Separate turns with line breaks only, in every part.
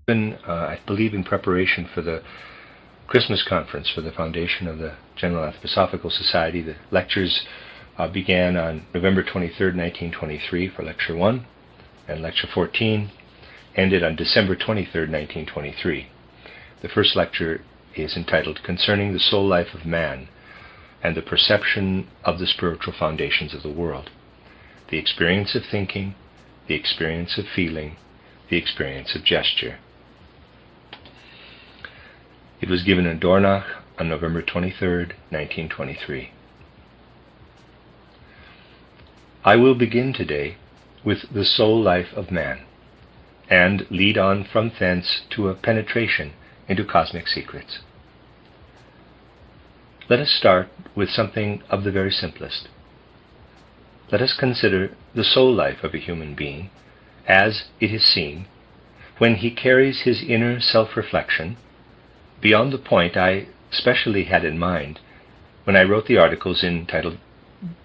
I believe in preparation for the Christmas conference for the foundation of the General Anthroposophical Society. The lectures began on November 23rd, 1923 for Lecture 1, and Lecture 14 ended on December 23rd, 1923. The first lecture is entitled Concerning the Soul Life of Man and the Perception of the Spiritual Foundations of the World, the Experience of Thinking, the Experience of Feeling, the Experience of Gesture. It was given in Dornach on November 23rd, 1923. I will begin today with the soul life of man, and lead on from thence to a penetration into cosmic secrets. Let us start with something of the very simplest. Let us consider the soul life of a human being as it is seen when he carries his inner self-reflection beyond the point I specially had in mind when I wrote the articles entitled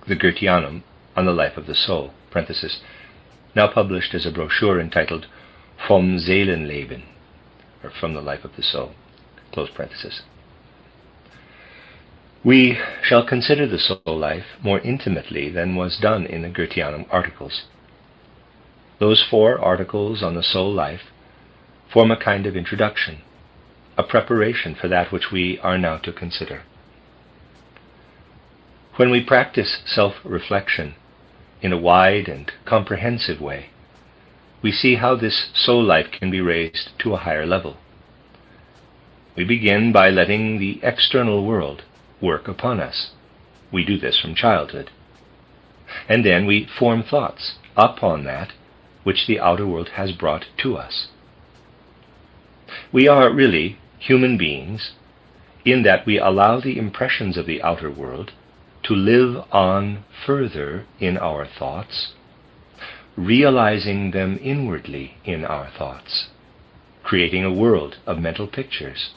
The Goetheanum on the Life of the Soul, parenthesis, now published as a brochure entitled Vom Seelenleben, or From the Life of the Soul, close parenthesis. We shall consider the soul life more intimately than was done in the Goetheanum articles. Those 4 articles on the soul life form a kind of introduction, a preparation for that which we are now to consider. When we practice self-reflection in a wide and comprehensive way, we see how this soul life can be raised to a higher level. We begin by letting the external world work upon us. We do this from childhood. And then we form thoughts upon that which the outer world has brought to us. We are really human beings in that we allow the impressions of the outer world to live on further in our thoughts, realizing them inwardly in our thoughts, creating a world of mental pictures,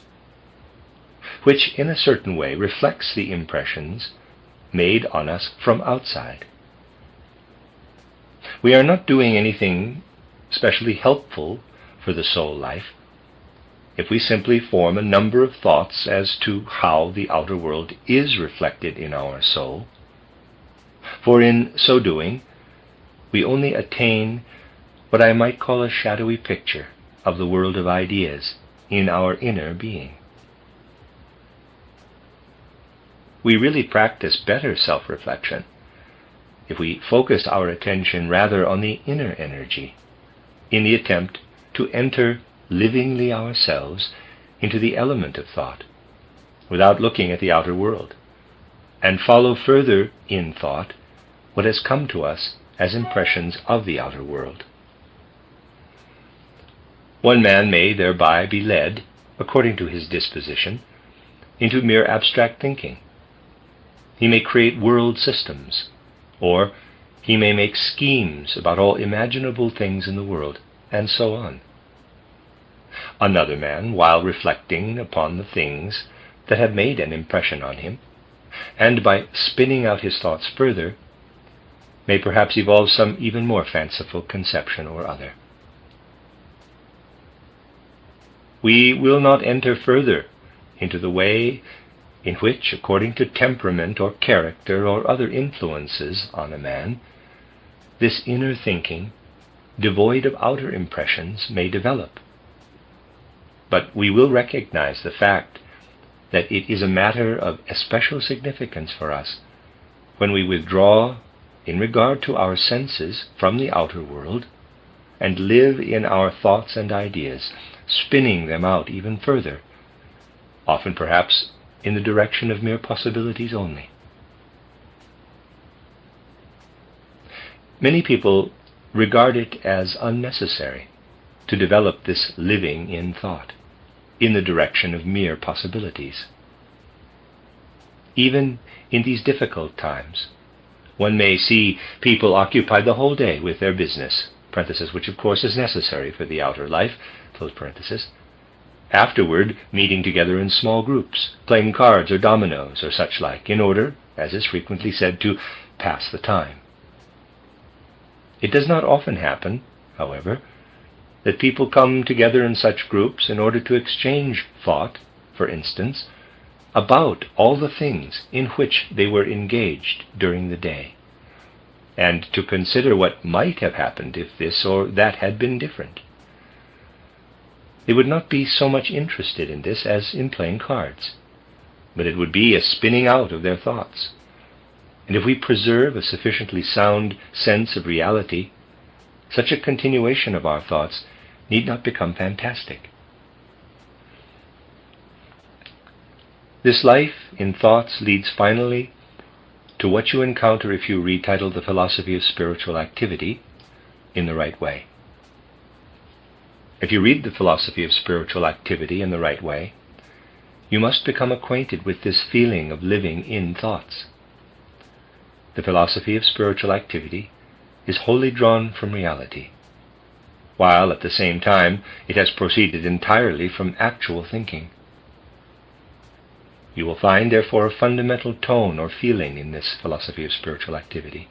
which in a certain way reflects the impressions made on us from outside. We are not doing anything specially helpful for the soul life if we simply form a number of thoughts as to how the outer world is reflected in our soul, for in so doing we only attain what I might call a shadowy picture of the world of ideas in our inner being. We really practice better self-reflection if we focus our attention rather on the inner energy in the attempt to enter livingly ourselves into the element of thought without looking at the outer world, and follow further in thought what has come to us as impressions of the outer world. One man may thereby be led, according to his disposition, into mere abstract thinking. He may create world systems, or he may make schemes about all imaginable things in the world, and so on. Another man, while reflecting upon the things that have made an impression on him, and by spinning out his thoughts further, may perhaps evolve some even more fanciful conception or other. We will not enter further into the way in which, according to temperament or character or other influences on a man, this inner thinking, devoid of outer impressions, may develop. But we will recognize the fact that it is a matter of especial significance for us when we withdraw in regard to our senses from the outer world and live in our thoughts and ideas, spinning them out even further, often perhaps in the direction of mere possibilities only. Many people regard it as unnecessary to develop this living in thought in the direction of mere possibilities. Even in these difficult times, one may see people occupied the whole day with their business, parenthesis, which of course is necessary for the outer life, close parenthesis, afterward meeting together in small groups, playing cards or dominoes or such like, in order, as is frequently said, to pass the time. It does not often happen, however, that people come together in such groups in order to exchange thought, for instance, about all the things in which they were engaged during the day, and to consider what might have happened if this or that had been different. They would not be so much interested in this as in playing cards, but it would be a spinning out of their thoughts. And if we preserve a sufficiently sound sense of reality, such a continuation of our thoughts need not become fantastic. This life in thoughts leads finally to what you encounter if you retitle the philosophy of spiritual activity in the right way. If you read the philosophy of spiritual activity in the right way, you must become acquainted with this feeling of living in thoughts. The philosophy of spiritual activity is wholly drawn from reality, while at the same time it has proceeded entirely from actual thinking. You will find, therefore, a fundamental tone or feeling in this philosophy of spiritual activity.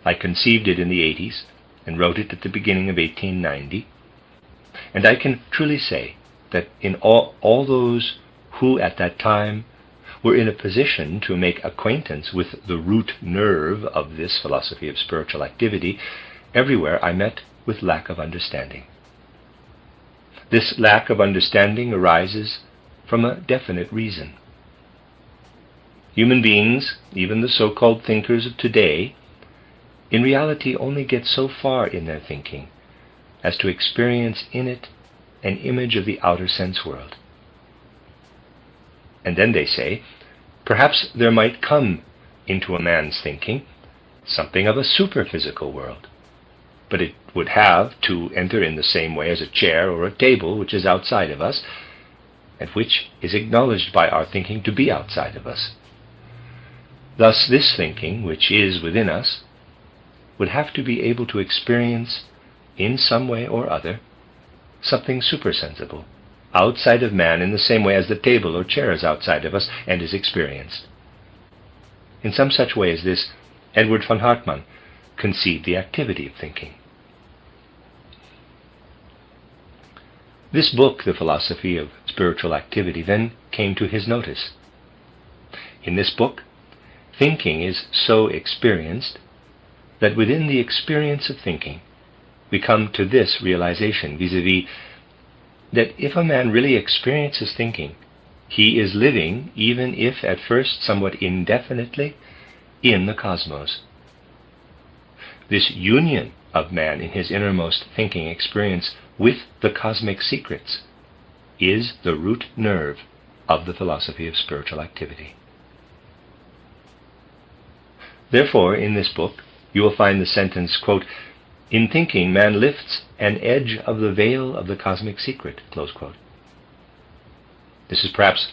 I conceived it in the 80s and wrote it at the beginning of 1890, and I can truly say that in all those who at that time were in a position to make acquaintance with the root nerve of this philosophy of spiritual activity, everywhere I met with lack of understanding. This lack of understanding arises from a definite reason. Human beings, even the so-called thinkers of today, in reality only get so far in their thinking as to experience in it an image of the outer sense world. And then they say, perhaps there might come into a man's thinking something of a superphysical world, but it would have to enter in the same way as a chair or a table which is outside of us, and which is acknowledged by our thinking to be outside of us. Thus this thinking, which is within us, would have to be able to experience, in some way or other, something supersensible, outside of man in the same way as the table or chair is outside of us and is experienced. In some such way as this, Edward von Hartmann conceived the activity of thinking. This book, The Philosophy of Spiritual Activity, then came to his notice. In this book, thinking is so experienced that within the experience of thinking, we come to this realization vis-a-vis that if a man really experiences thinking, he is living, even if at first somewhat indefinitely, in the cosmos. This union of man in his innermost thinking experience with the cosmic secrets is the root nerve of the philosophy of spiritual activity. Therefore, in this book, you will find the sentence, quote, "In thinking, man lifts an edge of the veil of the cosmic secret," close quote. This is perhaps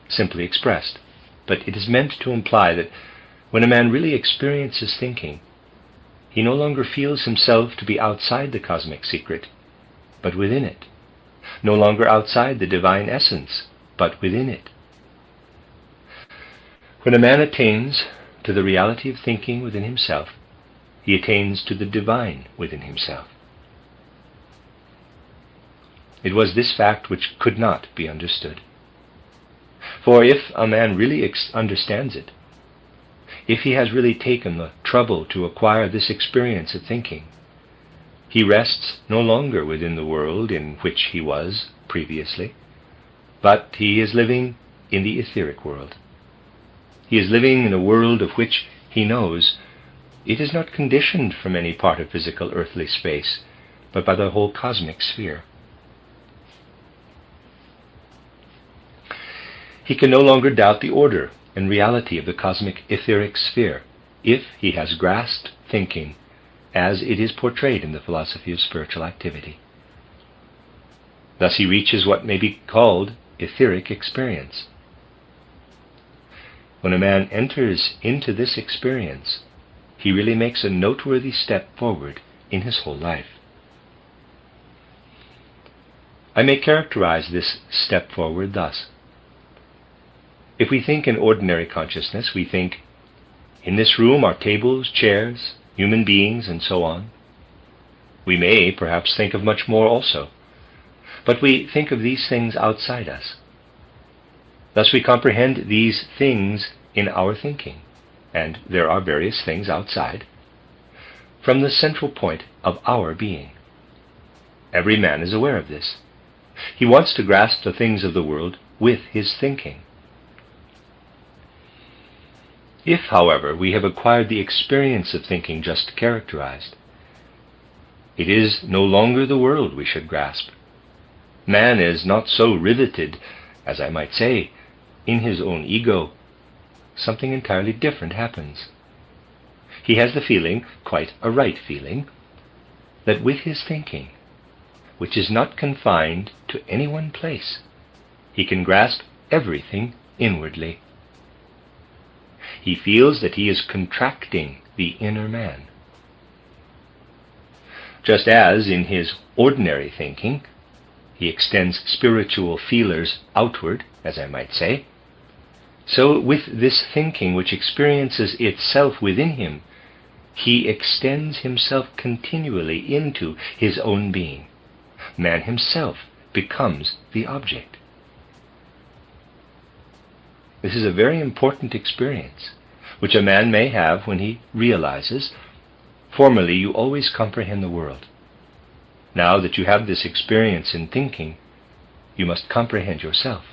simply expressed, but it is meant to imply that when a man really experiences thinking, he no longer feels himself to be outside the cosmic secret, but within it, no longer outside the divine essence, but within it. When a man attains to the reality of thinking within himself, he attains to the divine within himself. It was this fact which could not be understood. For if a man really understands it, if he has really taken the trouble to acquire this experience of thinking, he rests no longer within the world in which he was previously, but he is living in the etheric world. He is living in a world of which he knows it is not conditioned from any part of physical earthly space, but by the whole cosmic sphere. He can no longer doubt the order and reality of the cosmic etheric sphere, if he has grasped thinking as it is portrayed in the philosophy of spiritual activity. Thus he reaches what may be called etheric experience. When a man enters into this experience, he really makes a noteworthy step forward in his whole life. I may characterize this step forward thus. If we think in ordinary consciousness, we think, in this room are tables, chairs, human beings, and so on. We may perhaps think of much more also, but we think of these things outside us. Thus we comprehend these things in our thinking, and there are various things outside, from the central point of our being. Every man is aware of this. He wants to grasp the things of the world with his thinking. If, however, we have acquired the experience of thinking just characterized, it is no longer the world we should grasp. Man is not so riveted, as I might say, in his own ego. Something entirely different happens. He has the feeling, quite a right feeling, that with his thinking, which is not confined to any one place, he can grasp everything inwardly. He feels that he is contracting the inner man. Just as in his ordinary thinking, he extends spiritual feelers outward, as I might say, so with this thinking which experiences itself within him, he extends himself continually into his own being. Man himself becomes the object. This is a very important experience, which a man may have when he realizes, formerly you always comprehend the world. Now that you have this experience in thinking, you must comprehend yourself.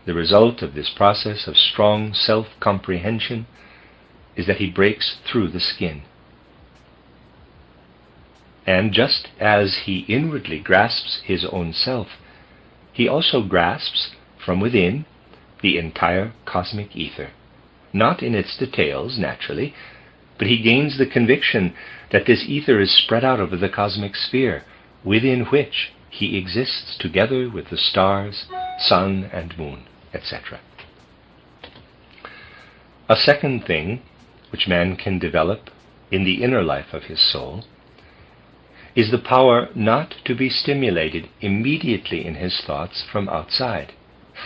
The result of this process of strong self-comprehension is that he breaks through the skin. And just as he inwardly grasps his own self, he also grasps from within the entire cosmic ether, not in its details, naturally, but he gains the conviction that this ether is spread out over the cosmic sphere, within which he exists together with the stars, sun and moon, etc. A second thing which man can develop in the inner life of his soul is the power not to be stimulated immediately in his thoughts from outside,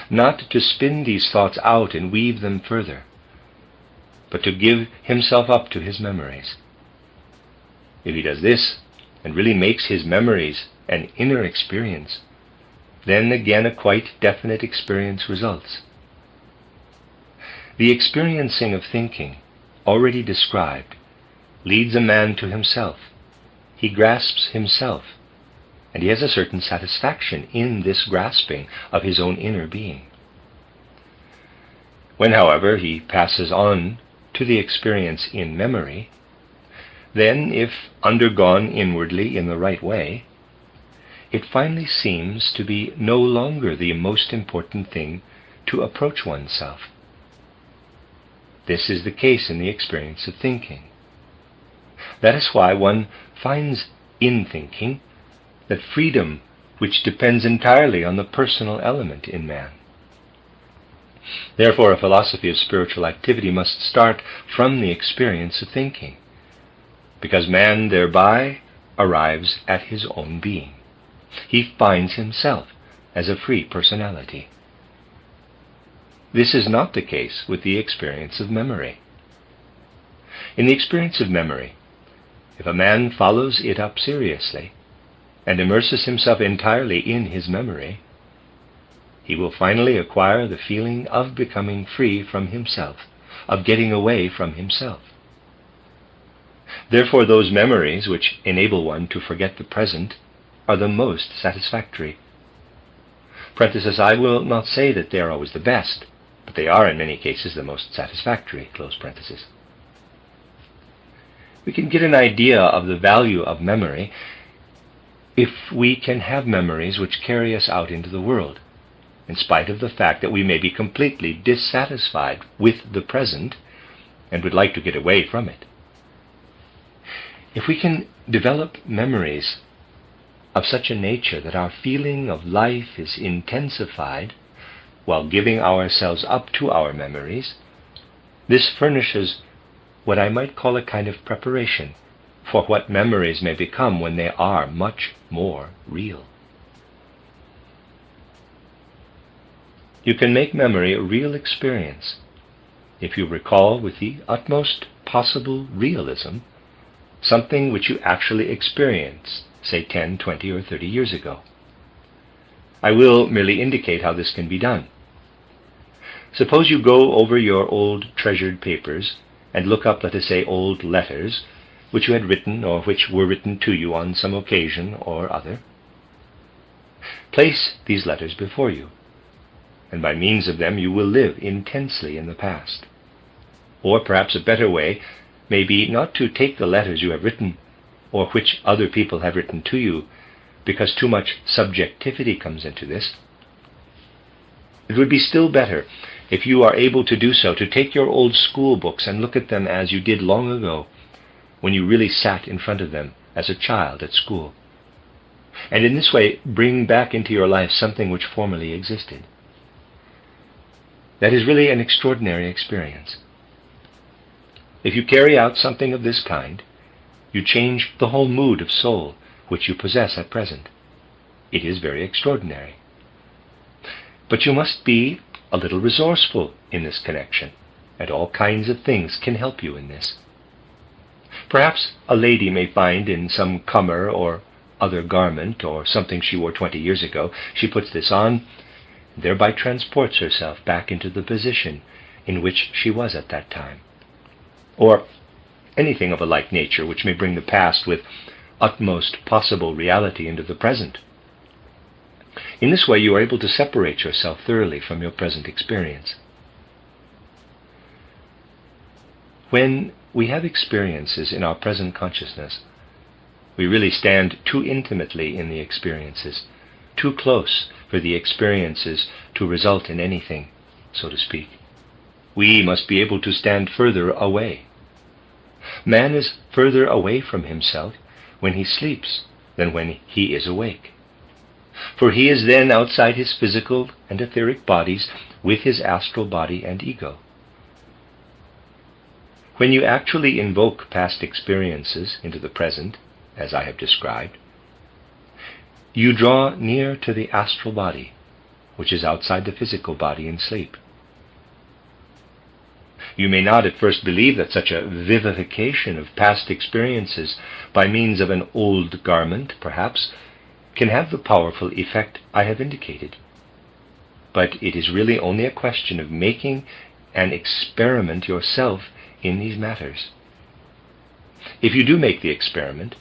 not to spin these thoughts out and weave them further, but to give himself up to his memories. If he does this, and really makes his memories an inner experience, then again a quite definite experience results. The experiencing of thinking, already described, leads a man to himself. He grasps himself, and he has a certain satisfaction in this grasping of his own inner being. When, however, he passes on to the experience in memory, then, if undergone inwardly in the right way, it finally seems to be no longer the most important thing to approach oneself. This is the case in the experience of thinking. That is why one finds in thinking that freedom which depends entirely on the personal element in man. Therefore, a philosophy of spiritual activity must start from the experience of thinking, because man thereby arrives at his own being. He finds himself as a free personality. This is not the case with the experience of memory. In the experience of memory, if a man follows it up seriously and immerses himself entirely in his memory, he will finally acquire the feeling of becoming free from himself, of getting away from himself. Therefore, those memories which enable one to forget the present are the most satisfactory. Parenthesis, I will not say that they are always the best, but they are in many cases the most satisfactory, close parenthesis. We can get an idea of the value of memory if we can have memories which carry us out into the world, in spite of the fact that we may be completely dissatisfied with the present and would like to get away from it. If we can develop memories of such a nature that our feeling of life is intensified while giving ourselves up to our memories, this furnishes what I might call a kind of preparation for what memories may become when they are much more real. You can make memory a real experience if you recall with the utmost possible realism something which you actually experienced, say 10, 20, or 30 years ago. I will merely indicate how this can be done. Suppose you go over your old treasured papers and look up, let us say, old letters which you had written or which were written to you on some occasion or other. Place these letters before you, and by means of them you will live intensely in the past. Or perhaps a better way may be not to take the letters you have written or which other people have written to you, because too much subjectivity comes into this. It would be still better, if you are able to do so, to take your old school books and look at them as you did long ago, when you really sat in front of them as a child at school, and in this way bring back into your life something which formerly existed. That is really an extraordinary experience. If you carry out something of this kind, you change the whole mood of soul which you possess at present. It is very extraordinary. But you must be a little resourceful in this connection, and all kinds of things can help you in this. Perhaps a lady may find in some comer or other garment or something she wore 20 years ago, she puts this on, and thereby transports herself back into the position in which she was at that time. Or anything of a like nature which may bring the past with utmost possible reality into the present. In this way you are able to separate yourself thoroughly from your present experience. When we have experiences in our present consciousness, we really stand too intimately in the experiences, too close for the experiences to result in anything, so to speak. We must be able to stand further away. Man is further away from himself when he sleeps than when he is awake. For he is then outside his physical and etheric bodies with his astral body and ego. When you actually invoke past experiences into the present, as I have described, you draw near to the astral body, which is outside the physical body in sleep. You may not at first believe that such a vivification of past experiences by means of an old garment, perhaps, can have the powerful effect I have indicated. But it is really only a question of making an experiment yourself in these matters. If you do make the experiment,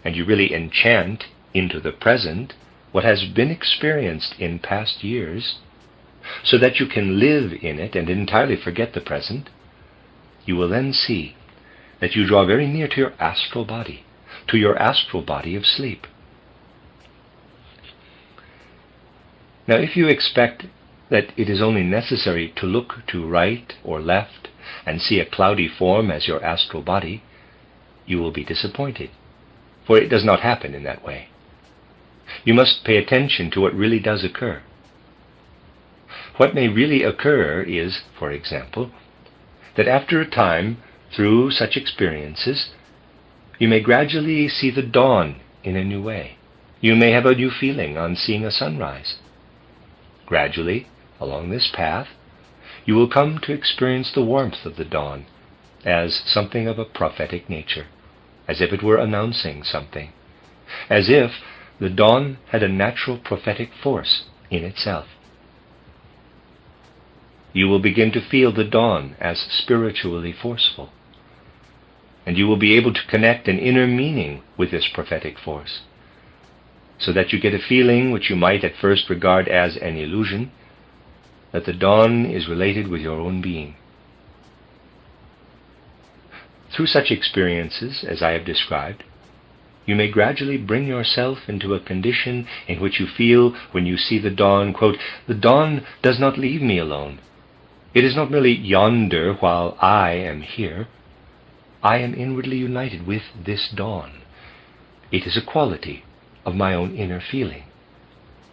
and you really enchant into the present what has been experienced in past years, so that you can live in it and entirely forget the present, you will then see that you draw very near to your astral body of sleep. Now, if you expect that it is only necessary to look to right or left and see a cloudy form as your astral body, you will be disappointed, for it does not happen in that way. You must pay attention to what really does occur. What may really occur is, for example, that after a time, through such experiences, you may gradually see the dawn in a new way. You may have a new feeling on seeing a sunrise. Gradually, along this path, you will come to experience the warmth of the dawn as something of a prophetic nature, as if it were announcing something, as if the dawn had a natural prophetic force in itself. You will begin to feel the dawn as spiritually forceful, and you will be able to connect an inner meaning with this prophetic force, so that you get a feeling which you might at first regard as an illusion, that the dawn is related with your own being. Through such experiences, as I have described, you may gradually bring yourself into a condition in which you feel, when you see the dawn, quote, "The dawn does not leave me alone. It is not merely yonder while I am here. I am inwardly united with this dawn. It is a quality of my own inner feeling.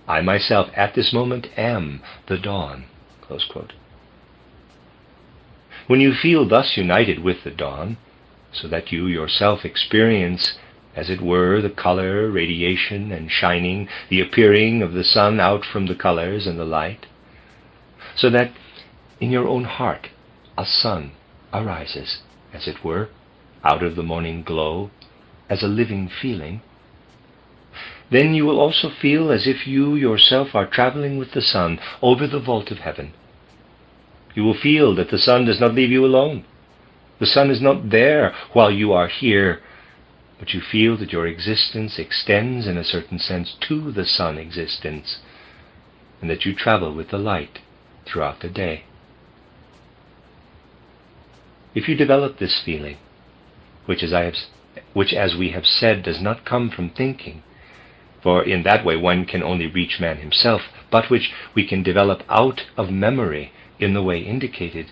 I myself at this moment am the dawn." Close quote. When you feel thus united with the dawn, so that you yourself experience, as it were, the color, radiation, and shining, the appearing of the sun out from the colors and the light, so that in your own heart a sun arises, as it were, out of the morning glow as a living feeling, then you will also feel as if you yourself are traveling with the sun over the vault of heaven. You will feel that the sun does not leave you alone. The sun is not there while you are here, but you feel that your existence extends in a certain sense to the sun existence, and that you travel with the light throughout the day. If you develop this feeling, which as we have said does not come from thinking, for in that way one can only reach man himself, but which we can develop out of memory in the way indicated.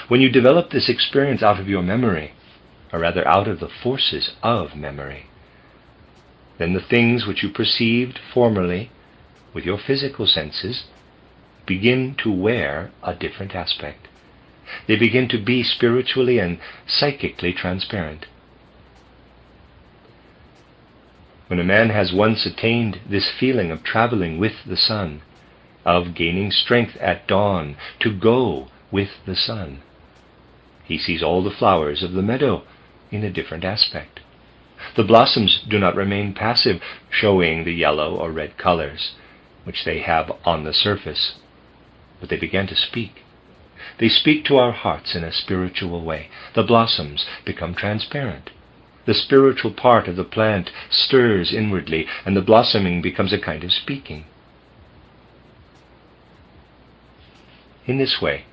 When you develop this experience out of your memory, or rather out of the forces of memory, then the things which you perceived formerly with your physical senses begin to wear a different aspect. They begin to be spiritually and psychically transparent. When a man has once attained this feeling of traveling with the sun, of gaining strength at dawn to go with the sun, he sees all the flowers of the meadow in a different aspect. The blossoms do not remain passive, showing the yellow or red colors which they have on the surface, but they begin to speak. They speak to our hearts in a spiritual way. The blossoms become transparent. The spiritual part of the plant stirs inwardly, and the blossoming becomes a kind of speaking. In this way,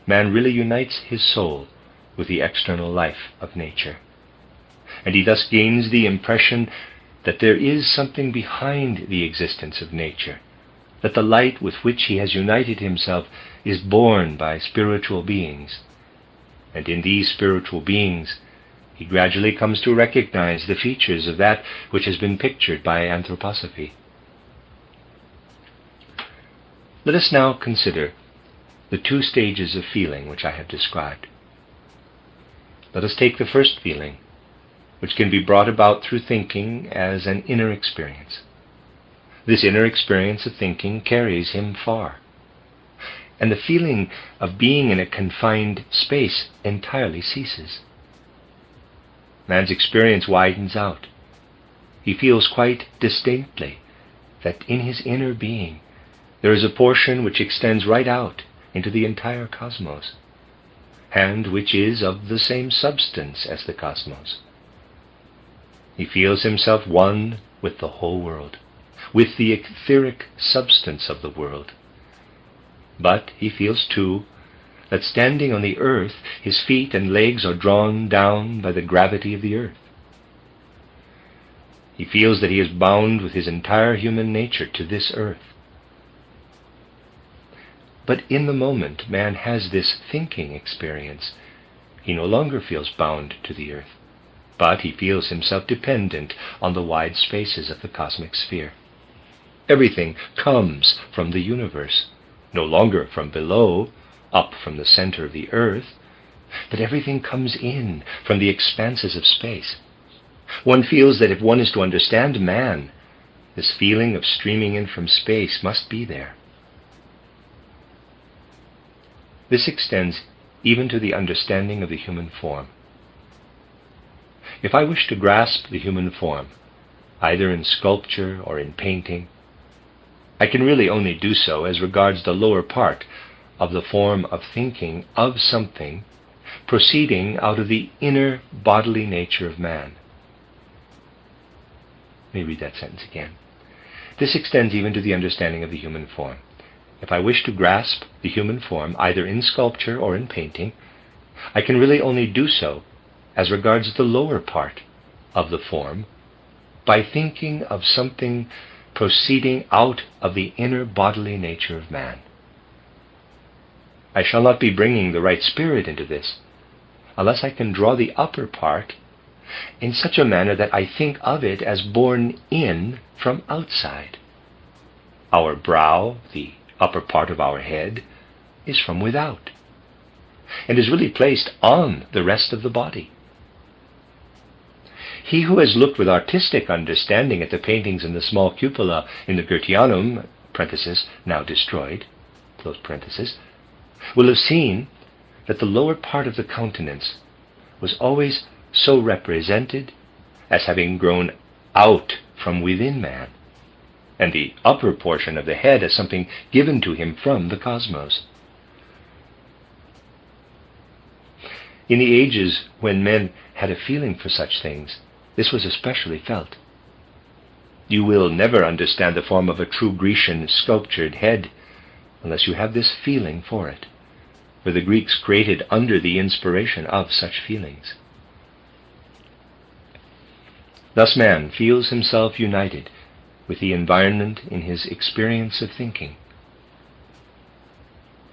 man really unites his soul with the external life of nature, and he thus gains the impression that there is something behind the existence of nature, that the light with which he has united himself is borne by spiritual beings, and in these spiritual beings he gradually comes to recognize the features of that which has been pictured by anthroposophy. Let us now consider the two stages of feeling which I have described. Let us take the first feeling, which can be brought about through thinking as an inner experience. This inner experience of thinking carries him far, and the feeling of being in a confined space entirely ceases. Man's experience widens out. He feels quite distinctly that in his inner being there is a portion which extends right out into the entire cosmos, and which is of the same substance as the cosmos. He feels himself one with the whole world, with the etheric substance of the world. But he feels too that standing on the earth, his feet and legs are drawn down by the gravity of the earth. He feels that he is bound with his entire human nature to this earth. But in the moment man has this thinking experience, he no longer feels bound to the earth, but he feels himself dependent on the wide spaces of the cosmic sphere. Everything comes from the universe, no longer from below, up from the center of the earth, but everything comes in from the expanses of space. One feels that if one is to understand man, this feeling of streaming in from space must be there. This extends even to the understanding of the human form. If I wish to grasp the human form, either in sculpture or in painting, I can really only do so as regards the lower part of the form of thinking of something proceeding out of the inner bodily nature of man. Let me read that sentence again. This extends even to the understanding of the human form. If I wish to grasp the human form, either in sculpture or in painting, I can really only do so as regards the lower part of the form by thinking of something proceeding out of the inner bodily nature of man. I shall not be bringing the right spirit into this unless I can draw the upper part in such a manner that I think of it as born in from outside. Our brow, the upper part of our head, is from without, and is really placed on the rest of the body. He who has looked with artistic understanding at the paintings in the small cupola in the Goetheanum, parenthesis, now destroyed, close parenthesis, will have seen that the lower part of the countenance was always so represented as having grown out from within man, and the upper portion of the head as something given to him from the cosmos. In the ages when men had a feeling for such things, this was especially felt. You will never understand the form of a true Grecian sculptured head unless you have this feeling for it, for the Greeks created under the inspiration of such feelings. Thus man feels himself united with the environment in his experience of thinking.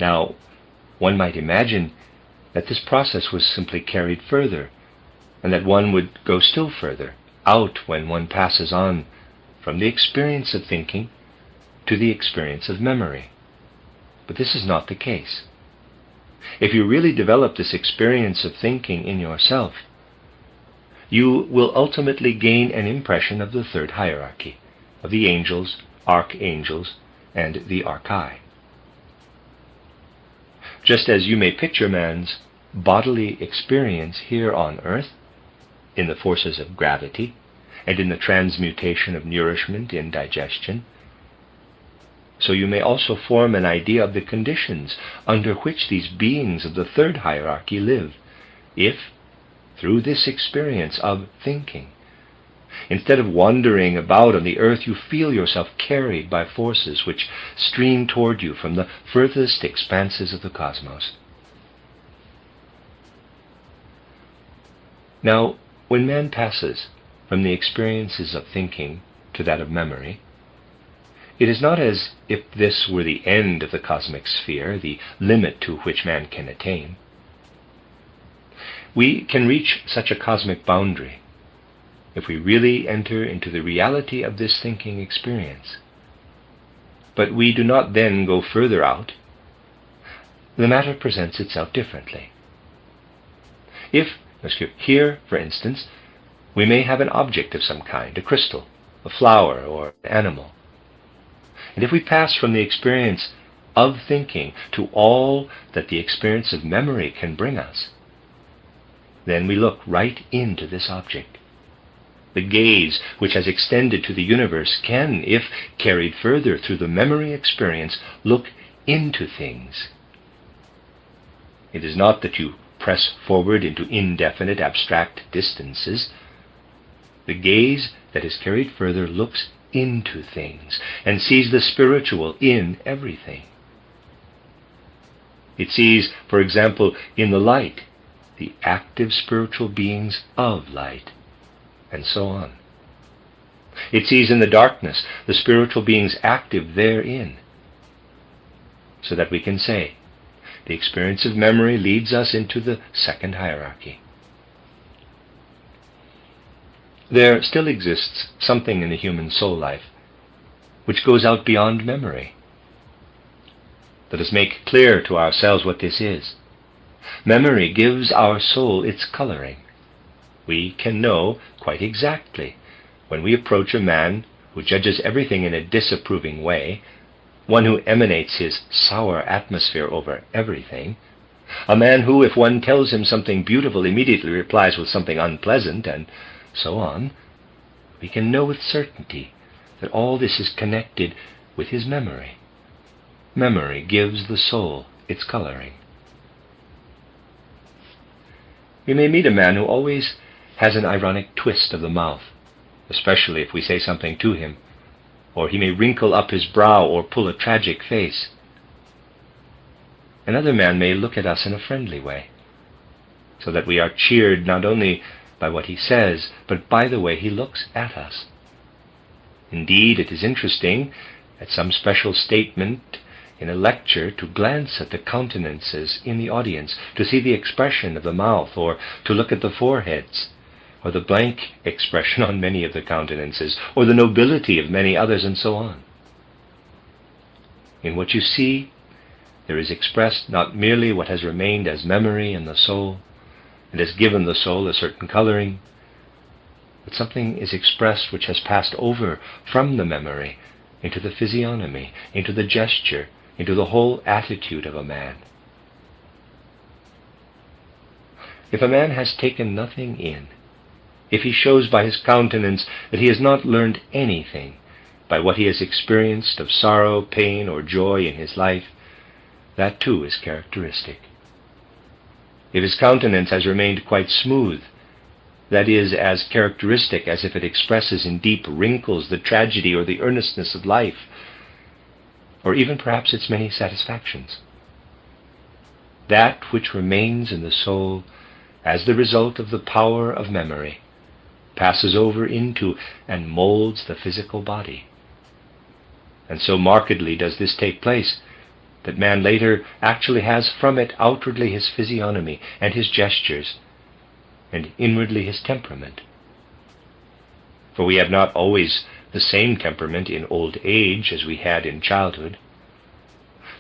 Now, one might imagine that this process was simply carried further, and that one would go still further, out when one passes on from the experience of thinking to the experience of memory. But this is not the case. If you really develop this experience of thinking in yourself, you will ultimately gain an impression of the third hierarchy, of the angels, archangels, and the archai. Just as you may picture man's bodily experience here on earth, in the forces of gravity, and in the transmutation of nourishment in digestion, so you may also form an idea of the conditions under which these beings of the third hierarchy live, if, through this experience of thinking, instead of wandering about on the earth, you feel yourself carried by forces which stream toward you from the furthest expanses of the cosmos. Now, when man passes from the experiences of thinking to that of memory, it is not as if this were the end of the cosmic sphere, the limit to which man can attain. We can reach such a cosmic boundary if we really enter into the reality of this thinking experience. But we do not then go further out. The matter presents itself differently. If, here, for instance, we may have an object of some kind, a crystal, a flower, or an animal. And if we pass from the experience of thinking to all that the experience of memory can bring us, then we look right into this object. The gaze which has extended to the universe can, if carried further through the memory experience, look into things. It is not that you press forward into indefinite abstract distances. The gaze that is carried further looks into things and sees the spiritual in everything. It sees, for example, in the light, the active spiritual beings of light, and so on. It sees in the darkness the spiritual beings active therein, so that we can say, the experience of memory leads us into the second hierarchy. There still exists something in the human soul life which goes out beyond memory. Let us make clear to ourselves what this is. Memory gives our soul its coloring. We can know quite exactly when we approach a man who judges everything in a disapproving way, one who emanates his sour atmosphere over everything, a man who, if one tells him something beautiful, immediately replies with something unpleasant, and so on. We can know with certainty that all this is connected with his memory. Memory gives the soul its coloring. We may meet a man who always has an ironic twist of the mouth, especially if we say something to him, or he may wrinkle up his brow or pull a tragic face. Another man may look at us in a friendly way, so that we are cheered not only by what he says, but by the way he looks at us. Indeed, it is interesting, at some special statement in a lecture, to glance at the countenances in the audience, to see the expression of the mouth, or to look at the foreheads, or the blank expression on many of the countenances, or the nobility of many others, and so on. In what you see, there is expressed not merely what has remained as memory in the soul, and has given the soul a certain coloring, but something is expressed which has passed over from the memory into the physiognomy, into the gesture, into the whole attitude of a man. If a man has taken nothing in, if he shows by his countenance that he has not learned anything by what he has experienced of sorrow, pain, or joy in his life, that too is characteristic. If his countenance has remained quite smooth, that is as characteristic as if it expresses in deep wrinkles the tragedy or the earnestness of life, or even perhaps its many satisfactions. That which remains in the soul as the result of the power of memory passes over into and molds the physical body. And so markedly does this take place that man later actually has from it outwardly his physiognomy and his gestures, and inwardly his temperament. For we have not always the same temperament in old age as we had in childhood.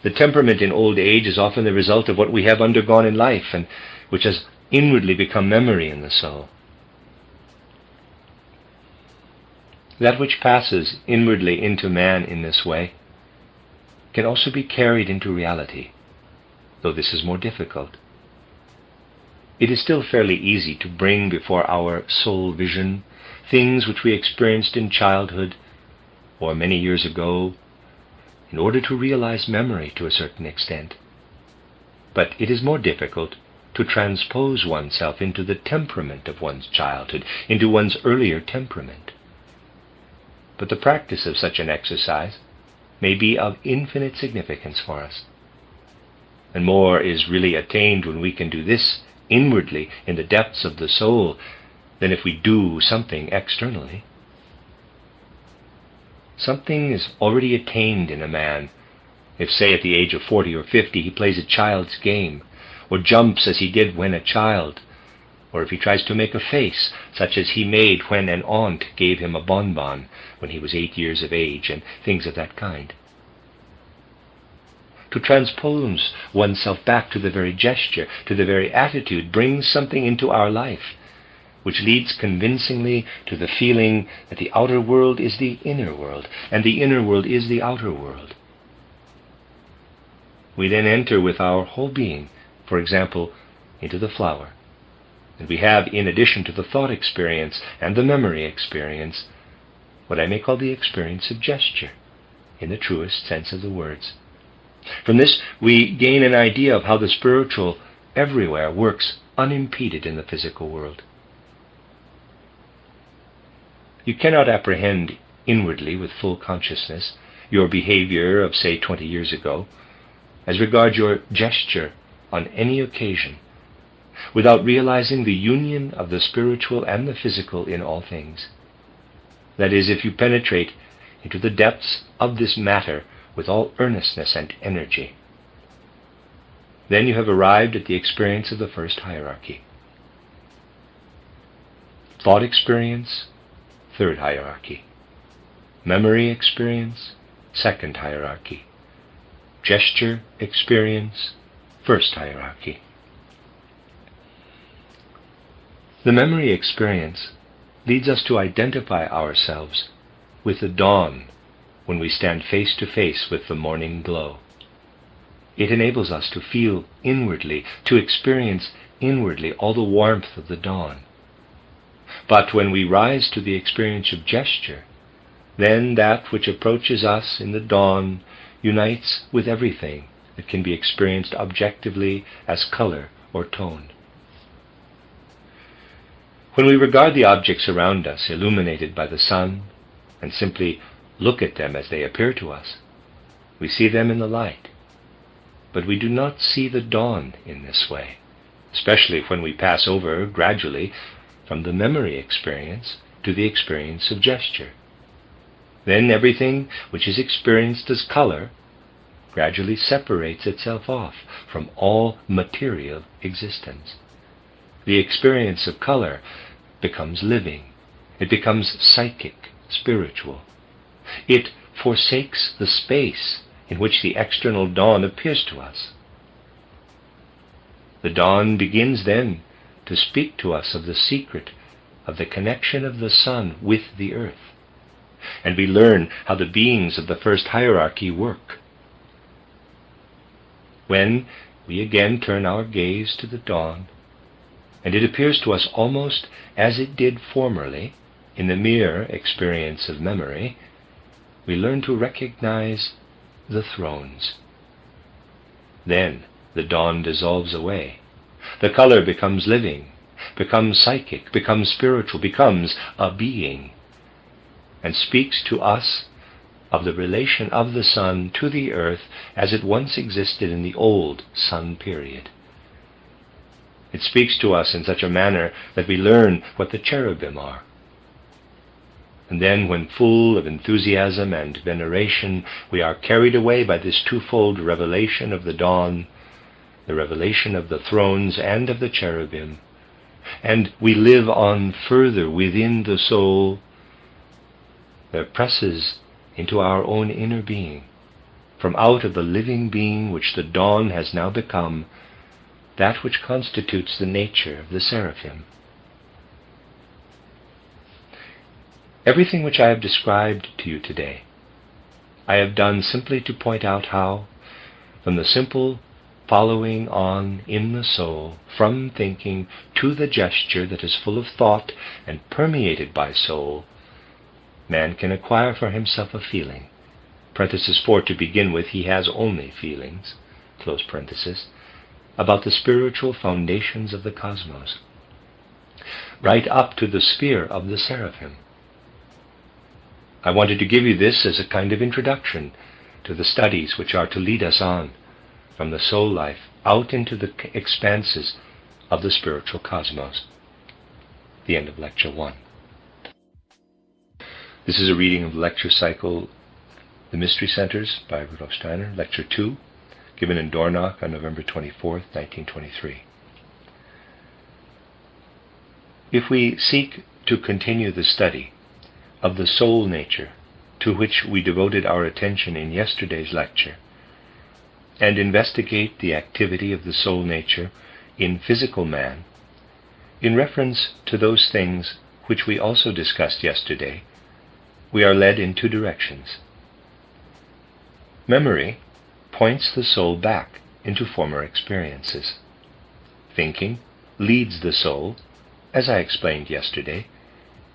The temperament in old age is often the result of what we have undergone in life, and which has inwardly become memory in the soul. That which passes inwardly into man in this way can also be carried into reality, though this is more difficult. It is still fairly easy to bring before our soul vision things which we experienced in childhood or many years ago in order to realize memory to a certain extent. But it is more difficult to transpose oneself into the temperament of one's childhood, into one's earlier temperament. But the practice of such an exercise may be of infinite significance for us. And more is really attained when we can do this inwardly in the depths of the soul than if we do something externally. Something is already attained in a man if, say, at the age of 40 or 50 he plays a child's game, or jumps as he did when a child, or if he tries to make a face such as he made when an aunt gave him a bonbon when he was 8 years of age, and things of that kind. To transpose oneself back to the very gesture, to the very attitude, brings something into our life which leads convincingly to the feeling that the outer world is the inner world, and the inner world is the outer world. We then enter with our whole being, for example, into the flower, and we have, in addition to the thought experience and the memory experience, what I may call the experience of gesture, in the truest sense of the words. From this we gain an idea of how the spiritual everywhere works unimpeded in the physical world. You cannot apprehend inwardly with full consciousness your behavior of, say, 20 years ago, as regards your gesture on any occasion, without realizing the union of the spiritual and the physical in all things. That is, if you penetrate into the depths of this matter with all earnestness and energy. Then you have arrived at the experience of the first hierarchy. Thought experience, third hierarchy. Memory experience, second hierarchy. Gesture experience, first hierarchy. The memory experience leads us to identify ourselves with the dawn when we stand face to face with the morning glow. It enables us to feel inwardly, to experience inwardly all the warmth of the dawn. But when we rise to the experience of gesture, then that which approaches us in the dawn unites with everything that can be experienced objectively as color or tone. When we regard the objects around us illuminated by the sun and simply look at them as they appear to us, we see them in the light. But we do not see the dawn in this way, especially when we pass over gradually from the memory experience to the experience of gesture. Then everything which is experienced as color gradually separates itself off from all material existence. The experience of color becomes living. It becomes psychic, spiritual. It forsakes the space in which the external dawn appears to us. The dawn begins then to speak to us of the secret of the connection of the sun with the earth, and we learn how the beings of the first hierarchy work. When we again turn our gaze to the dawn and it appears to us almost as it did formerly in the mere experience of memory, we learn to recognize the thrones. Then the dawn dissolves away. The color becomes living, becomes psychic, becomes spiritual, becomes a being, and speaks to us of the relation of the sun to the earth as it once existed in the old sun period. It speaks to us in such a manner that we learn what the cherubim are. And then, when full of enthusiasm and veneration, we are carried away by this twofold revelation of the dawn, the revelation of the thrones and of the cherubim, and we live on further within the soul, there presses into our own inner being, from out of the living being which the dawn has now become, that which constitutes the nature of the seraphim. Everything which I have described to you today, I have done simply to point out how, from the simple following on in the soul, from thinking to the gesture that is full of thought and permeated by soul, man can acquire for himself a feeling. Parenthesis 4 to begin with, he has only feelings, close parenthesis, about the spiritual foundations of the cosmos, right up to the sphere of the seraphim. I wanted to give you this as a kind of introduction to the studies which are to lead us on from the soul life out into the expanses of the spiritual cosmos. The end of Lecture 1. This is a reading of the lecture cycle, The Mystery Centers by Rudolf Steiner, Lecture 2, given in Dornach on November 24, 1923. If we seek to continue the study of the soul nature to which we devoted our attention in yesterday's lecture, and investigate the activity of the soul nature in physical man, in reference to those things which we also discussed yesterday, we are led in two directions. Memory points the soul back into former experiences. Thinking leads the soul, as I explained yesterday,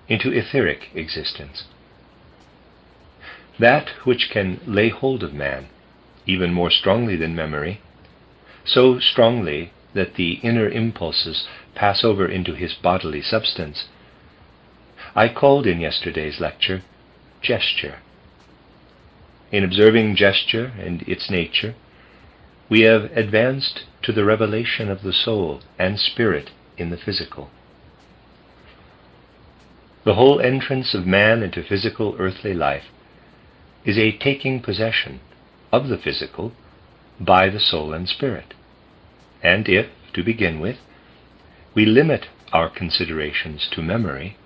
into etheric existence. That which can lay hold of man, even more strongly than memory, so strongly that the inner impulses pass over into his bodily substance, I called in yesterday's lecture gesture. In observing gesture and its nature, we have advanced to the revelation of the soul and spirit in the physical. The whole entrance of man into physical earthly life is a taking possession of the physical by the soul and spirit. And if, to begin with, we limit our considerations to memory,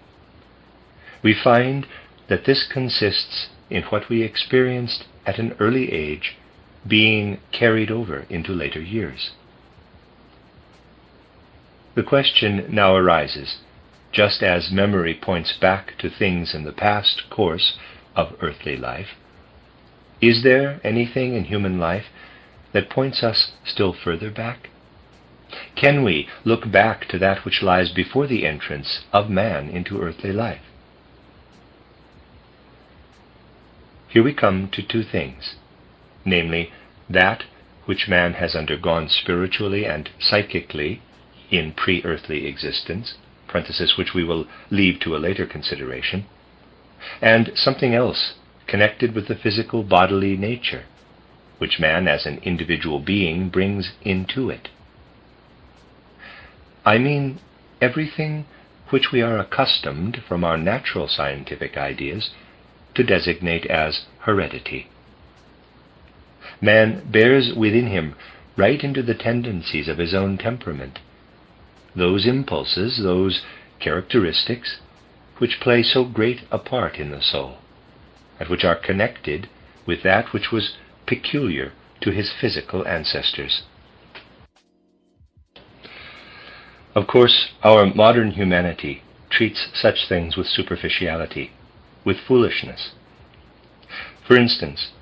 we find that this consists in what we experienced at an early age being carried over into later years. The question now arises, just as memory points back to things in the past course of earthly life, is there anything in human life that points us still further back? Can we look back to that which lies before the entrance of man into earthly life? Here we come to two things, namely, that which man has undergone spiritually and psychically in pre-earthly existence, parenthesis which we will leave to a later consideration, and something else connected with the physical bodily nature, which man as an individual being brings into it. I mean everything which we are accustomed from our natural scientific ideas to designate as heredity. Man bears within him, right into the tendencies of his own temperament, those impulses, those characteristics which play so great a part in the soul, and which are connected with that which was peculiar to his physical ancestors. Of course, our modern humanity treats such things with superficiality, with foolishness. For instance,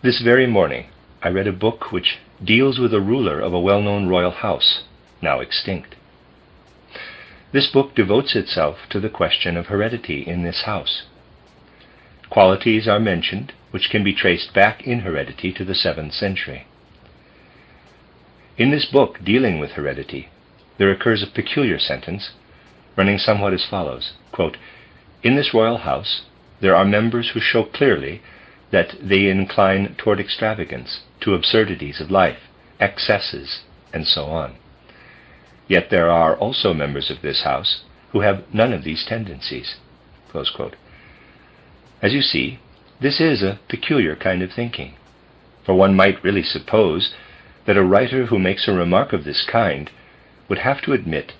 this very morning I read a book which deals with a ruler of a well-known royal house, now extinct. This book devotes itself to the question of heredity in this house. Qualities are mentioned which can be traced back in heredity to the 7th century. In this book dealing with heredity, there occurs a peculiar sentence running somewhat as follows, quote, "In this royal house there are members who show clearly that they incline toward extravagance, to absurdities of life, excesses, and so on. Yet there are also members of this house who have none of these tendencies." Close quote. As you see, this is a peculiar kind of thinking, for one might really suppose that a writer who makes a remark of this kind would have to admit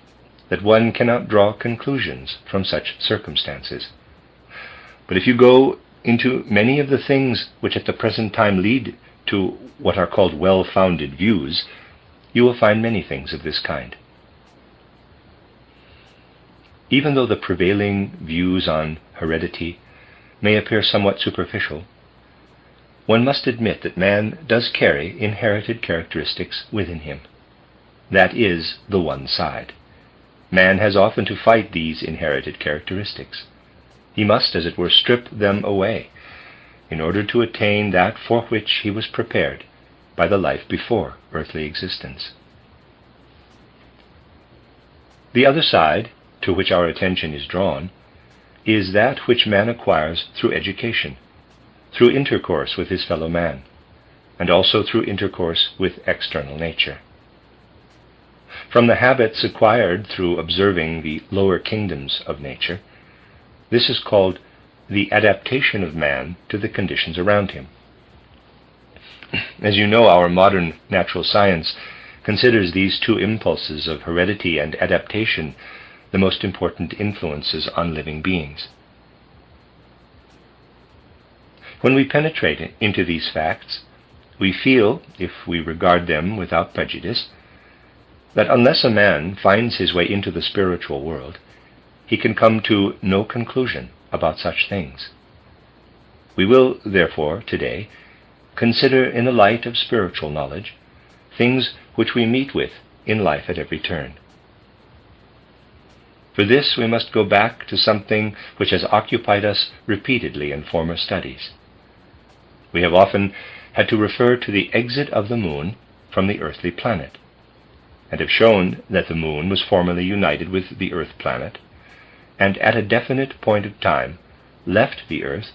that one cannot draw conclusions from such circumstances. But if you go into many of the things which at the present time lead to what are called well-founded views, you will find many things of this kind. Even though the prevailing views on heredity may appear somewhat superficial, one must admit that man does carry inherited characteristics within him. That is the one side. Man has often to fight these inherited characteristics. He must, as it were, strip them away in order to attain that for which he was prepared by the life before earthly existence. The other side, to which our attention is drawn, is that which man acquires through education, through intercourse with his fellow man, and also through intercourse with external nature. From the habits acquired through observing the lower kingdoms of nature, this is called the adaptation of man to the conditions around him. As you know, our modern natural science considers these two impulses of heredity and adaptation the most important influences on living beings. When we penetrate into these facts, we feel, if we regard them without prejudice, that unless a man finds his way into the spiritual world, he can come to no conclusion about such things. We will, therefore, today, consider in the light of spiritual knowledge things which we meet with in life at every turn. For this we must go back to something which has occupied us repeatedly in former studies. We have often had to refer to the exit of the moon from the earthly planet, and have shown that the moon was formerly united with the earth planet, and at a definite point of time left the earth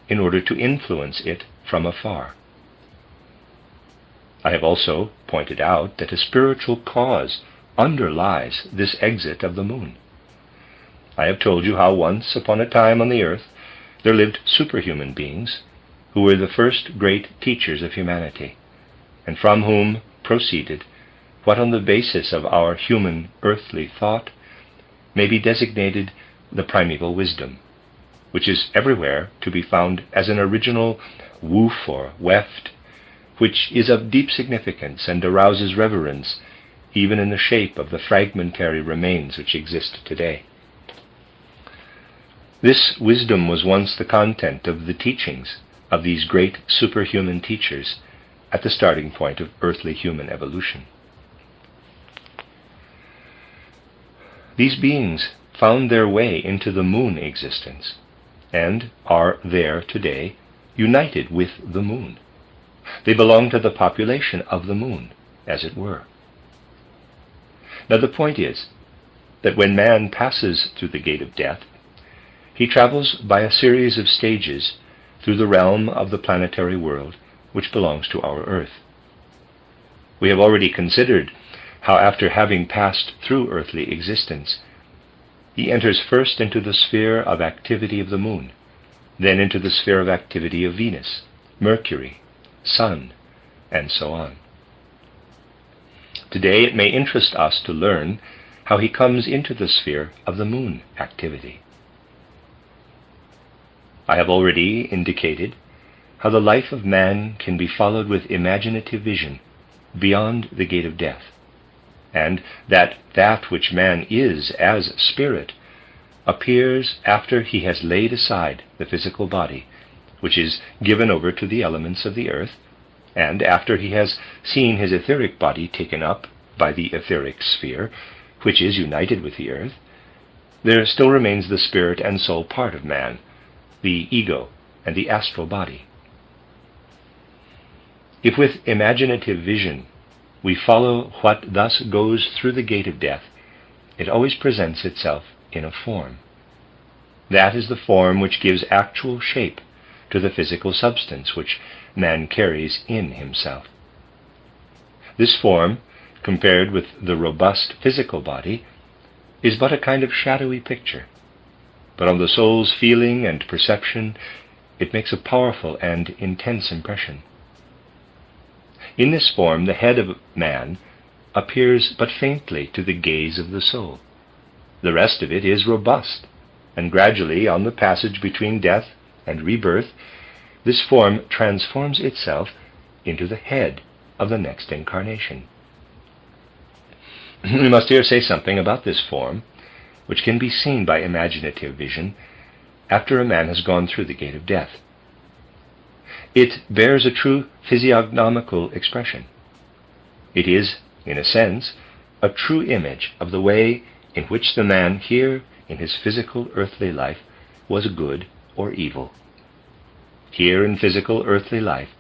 in order to influence it from afar. I have also pointed out that a spiritual cause underlies this exit of the moon. I have told you how once upon a time on the earth there lived superhuman beings who were the first great teachers of humanity, and from whom proceeded what on the basis of our human earthly thought may be designated the primeval wisdom, which is everywhere to be found as an original woof or weft, which is of deep significance and arouses reverence even in the shape of the fragmentary remains which exist today. This wisdom was once the content of the teachings of these great superhuman teachers at the starting point of earthly human evolution. These beings found their way into the moon existence and are there today united with the moon. They belong to the population of the moon, as it were. Now the point is that when man passes through the gate of death, he travels by a series of stages through the realm of the planetary world which belongs to our earth. We have already considered how after having passed through earthly existence, he enters first into the sphere of activity of the moon, then into the sphere of activity of Venus, Mercury, Sun, and so on. Today it may interest us to learn how he comes into the sphere of the moon activity. I have already indicated how the life of man can be followed with imaginative vision beyond the gate of death, and that which man is as spirit appears after he has laid aside the physical body, which is given over to the elements of the earth, and after he has seen his etheric body taken up by the etheric sphere, which is united with the earth, there still remains the spirit and soul part of man, the ego and the astral body. If with imaginative vision we follow what thus goes through the gate of death, it always presents itself in a form. That is the form which gives actual shape to the physical substance which man carries in himself. This form, compared with the robust physical body, is but a kind of shadowy picture, but on the soul's feeling and perception it makes a powerful and intense impression. In this form, the head of man appears but faintly to the gaze of the soul. The rest of it is robust, and gradually, on the passage between death and rebirth, this form transforms itself into the head of the next incarnation. We must here say something about this form, which can be seen by imaginative vision after a man has gone through the gate of death. It bears a true physiognomical expression. It is, in a sense, a true image of the way in which the man here in his physical earthly life was good or evil. Here in physical earthly life,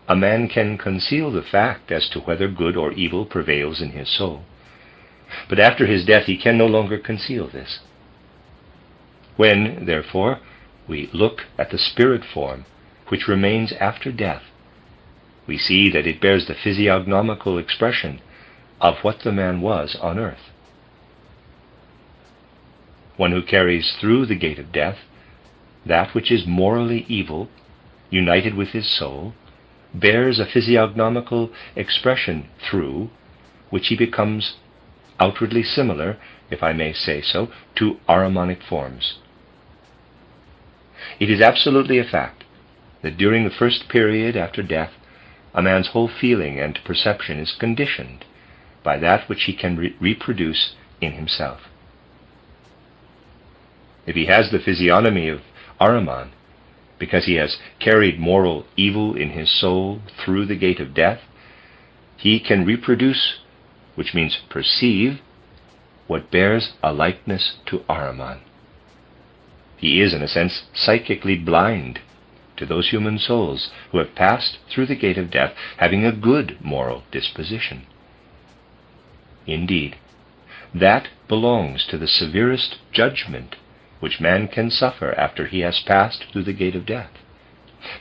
a man can conceal the fact as to whether good or evil prevails in his soul. But after his death he can no longer conceal this. When, therefore, we look at the spirit form which remains after death, we see that it bears the physiognomical expression of what the man was on earth. One who carries through the gate of death that which is morally evil, united with his soul, bears a physiognomical expression through which he becomes outwardly similar, if I may say so, to Ahrimanic forms. It is absolutely a fact that during the first period after death, a man's whole feeling and perception is conditioned by that which he can reproduce in himself. If he has the physiognomy of Ahriman, because he has carried moral evil in his soul through the gate of death, he can reproduce, which means perceive, what bears a likeness to Ahriman. He is, in a sense, psychically blind to those human souls who have passed through the gate of death having a good moral disposition. Indeed, that belongs to the severest judgment which man can suffer after he has passed through the gate of death,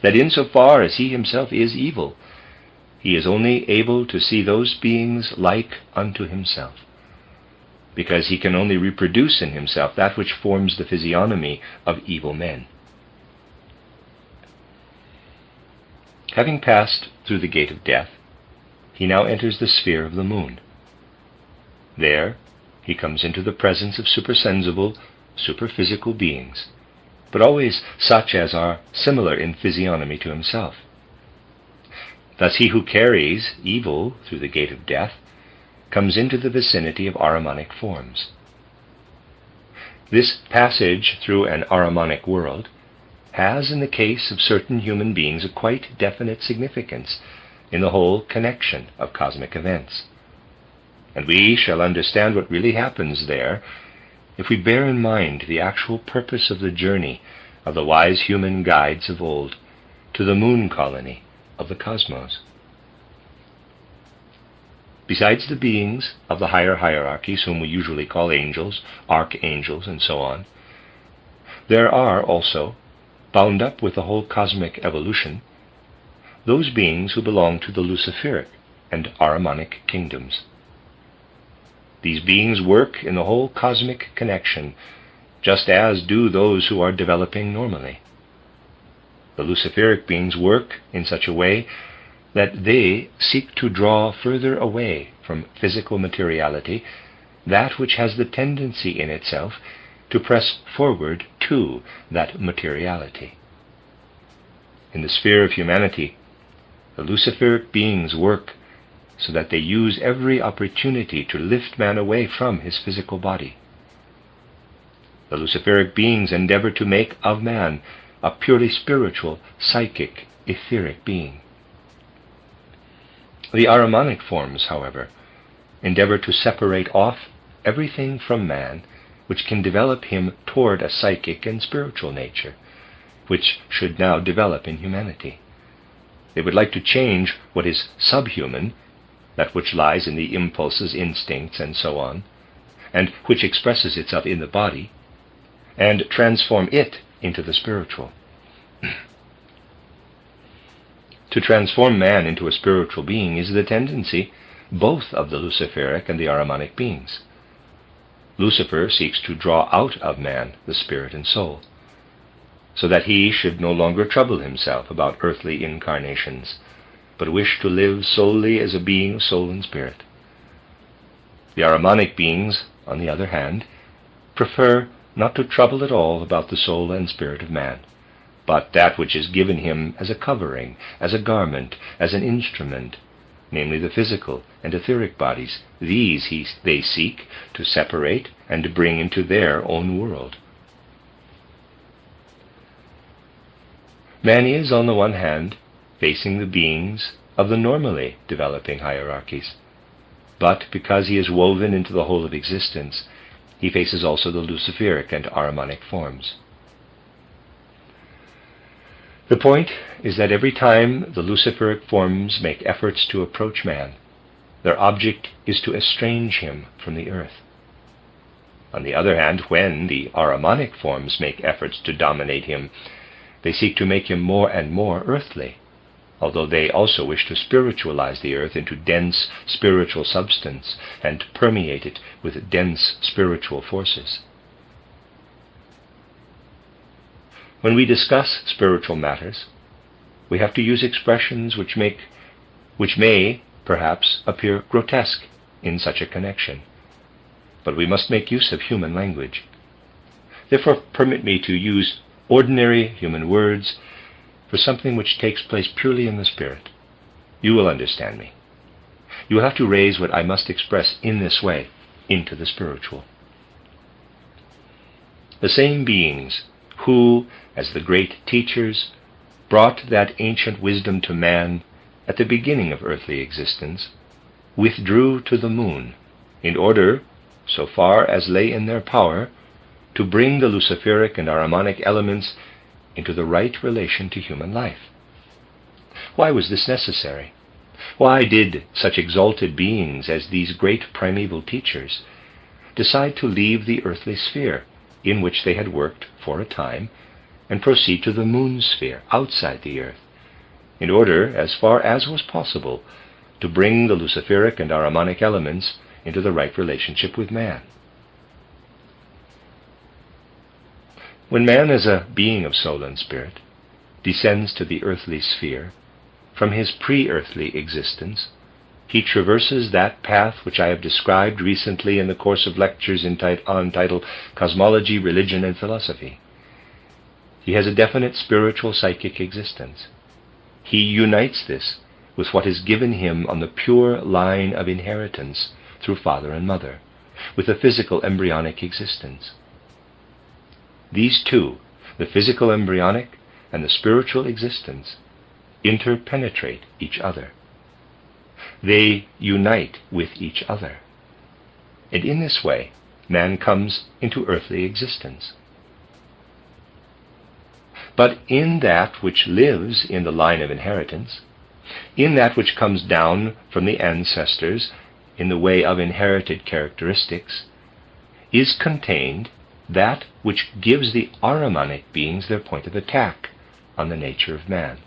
that insofar as he himself is evil, he is only able to see those beings like unto himself, because he can only reproduce in himself that which forms the physiognomy of evil men. Having passed through the gate of death, he now enters the sphere of the moon. There he comes into the presence of supersensible, superphysical beings, but always such as are similar in physiognomy to himself. Thus he who carries evil through the gate of death comes into the vicinity of Ahrimanic forms. This passage through an Ahrimanic world has, in the case of certain human beings, a quite definite significance in the whole connection of cosmic events. And we shall understand what really happens there if we bear in mind the actual purpose of the journey of the wise human guides of old to the moon colony of the cosmos. Besides the beings of the higher hierarchies, whom we usually call angels, archangels, and so on, there are also, bound up with the whole cosmic evolution, those beings who belong to the Luciferic and Ahrimanic kingdoms. These beings work in the whole cosmic connection, just as do those who are developing normally. The Luciferic beings work in such a way that they seek to draw further away from physical materiality that which has the tendency in itself to press forward to that materiality. In the sphere of humanity, the Luciferic beings work so that they use every opportunity to lift man away from his physical body. The Luciferic beings endeavor to make of man a purely spiritual, psychic, etheric being. The Ahrimanic forms, however, endeavor to separate off everything from man which can develop him toward a psychic and spiritual nature, which should now develop in humanity. They would like to change what is subhuman, that which lies in the impulses, instincts, and so on, and which expresses itself in the body, and transform it into the spiritual. To transform man into a spiritual being is the tendency both of the Luciferic and the Ahrimanic beings. Lucifer seeks to draw out of man the spirit and soul, so that he should no longer trouble himself about earthly incarnations, but wish to live solely as a being of soul and spirit. The Ahrimanic beings, on the other hand, prefer not to trouble at all about the soul and spirit of man, but that which is given him as a covering, as a garment, as an instrument, namely the physical and etheric bodies. These they seek to separate and to bring into their own world. Man is, on the one hand, facing the beings of the normally developing hierarchies, but because he is woven into the whole of existence, he faces also the Luciferic and Ahrimanic forms. The point is that every time the Luciferic forms make efforts to approach man, their object is to estrange him from the earth. On the other hand, when the Ahrimanic forms make efforts to dominate him, they seek to make him more and more earthly, although they also wish to spiritualize the earth into dense spiritual substance and permeate it with dense spiritual forces. When we discuss spiritual matters, we have to use expressions which may perhaps appear grotesque in such a connection, but we must make use of human language. Therefore, permit me to use ordinary human words for something which takes place purely in the spirit. You will understand me. You will have to raise what I must express in this way into the spiritual. The same beings who, as the great teachers, brought that ancient wisdom to man at the beginning of earthly existence, withdrew to the moon in order, so far as lay in their power, to bring the Luciferic and Ahrimanic elements into the right relation to human life. Why was this necessary? Why did such exalted beings as these great primeval teachers decide to leave the earthly sphere in which they had worked for a time and proceed to the moon sphere outside the earth, in order, as far as was possible, to bring the Luciferic and Ahrimanic elements into the right relationship with man? When man, as a being of soul and spirit, descends to the earthly sphere, from his pre-earthly existence, he traverses that path which I have described recently in the course of lectures entitled Cosmology, Religion, and Philosophy. He has a definite spiritual psychic existence. He unites this with what is given him on the pure line of inheritance through father and mother, with a physical embryonic existence. These two, the physical embryonic and the spiritual existence, interpenetrate each other. They unite with each other. And in this way, man comes into earthly existence. But in that which lives in the line of inheritance, in that which comes down from the ancestors in the way of inherited characteristics, is contained that which gives the Ahrimanic beings their point of attack on the nature of man.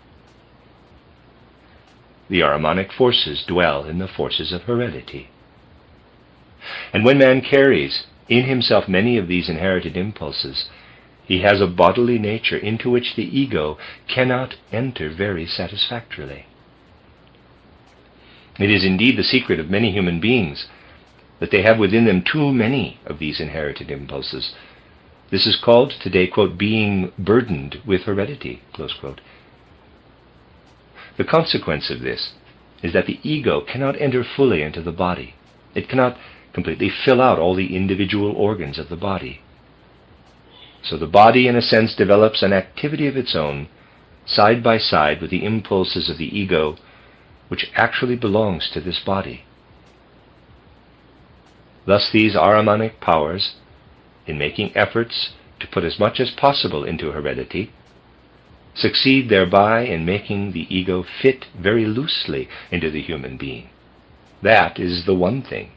The Ahrimanic forces dwell in the forces of heredity. And when man carries in himself many of these inherited impulses, he has a bodily nature into which the ego cannot enter very satisfactorily. It is indeed the secret of many human beings that they have within them too many of these inherited impulses. This is called today, quote, being burdened with heredity, close quote. The consequence of this is that the ego cannot enter fully into the body. It cannot completely fill out all the individual organs of the body. So the body, in a sense, develops an activity of its own, side by side with the impulses of the ego, which actually belongs to this body. Thus these Ahrimanic powers in making efforts to put as much as possible into heredity, succeed thereby in making the ego fit very loosely into the human being. That is the one thing.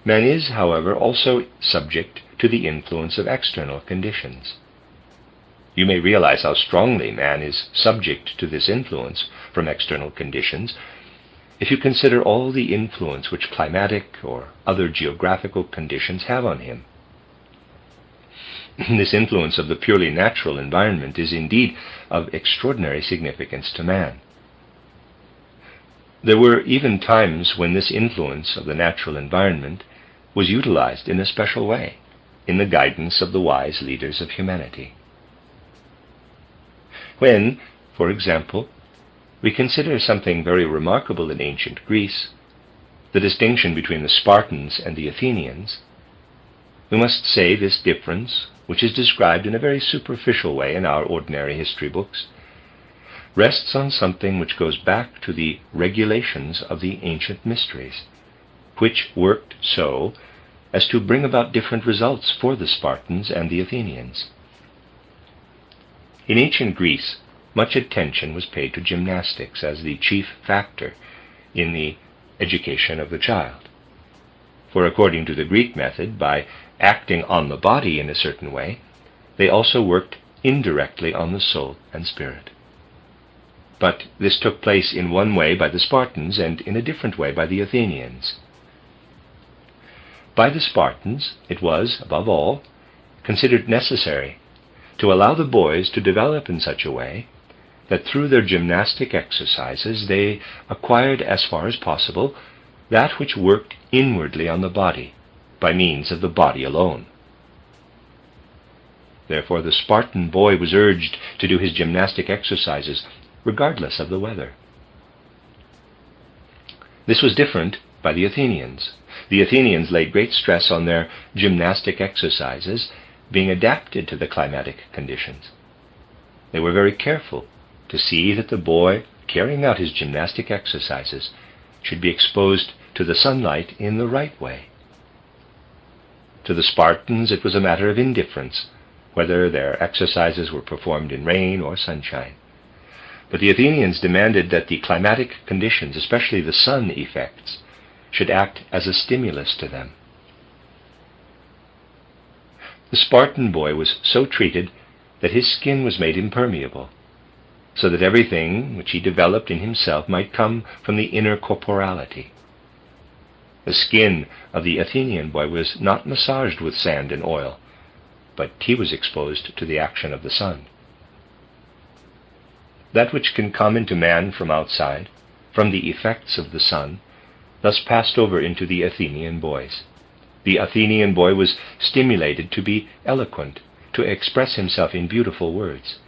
Man is, however, also subject to the influence of external conditions. You may realize how strongly man is subject to this influence from external conditions if you consider all the influence which climatic or other geographical conditions have on him. This influence of the purely natural environment is indeed of extraordinary significance to man. There were even times when this influence of the natural environment was utilized in a special way, in the guidance of the wise leaders of humanity. When, for example, we consider something very remarkable in ancient Greece, the distinction between the Spartans and the Athenians, we must say this difference, which is described in a very superficial way in our ordinary history books, rests on something which goes back to the regulations of the ancient mysteries, which worked so as to bring about different results for the Spartans and the Athenians. In ancient Greece, much attention was paid to gymnastics as the chief factor in the education of the child. For according to the Greek method, by acting on the body in a certain way, they also worked indirectly on the soul and spirit. But this took place in one way by the Spartans and in a different way by the Athenians. By the Spartans, it was, above all, considered necessary to allow the boys to develop in such a way that through their gymnastic exercises they acquired as far as possible that which worked inwardly on the body by means of the body alone. Therefore the Spartan boy was urged to do his gymnastic exercises regardless of the weather. This was different by the Athenians. The Athenians laid great stress on their gymnastic exercises being adapted to the climatic conditions. They were very careful to see that the boy carrying out his gymnastic exercises should be exposed to the sunlight in the right way. To the Spartans it was a matter of indifference whether their exercises were performed in rain or sunshine. But the Athenians demanded that the climatic conditions, especially the sun effects, should act as a stimulus to them. The Spartan boy was so treated that his skin was made impermeable, so that everything which he developed in himself might come from the inner corporality. The skin of the Athenian boy was not massaged with sand and oil, but he was exposed to the action of the sun. That which can come into man from outside, from the effects of the sun, thus passed over into the Athenian boys. The Athenian boy was stimulated to be eloquent, to express himself in beautiful words.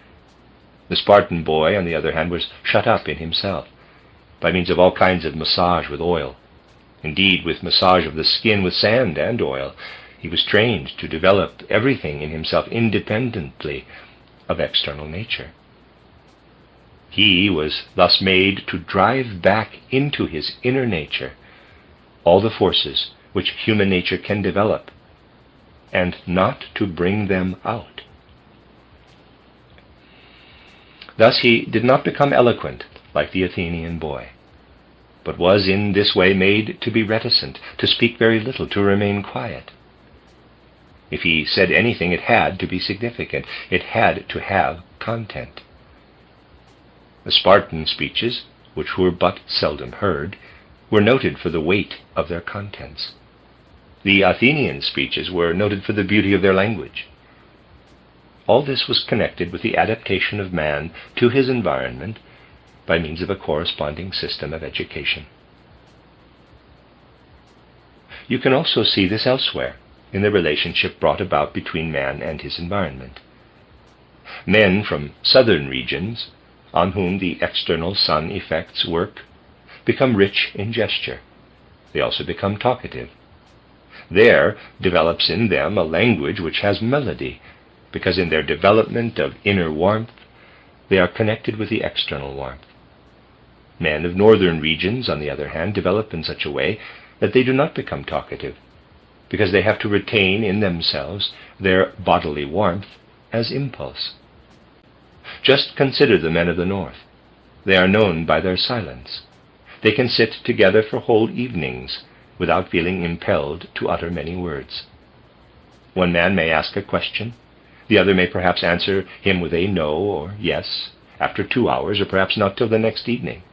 The Spartan boy, on the other hand, was shut up in himself, by means of all kinds of massage with oil. Indeed, with massage of the skin with sand and oil, he was trained to develop everything in himself independently of external nature. He was thus made to drive back into his inner nature all the forces which human nature can develop, and not to bring them out. Thus he did not become eloquent like the Athenian boy, but was in this way made to be reticent, to speak very little, to remain quiet. If he said anything, it had to be significant. It had to have content. The Spartan speeches, which were but seldom heard, were noted for the weight of their contents. The Athenian speeches were noted for the beauty of their language. All this was connected with the adaptation of man to his environment by means of a corresponding system of education. You can also see this elsewhere in the relationship brought about between man and his environment. Men from southern regions, on whom the external sun effects work, become rich in gesture. They also become talkative. There develops in them a language which has melody, because in their development of inner warmth, they are connected with the external warmth. Men of northern regions, on the other hand, develop in such a way that they do not become talkative. because they have to retain in themselves their bodily warmth as impulse. Just consider the men of the North. They are known by their silence. They can sit together for whole evenings without feeling impelled to utter many words. One man may ask a question. The other may perhaps answer him with a no or yes, after 2 hours, or perhaps not till the next evening.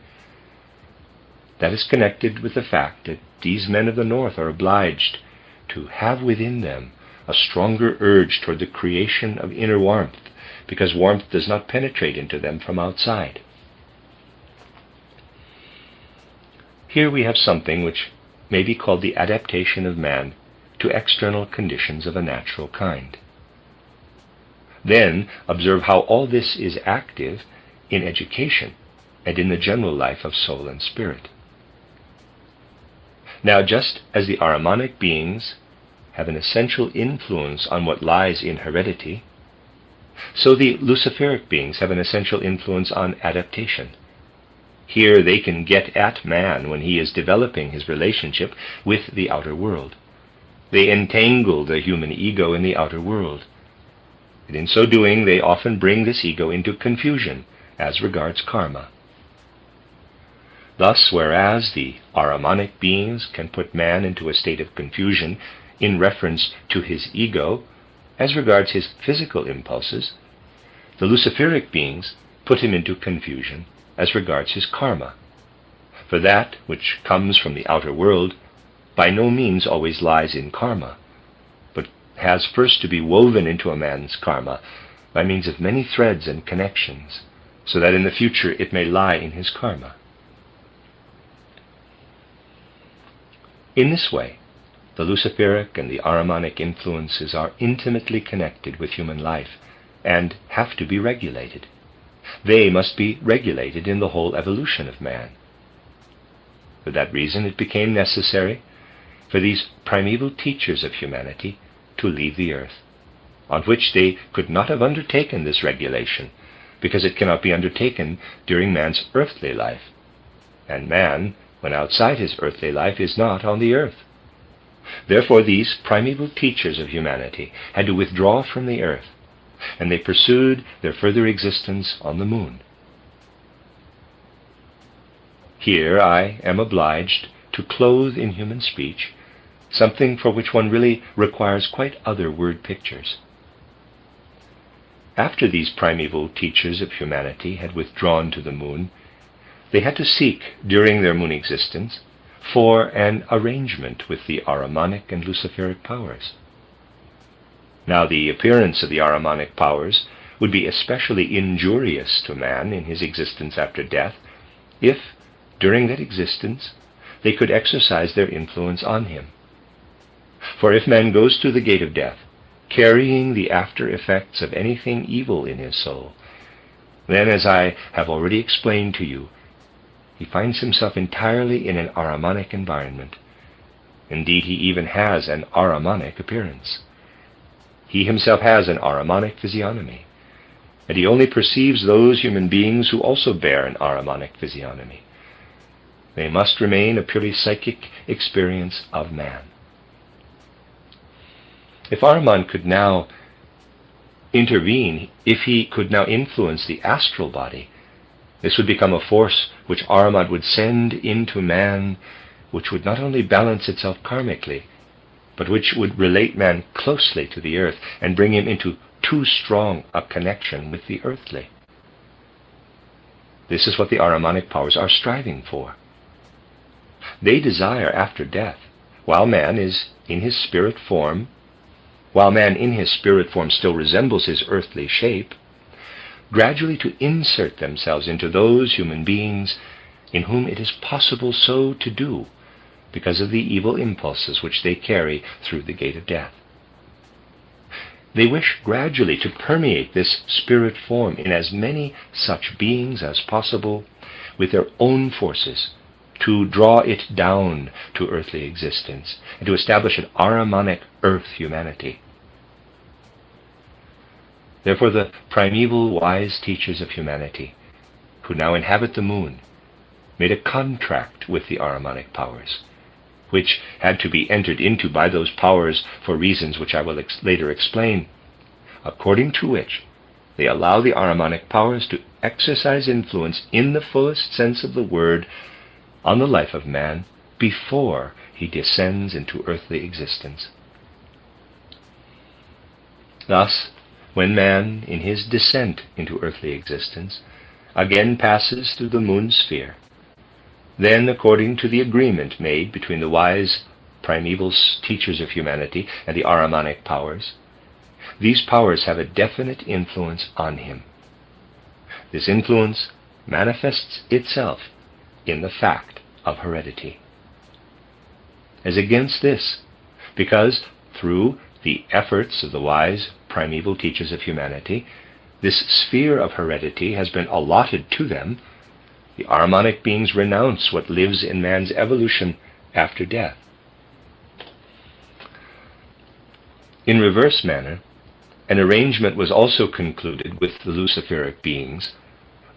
That is connected with the fact that these men of the North are obliged to have within them a stronger urge toward the creation of inner warmth, because warmth does not penetrate into them from outside. Here we have something which may be called the adaptation of man to external conditions of a natural kind. Then observe how all this is active in education and in the general life of soul and spirit. Now, just as the Ahrimanic beings have an essential influence on what lies in heredity, so the Luciferic beings have an essential influence on adaptation. Here they can get at man when he is developing his relationship with the outer world. They entangle the human ego in the outer world, and in so doing they often bring this ego into confusion as regards karma. Thus, whereas the Ahrimanic beings can put man into a state of confusion in reference to his ego as regards his physical impulses, the Luciferic beings put him into confusion as regards his karma. For that which comes from the outer world by no means always lies in karma, but has first to be woven into a man's karma by means of many threads and connections, so that in the future it may lie in his karma. In this way, the Luciferic and the Ahrimanic influences are intimately connected with human life and have to be regulated. They must be regulated in the whole evolution of man. For that reason it became necessary for these primeval teachers of humanity to leave the earth, on which they could not have undertaken this regulation, because it cannot be undertaken during man's earthly life, and man, when outside his earthly life, is not on the earth. Therefore these primeval teachers of humanity had to withdraw from the earth, and they pursued their further existence on the moon. Here I am obliged to clothe in human speech something for which one really requires quite other word pictures. After these primeval teachers of humanity had withdrawn to the moon, they had to seek, during their moon existence, for an arrangement with the Ahrimanic and Luciferic powers. Now, the appearance of the Ahrimanic powers would be especially injurious to man in his existence after death, if, during that existence, they could exercise their influence on him. For if man goes through the gate of death, carrying the after effects of anything evil in his soul, then, as I have already explained to you, he finds himself entirely in an Ahrimanic environment. Indeed, he even has an Ahrimanic appearance. He himself has an Ahrimanic physiognomy, and he only perceives those human beings who also bear an Ahrimanic physiognomy. They must remain a purely psychic experience of man. If Ahriman could now intervene, if he could now influence the astral body, this would become a force which Ahriman would send into man, which would not only balance itself karmically, but which would relate man closely to the earth and bring him into too strong a connection with the earthly. This is what the Ahrimanic powers are striving for. They desire after death, while man in his spirit form still resembles his earthly shape, gradually to insert themselves into those human beings in whom it is possible so to do, because of the evil impulses which they carry through the gate of death. They wish gradually to permeate this spirit form in as many such beings as possible with their own forces, to draw it down to earthly existence, and to establish an Ahrimanic earth humanity. Therefore the primeval wise teachers of humanity, who now inhabit the moon, made a contract with the Ahrimanic powers, which had to be entered into by those powers for reasons which I will later explain, according to which they allow the Ahrimanic powers to exercise influence in the fullest sense of the word on the life of man before he descends into earthly existence. Thus, when man, in his descent into earthly existence, again passes through the moon sphere, then, according to the agreement made between the wise primeval teachers of humanity and the Ahrimanic powers, these powers have a definite influence on him. This influence manifests itself in the fact of heredity. As against this, because through the efforts of the wise primeval teachers of humanity, this sphere of heredity has been allotted to them, the Ahrimanic beings renounce what lives in man's evolution after death. In reverse manner, an arrangement was also concluded with the Luciferic beings,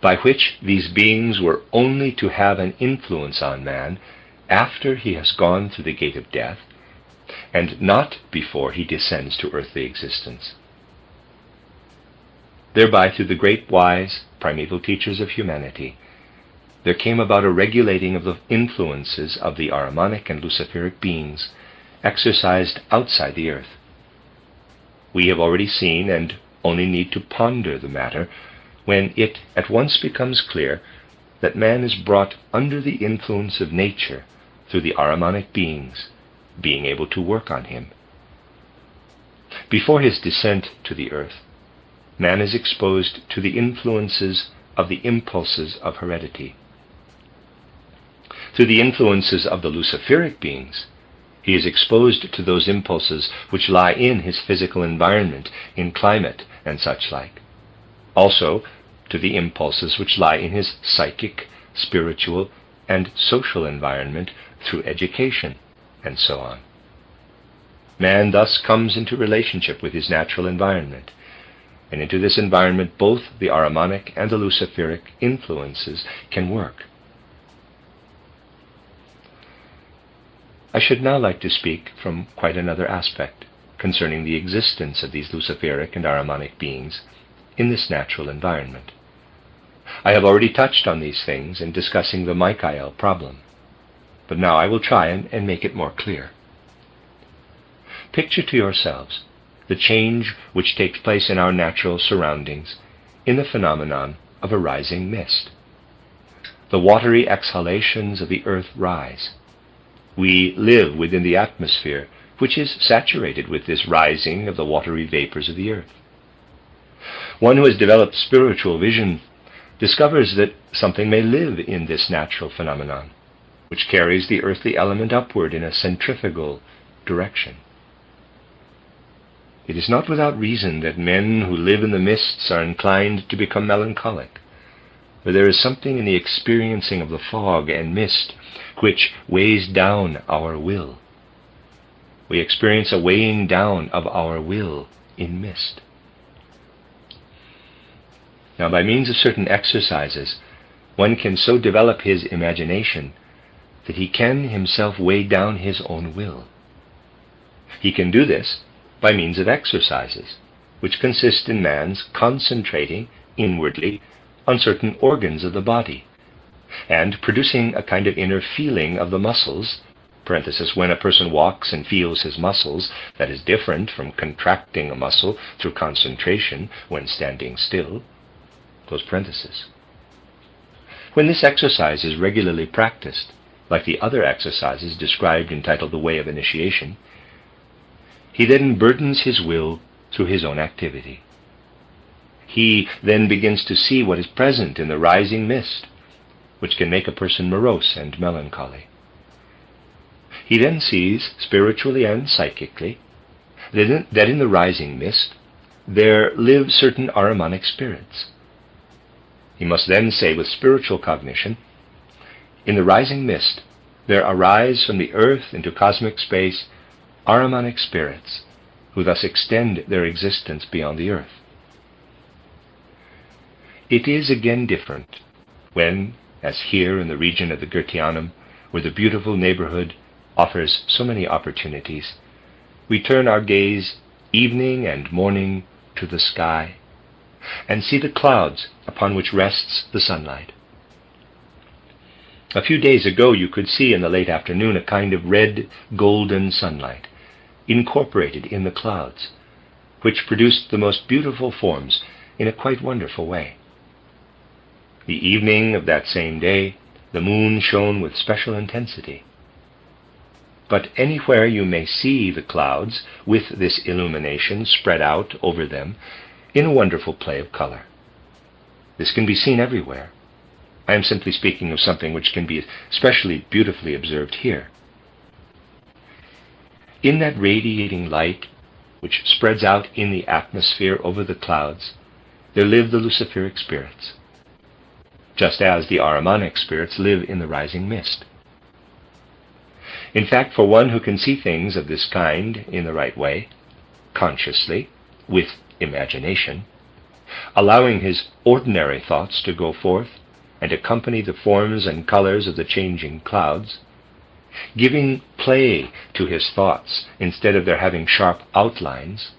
by which these beings were only to have an influence on man after he has gone through the gate of death, and not before he descends to earthly existence. Thereby, through the great wise primeval teachers of humanity, there came about a regulating of the influences of the Ahrimanic and Luciferic beings exercised outside the earth. We have already seen, and only need to ponder the matter, when it at once becomes clear that man is brought under the influence of nature through the Ahrimanic beings being able to work on him. Before his descent to the earth, man is exposed to the influences of the impulses of heredity. Through the influences of the Luciferic beings, he is exposed to those impulses which lie in his physical environment, in climate and such like. Also, to the impulses which lie in his psychic, spiritual, and social environment through education, and so on. Man thus comes into relationship with his natural environment, and into this environment both the Ahrimanic and the Luciferic influences can work. I should now like to speak from quite another aspect concerning the existence of these Luciferic and Ahrimanic beings in this natural environment. I have already touched on these things in discussing the Michael problem, but now I will try and make it more clear. Picture to yourselves the change which takes place in our natural surroundings in the phenomenon of a rising mist. The watery exhalations of the earth rise. We live within the atmosphere, which is saturated with this rising of the watery vapors of the earth. One who has developed spiritual vision discovers that something may live in this natural phenomenon, which carries the earthly element upward in a centrifugal direction. It is not without reason that men who live in the mists are inclined to become melancholic, for there is something in the experiencing of the fog and mist which weighs down our will. We experience a weighing down of our will in mist. Now, by means of certain exercises, one can so develop his imagination that he can himself weigh down his own will. He can do this by means of exercises, which consist in man's concentrating inwardly on certain organs of the body, and producing a kind of inner feeling of the muscles, parenthesis, when a person walks and feels his muscles, that is different from contracting a muscle through concentration when standing still, close parenthesis. When this exercise is regularly practiced, like the other exercises described entitled The Way of Initiation, he then burdens his will through his own activity. He then begins to see what is present in the rising mist, which can make a person morose and melancholy. He then sees, spiritually and psychically, that in the rising mist there live certain Ahrimanic spirits. He must then say with spiritual cognition, in the rising mist there arise from the earth into cosmic space Ahrimanic spirits, who thus extend their existence beyond the earth. It is again different when, as here in the region of the Goetheanum, where the beautiful neighborhood offers so many opportunities, we turn our gaze evening and morning to the sky and see the clouds upon which rests the sunlight. A few days ago you could see in the late afternoon a kind of red golden sunlight incorporated in the clouds, which produced the most beautiful forms in a quite wonderful way. The evening of that same day, the moon shone with special intensity. But anywhere you may see the clouds with this illumination spread out over them in a wonderful play of color. This can be seen everywhere. I am simply speaking of something which can be especially beautifully observed here. In that radiating light which spreads out in the atmosphere over the clouds, there live the luciferic spirits, just as the Ahrimanic spirits live in the rising mist. In fact, for one who can see things of this kind in the right way, consciously, with imagination, allowing his ordinary thoughts to go forth and accompany the forms and colors of the changing clouds, giving play to his thoughts instead of their having sharp outlines,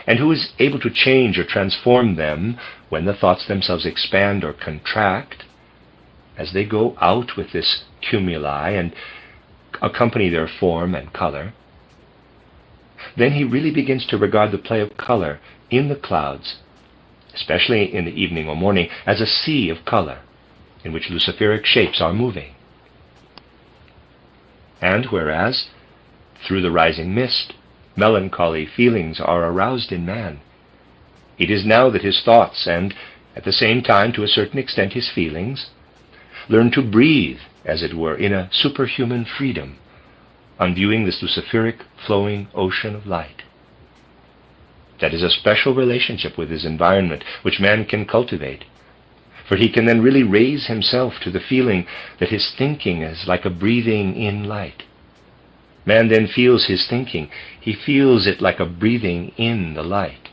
and who is able to change or transform them when the thoughts themselves expand or contract, as they go out with this cumuli and accompany their form and color, then he really begins to regard the play of color in the clouds, especially in the evening or morning, as a sea of color in which luciferic shapes are moving. And whereas, through the rising mist, melancholy feelings are aroused in man, it is now that his thoughts, and at the same time to a certain extent his feelings, learn to breathe, as it were, in a superhuman freedom, on viewing this luciferic flowing ocean of light. That is a special relationship with his environment which man can cultivate, for he can then really raise himself to the feeling that his thinking is like a breathing in light. Man then feels his thinking. He feels it like a breathing in the light.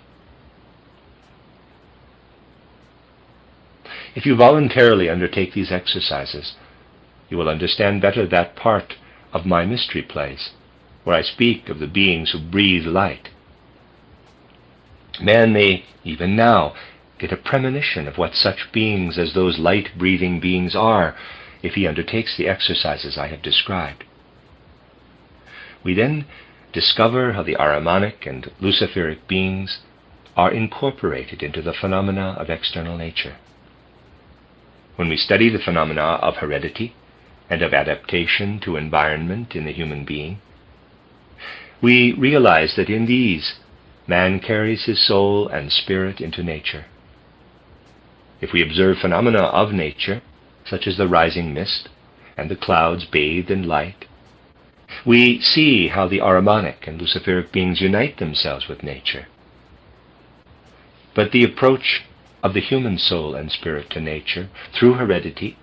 If you voluntarily undertake these exercises, you will understand better that part of my mystery plays, where I speak of the beings who breathe light. Man may, even now, get a premonition of what such beings as those light-breathing beings are, if he undertakes the exercises I have described. We then discover how the Ahrimanic and luciferic beings are incorporated into the phenomena of external nature. When we study the phenomena of heredity and of adaptation to environment in the human being, we realize that in these, man carries his soul and spirit into nature. If we observe phenomena of nature, such as the rising mist and the clouds bathed in light, we see how the Ahrimanic and luciferic beings unite themselves with nature. But the approach of the human soul and spirit to nature through heredity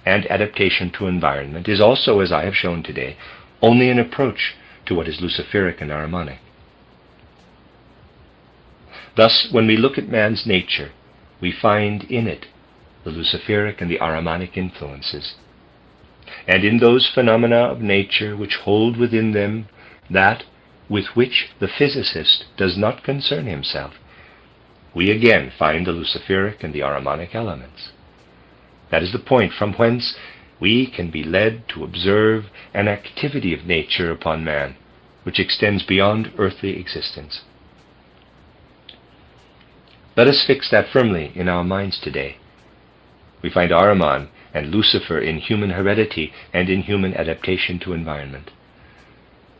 and adaptation to environment is also, as I have shown today, only an approach to what is luciferic and Ahrimanic. Thus, when we look at man's nature, we find in it the luciferic and the Ahrimanic influences, and in those phenomena of nature which hold within them that with which the physicist does not concern himself, we again find the luciferic and the Ahrimanic elements. That is the point from whence we can be led to observe an activity of nature upon man, which extends beyond earthly existence. Let us fix that firmly in our minds today. We find Ahriman and Lucifer in human heredity and in human adaptation to environment.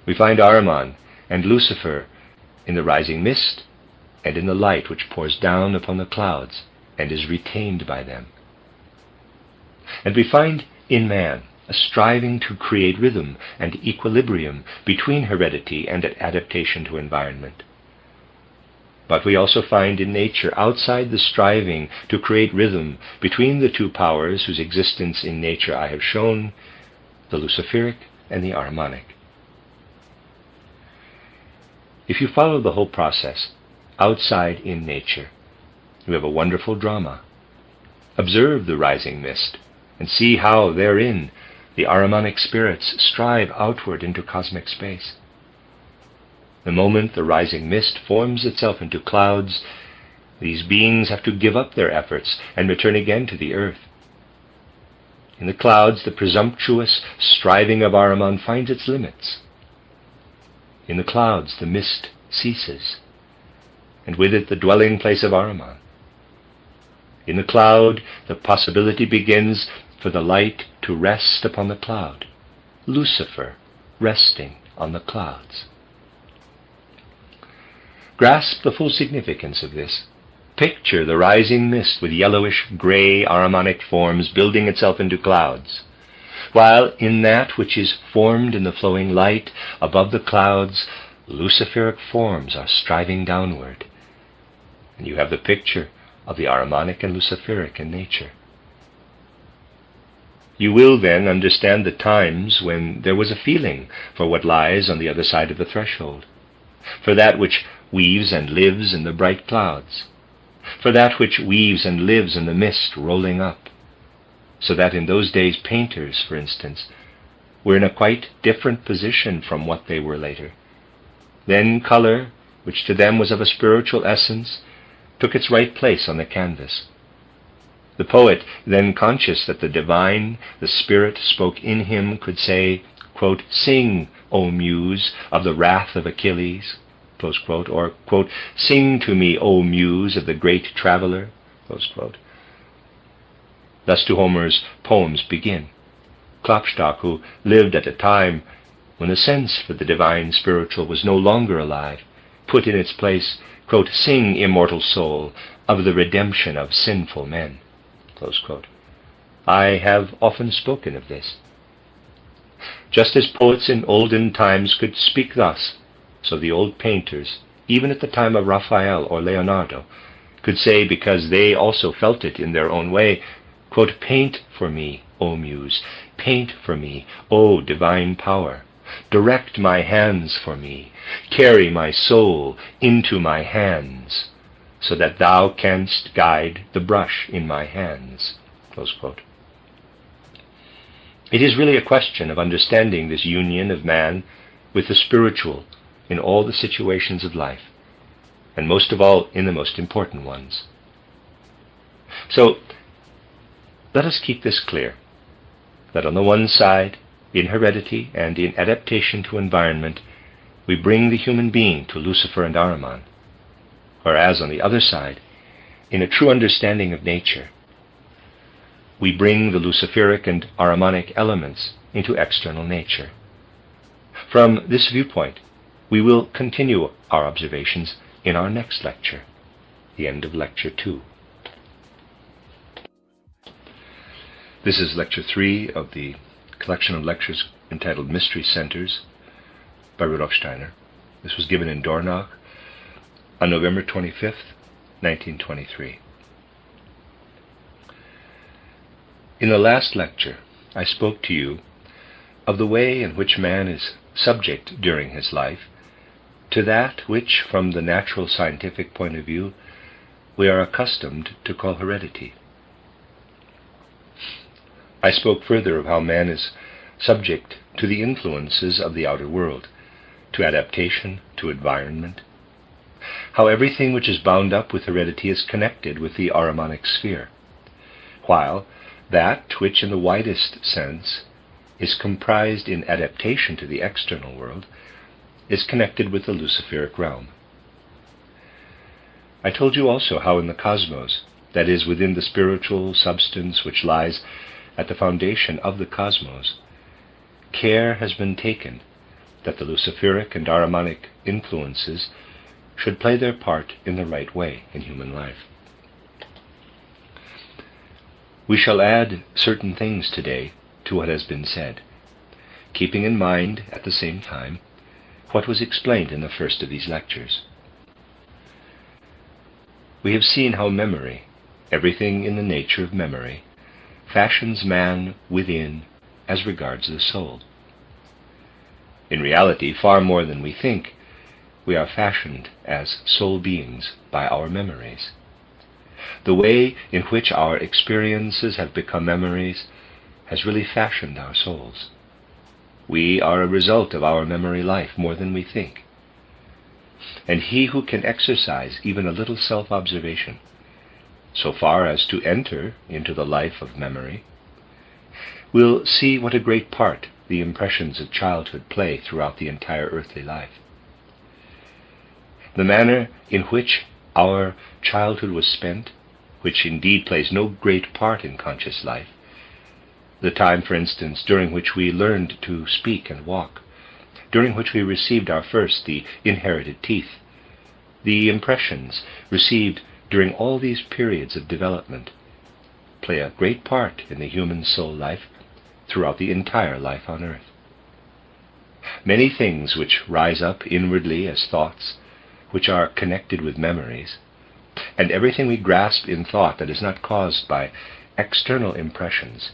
We find Ahriman and Lucifer in the rising mist and in the light which pours down upon the clouds and is retained by them. And we find in man a striving to create rhythm and equilibrium between heredity and adaptation to environment. But we also find in nature, outside the striving to create rhythm between the two powers whose existence in nature I have shown, the luciferic and the Ahrimanic. If you follow the whole process, outside in nature, you have a wonderful drama. Observe the rising mist, and see how therein the Ahrimanic spirits strive outward into cosmic space. The moment the rising mist forms itself into clouds, these beings have to give up their efforts and return again to the earth. In the clouds, the presumptuous striving of Ahriman finds its limits. In the clouds, the mist ceases, and with it the dwelling place of Ahriman. In the cloud, the possibility begins for the light to rest upon the cloud, Lucifer resting on the clouds. Grasp the full significance of this. Picture the rising mist with yellowish-gray Ahrimanic forms building itself into clouds, while in that which is formed in the flowing light above the clouds, Luciferic forms are striving downward. And you have the picture of the Ahrimanic and Luciferic in nature. You will then understand the times when there was a feeling for what lies on the other side of the threshold, for that which weaves and lives in the bright clouds, for that which weaves and lives in the mist rolling up, so that in those days painters, for instance, were in a quite different position from what they were later. Then color, which to them was of a spiritual essence, took its right place on the canvas. The poet, then conscious that the divine, the spirit spoke in him, could say, quote, "Sing, O Muse, of the wrath of Achilles," close quote, or, quote, "Sing to me, O Muse of the great traveler," close quote. Thus do Homer's poems begin. Klopstock, who lived at a time when the sense for the divine spiritual was no longer alive, put in its place, quote, "Sing, immortal soul, of the redemption of sinful men," close quote. I have often spoken of this. Just as poets in olden times could speak thus, so the old painters, even at the time of Raphael or Leonardo, could say, because they also felt it in their own way, quote, "Paint for me, O Muse, paint for me, O divine power. Direct my hands for me, carry my soul into my hands, so that thou canst guide the brush in my hands," close quote. It is really a question of understanding this union of man with the spiritual in all the situations of life, and most of all in the most important ones. So, let us keep this clear, that on the one side, in heredity and in adaptation to environment, we bring the human being to Lucifer and Ahriman, whereas on the other side, in a true understanding of nature, we bring the Luciferic and Ahrimanic elements into external nature. From this viewpoint, we will continue our observations in our next lecture, the end of Lecture 2. This is Lecture 3 of the collection of lectures entitled Mystery Centers by Rudolf Steiner. This was given in Dornach on November 25th, 1923. In the last lecture, I spoke to you of the way in which man is subject during his life to that which, from the natural scientific point of view, we are accustomed to call heredity. I spoke further of how man is subject to the influences of the outer world, to adaptation, to environment, how everything which is bound up with heredity is connected with the Ahrimanic sphere, while that which in the widest sense is comprised in adaptation to the external world is connected with the Luciferic realm. I told you also how in the cosmos, that is, within the spiritual substance which lies at the foundation of the cosmos, care has been taken that the Luciferic and Ahrimanic influences should play their part in the right way in human life. We shall add certain things today to what has been said, keeping in mind at the same time what was explained in the first of these lectures. We have seen how memory, everything in the nature of memory, fashions man within as regards the soul. In reality, far more than we think, we are fashioned as soul beings by our memories. The way in which our experiences have become memories has really fashioned our souls. We are a result of our memory life more than we think. And he who can exercise even a little self-observation, so far as to enter into the life of memory, will see what a great part the impressions of childhood play throughout the entire earthly life. The manner in which our childhood was spent, which indeed plays no great part in conscious life, the time, for instance, during which we learned to speak and walk, during which we received the inherited teeth, the impressions received during all these periods of development, play a great part in the human soul life throughout the entire life on earth. Many things which rise up inwardly as thoughts, which are connected with memories, and everything we grasp in thought that is not caused by external impressions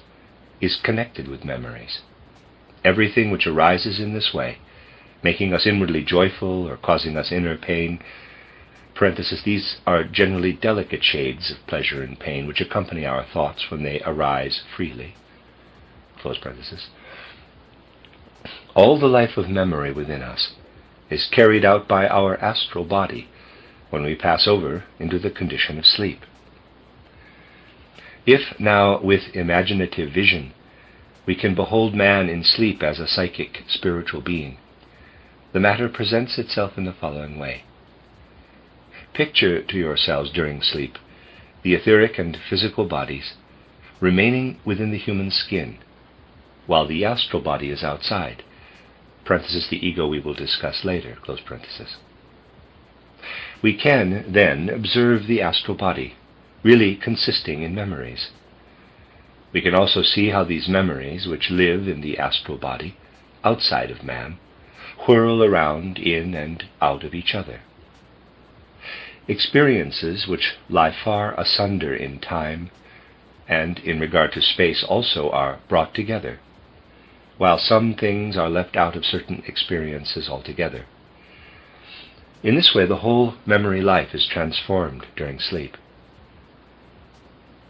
is connected with memories. Everything which arises in this way, making us inwardly joyful or causing us inner pain, parenthesis, these are generally delicate shades of pleasure and pain which accompany our thoughts when they arise freely, close parenthesis. All the life of memory within us is carried out by our astral body when we pass over into the condition of sleep. If now with imaginative vision we can behold man in sleep as a psychic spiritual being, the matter presents itself in the following way. Picture to yourselves during sleep the etheric and physical bodies remaining within the human skin, while the astral body is outside, parenthesis, the ego we will discuss later, close parenthesis. We can then observe the astral body, really consisting in memories. We can also see how these memories, which live in the astral body, outside of man, whirl around in and out of each other. Experiences which lie far asunder in time and in regard to space also are brought together, while some things are left out of certain experiences altogether. In this way, the whole memory life is transformed during sleep.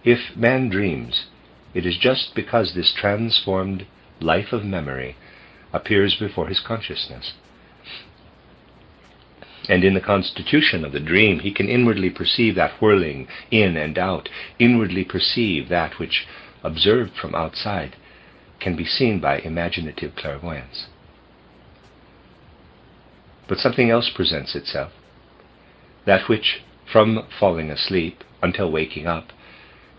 If man dreams, it is just because this transformed life of memory appears before his consciousness. And in the constitution of the dream, he can inwardly perceive that whirling in and out, inwardly perceive that which, observed from outside, can be seen by imaginative clairvoyance. But something else presents itself, that which, from falling asleep until waking up,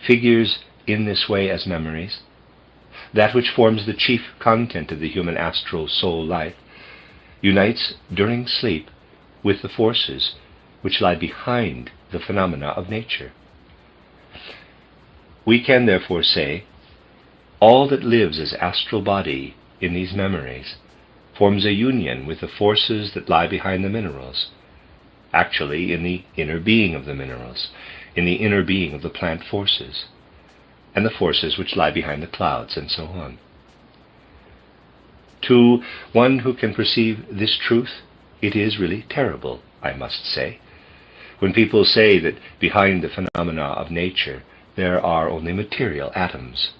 figures in this way as memories, that which forms the chief content of the human astral soul life, unites during sleep with the forces which lie behind the phenomena of nature. We can therefore say, all that lives as astral body in these memories forms a union with the forces that lie behind the minerals, actually in the inner being of the minerals, in the inner being of the plant forces, and the forces which lie behind the clouds, and so on. To one who can perceive this truth, it is really terrible, I must say, when people say that behind the phenomena of nature there are only material atoms.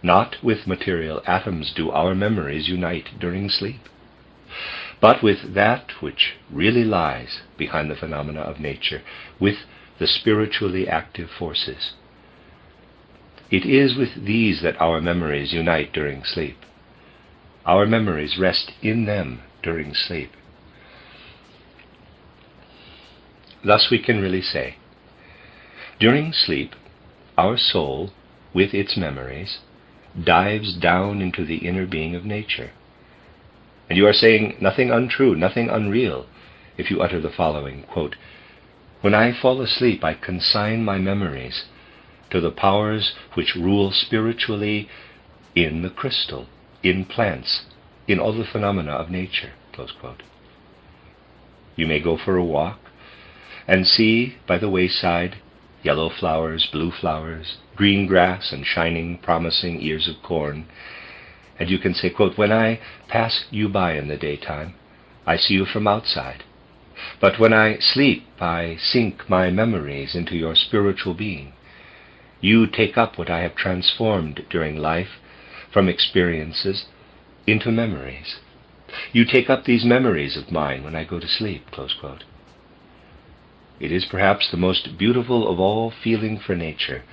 Not with material atoms do our memories unite during sleep, but with that which really lies behind the phenomena of nature, with the spiritually active forces. It is with these that our memories unite during sleep. Our memories rest in them during sleep. Thus we can really say, during sleep, our soul, with its memories, dives down into the inner being of nature. And you are saying nothing untrue, nothing unreal, if you utter the following, quote, "When I fall asleep, I consign my memories to the powers which rule spiritually in the crystal, in plants, in all the phenomena of nature," close quote. You may go for a walk and see by the wayside yellow flowers, blue flowers, green grass, and shining, promising ears of corn, and you can say, quote, "When I pass you by in the daytime, I see you from outside. But when I sleep, I sink my memories into your spiritual being. You take up what I have transformed during life from experiences into memories. You take up these memories of mine when I go to sleep, close quote. It is perhaps the most beautiful of all feeling for nature,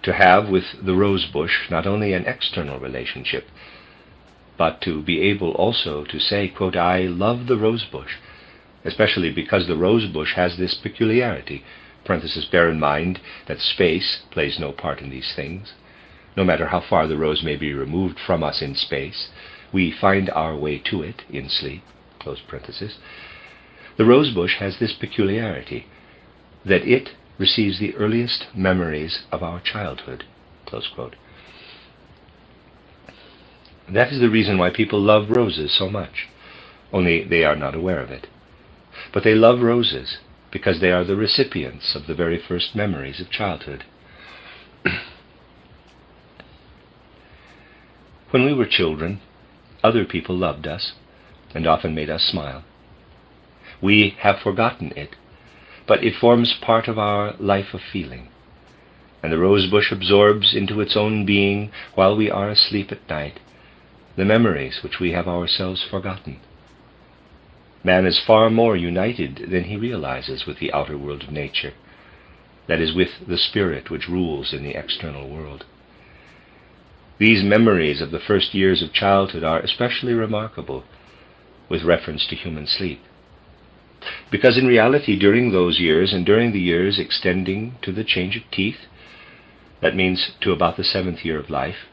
to have with the rose bush not only an external relationship, but to be able also to say, quote, I love the rose bush, especially because the rose bush has this peculiarity. Parenthesis, bear in mind that space plays no part in these things. No matter how far the rose may be removed from us in space, we find our way to it in sleep, close parenthesis. The rose bush has this peculiarity, that it receives the earliest memories of our childhood, close quote. That is the reason why people love roses so much, only they are not aware of it. But they love roses because they are the recipients of the very first memories of childhood. When we were children, other people loved us and often made us smile. We have forgotten it, but it forms part of our life of feeling, and the rosebush absorbs into its own being, while we are asleep at night, the memories which we have ourselves forgotten. Man is far more united than he realizes with the outer world of nature, that is, with the spirit which rules in the external world. These memories of the first years of childhood are especially remarkable with reference to human sleep, because in reality during those years and during the years extending to the change of teeth, that means to about the 7th year of life,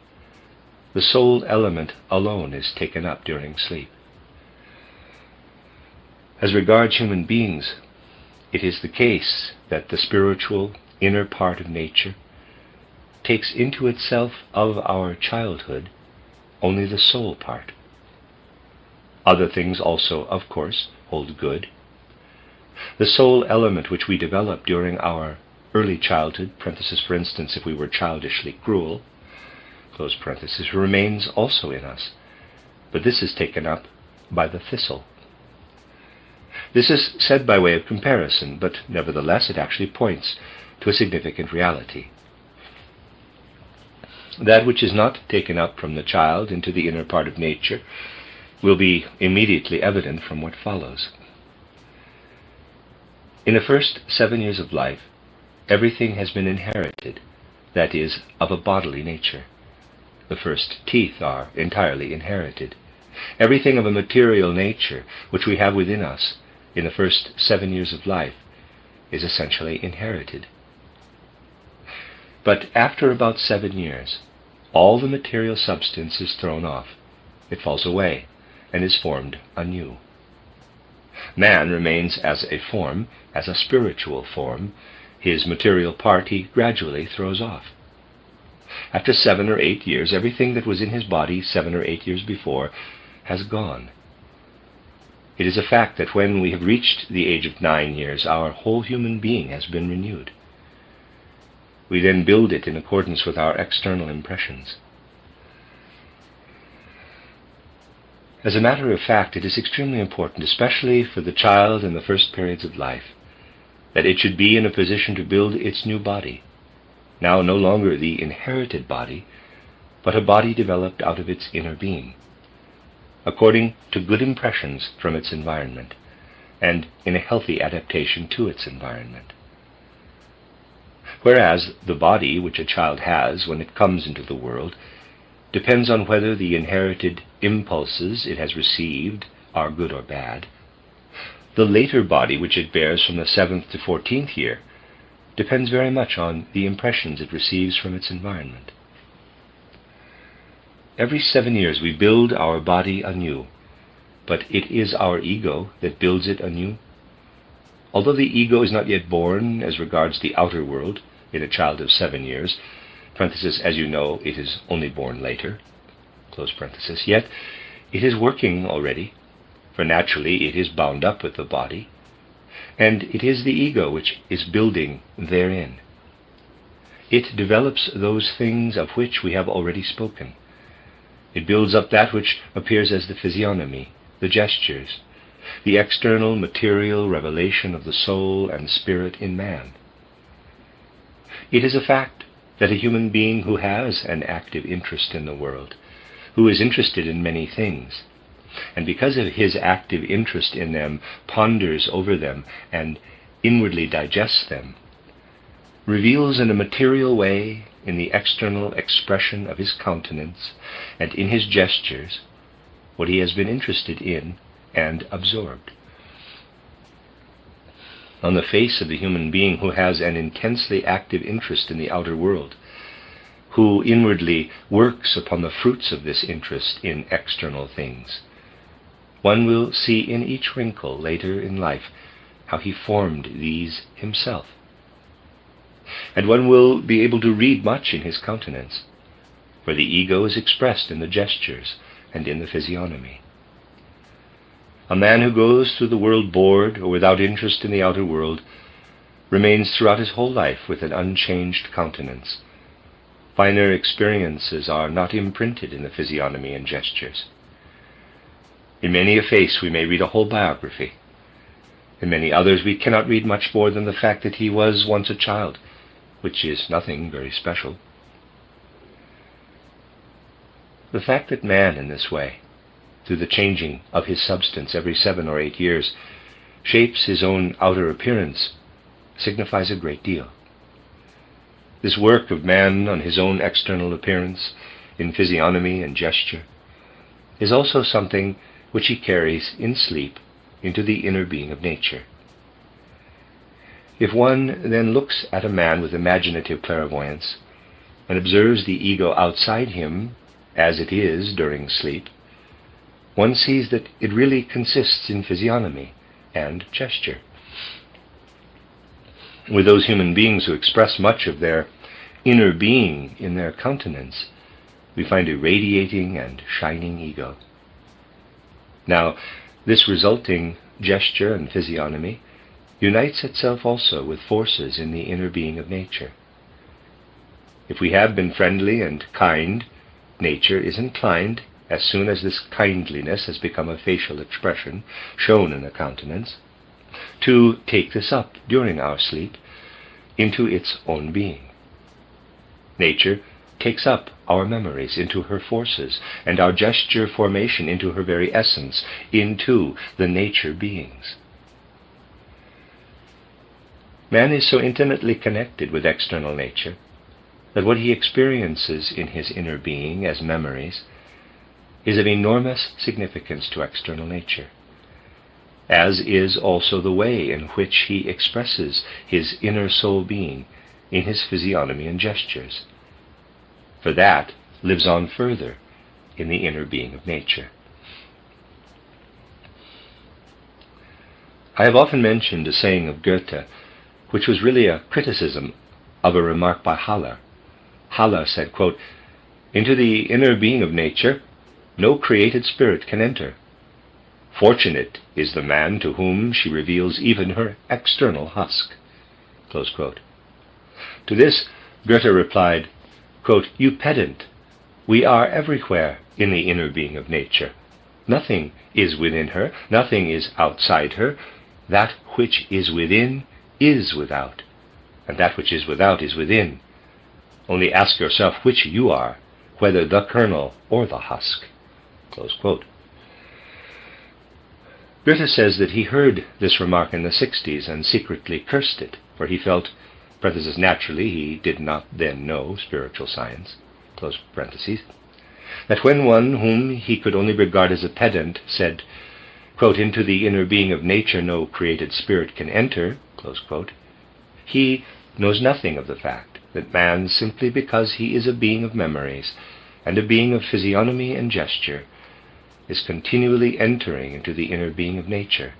the soul element alone is taken up during sleep. As regards human beings, it is the case that the spiritual inner part of nature takes into itself of our childhood only the soul part. Other things also, of course, hold good. The soul element which we develop during our early childhood, parenthesis, for instance, if we were childishly cruel, close parenthesis, remains also in us, but this is taken up by the thistle. This is said by way of comparison, but nevertheless it actually points to a significant reality. That which is not taken up from the child into the inner part of nature will be immediately evident from what follows. In the first 7 years of life, everything has been inherited, that is, of a bodily nature. The first teeth are entirely inherited. Everything of a material nature which we have within us in the first 7 years of life is essentially inherited. But after about 7 years, all the material substance is thrown off. It falls away and is formed anew. Man remains as a form, as a spiritual form. His material part he gradually throws off. After 7 or 8 years, everything that was in his body 7 or 8 years before has gone. It is a fact that when we have reached the age of 9 years, our whole human being has been renewed. We then build it in accordance with our external impressions. As a matter of fact, it is extremely important, especially for the child in the first periods of life, that it should be in a position to build its new body, now no longer the inherited body, but a body developed out of its inner being, according to good impressions from its environment, and in a healthy adaptation to its environment. Whereas the body which a child has when it comes into the world depends on whether the inherited impulses it has received are good or bad, the later body which it bears from the 7th to 14th year depends very much on the impressions it receives from its environment. Every 7 years we build our body anew, but it is our ego that builds it anew. Although the ego is not yet born as regards the outer world in a child of 7 years, parenthesis, as you know, it is only born later, close parenthesis, yet it is working already, for naturally it is bound up with the body, and it is the ego which is building therein. It develops those things of which we have already spoken. It builds up that which appears as the physiognomy, the gestures, the external material revelation of the soul and spirit in man. It is a fact that a human being who has an active interest in the world who is interested in many things, and because of his active interest in them, ponders over them and inwardly digests them, reveals in a material way, in the external expression of his countenance and in his gestures, what he has been interested in and absorbed. On the face of the human being who has an intensely active interest in the outer world, who inwardly works upon the fruits of this interest in external things, one will see in each wrinkle later in life how he formed these himself. And one will be able to read much in his countenance, for the ego is expressed in the gestures and in the physiognomy. A man who goes through the world bored or without interest in the outer world remains throughout his whole life with an unchanged countenance. Finer experiences are not imprinted in the physiognomy and gestures. In many a face we may read a whole biography. In many others we cannot read much more than the fact that he was once a child, which is nothing very special. The fact that man in this way, through the changing of his substance every 7 or 8 years, shapes his own outer appearance, signifies a great deal. This work of man on his own external appearance, in physiognomy and gesture, is also something which he carries in sleep into the inner being of nature. If one then looks at a man with imaginative clairvoyance and observes the ego outside him as it is during sleep, one sees that it really consists in physiognomy and gesture. With those human beings who express much of their inner being in their countenance, we find a radiating and shining ego. Now, this resulting gesture and physiognomy unites itself also with forces in the inner being of nature. If we have been friendly and kind, nature is inclined, as soon as this kindliness has become a facial expression shown in the countenance, to take this up during our sleep into its own being. Nature takes up our memories into her forces, and our gesture formation into her very essence, into the nature beings. Man is so intimately connected with external nature that what he experiences in his inner being as memories is of enormous significance to external nature, as is also the way in which he expresses his inner soul being in his physiognomy and gestures, for that lives on further in the inner being of nature. I have often mentioned a saying of Goethe, which was really a criticism of a remark by Haller. Haller said, quote, "Into the inner being of nature, no created spirit can enter. Fortunate is the man to whom she reveals even her external husk." Close quote. To this, Goethe replied, quote, "You pedant, we are everywhere in the inner being of nature. Nothing is within her, nothing is outside her. That which is within is without, and that which is without is within. Only ask yourself which you are, whether the kernel or the husk." Close quote. Goethe says that he heard this remark in the 60s and secretly cursed it, for he felt, parenthesis, naturally he did not then know spiritual science, close parentheses, that when one whom he could only regard as a pedant said, quote, "Into the inner being of nature no created spirit can enter," close quote, he knows nothing of the fact that man, simply because he is a being of memories and a being of physiognomy and gesture, is continually entering into the inner being of nature.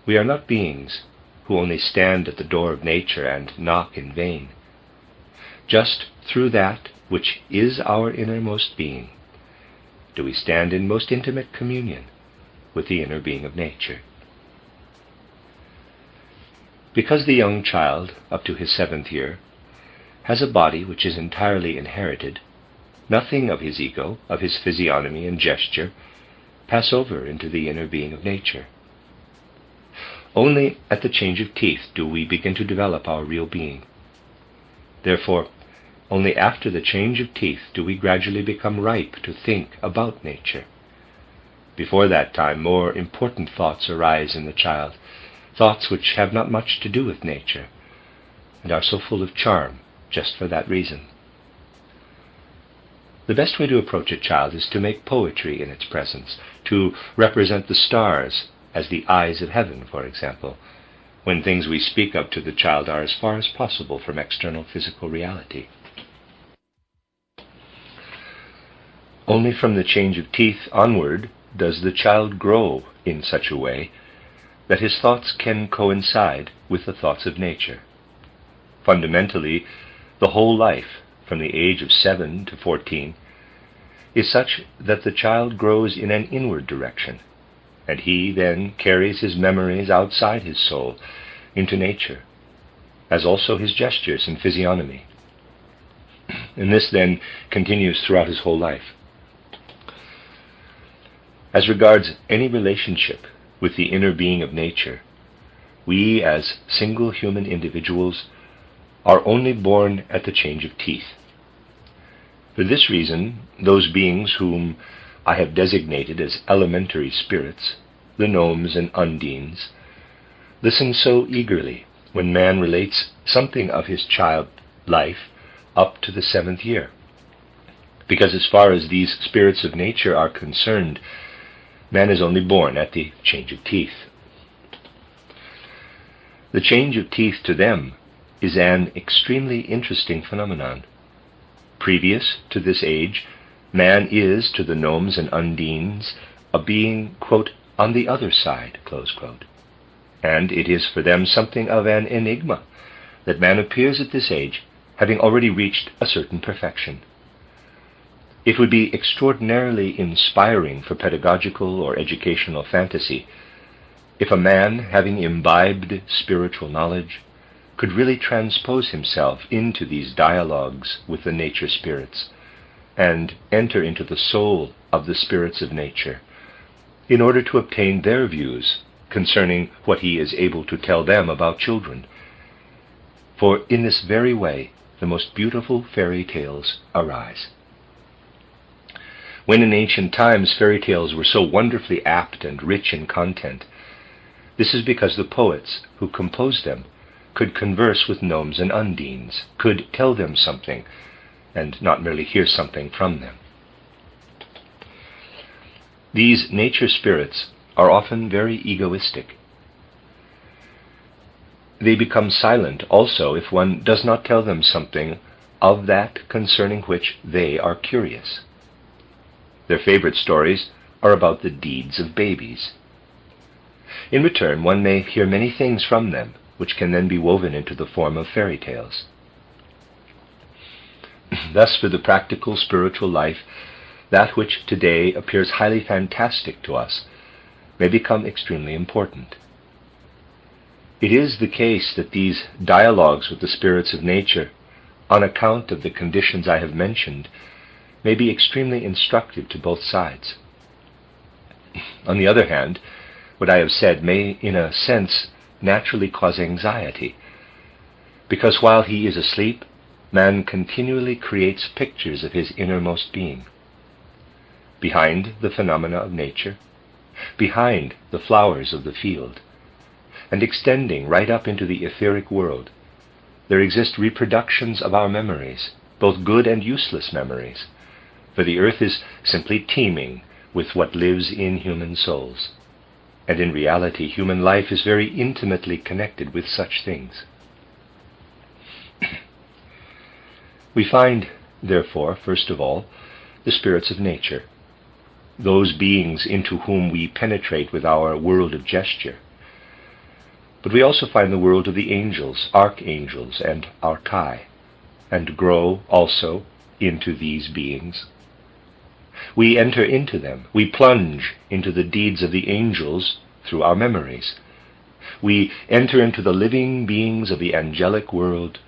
We are not beings who only stand at the door of nature and knock in vain. Just through that which is our innermost being do we stand in most intimate communion with the inner being of nature. Because the young child, up to his 7th year, has a body which is entirely inherited, nothing of his ego, of his physiognomy and gesture, pass over into the inner being of nature. Only at the change of teeth do we begin to develop our real being. Therefore, only after the change of teeth do we gradually become ripe to think about nature. Before that time, more important thoughts arise in the child, thoughts which have not much to do with nature, and are so full of charm just for that reason. The best way to approach a child is to make poetry in its presence, to represent the stars as the eyes of heaven, for example, when things we speak of to the child are as far as possible from external physical reality. Only from the change of teeth onward does the child grow in such a way that his thoughts can coincide with the thoughts of nature. Fundamentally, the whole life, from the age of 7 to 14, is such that the child grows in an inward direction, and he then carries his memories outside his soul into nature, as also his gestures and physiognomy. And this then continues throughout his whole life. As regards any relationship with the inner being of nature, we as single human individuals are only born at the change of teeth. For this reason, those beings whom I have designated as elementary spirits, the gnomes and undines, listen so eagerly when man relates something of his child life up to the 7th year, because as far as these spirits of nature are concerned, man is only born at the change of teeth. The change of teeth to them is an extremely interesting phenomenon. Previous to this age, man is, to the gnomes and undines, a being, quote, on the other side, close quote. And it is for them something of an enigma that man appears at this age having already reached a certain perfection. It would be extraordinarily inspiring for pedagogical or educational fantasy if a man, having imbibed spiritual knowledge, could really transpose himself into these dialogues with the nature spirits and enter into the soul of the spirits of nature in order to obtain their views concerning what he is able to tell them about children. For in this very way the most beautiful fairy tales arise. When in ancient times fairy tales were so wonderfully apt and rich in content, this is because the poets who composed them could converse with gnomes and undines, could tell them something, and not merely hear something from them. These nature spirits are often very egoistic. They become silent also if one does not tell them something of that concerning which they are curious. Their favorite stories are about the deeds of babies. In return, one may hear many things from them, which can then be woven into the form of fairy tales. Thus, for the practical spiritual life, that which today appears highly fantastic to us may become extremely important. It is the case that these dialogues with the spirits of nature, on account of the conditions I have mentioned, may be extremely instructive to both sides. On the other hand, what I have said may, in a sense, naturally cause anxiety, because while he is asleep, man continually creates pictures of his innermost being. Behind the phenomena of nature, behind the flowers of the field, and extending right up into the etheric world, there exist reproductions of our memories, both good and useless memories, for the earth is simply teeming with what lives in human souls. And in reality, human life is very intimately connected with such things. We find, therefore, first of all, the spirits of nature, those beings into whom we penetrate with our world of gesture. But we also find the world of the angels, archangels, and archai, and grow also into these beings. We enter into them. We plunge into the deeds of the angels through our memories. We enter into the living beings of the angelic world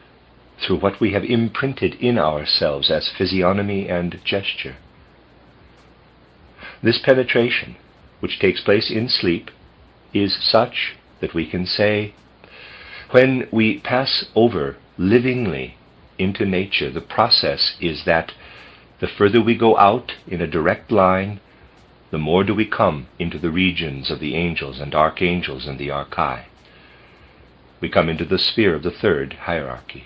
through what we have imprinted in ourselves as physiognomy and gesture. This penetration, which takes place in sleep, is such that we can say, when we pass over livingly into nature, the process is that the further we go out in a direct line, the more do we come into the regions of the angels and archangels and the archai. We come into the sphere of the third hierarchy.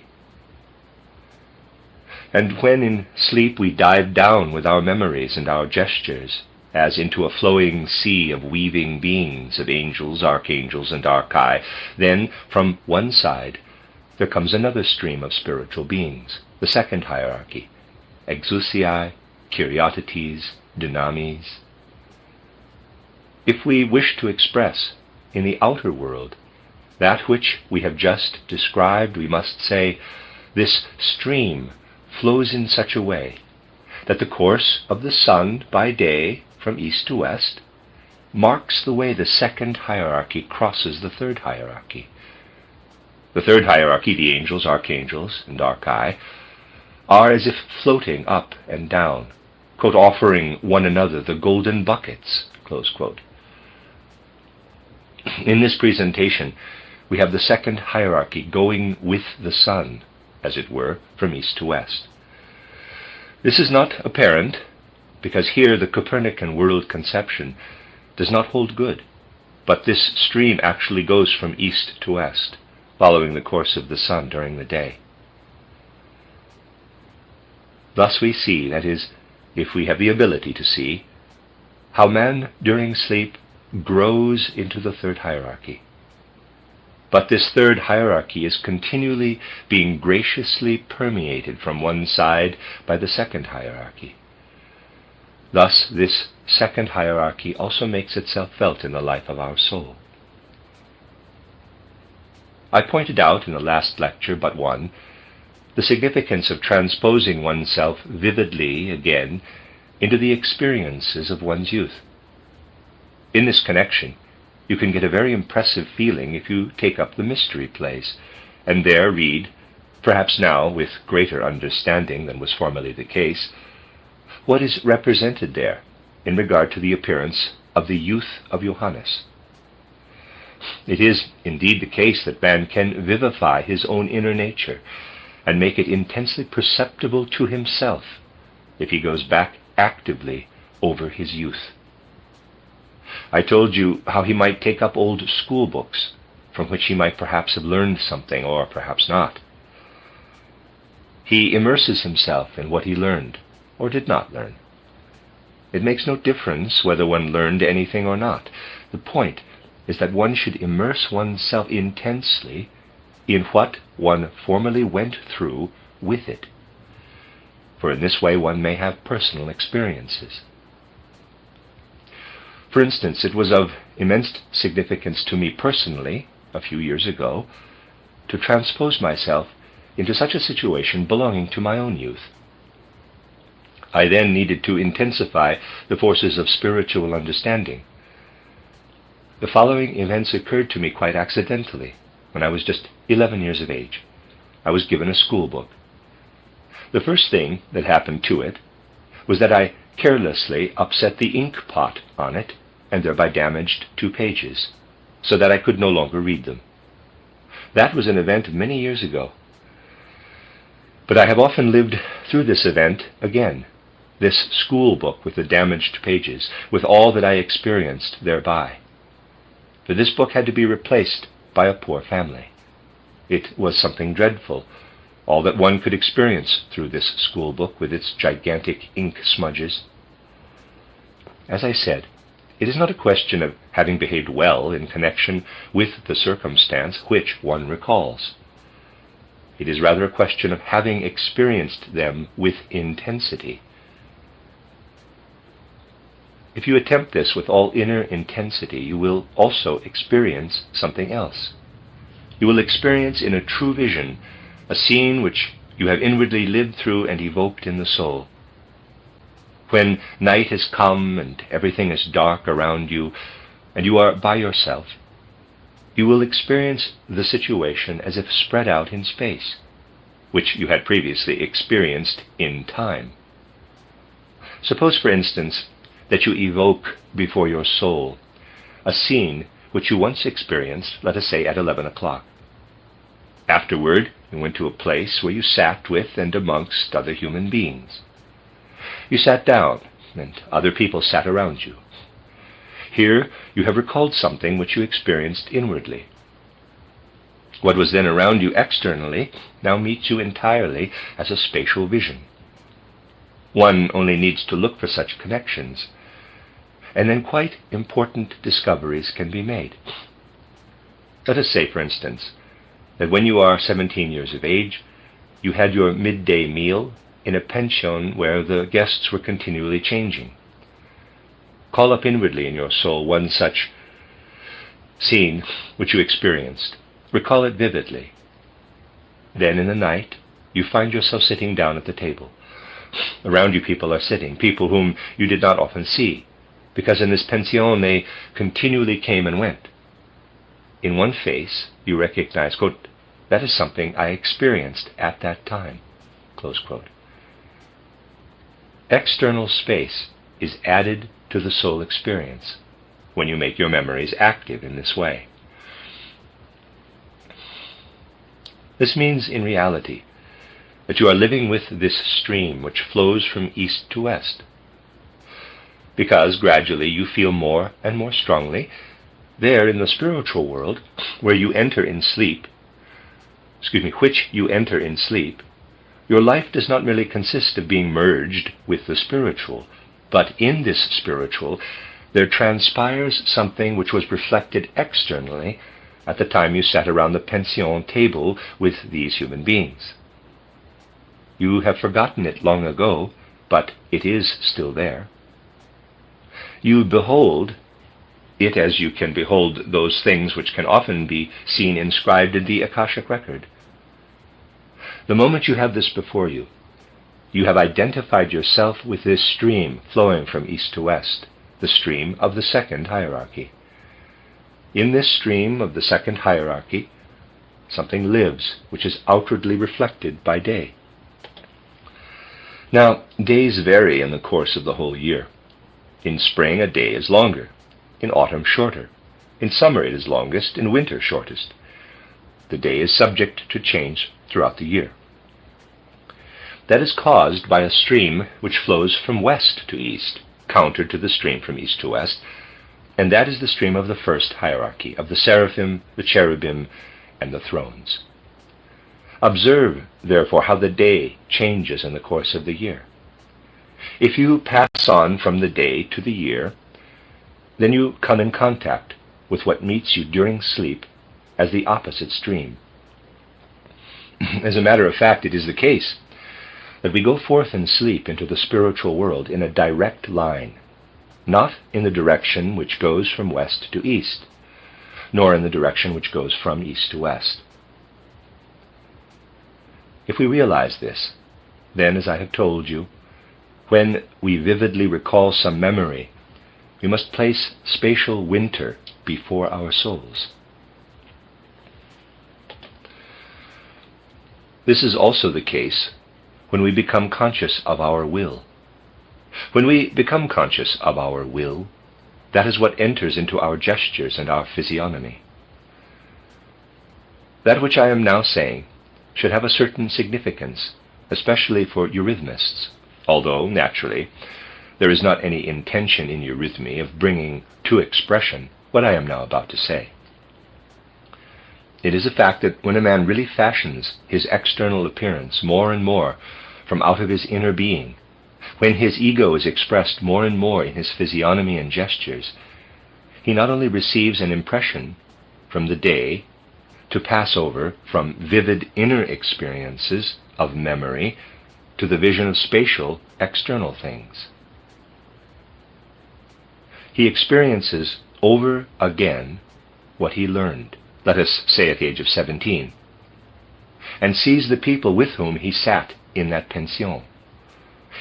And when in sleep we dive down with our memories and our gestures, as into a flowing sea of weaving beings of angels, archangels, and archai, then from one side there comes another stream of spiritual beings, the second hierarchy, exousiae, Kyriatetes, dynamis. If we wish to express in the outer world that which we have just described, we must say, this stream flows in such a way that the course of the sun by day from east to west marks the way the second hierarchy crosses the third hierarchy. The third hierarchy, the angels, archangels, and archai, are as if floating up and down, quote, offering one another the golden buckets, close quote. In this presentation, we have the second hierarchy going with the sun, as it were, from east to west. This is not apparent, because here the Copernican world conception does not hold good, but this stream actually goes from east to west, following the course of the sun during the day. Thus we see, that is, if we have the ability to see, how man during sleep grows into the third hierarchy. But this third hierarchy is continually being graciously permeated from one side by the second hierarchy. Thus, this second hierarchy also makes itself felt in the life of our soul. I pointed out in the last lecture but one the significance of transposing oneself vividly again into the experiences of one's youth. In this connection, you can get a very impressive feeling if you take up the mystery plays, and there read, perhaps now with greater understanding than was formerly the case, what is represented there in regard to the appearance of the youth of Johannes. It is indeed the case that man can vivify his own inner nature and make it intensely perceptible to himself if he goes back actively over his youth. I told you how he might take up old school books from which he might perhaps have learned something, or perhaps not. He immerses himself in what he learned or did not learn. It makes no difference whether one learned anything or not. The point is that one should immerse oneself intensely in what one formerly went through with it, for in this way one may have personal experiences. For instance, it was of immense significance to me personally, a few years ago, to transpose myself into such a situation belonging to my own youth. I then needed to intensify the forces of spiritual understanding. The following events occurred to me quite accidentally when I was just 11 years of age. I was given a school book. The first thing that happened to it was that I carelessly upset the ink pot on it and thereby damaged 2 pages, so that I could no longer read them. That was an event many years ago. But I have often lived through this event again, this school book with the damaged pages, with all that I experienced thereby. For this book had to be replaced by a poor family. It was something dreadful, all that one could experience through this school book with its gigantic ink smudges. As I said, it is not a question of having behaved well in connection with the circumstance which one recalls. It is rather a question of having experienced them with intensity. If you attempt this with all inner intensity, you will also experience something else. You will experience in a true vision a scene which you have inwardly lived through and evoked in the soul. When night has come and everything is dark around you, and you are by yourself, you will experience the situation as if spread out in space, which you had previously experienced in time. Suppose, for instance, that you evoke before your soul a scene which you once experienced, let us say, at 11 o'clock. Afterward, you went to a place where you sat with and amongst other human beings. You sat down, and other people sat around you. Here you have recalled something which you experienced inwardly. What was then around you externally now meets you entirely as a spatial vision. One only needs to look for such connections, and then quite important discoveries can be made. Let us say, for instance, that when you are 17 years of age, you had your midday meal in a pension where the guests were continually changing. Call up inwardly in your soul one such scene which you experienced. Recall it vividly. Then in the night, you find yourself sitting down at the table. Around you people are sitting, people whom you did not often see, because in this pension they continually came and went. In one face, you recognize, quote, "That is something I experienced at that time," close quote. External space is added to the soul experience when you make your memories active in this way. This means, in reality, that you are living with this stream which flows from east to west, because gradually you feel more and more strongly there in the spiritual world where you enter in sleep, which you enter in sleep. Your life does not merely consist of being merged with the spiritual, but in this spiritual there transpires something which was reflected externally at the time you sat around the pension table with these human beings. You have forgotten it long ago, but it is still there. You behold it as you can behold those things which can often be seen inscribed in the Akashic record. The moment you have this before you, you have identified yourself with this stream flowing from east to west, the stream of the second hierarchy. In this stream of the second hierarchy, something lives which is outwardly reflected by day. Now, days vary in the course of the whole year. In spring, a day is longer. In autumn, shorter. In summer, it is longest. In winter, shortest. The day is subject to change throughout the year. That is caused by a stream which flows from west to east, counter to the stream from east to west, and that is the stream of the first hierarchy, of the seraphim, the cherubim, and the thrones. Observe, therefore, how the day changes in the course of the year. If you pass on from the day to the year, then you come in contact with what meets you during sleep as the opposite stream. As a matter of fact, it is the case that we go forth in sleep into the spiritual world in a direct line, not in the direction which goes from west to east, nor in the direction which goes from east to west. If we realize this, then, as I have told you, when we vividly recall some memory, we must place spatial winter before our souls. This is also the case when we become conscious of our will. When we become conscious of our will, that is what enters into our gestures and our physiognomy. That which I am now saying should have a certain significance, especially for eurythmists, although, naturally, there is not any intention in eurythmy of bringing to expression what I am now about to say. It is a fact that when a man really fashions his external appearance more and more from out of his inner being, when his ego is expressed more and more in his physiognomy and gestures, he not only receives an impression from the day to pass over from vivid inner experiences of memory to the vision of spatial external things. He experiences over again what he learned, let us say at the age of 17, and sees the people with whom he sat in that pension.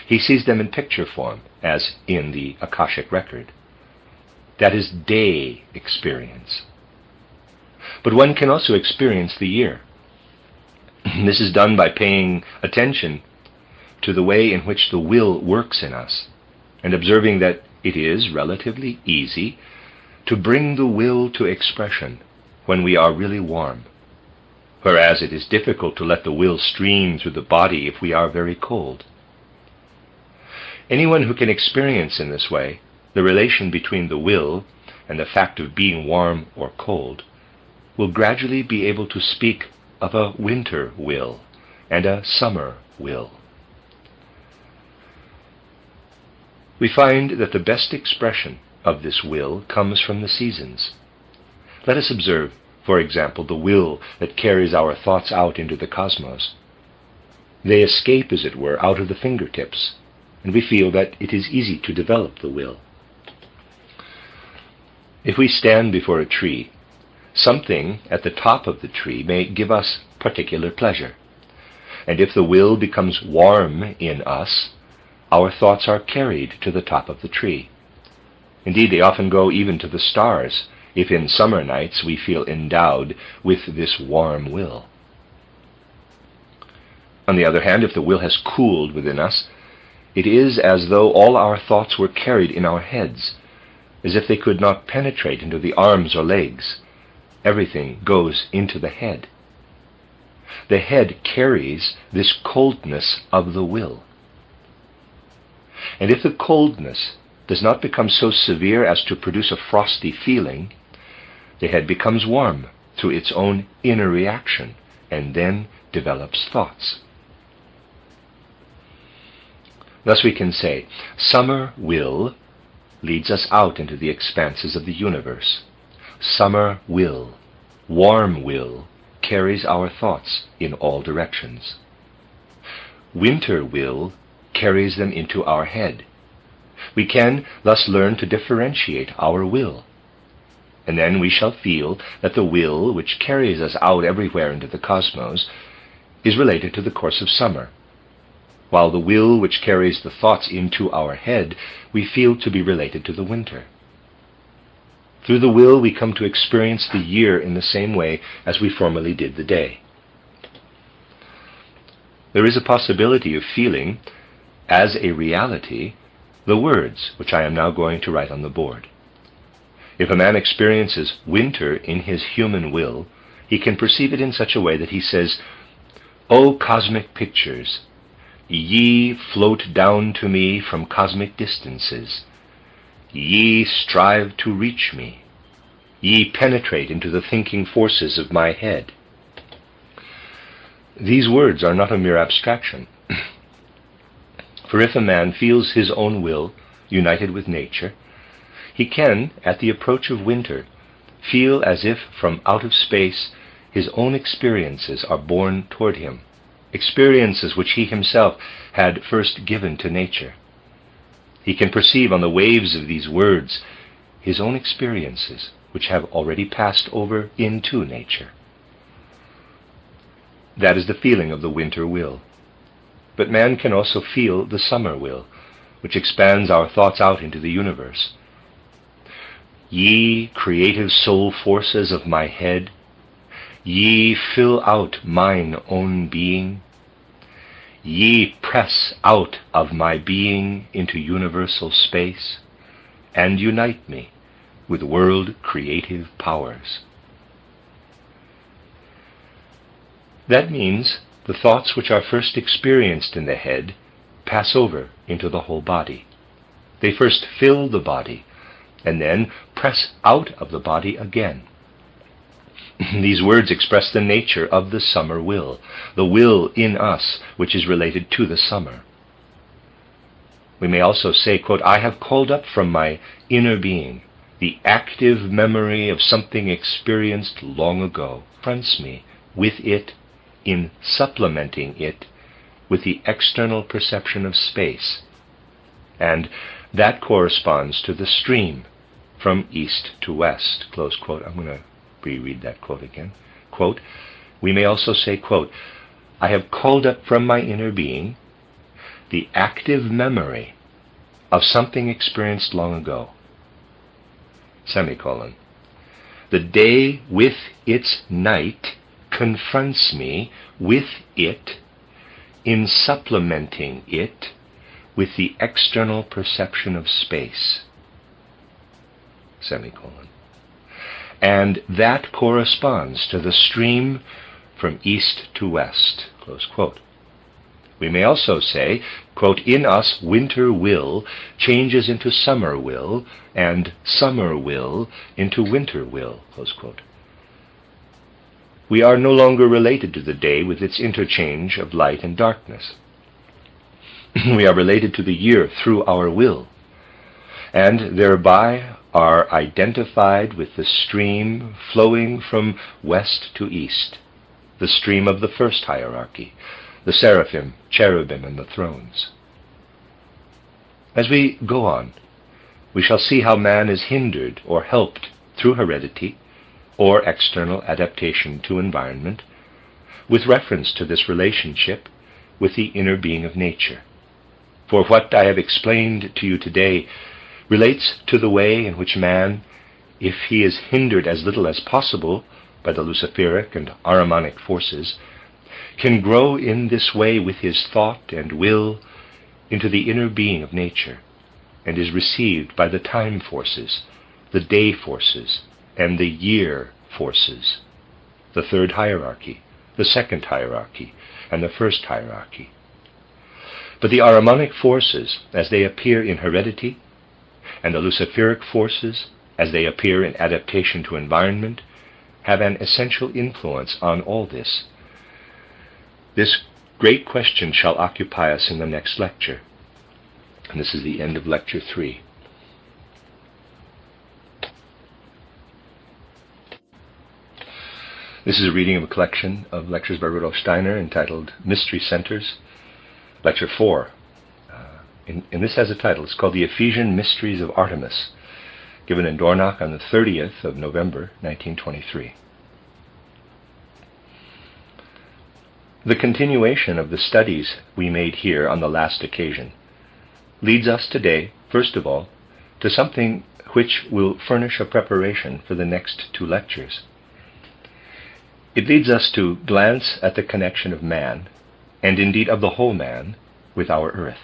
He sees them in picture form, as in the Akashic record. That is day experience. But one can also experience the year. This is done by paying attention to the way in which the will works in us, and observing that it is relatively easy to bring the will to expression when we are really warm, whereas it is difficult to let the will stream through the body if we are very cold. Anyone who can experience in this way the relation between the will and the fact of being warm or cold will gradually be able to speak of a winter will and a summer will. We find that the best expression of this will comes from the seasons. Let us observe, for example, the will that carries our thoughts out into the cosmos. They escape, as it were, out of the fingertips, and we feel that it is easy to develop the will. If we stand before a tree, something at the top of the tree may give us particular pleasure, and if the will becomes warm in us, our thoughts are carried to the top of the tree. Indeed, they often go even to the stars, if in summer nights we feel endowed with this warm will. On the other hand, if the will has cooled within us, it is as though all our thoughts were carried in our heads, as if they could not penetrate into the arms or legs. Everything goes into the head. The head carries this coldness of the will. And if the coldness does not become so severe as to produce a frosty feeling, the head becomes warm through its own inner reaction, and then develops thoughts. Thus we can say, summer will leads us out into the expanses of the universe. Summer will, warm will, carries our thoughts in all directions. Winter will carries them into our head. We can thus learn to differentiate our will. And then we shall feel that the will which carries us out everywhere into the cosmos is related to the course of summer, while the will which carries the thoughts into our head we feel to be related to the winter. Through the will we come to experience the year in the same way as we formerly did the day. There is a possibility of feeling, as a reality, the words which I am now going to write on the board. If a man experiences winter in his human will, he can perceive it in such a way that he says, "O cosmic pictures, ye float down to me from cosmic distances. Ye strive to reach me. Ye penetrate into the thinking forces of my head." These words are not a mere abstraction. For if a man feels his own will united with nature, he can, at the approach of winter, feel as if from out of space his own experiences are borne toward him, experiences which he himself had first given to nature. He can perceive on the waves of these words his own experiences which have already passed over into nature. That is the feeling of the winter will. But man can also feel the summer will, which expands our thoughts out into the universe. Ye creative soul forces of my head, ye fill out mine own being. Ye press out of my being into universal space, and unite me with world creative powers. That means the thoughts which are first experienced in the head pass over into the whole body. They first fill the body, and then press out of the body again. These words express the nature of the summer will, the will in us which is related to the summer. We may also say, quote, "I have called up from my inner being the active memory of something experienced long ago, confronts me with it in supplementing it with the external perception of space." And that corresponds to the stream from east to west, close quote. I'm going to reread that quote again. Quote, we may also say, quote, "I have called up from my inner being the active memory of something experienced long ago, semicolon. The day with its night confronts me with it in supplementing it with the external perception of space, semicolon. And that corresponds to the stream from east to west, close quote. We may also say, quote, in us winter will changes into summer will, and summer will into winter will, close quote. We are no longer related to the day with its interchange of light and darkness. We are related to the year through our will, and thereby are identified with the stream flowing from west to east, the stream of the first hierarchy, the seraphim, cherubim, and the thrones. As we go on, we shall see how man is hindered or helped through heredity or external adaptation to environment, with reference to this relationship with the inner being of nature. For what I have explained to you today relates to the way in which man, if he is hindered as little as possible by the Luciferic and Ahrimanic forces, can grow in this way with his thought and will into the inner being of nature, and is received by the time forces, the day forces, and the year forces, the third hierarchy, the second hierarchy, and the first hierarchy. But the Ahrimanic forces, as they appear in heredity, and the Luciferic forces, as they appear in adaptation to environment, have an essential influence on all this. This great question shall occupy us in the next lecture, and this is the end of Lecture 3. This is a reading of a collection of lectures by Rudolf Steiner entitled Mystery Centers, Lecture 4. And this has a title. It's called The Ephesian Mysteries of Artemis, given in Dornach on the 30th of November, 1923. The continuation of the studies we made here on the last occasion leads us today, first of all, to something which will furnish a preparation for the next 2 lectures. It leads us to glance at the connection of man, and indeed of the whole man, with our earth.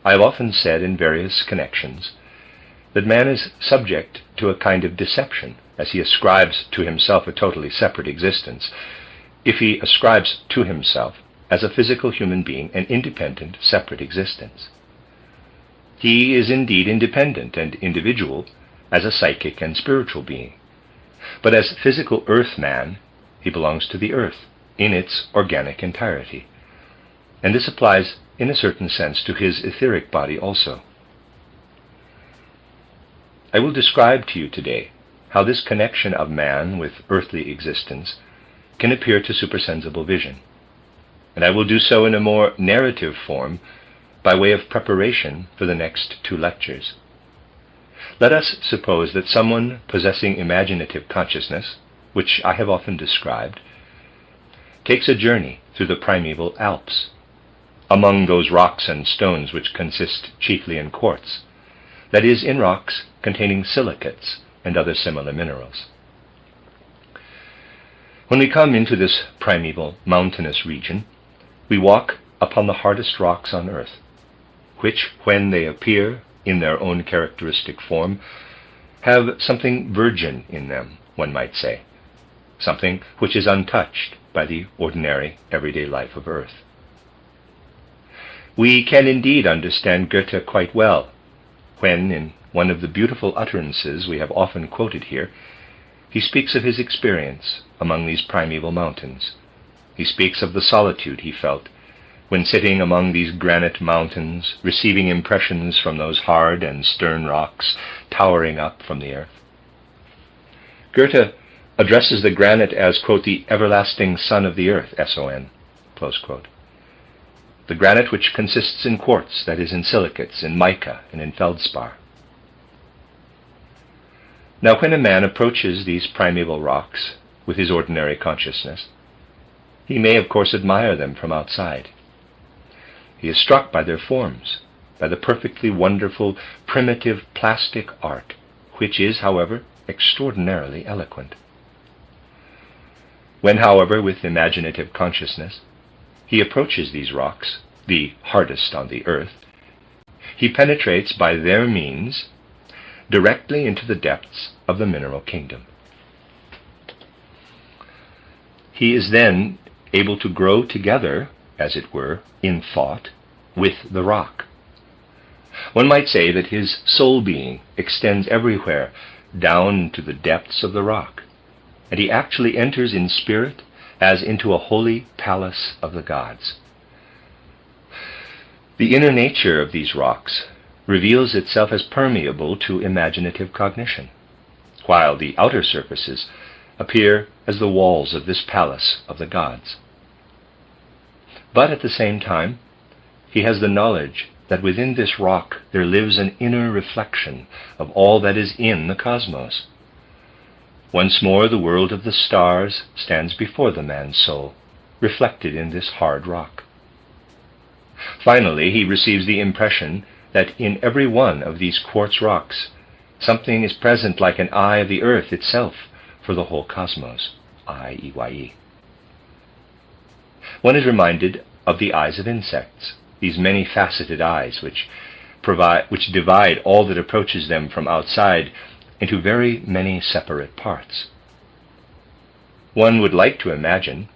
I have often said in various connections that man is subject to a kind of deception as he ascribes to himself a totally separate existence, if he ascribes to himself, as a physical human being, an independent, separate existence. He is indeed independent and individual as a psychic and spiritual being, but as physical earth man, he belongs to the earth in its organic entirety, and this applies in a certain sense to his etheric body also. I will describe to you today how this connection of man with earthly existence can appear to supersensible vision, and I will do so in a more narrative form by way of preparation for the next 2 lectures. Let us suppose that someone possessing imaginative consciousness, which I have often described, takes a journey through the primeval Alps, among those rocks and stones which consist chiefly in quartz, that is, in rocks containing silicates and other similar minerals. When we come into this primeval mountainous region, we walk upon the hardest rocks on earth, which, when they appear in their own characteristic form, have something virgin in them, one might say, something which is untouched by the ordinary everyday life of earth. We can indeed understand Goethe quite well when, in one of the beautiful utterances we have often quoted here, he speaks of his experience among these primeval mountains. He speaks of the solitude he felt when sitting among these granite mountains, receiving impressions from those hard and stern rocks towering up from the earth. Goethe addresses the granite as, quote, the everlasting son of the earth, S-O-N, close quote. The granite which consists in quartz, that is, in silicates, in mica, and in feldspar. Now, when a man approaches these primeval rocks with his ordinary consciousness, he may, of course, admire them from outside. He is struck by their forms, by the perfectly wonderful, primitive plastic art, which is, however, extraordinarily eloquent. When, however, with imaginative consciousness, he approaches these rocks, the hardest on the earth, he penetrates by their means directly into the depths of the mineral kingdom. he is then able to grow together, as it were, in thought, with the rock. One might say that his soul being extends everywhere down to the depths of the rock, and he actually enters in spirit as into a holy palace of the gods. The inner nature of these rocks reveals itself as permeable to imaginative cognition, while the outer surfaces appear as the walls of this palace of the gods. But at the same time, he has the knowledge that within this rock there lives an inner reflection of all that is in the cosmos. Once more the world of the stars stands before the man's soul, reflected in this hard rock. Finally, he receives the impression that in every one of these quartz rocks something is present like an eye of the earth itself for the whole cosmos, I-E-Y-E. One is reminded of the eyes of insects, these many-faceted eyes which divide all that approaches them from outside into very many separate parts. One would like to imagine,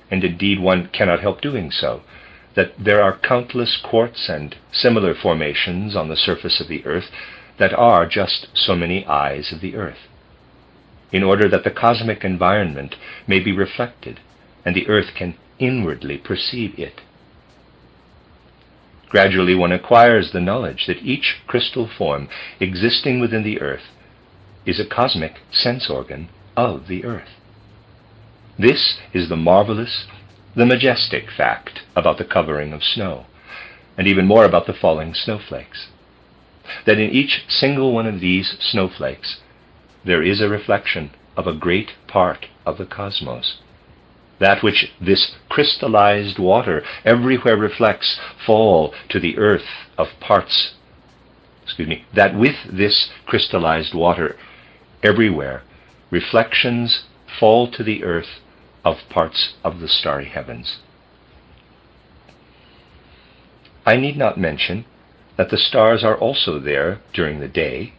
and indeed one cannot help doing so, that there are countless quartz and similar formations on the surface of the earth that are just so many eyes of the earth, in order that the cosmic environment may be reflected and the earth can inwardly perceive it. Gradually one acquires the knowledge that each crystal form existing within the earth is a cosmic sense organ of the earth. This is the marvelous, the majestic fact about the covering of snow, and even more about the falling snowflakes, that in each single one of these snowflakes there is a reflection of a great part of the cosmos. That which this crystallized water everywhere reflects fall to the earth of parts, that with this crystallized water everywhere reflections fall to the earth of parts of the starry heavens. I need not mention that the stars are also there during the day,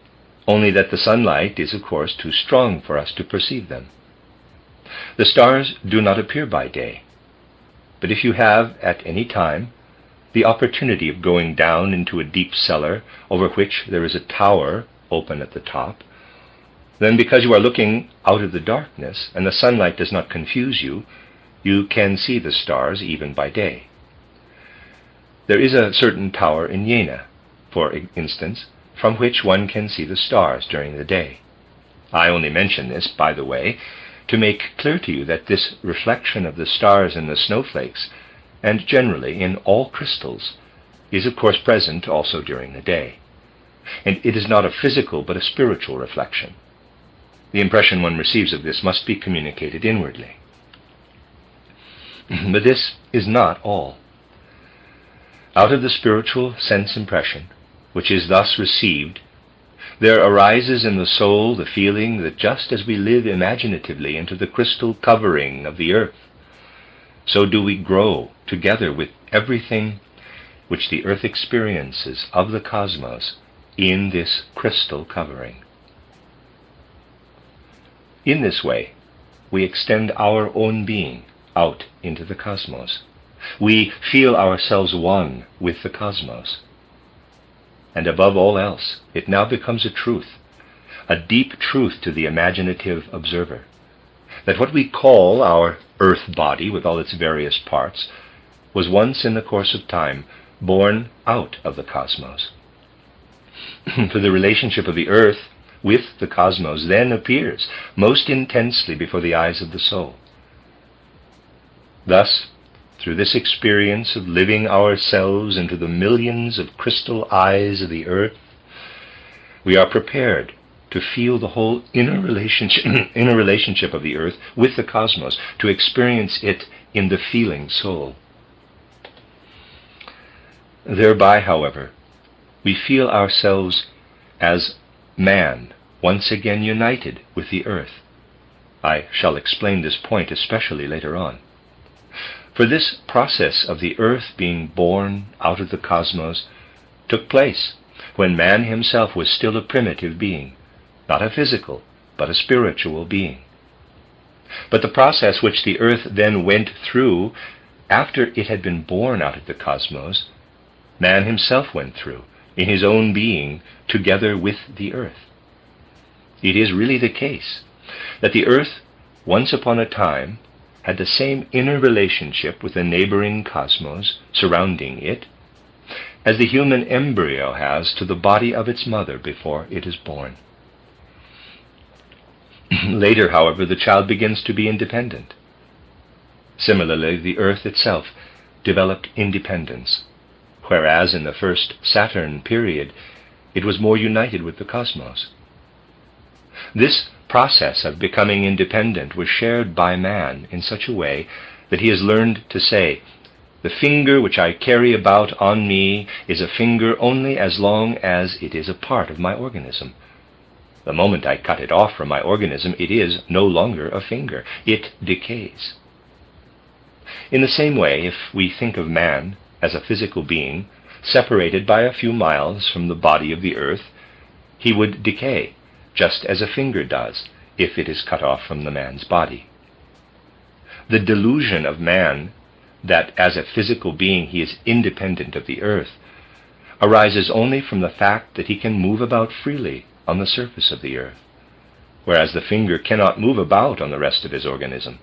only that the sunlight is of course too strong for us to perceive them. The stars do not appear by day, but if you have at any time the opportunity of going down into a deep cellar over which there is a tower open at the top, then because you are looking out of the darkness and the sunlight does not confuse you, you can see the stars even by day. There is a certain tower in Jena, for instance, from which one can see the stars during the day. I only mention this, by the way, to make clear to you that this reflection of the stars in the snowflakes, and generally in all crystals, is of course present also during the day. And it is not a physical but a spiritual reflection. The impression one receives of this must be communicated inwardly. But this is not all. Out of the spiritual sense impression, which is thus received, there arises in the soul the feeling that just as we live imaginatively into the crystal covering of the earth, so do we grow together with everything which the earth experiences of the cosmos in this crystal covering. In this way, we extend our own being out into the cosmos. We feel ourselves one with the cosmos. And above all else, it now becomes a truth, a deep truth to the imaginative observer, that what we call our earth body with all its various parts was once in the course of time born out of the cosmos. For the relationship of the earth with the cosmos then appears most intensely before the eyes of the soul. Thus, through this experience of living ourselves into the millions of crystal eyes of the earth, we are prepared to feel the whole inner relationship of the earth with the cosmos, to experience it in the feeling soul. Thereby, however, we feel ourselves as man once again united with the earth. I shall explain this point especially later on. For this process of the earth being born out of the cosmos took place when man himself was still a primitive being, not a physical, but a spiritual being. But the process which the earth then went through after it had been born out of the cosmos, man himself went through in his own being together with the earth. It is really the case that the earth, once upon a time, had the same inner relationship with the neighboring cosmos surrounding it as the human embryo has to the body of its mother before it is born. Later, however, the child begins to be independent. Similarly, the earth itself developed independence, whereas in the first Saturn period it was more united with the cosmos. This process of becoming independent was shared by man in such a way that he has learned to say, "The finger which I carry about on me is a finger only as long as it is a part of my organism. The moment I cut it off from my organism, it is no longer a finger. It decays." In the same way, if we think of man as a physical being separated by a few miles from the body of the earth, he would decay, just as a finger does if it is cut off from the man's body. The delusion of man that as a physical being he is independent of the earth arises only from the fact that he can move about freely on the surface of the earth, whereas the finger cannot move about on the rest of his organism.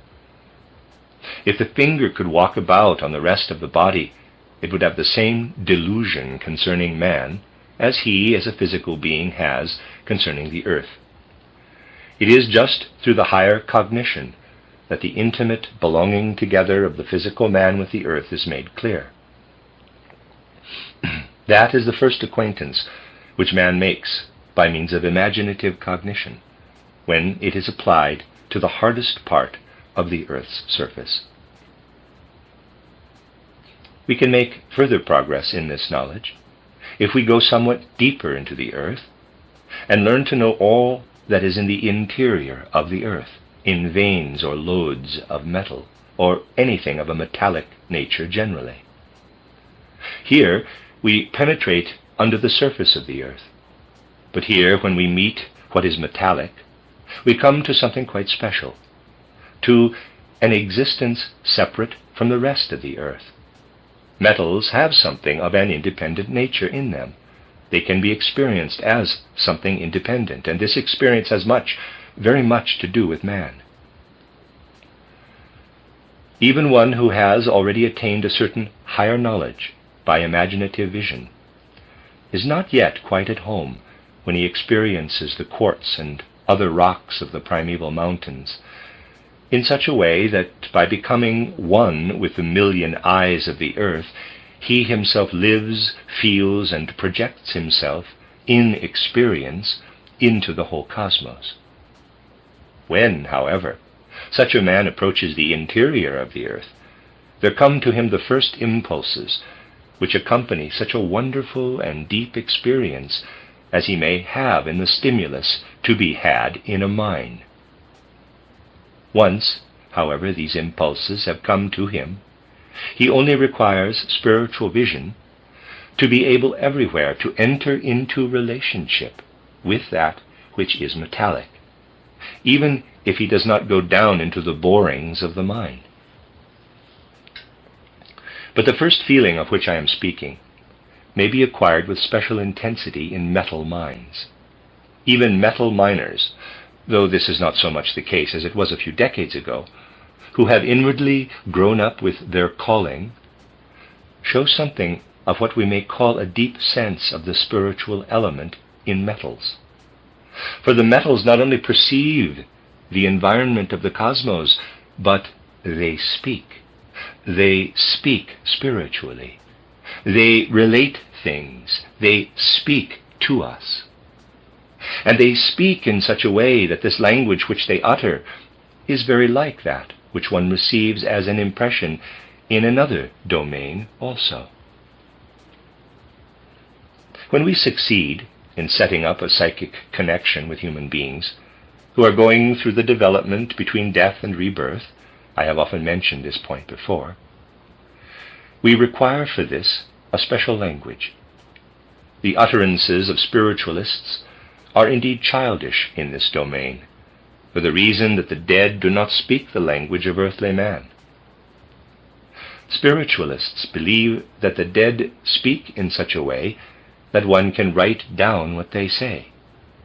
If the finger could walk about on the rest of the body, it would have the same delusion concerning man as he, as a physical being, has concerning the earth. It is just through the higher cognition that the intimate belonging together of the physical man with the earth is made clear. That is the first acquaintance which man makes by means of imaginative cognition, when it is applied to the hardest part of the earth's surface. We can make further progress in this knowledge if we go somewhat deeper into the earth and learn to know all that is in the interior of the earth, in veins or lodes of metal, or anything of a metallic nature generally. Here we penetrate under the surface of the earth, but here, when we meet what is metallic, we come to something quite special, to an existence separate from the rest of the earth. Metals have something of an independent nature in them. They can be experienced as something independent, and this experience has very much to do with man. Even one who has already attained a certain higher knowledge by imaginative vision is not yet quite at home when he experiences the quartz and other rocks of the primeval mountains, in such a way that by becoming one with the million eyes of the earth, he himself lives, feels, and projects himself in experience into the whole cosmos. When, however, such a man approaches the interior of the earth, there come to him the first impulses which accompany such a wonderful and deep experience as he may have in the stimulus to be had in a mine. Once, however, these impulses have come to him, he only requires spiritual vision to be able everywhere to enter into relationship with that which is metallic, even if he does not go down into the borings of the mine. But the first feeling of which I am speaking may be acquired with special intensity in metal mines. Even metal miners, though this is not so much the case as it was a few decades ago, who have inwardly grown up with their calling, show something of what we may call a deep sense of the spiritual element in metals. For the metals not only perceive the environment of the cosmos, but they speak. They speak spiritually. They relate things. They speak to us. And they speak in such a way that this language which they utter is very like that which one receives as an impression in another domain also. When we succeed in setting up a psychic connection with human beings who are going through the development between death and rebirth, I have often mentioned this point before, we require for this a special language. The utterances of spiritualists are indeed childish in this domain, for the reason that the dead do not speak the language of earthly man. Spiritualists believe that the dead speak in such a way that one can write down what they say,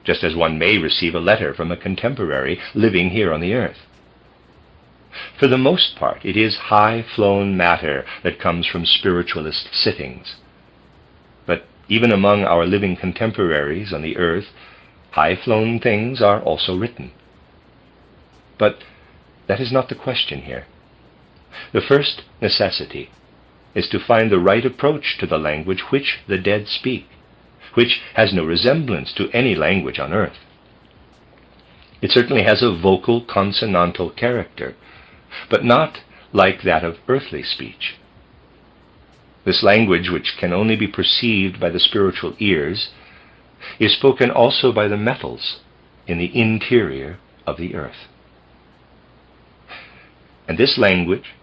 just as one may receive a letter from a contemporary living here on the earth. For the most part, it is high-flown matter that comes from spiritualist sittings. But even among our living contemporaries on the earth, high-flown things are also written. But that is not the question here. The first necessity is to find the right approach to the language which the dead speak, which has no resemblance to any language on earth. It certainly has a vocal consonantal character, but not like that of earthly speech. This language, which can only be perceived by the spiritual ears, is spoken also by the metals in the interior of the earth. And this language,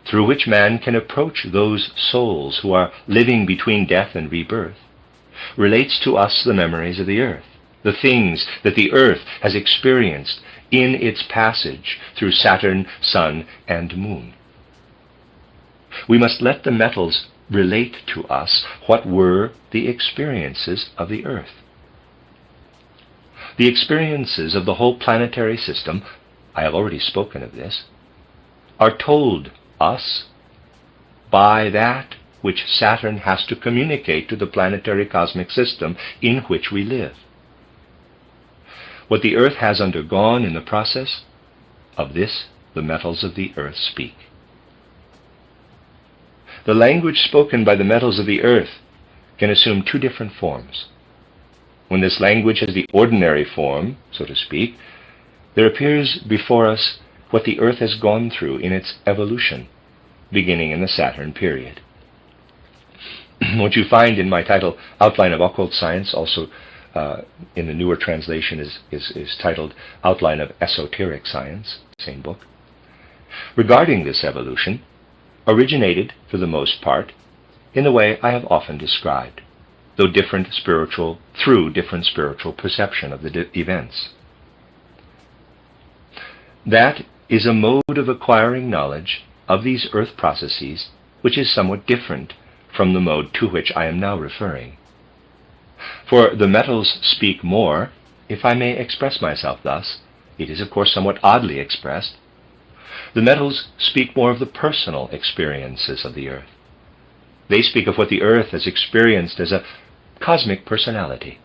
through which man can approach those souls who are living between death and rebirth, relates to us the memories of the earth, the things that the earth has experienced in its passage through Saturn, Sun, and Moon. We must let the metals relate to us what were the experiences of the earth. The experiences of the whole planetary system, I have already spoken of this, are told us by that which Saturn has to communicate to the planetary cosmic system in which we live. What the earth has undergone in the process, of this the metals of the earth speak. The language spoken by the metals of the earth can assume two different forms. When this language has the ordinary form, so to speak, there appears before us what the earth has gone through in its evolution, beginning in the Saturn period. What you find in my title, Outline of Occult Science, also in the newer translation is titled Outline of Esoteric Science, same book, regarding this evolution, originated, for the most part, in the way I have often described, through different spiritual perception of the events. That is a mode of acquiring knowledge of these earth processes which is somewhat different from the mode to which I am now referring. For the metals speak more, if I may express myself thus. It is of course somewhat oddly expressed. The metals speak more of the personal experiences of the earth. They speak of what the earth has experienced as a cosmic personality.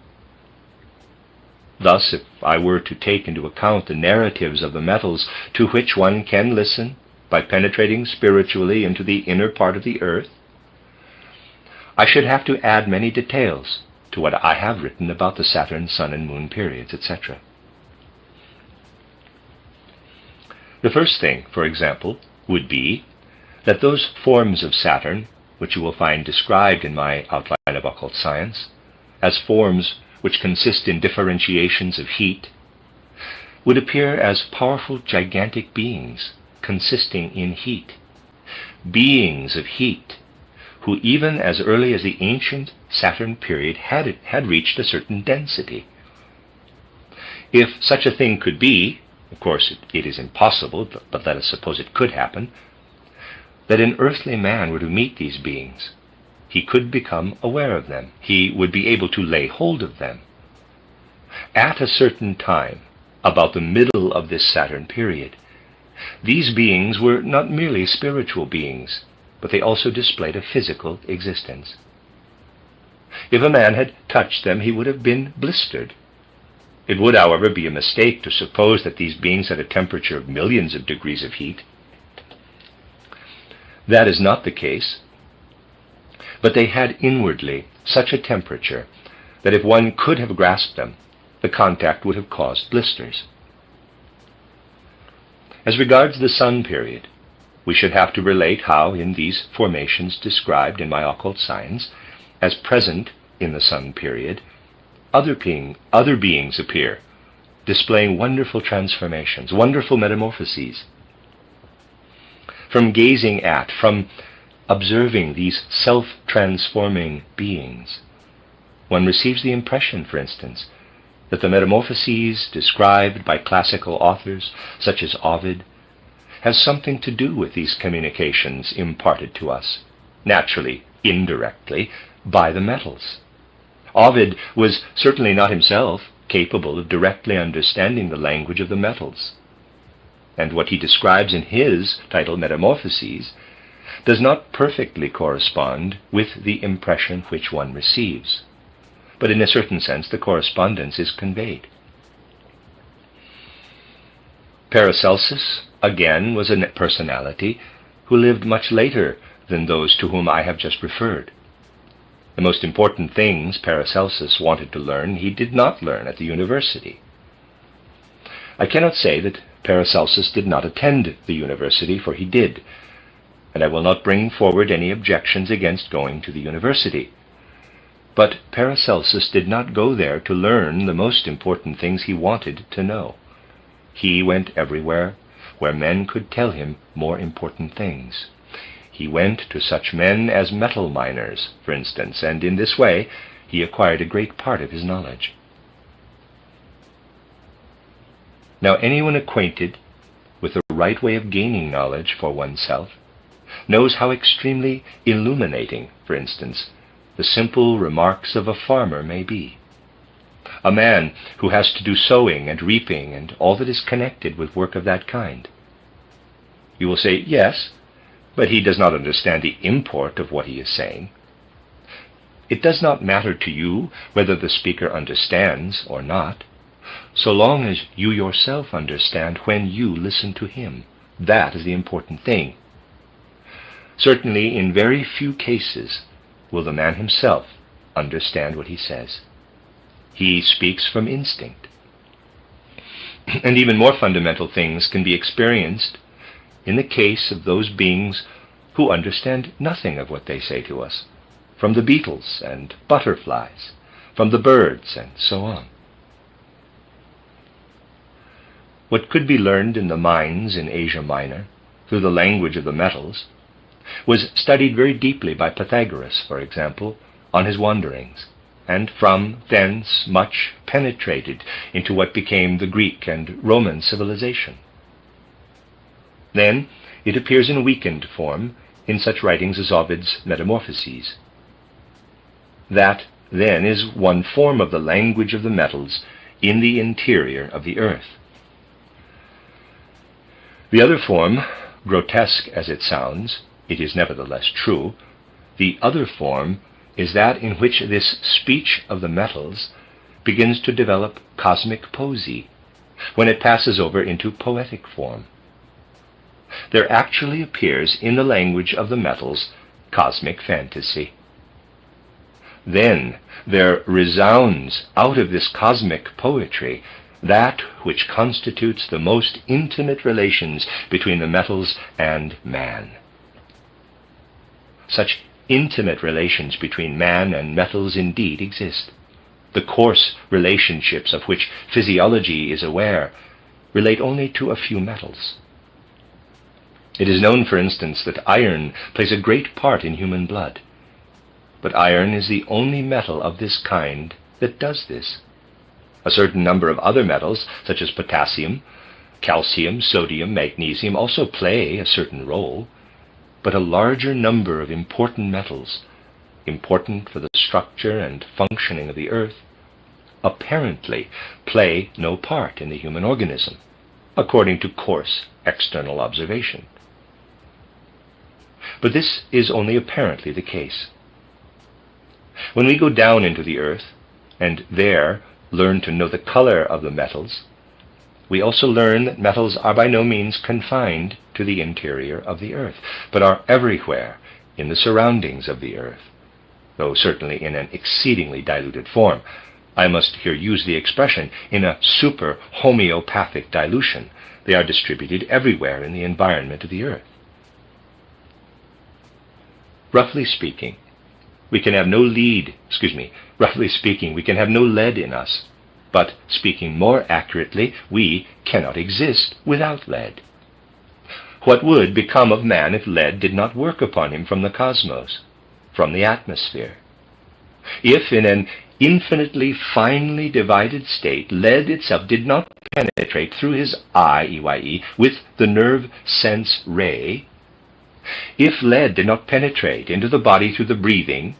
Thus, if I were to take into account the narratives of the metals to which one can listen by penetrating spiritually into the inner part of the earth, I should have to add many details to what I have written about the Saturn, Sun, and Moon periods, etc. The first thing, for example, would be that those forms of Saturn, which you will find described in my Outline of Occult Science, as forms which consist in differentiations of heat, would appear as powerful gigantic beings consisting in heat, beings of heat, who even as early as the ancient Saturn period had reached a certain density. If such a thing could be, of course it is impossible, but let us suppose it could happen, that an earthly man were to meet these beings, he could become aware of them. He would be able to lay hold of them. At a certain time, about the middle of this Saturn period, these beings were not merely spiritual beings, but they also displayed a physical existence. If a man had touched them, he would have been blistered. It would, however, be a mistake to suppose that these beings had a temperature of millions of degrees of heat. That is not the case, but they had inwardly such a temperature that if one could have grasped them, the contact would have caused blisters. As regards the Sun period, we should have to relate how, in these formations described in my Occult Science, as present in the Sun period, other beings appear, displaying wonderful transformations, wonderful metamorphoses. From gazing at, from observing these self-transforming beings, one receives the impression, for instance, that the metamorphoses described by classical authors such as Ovid has something to do with these communications imparted to us, naturally, indirectly, by the metals. Ovid was certainly not himself capable of directly understanding the language of the metals, and what he describes in his title Metamorphoses does not perfectly correspond with the impression which one receives, but in a certain sense the correspondence is conveyed. Paracelsus, again, was a personality who lived much later than those to whom I have just referred. The most important things Paracelsus wanted to learn he did not learn at the university. I cannot say that Paracelsus did not attend the university, for he did, and I will not bring forward any objections against going to the university. But Paracelsus did not go there to learn the most important things he wanted to know. He went everywhere where men could tell him more important things. He went to such men as metal miners, for instance, and in this way he acquired a great part of his knowledge. Now, anyone acquainted with the right way of gaining knowledge for oneself knows how extremely illuminating, for instance, the simple remarks of a farmer may be. A man who has to do sowing and reaping and all that is connected with work of that kind. You will say, yes, but he does not understand the import of what he is saying. It does not matter to you whether the speaker understands or not, so long as you yourself understand when you listen to him. That is the important thing. Certainly, in very few cases will the man himself understand what he says. He speaks from instinct. And even more fundamental things can be experienced in the case of those beings who understand nothing of what they say to us, from the beetles and butterflies, from the birds, and so on. What could be learned in the mines in Asia Minor, through the language of the metals, was studied very deeply by Pythagoras, for example, on his wanderings, and from thence much penetrated into what became the Greek and Roman civilization. Then it appears in weakened form in such writings as Ovid's Metamorphoses. That, then, is one form of the language of the metals in the interior of the earth. The other form, grotesque as it sounds, it is nevertheless true, the other form is that in which this speech of the metals begins to develop cosmic poesy, when it passes over into poetic form. There actually appears in the language of the metals cosmic fantasy. Then there resounds out of this cosmic poetry that which constitutes the most intimate relations between the metals and man. Such intimate relations between man and metals indeed exist. The coarse relationships of which physiology is aware relate only to a few metals. It is known, for instance, that iron plays a great part in human blood, but iron is the only metal of this kind that does this. A certain number of other metals, such as potassium, calcium, sodium, magnesium, also play a certain role, but a larger number of important metals, important for the structure and functioning of the earth, apparently play no part in the human organism, according to coarse external observation. But this is only apparently the case. When we go down into the earth, and there learn to know the color of the metals, we also learn that metals are by no means confined to the interior of the earth, but are everywhere in the surroundings of the earth, though certainly in an exceedingly diluted form. I must here use the expression in a super homeopathic dilution. They are distributed everywhere in the environment of the earth. Roughly speaking, we can have no lead in us, but speaking more accurately, we cannot exist without lead. What would become of man if lead did not work upon him from the cosmos, from the atmosphere? If in an infinitely finely divided state, lead itself did not penetrate through his eye, EYE, with the nerve sense ray, if lead did not penetrate into the body through the breathing,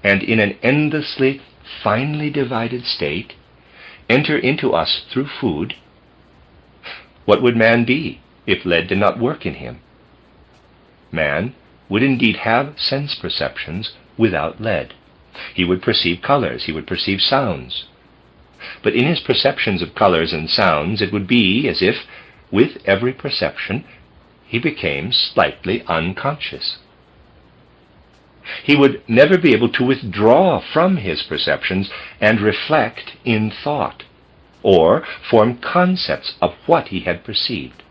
and in an endlessly finely divided state, enter into us through food, what would man be if lead did not work in him? Man would indeed have sense perceptions without lead. He would perceive colors, he would perceive sounds. But in his perceptions of colors and sounds, it would be as if, with every perception, he became slightly unconscious. He would never be able to withdraw from his perceptions and reflect in thought, or form concepts of what he had perceived.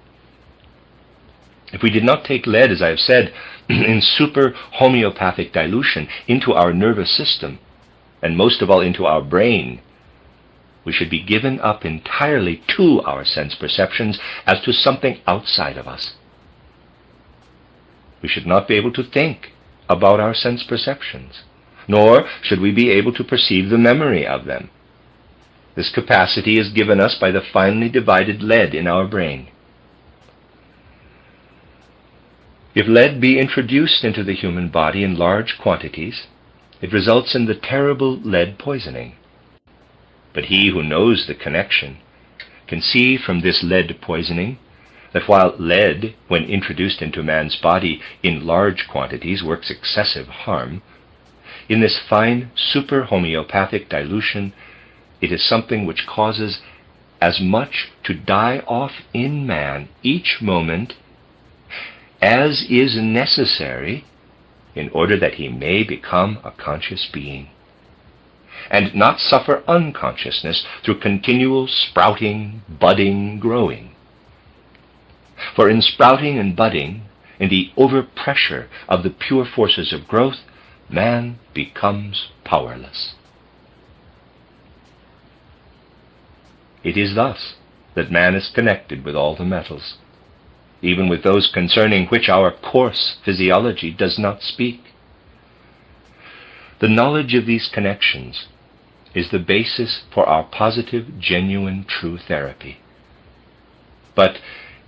If we did not take lead, as I have said, in super homeopathic dilution into our nervous system, and most of all into our brain, we should be given up entirely to our sense perceptions as to something outside of us. We should not be able to think about our sense perceptions, nor should we be able to perceive the memory of them. This capacity is given us by the finely divided lead in our brain. If lead be introduced into the human body in large quantities, it results in the terrible lead poisoning. But he who knows the connection can see from this lead poisoning that while lead, when introduced into man's body in large quantities, works excessive harm, in this fine super homeopathic dilution, it is something which causes as much to die off in man each moment as is necessary in order that he may become a conscious being, and not suffer unconsciousness through continual sprouting, budding, growing. For in sprouting and budding, in the overpressure of the pure forces of growth, man becomes powerless. It is thus that man is connected with all the metals, even with those concerning which our coarse physiology does not speak. The knowledge of these connections is the basis for our positive, genuine, true therapy. But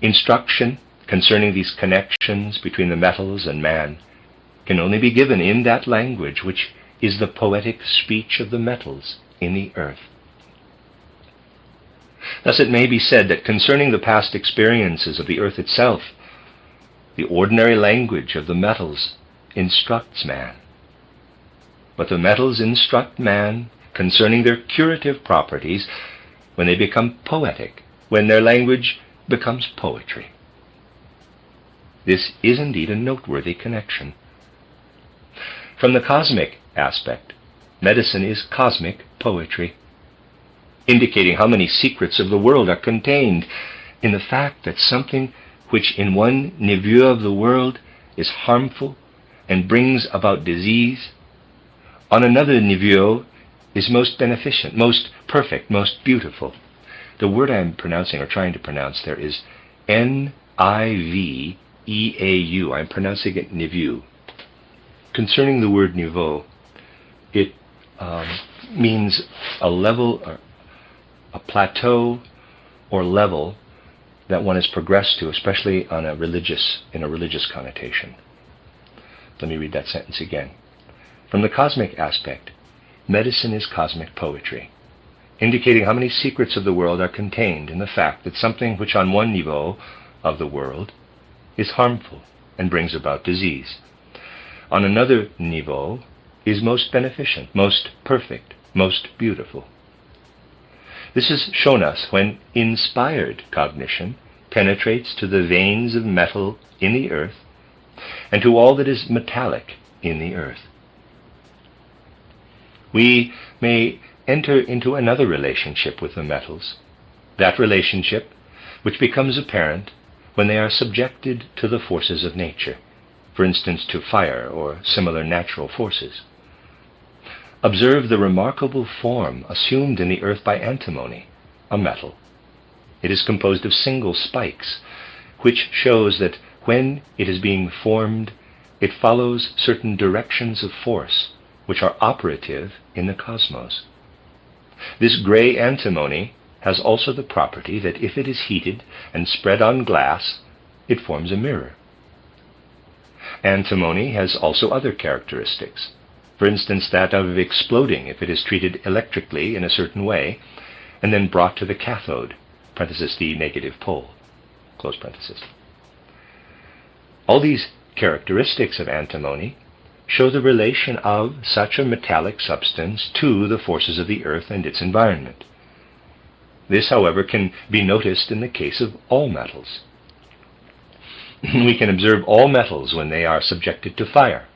instruction concerning these connections between the metals and man can only be given in that language which is the poetic speech of the metals in the earth. Thus it may be said that concerning the past experiences of the earth itself, the ordinary language of the metals instructs man. But the metals instruct man concerning their curative properties when they become poetic, when their language becomes poetry. This is indeed a noteworthy connection. From the cosmic aspect, medicine is cosmic poetry, indicating how many secrets of the world are contained in the fact that something which in one niveau of the world is harmful and brings about disease, on another niveau is most beneficent, most perfect, most beautiful. The word I'm pronouncing or trying to pronounce there is N-I-V-E-A-U. I'm pronouncing it niveau. Concerning the word niveau, it means a level, a plateau or level that one has progressed to, especially in a religious connotation. Let me read that sentence again. From the cosmic aspect, medicine is cosmic poetry, indicating how many secrets of the world are contained in the fact that something which on one niveau of the world is harmful and brings about disease, on another niveau is most beneficent, most perfect, most beautiful. This is shown us when inspired cognition penetrates to the veins of metal in the earth and to all that is metallic in the earth. We may enter into another relationship with the metals, that relationship which becomes apparent when they are subjected to the forces of nature, for instance to fire or similar natural forces. Observe the remarkable form assumed in the earth by antimony, a metal. It is composed of single spikes, which shows that when it is being formed, it follows certain directions of force which are operative in the cosmos. This gray antimony has also the property that if it is heated and spread on glass, it forms a mirror. Antimony has also other characteristics. For instance, that of exploding if it is treated electrically in a certain way, and then brought to the cathode, the negative pole, close parenthesis. All these characteristics of antimony show the relation of such a metallic substance to the forces of the earth and its environment. This, however, can be noticed in the case of all metals. We can observe all metals when they are subjected to fire,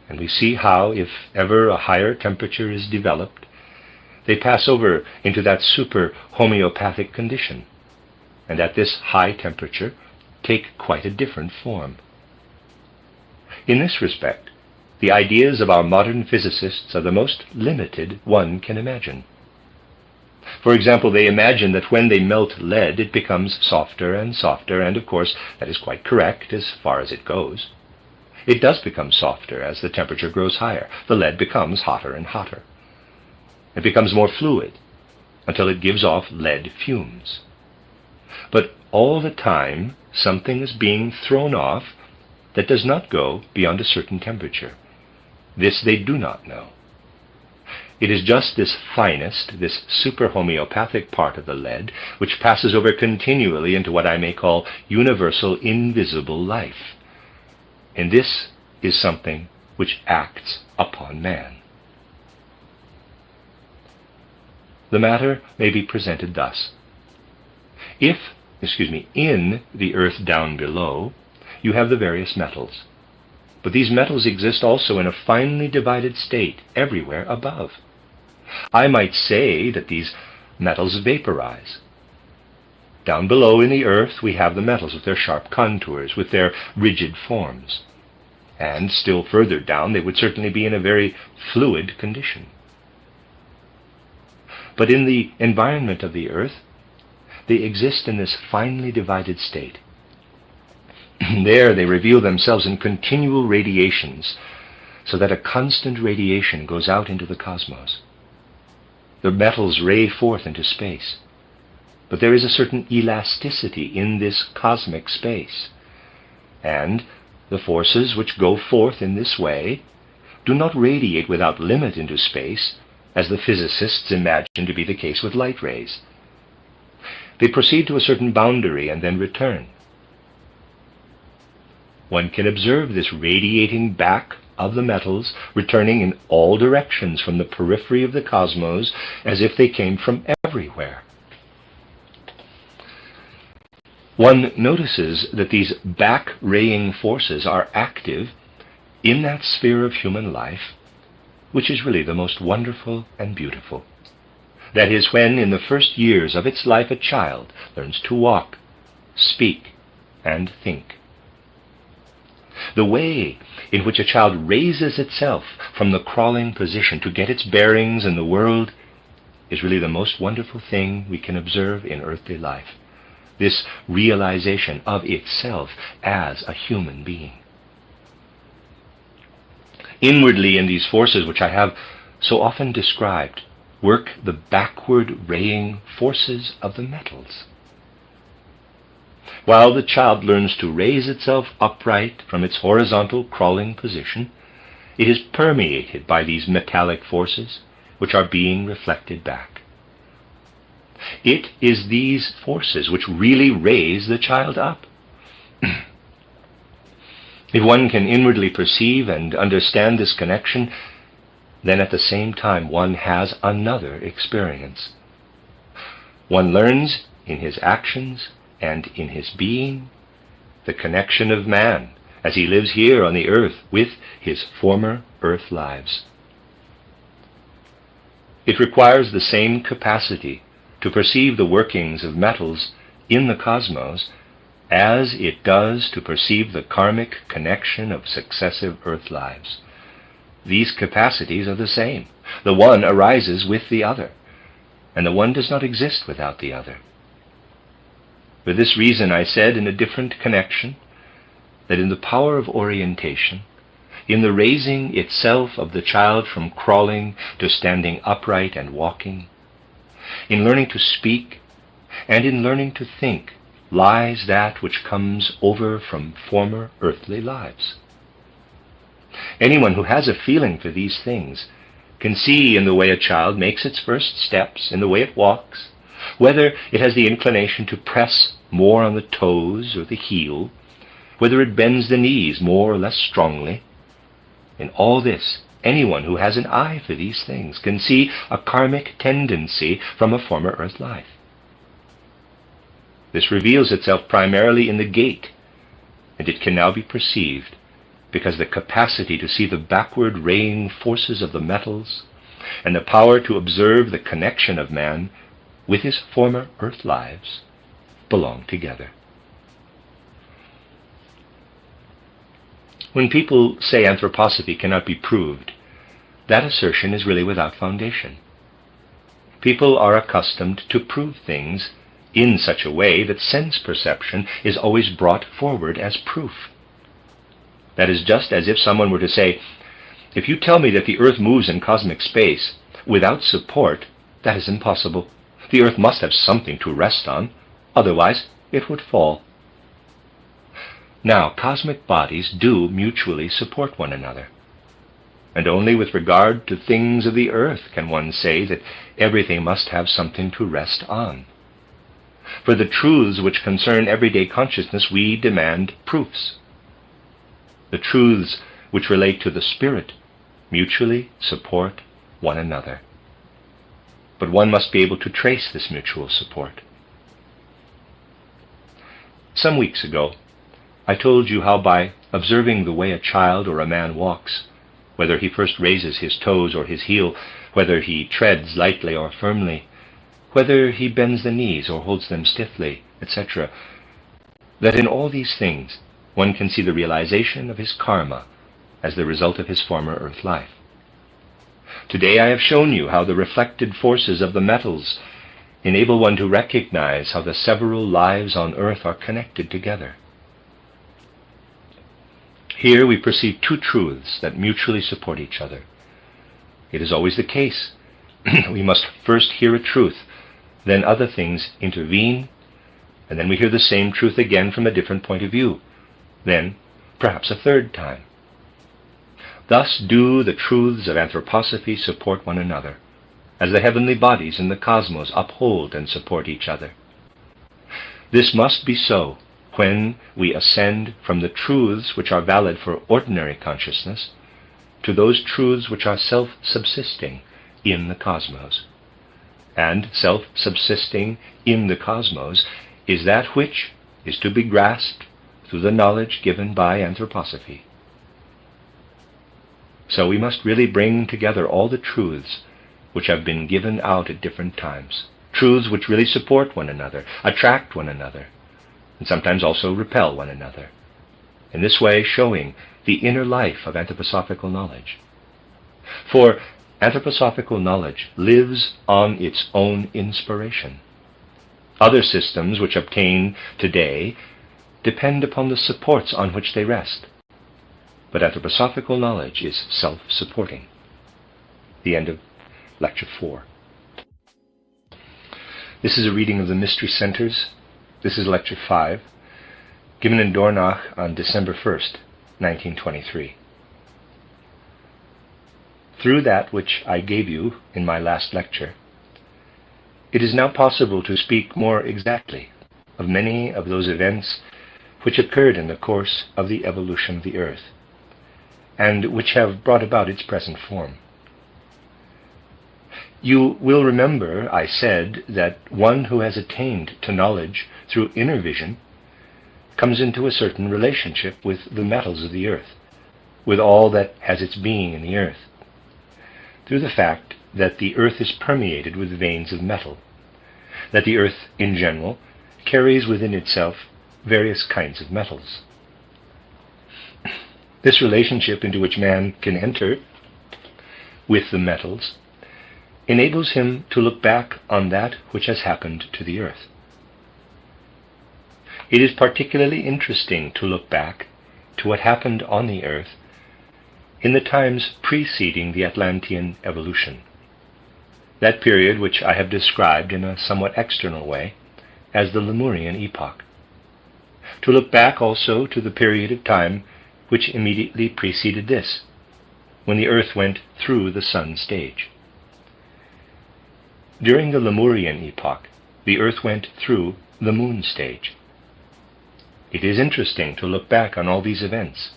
and we see how, if ever a higher temperature is developed, they pass over into that super homeopathic condition, and at this high temperature take quite a different form. In this respect, the ideas of our modern physicists are the most limited one can imagine. For example, they imagine that when they melt lead, it becomes softer and softer, and of course that is quite correct as far as it goes. It does become softer as the temperature grows higher. The lead becomes hotter and hotter. It becomes more fluid until it gives off lead fumes. But all the time, something is being thrown off that does not go beyond a certain temperature. This they do not know. It is just this finest, this super homeopathic part of the lead, which passes over continually into what I may call universal invisible life. And this is something which acts upon man. The matter may be presented thus. In the earth down below, you have the various metals. But these metals exist also in a finely divided state everywhere above. I might say that these metals vaporize. Down below in the earth we have the metals with their sharp contours, with their rigid forms. And still further down they would certainly be in a very fluid condition. But in the environment of the earth, they exist in this finely divided state. There they reveal themselves in continual radiations, so that a constant radiation goes out into the cosmos. The metals ray forth into space, but there is a certain elasticity in this cosmic space, and the forces which go forth in this way do not radiate without limit into space, as the physicists imagine to be the case with light rays. They proceed to a certain boundary and then return. One can observe this radiating back of the metals, returning in all directions from the periphery of the cosmos, as if they came from everywhere. One notices that these back-raying forces are active in that sphere of human life, which is really the most wonderful and beautiful. That is, when in the first years of its life a child learns to walk, speak, and think. The way in which a child raises itself from the crawling position to get its bearings in the world is really the most wonderful thing we can observe in earthly life. This realization of itself as a human being. Inwardly in these forces which I have so often described, work the backward raying forces of the metals. While the child learns to raise itself upright from its horizontal crawling position, it is permeated by these metallic forces which are being reflected back. It is these forces which really raise the child up. If one can inwardly perceive and understand this connection, then at the same time one has another experience. One learns in his actions and in his being the connection of man as he lives here on the earth with his former earth lives. It requires the same capacity to perceive the workings of metals in the cosmos as it does to perceive the karmic connection of successive earth lives. These capacities are the same. The one arises with the other, and the one does not exist without the other. For this reason I said in a different connection that in the power of orientation in the raising itself of the child from crawling to standing upright and walking, in learning to speak, and in learning to think, lies that which comes over from former earthly lives. Anyone who has a feeling for these things can see in the way a child makes its first steps, in the way it walks, whether it has the inclination to press more on the toes or the heel, whether it bends the knees more or less strongly. In all this, anyone who has an eye for these things can see a karmic tendency from a former earth life. This reveals itself primarily in the gait, and it can now be perceived because the capacity to see the backward raying forces of the metals and the power to observe the connection of man with his former earth lives belong together. When people say anthroposophy cannot be proved, that assertion is really without foundation. People are accustomed to prove things in such a way that sense perception is always brought forward as proof. That is just as if someone were to say, if you tell me that the earth moves in cosmic space without support, that is impossible. The earth must have something to rest on, otherwise it would fall. Now, cosmic bodies do mutually support one another, and only with regard to things of the earth can one say that everything must have something to rest on. For the truths which concern everyday consciousness, we demand proofs. The truths which relate to the spirit mutually support one another. But one must be able to trace this mutual support. Some weeks ago, I told you how by observing the way a child or a man walks, whether he first raises his toes or his heel, whether he treads lightly or firmly, whether he bends the knees or holds them stiffly, etc., that in all these things one can see the realization of his karma as the result of his former earth life. Today I have shown you how the reflected forces of the metals enable one to recognize how the several lives on earth are connected together. Here we perceive two truths that mutually support each other. It is always the case. We must first hear a truth, then other things intervene, and then we hear the same truth again from a different point of view, then perhaps a third time. Thus do the truths of anthroposophy support one another, as the heavenly bodies in the cosmos uphold and support each other. This must be so when we ascend from the truths which are valid for ordinary consciousness to those truths which are self-subsisting in the cosmos. And self-subsisting in the cosmos is that which is to be grasped through the knowledge given by anthroposophy. So we must really bring together all the truths which have been given out at different times, truths which really support one another, attract one another, and sometimes also repel one another, in this way showing the inner life of anthroposophical knowledge. For anthroposophical knowledge lives on its own inspiration. Other systems which obtain today depend upon the supports on which they rest. But anthroposophical knowledge is self-supporting. The end of Lecture 4. This is a reading of the Mystery Centers. This is Lecture 5, given in Dornach on December 1st, 1923. Through that which I gave you in my last lecture, it is now possible to speak more exactly of many of those events which occurred in the course of the evolution of the earth, and which have brought about its present form. You will remember I said that one who has attained to knowledge through inner vision comes into a certain relationship with the metals of the earth, with all that has its being in the earth, through the fact that the earth is permeated with veins of metal, that the earth in general carries within itself various kinds of metals. This relationship into which man can enter with the metals enables him to look back on that which has happened to the earth. It is particularly interesting to look back to what happened on the earth in the times preceding the Atlantean evolution, that period which I have described in a somewhat external way as the Lemurian epoch. To look back also to the period of time which immediately preceded this, when the Earth went through the Sun stage. During the Lemurian epoch, the Earth went through the Moon stage. It is interesting to look back on all these events,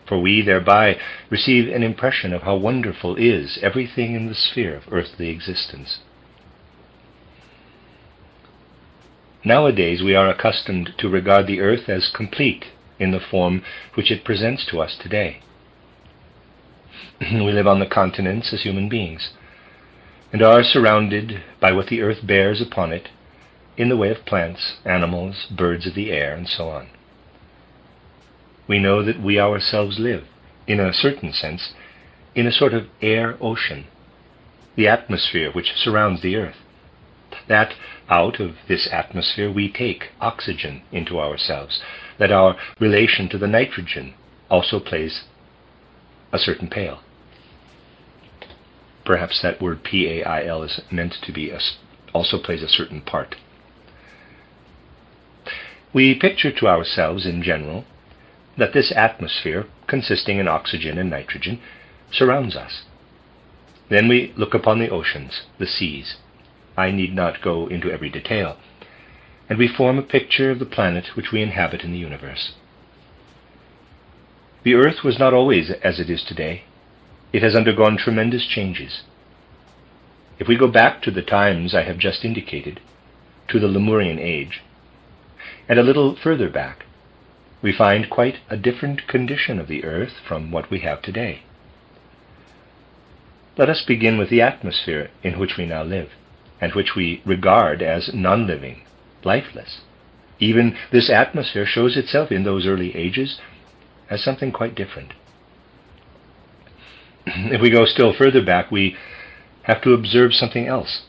for we thereby receive an impression of how wonderful is everything in the sphere of earthly existence. Nowadays we are accustomed to regard the Earth as complete in the form which it presents to us today. We live on the continents as human beings, and are surrounded by what the Earth bears upon it in the way of plants, animals, birds of the air, and so on. We know that we ourselves live, in a certain sense, in a sort of air ocean, the atmosphere which surrounds the Earth. That out of this atmosphere we take oxygen into ourselves, that our relation to the nitrogen also plays a certain pail. Perhaps that word P-A-I-L is meant to be also plays a certain part. We picture to ourselves in general that this atmosphere, consisting in oxygen and nitrogen, surrounds us. Then we look upon the oceans, the seas. I need not go into every detail. And we form a picture of the planet which we inhabit in the universe. The Earth was not always as it is today. It has undergone tremendous changes. If we go back to the times I have just indicated, to the Lemurian age, and a little further back, we find quite a different condition of the Earth from what we have today. Let us begin with the atmosphere in which we now live, and which we regard as non-living, lifeless. Even this atmosphere shows itself in those early ages as something quite different. If we go still further back, we have to observe something else.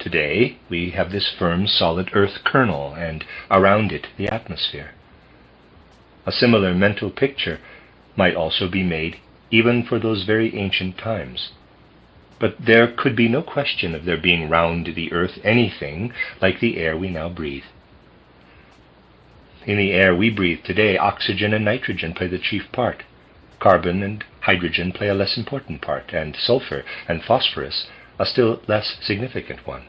Today, we have this firm, solid Earth kernel, and around it, the atmosphere. A similar mental picture might also be made even for those very ancient times. But there could be no question of there being round the Earth anything like the air we now breathe. In the air we breathe today, oxygen and nitrogen play the chief part. Carbon and hydrogen play a less important part, and sulfur and phosphorus a still less significant one.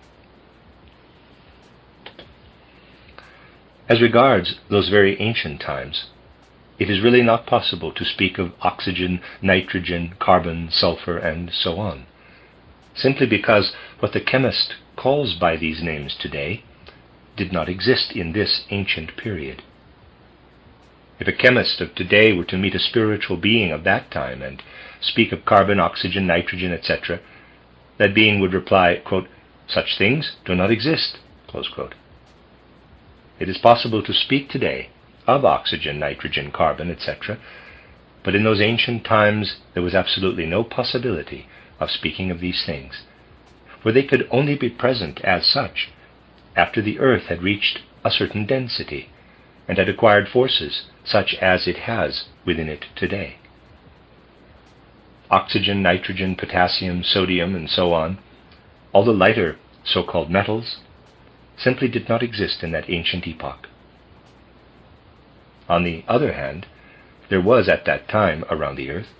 As regards those very ancient times, it is really not possible to speak of oxygen, nitrogen, carbon, sulfur, and so on, simply because what the chemist calls by these names today did not exist in this ancient period. If a chemist of today were to meet a spiritual being of that time and speak of carbon, oxygen, nitrogen, etc., that being would reply, quote, "Such things do not exist," close quote. It is possible to speak today of oxygen, nitrogen, carbon, etc., but in those ancient times there was absolutely no possibility of speaking of these things, for they could only be present as such after the Earth had reached a certain density and had acquired forces such as it has within it today. Oxygen, nitrogen, potassium, sodium, and so on, all the lighter so-called metals, simply did not exist in that ancient epoch. On the other hand, there was at that time around the Earth,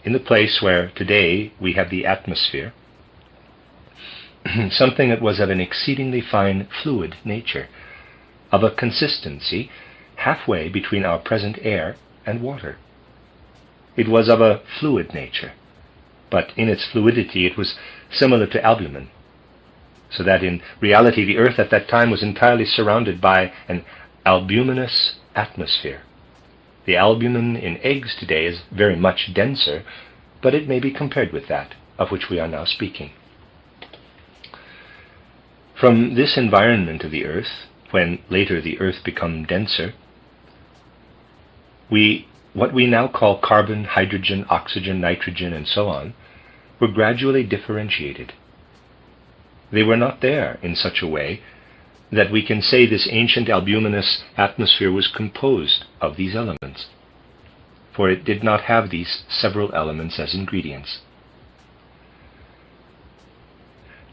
in the place where today we have the atmosphere, something that was of an exceedingly fine fluid nature, of a consistency halfway between our present air and water. It was of a fluid nature, but in its fluidity it was similar to albumin, so that in reality the Earth at that time was entirely surrounded by an albuminous atmosphere. The albumin in eggs today is very much denser, but it may be compared with that of which we are now speaking. From this environment of the Earth, when later the Earth became denser, what we now call carbon, hydrogen, oxygen, nitrogen, and so on, were gradually differentiated. They were not there in such a way that we can say this ancient albuminous atmosphere was composed of these elements. for it did not have these several elements as ingredients.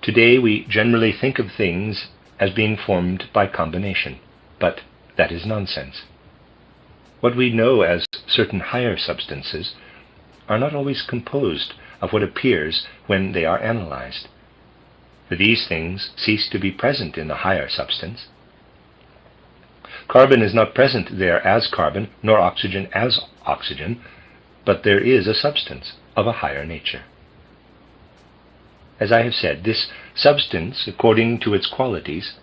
Today we generally think of things as being formed by combination, but that is nonsense. What we know as certain higher substances are not always composed of what appears when they are analyzed. For these things cease to be present in the higher substance. Carbon is not present there as carbon, nor oxygen as oxygen, but there is a substance of a higher nature. As I have said, this substance, according to its qualities,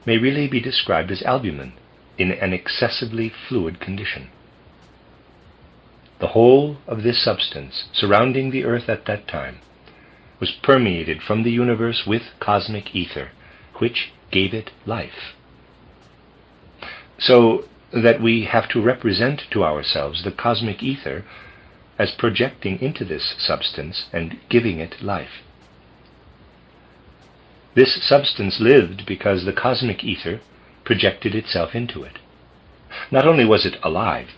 may really be described as albumin in an excessively fluid condition. The whole of this substance surrounding the earth at that time was permeated from the universe with cosmic ether, which gave it life. So that we have to represent to ourselves the cosmic ether as projecting into this substance and giving it life. This substance lived because the cosmic ether projected itself into it. Not only was it alive,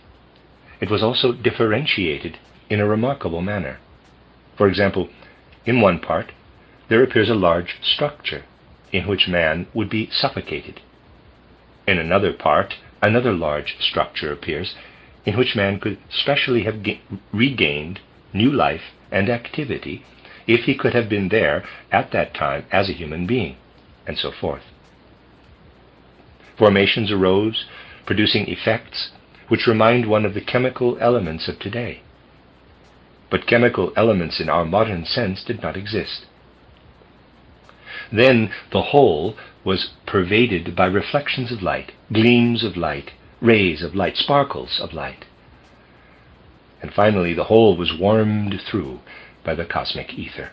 it was also differentiated in a remarkable manner. For example, in one part there appears a large structure in which man would be suffocated. In another part, another large structure appears in which man could specially have regained new life and activity if he could have been there at that time as a human being, and so forth. Formations arose, producing effects which remind one of the chemical elements of today. But chemical elements in our modern sense did not exist. Then the whole was pervaded by reflections of light, gleams of light, rays of light, sparkles of light. And finally the whole was warmed through by the cosmic ether.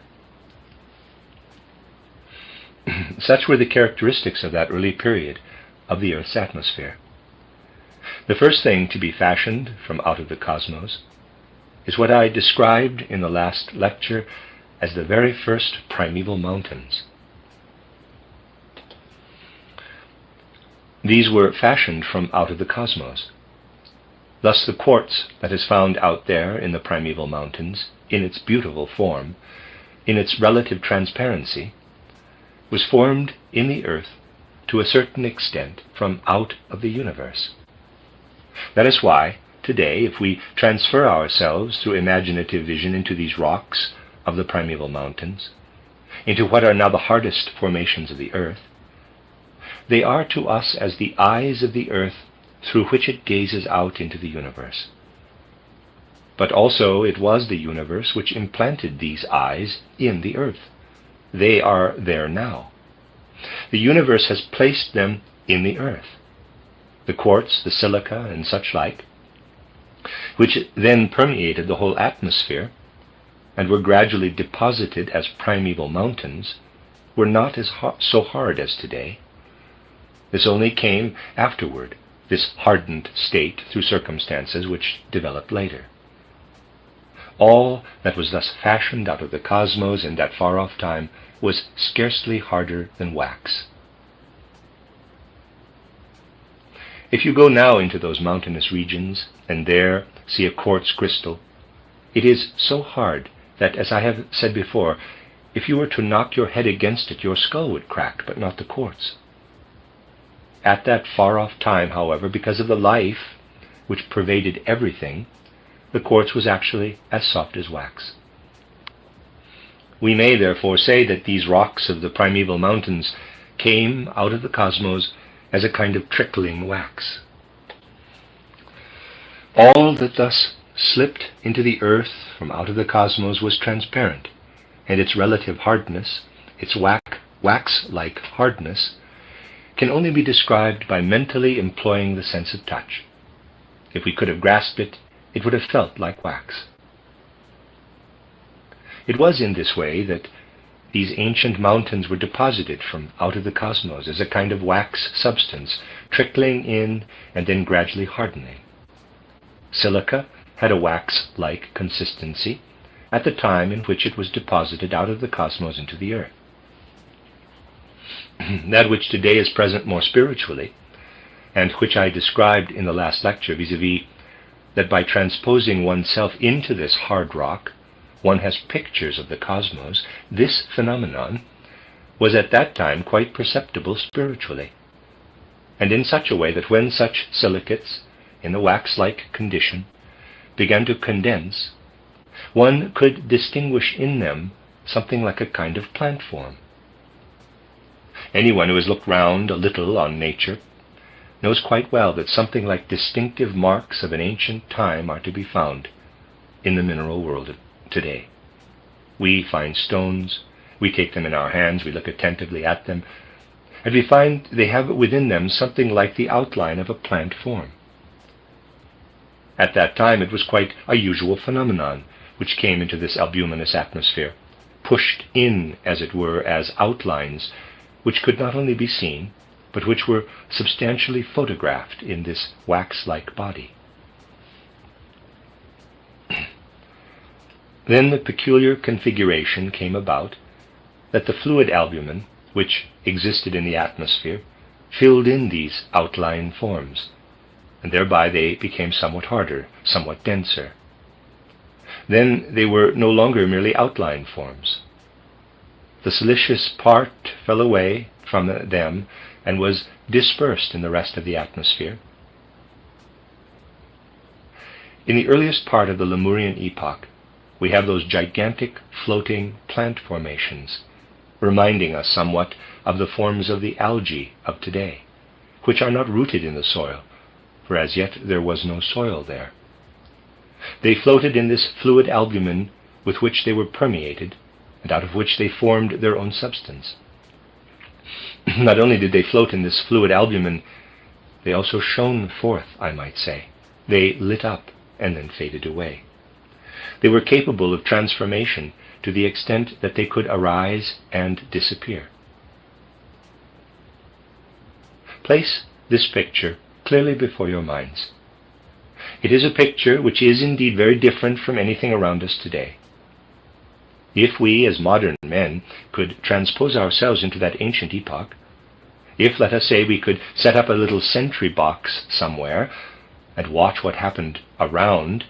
Such were the characteristics of that early period of the Earth's atmosphere. The first thing to be fashioned from out of the cosmos is what I described in the last lecture as the very first primeval mountains. These were fashioned from out of the cosmos. Thus the quartz that is found out there in the primeval mountains, in its beautiful form, in its relative transparency, was formed in the earth to a certain extent from out of the universe. That is why, today, if we transfer ourselves through imaginative vision into these rocks of the primeval mountains, into what are now the hardest formations of the earth, they are to us as the eyes of the earth through which it gazes out into the universe. But also it was the universe which implanted these eyes in the earth. They are there now. The universe has placed them in the earth. The quartz, the silica, and such like, which then permeated the whole atmosphere and were gradually deposited as primeval mountains, were not as so hard as today. This only came afterward, this hardened state, through circumstances which developed later. All that was thus fashioned out of the cosmos in that far-off time was scarcely harder than wax. If you go now into those mountainous regions, and there see a quartz crystal, it is so hard that, as I have said before, if you were to knock your head against it, your skull would crack, but not the quartz. At that far-off time, however, because of the life which pervaded everything, the quartz was actually as soft as wax. We may therefore say that these rocks of the primeval mountains came out of the cosmos as a kind of trickling wax. All that thus slipped into the earth from out of the cosmos was transparent, and its relative hardness, its wax-like hardness, can only be described by mentally employing the sense of touch. If we could have grasped it, it would have felt like wax. It was in this way that these ancient mountains were deposited from out of the cosmos as a kind of wax substance, trickling in and then gradually hardening. Silica had a wax-like consistency at the time in which it was deposited out of the cosmos into the earth. That which today is present more spiritually, and which I described in the last lecture vis-à-vis that by transposing oneself into this hard rock, one has pictures of the cosmos, this phenomenon was at that time quite perceptible spiritually, and in such a way that when such silicates, in the wax-like condition, began to condense, one could distinguish in them something like a kind of plant form. Anyone who has looked round a little on nature knows quite well that something like distinctive marks of an ancient time are to be found in the mineral world today. We find stones, we take them in our hands, we look attentively at them, and we find they have within them something like the outline of a plant form. At that time it was quite a usual phenomenon which came into this albuminous atmosphere, pushed in, as it were, as outlines which could not only be seen, but which were substantially photographed in this wax-like body. Then the peculiar configuration came about that the fluid albumin, which existed in the atmosphere, filled in these outline forms, and thereby they became somewhat harder, somewhat denser. Then they were no longer merely outline forms. The siliceous part fell away from them and was dispersed in the rest of the atmosphere. In the earliest part of the Lemurian epoch, we have those gigantic floating plant formations, reminding us somewhat of the forms of the algae of today, which are not rooted in the soil, for as yet there was no soil there. They floated in this fluid albumin with which they were permeated, and out of which they formed their own substance. Not only did they float in this fluid albumin, they also shone forth, I might say. They lit up and then faded away. They were capable of transformation to the extent that they could arise and disappear. Place this picture clearly before your minds. It is a picture which is indeed very different from anything around us today. If we, as modern men, could transpose ourselves into that ancient epoch, if, let us say, we could set up a little sentry box somewhere and watch what happened around,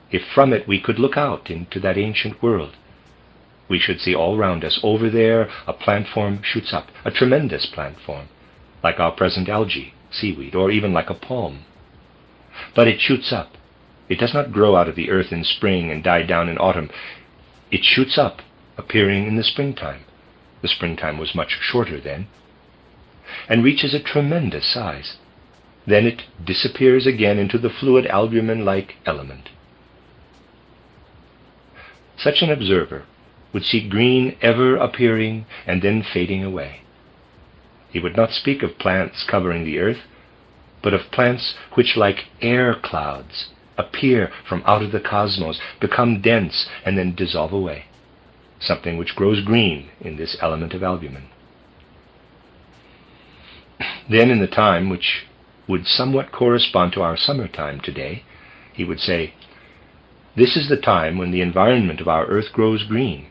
if from it we could look out into that ancient world, we should see all round us, over there, a plant form shoots up, a tremendous plant form, like our present algae, seaweed, or even like a palm. But it shoots up. It does not grow out of the earth in spring and die down in autumn. It shoots up, appearing in the springtime. The springtime was much shorter then, and reaches a tremendous size. Then it disappears again into the fluid albumin-like element. Such an observer would see green ever appearing and then fading away. He would not speak of plants covering the earth, but of plants which, like air clouds, appear from out of the cosmos, become dense, and then dissolve away, something which grows green in this element of albumin. Then, in the time which would somewhat correspond to our summertime today, he would say, "This is the time when the environment of our earth grows green,"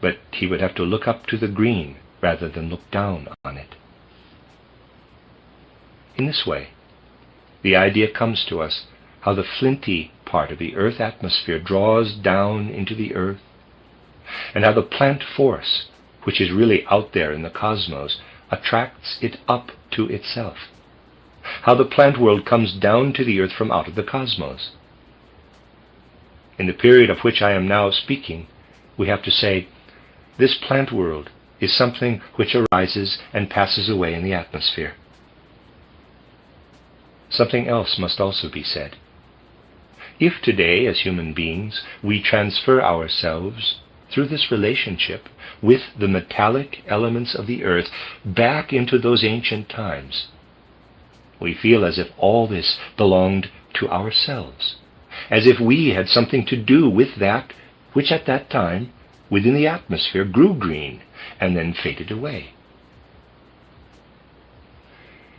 but he would have to look up to the green rather than look down on it. In this way, the idea comes to us how the flinty part of the earth atmosphere draws down into the earth, and how the plant force, which is really out there in the cosmos, attracts it up to itself. How the plant world comes down to the earth from out of the cosmos. In the period of which I am now speaking, we have to say, this plant world is something which arises and passes away in the atmosphere. Something else must also be said. If today, as human beings, we transfer ourselves through this relationship with the metallic elements of the earth back into those ancient times, we feel as if all this belonged to ourselves, as if we had something to do with that which at that time, within the atmosphere, grew green and then faded away.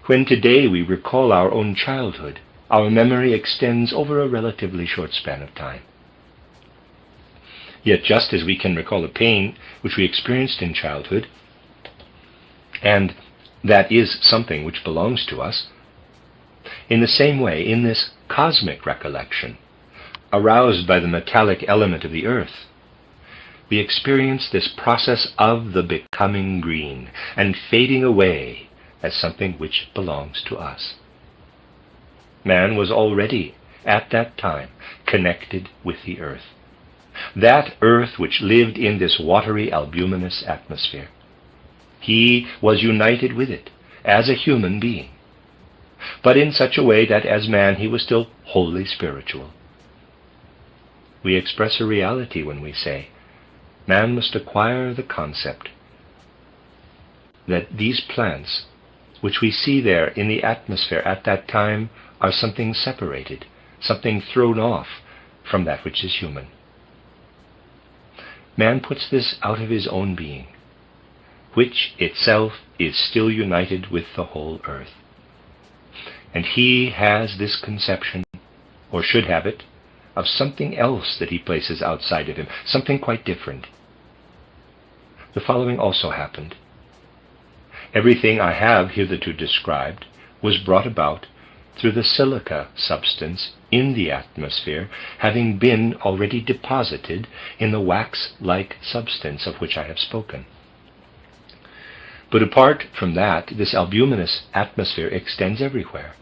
When today we recall our own childhood, our memory extends over a relatively short span of time. Yet just as we can recall a pain which we experienced in childhood, and that is something which belongs to us, In the same way, in this cosmic recollection, aroused by the metallic element of the earth, we experience this process of the becoming green and fading away as something which belongs to us. Man was already, at that time, connected with the earth. That earth which lived in this watery albuminous atmosphere. He was united with it as a human being, but in such a way that as man he was still wholly spiritual. We express a reality when we say, man must acquire the concept that these plants, which we see there in the atmosphere at that time, are something separated, something thrown off from that which is human. Man puts this out of his own being, which itself is still united with the whole earth. And he has this conception, or should have it, of something else that he places outside of him, something quite different. The following also happened. Everything I have hitherto described was brought about through the silica substance in the atmosphere, having been already deposited in the wax-like substance of which I have spoken. But apart from that, this albuminous atmosphere extends everywhere.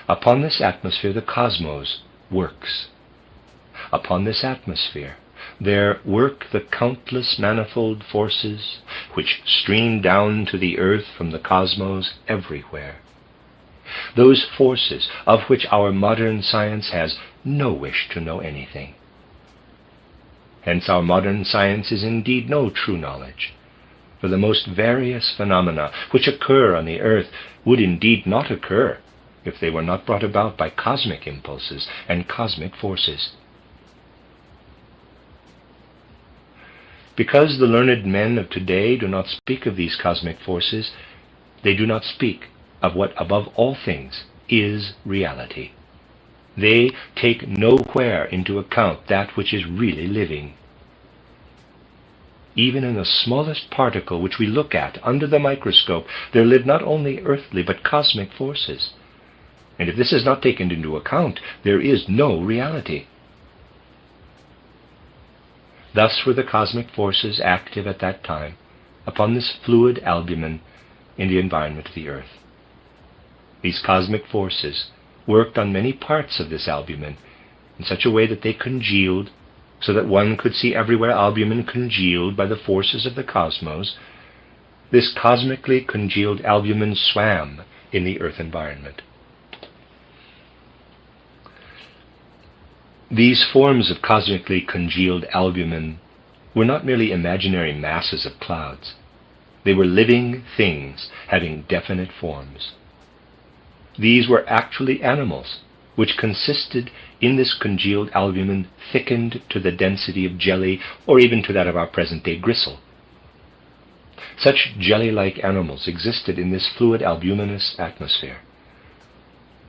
Upon this atmosphere the cosmos works. Upon this atmosphere there work the countless manifold forces which stream down to the earth from the cosmos everywhere. Those forces of which our modern science has no wish to know anything. Hence our modern science is indeed no true knowledge, for the most various phenomena which occur on the earth would indeed not occur if they were not brought about by cosmic impulses and cosmic forces. Because the learned men of today do not speak of these cosmic forces, they do not speak of what above all things is reality. They take nowhere into account that which is really living. Even in the smallest particle which we look at under the microscope, there live not only earthly but cosmic forces. And if this is not taken into account, there is no reality. Thus were the cosmic forces active at that time upon this fluid albumin in the environment of the earth. These cosmic forces worked on many parts of this albumin in such a way that they congealed, so that one could see everywhere albumin congealed by the forces of the cosmos. This cosmically congealed albumin swam in the earth environment. These forms of cosmically congealed albumin were not merely imaginary masses of clouds. They were living things having definite forms. These were actually animals, which consisted in this congealed albumin thickened to the density of jelly, or even to that of our present-day gristle. Such jelly-like animals existed in this fluid albuminous atmosphere.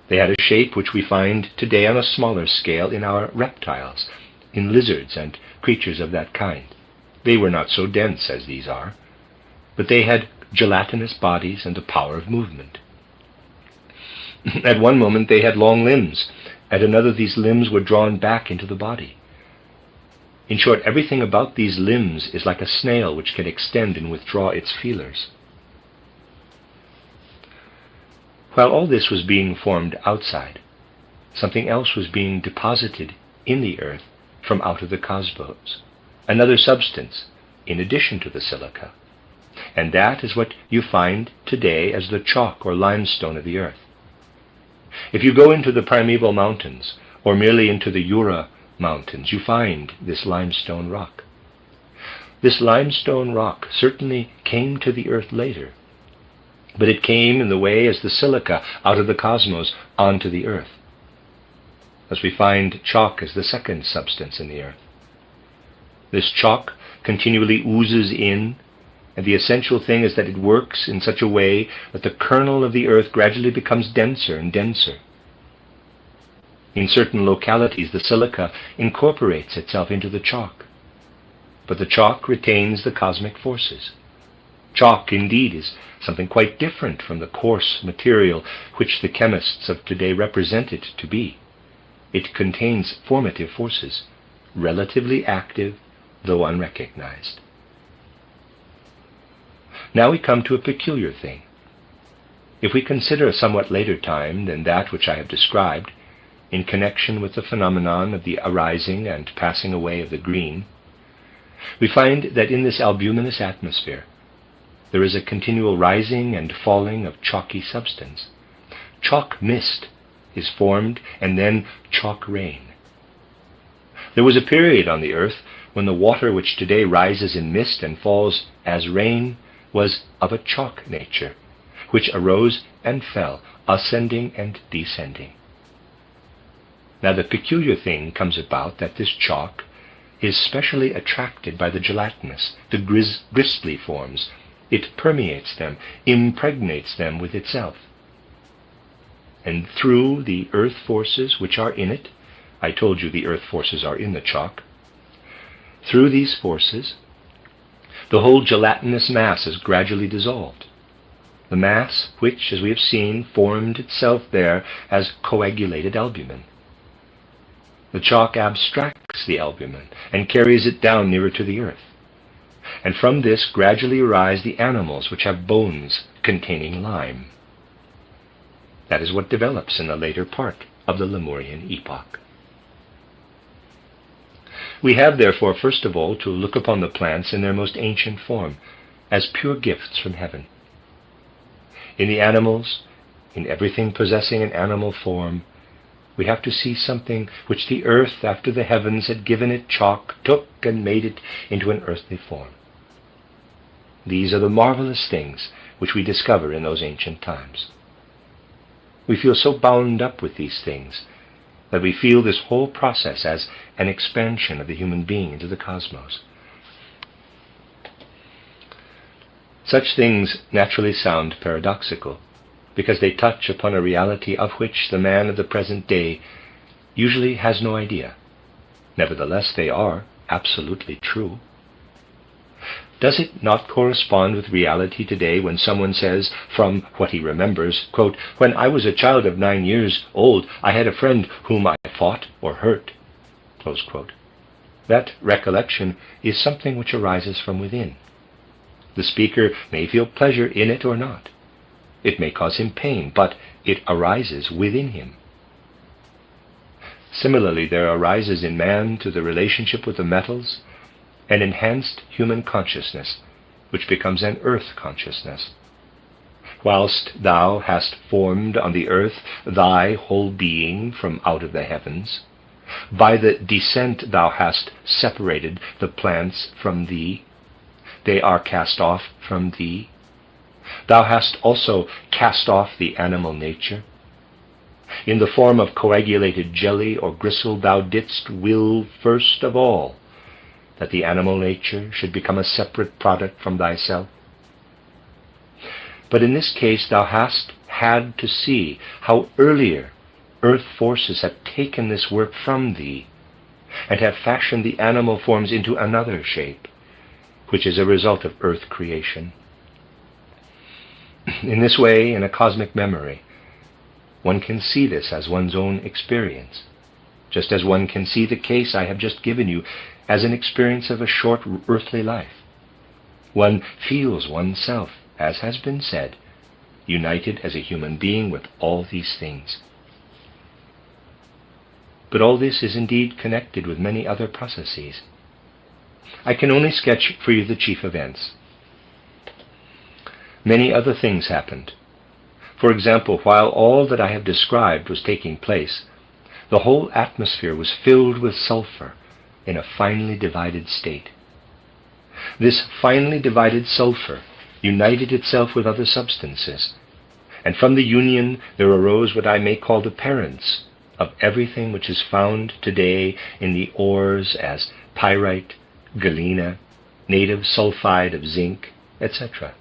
They had a shape which we find today on a smaller scale in our reptiles, in lizards and creatures of that kind. They were not so dense as these are, but they had gelatinous bodies and a power of movement. At one moment they had long limbs, at another these limbs were drawn back into the body. In short, everything about these limbs is like a snail which can extend and withdraw its feelers. While all this was being formed outside, something else was being deposited in the earth from out of the cosmos, another substance in addition to the silica, and that is what you find today as the chalk or limestone of the earth. If you go into the primeval mountains, or merely into the Jura mountains, you find this limestone rock. This limestone rock certainly came to the earth later, but it came in the way as the silica out of the cosmos onto the earth. Thus we find chalk as the second substance in the earth. This chalk continually oozes in, and the essential thing is that it works in such a way that the kernel of the earth gradually becomes denser and denser. In certain localities, the silica incorporates itself into the chalk, but the chalk retains the cosmic forces. Chalk, indeed, is something quite different from the coarse material which the chemists of today represent it to be. It contains formative forces, relatively active, though unrecognized. Now we come to a peculiar thing. If we consider a somewhat later time than that which I have described, in connection with the phenomenon of the arising and passing away of the green, we find that in this albuminous atmosphere there is a continual rising and falling of chalky substance. Chalk mist is formed, and then chalk rain. There was a period on the earth when the water which today rises in mist and falls as rain was of a chalk nature, which arose and fell, ascending and descending. Now the peculiar thing comes about that this chalk is specially attracted by the gelatinous, the gristly forms. It permeates them, impregnates them with itself. And through the earth forces which are in it, I told you the earth forces are in the chalk, through these forces, the whole gelatinous mass is gradually dissolved. The mass which, as we have seen, formed itself there as coagulated albumin. The chalk abstracts the albumin and carries it down nearer to the earth. And from this gradually arise the animals which have bones containing lime. That is what develops in the later part of the Lemurian epoch. We have therefore first of all to look upon the plants in their most ancient form, as pure gifts from heaven. In the animals, in everything possessing an animal form, we have to see something which the earth, after the heavens had given it chalk, took and made it into an earthly form. These are the marvelous things which we discover in those ancient times. We feel so bound up with these things that we feel this whole process as an expansion of the human being into the cosmos. Such things naturally sound paradoxical, because they touch upon a reality of which the man of the present day usually has no idea. Nevertheless, they are absolutely true. Does it not correspond with reality today when someone says, from what he remembers, quote, "When I was a child of 9 years old, I had a friend whom I fought or hurt," close quote. That recollection is something which arises from within. The speaker may feel pleasure in it or not. It may cause him pain, but it arises within him. Similarly, there arises in man, through the relationship with the metals, an enhanced human consciousness, which becomes an earth consciousness. Whilst thou hast formed on the earth thy whole being from out of the heavens, by the descent thou hast separated the plants from thee, they are cast off from thee. Thou hast also cast off the animal nature. In the form of coagulated jelly or gristle thou didst will first of all that the animal nature should become a separate product from thyself. But in this case thou hast had to see how earlier earth forces have taken this work from thee and have fashioned the animal forms into another shape, which is a result of earth creation. In this way, in a cosmic memory, one can see this as one's own experience, just as one can see the case I have just given you as an experience of a short earthly life. One feels oneself, as has been said, united as a human being with all these things. But all this is indeed connected with many other processes. I can only sketch for you the chief events. Many other things happened. For example, while all that I have described was taking place, the whole atmosphere was filled with sulfur in a finely divided state. This finely divided sulfur united itself with other substances, and from the union there arose what I may call the parents of everything which is found today in the ores as pyrite, galena, native sulfide of zinc, etc.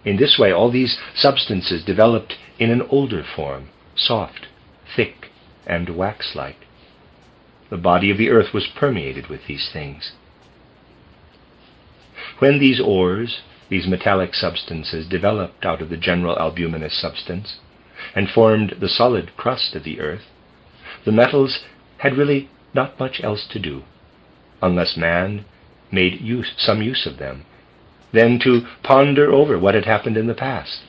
In this way, all these substances developed in an older form, soft, thick, and wax-like. The body of the earth was permeated with these things. When these ores, these metallic substances developed out of the general albuminous substance and formed the solid crust of the earth, the metals had really not much else to do, unless man made some use of them, than to ponder over what had happened in the past.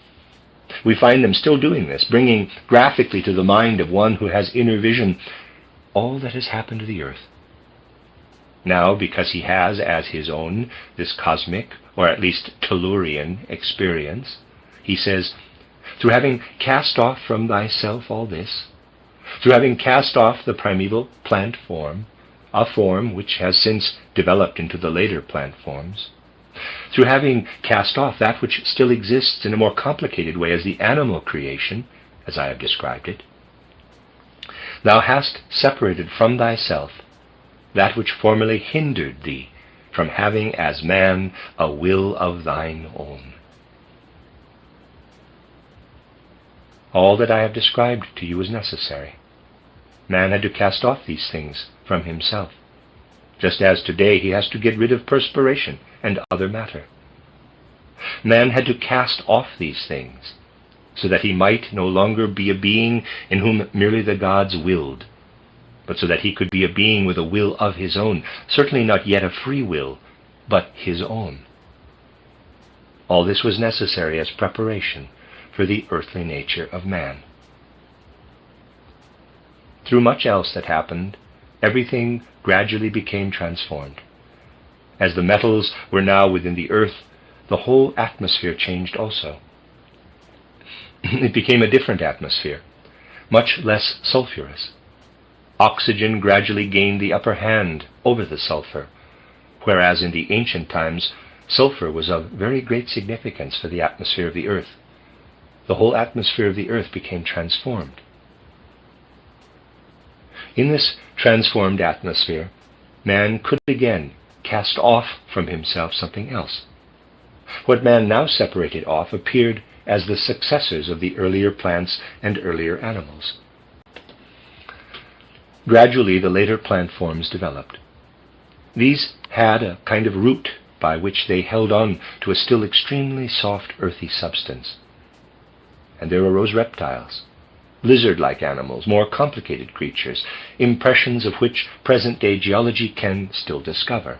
We find them still doing this, bringing graphically to the mind of one who has inner vision all that has happened to the earth. Now, because he has as his own this cosmic, or at least Tellurian, experience, he says, through having cast off from thyself all this, through having cast off the primeval plant form, a form which has since developed into the later plant forms, through having cast off that which still exists in a more complicated way as the animal creation, as I have described it, thou hast separated from thyself that which formerly hindered thee from having as man a will of thine own. All that I have described to you is necessary. Man had to cast off these things from himself, just as today he has to get rid of perspiration and other matter. Man had to cast off these things, so that he might no longer be a being in whom merely the gods willed, but so that he could be a being with a will of his own, certainly not yet a free will, but his own. All this was necessary as preparation for the earthly nature of man. Through much else that happened, everything gradually became transformed. As the metals were now within the earth, the whole atmosphere changed also. It became a different atmosphere, much less sulphurous. Oxygen gradually gained the upper hand over the sulfur, whereas in the ancient times sulfur was of very great significance for the atmosphere of the earth. The whole atmosphere of the earth became transformed. In this transformed atmosphere, man could again cast off from himself something else. What man now separated off appeared as the successors of the earlier plants and earlier animals. Gradually, the later plant forms developed. These had a kind of root by which they held on to a still extremely soft, earthy substance. And there arose reptiles, lizard-like animals, more complicated creatures, impressions of which present-day geology can still discover.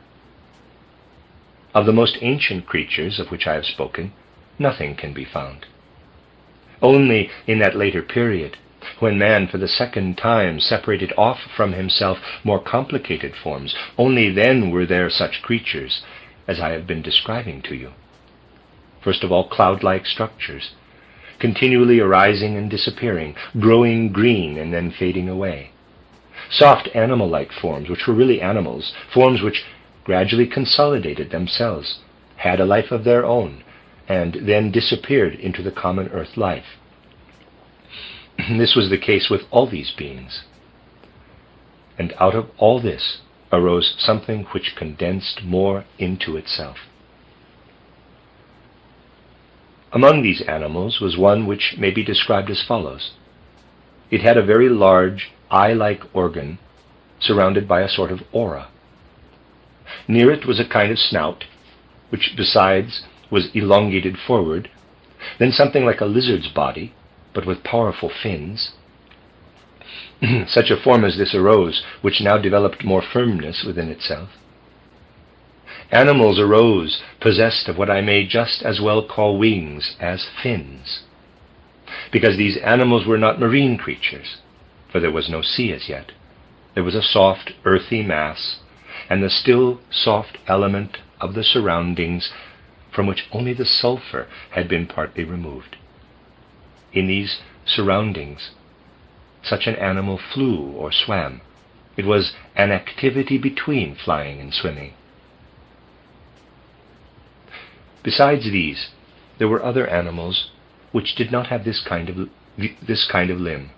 Of the most ancient creatures of which I have spoken, nothing can be found. Only in that later period, when man for the second time separated off from himself more complicated forms, only then were there such creatures as I have been describing to you. First of all, cloud-like structures, continually arising and disappearing, growing green and then fading away. Soft animal-like forms, which were really animals, forms which gradually consolidated themselves, had a life of their own, and then disappeared into the common earth life. This was the case with all these beings. And out of all this arose something which condensed more into itself. Among these animals was one which may be described as follows. It had a very large eye-like organ surrounded by a sort of aura. Near it was a kind of snout, which besides was elongated forward, then something like a lizard's body, but with powerful fins. Such a form as this arose, which now developed more firmness within itself. Animals arose possessed of what I may just as well call wings as fins, because these animals were not marine creatures, for there was no sea as yet. There was a soft, earthy mass, and the still soft element of the surroundings from which only the sulfur had been partly removed. In these surroundings, such an animal flew or swam. It was an activity between flying and swimming. Besides these, there were other animals which did not have this kind of limb.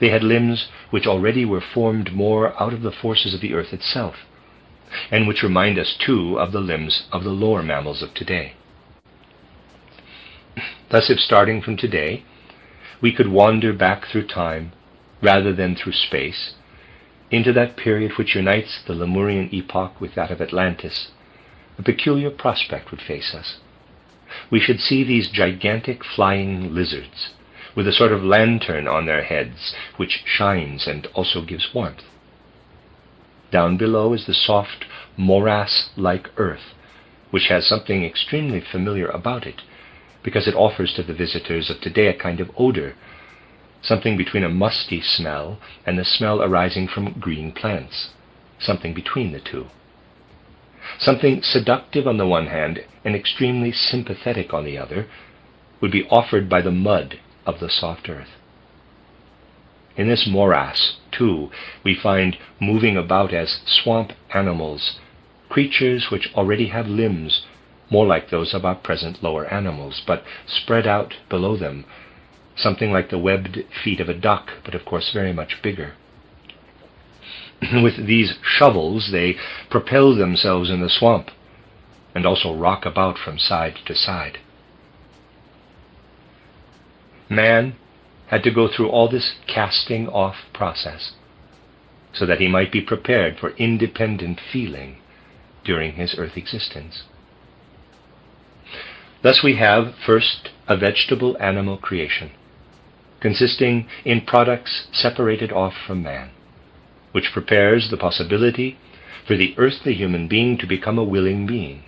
They had limbs which already were formed more out of the forces of the earth itself, and which remind us too of the limbs of the lower mammals of today. Thus, if starting from today, we could wander back through time, rather than through space, into that period which unites the Lemurian epoch with that of Atlantis, a peculiar prospect would face us. we should see these gigantic flying lizards, with a sort of lantern on their heads, which shines and also gives warmth. Down below is the soft, morass-like earth, which has something extremely familiar about it, because it offers to the visitors of today a kind of odor, something between a musty smell and the smell arising from green plants, something between the two. Something seductive on the one hand and extremely sympathetic on the other would be offered by the mud of the soft earth. In this morass, too, we find moving about as swamp animals, creatures which already have limbs more like those of our present lower animals, but spread out below them, something like the webbed feet of a duck, but of course very much bigger. With these shovels they propel themselves in the swamp, and also rock about from side to side. Man had to go through all this casting off process, so that he might be prepared for independent feeling during his earth existence. Thus we have, first, a vegetable-animal creation, consisting in products separated off from man, which prepares the possibility for the earthly human being to become a willing being.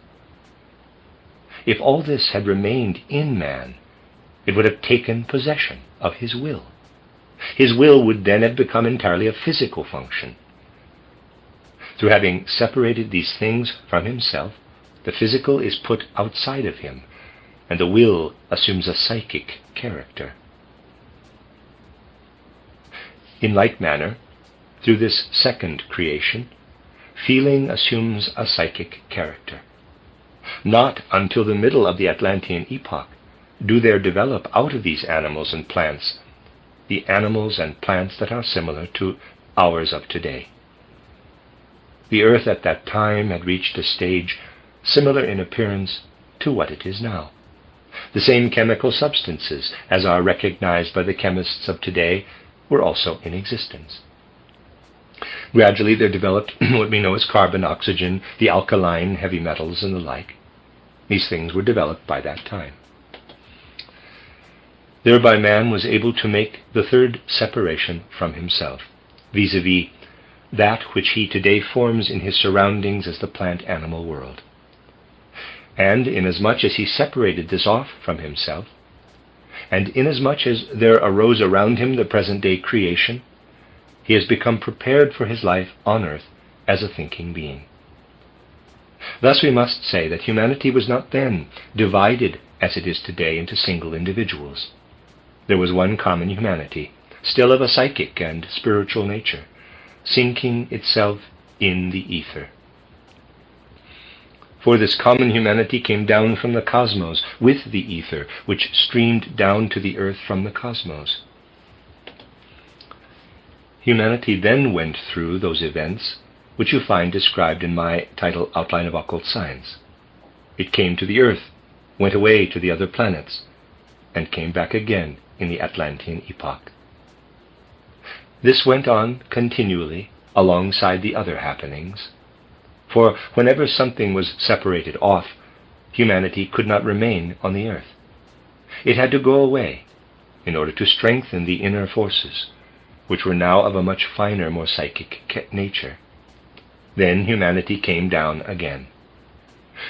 If all this had remained in man, it would have taken possession of his will. His will would then have become entirely a physical function. Through having separated these things from himself, the physical is put outside of him, and the will assumes a psychic character. In like manner, through this second creation, feeling assumes a psychic character. Not until the middle of the Atlantean epoch do there develop out of these animals and plants the animals and plants that are similar to ours of today. The earth at that time had reached a stage similar in appearance to what it is now. The same chemical substances as are recognized by the chemists of today were also in existence. Gradually there developed what we know as carbon, oxygen, the alkaline heavy metals, and the like. These things were developed by that time. Thereby man was able to make the third separation from himself, vis-a-vis that which he today forms in his surroundings as the plant-animal world. And inasmuch as he separated this off from himself, and inasmuch as there arose around him the present-day creation, he has become prepared for his life on earth as a thinking being. Thus we must say that humanity was not then divided as it is today into single individuals. There was one common humanity, still of a psychic and spiritual nature, sinking itself in the ether. For this common humanity came down from the cosmos with the ether, which streamed down to the earth from the cosmos. Humanity then went through those events which you find described in my title, Outline of Occult Science. It came to the earth, went away to the other planets, and came back again in the Atlantean epoch. This went on continually alongside the other happenings, for whenever something was separated off, humanity could not remain on the earth. It had to go away in order to strengthen the inner forces, which were now of a much finer, more psychic nature. Then humanity came down again.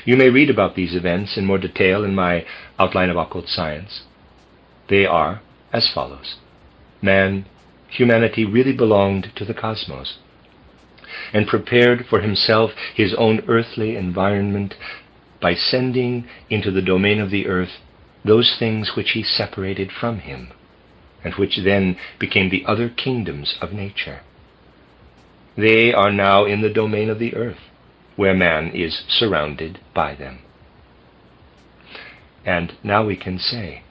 You may read about these events in more detail in my Outline of Occult Science. They are as follows. Humanity really belonged to the cosmos, and prepared for himself his own earthly environment by sending into the domain of the earth those things which he separated from him, and which then became the other kingdoms of nature. They are now in the domain of the earth, where man is surrounded by them. And now we can say,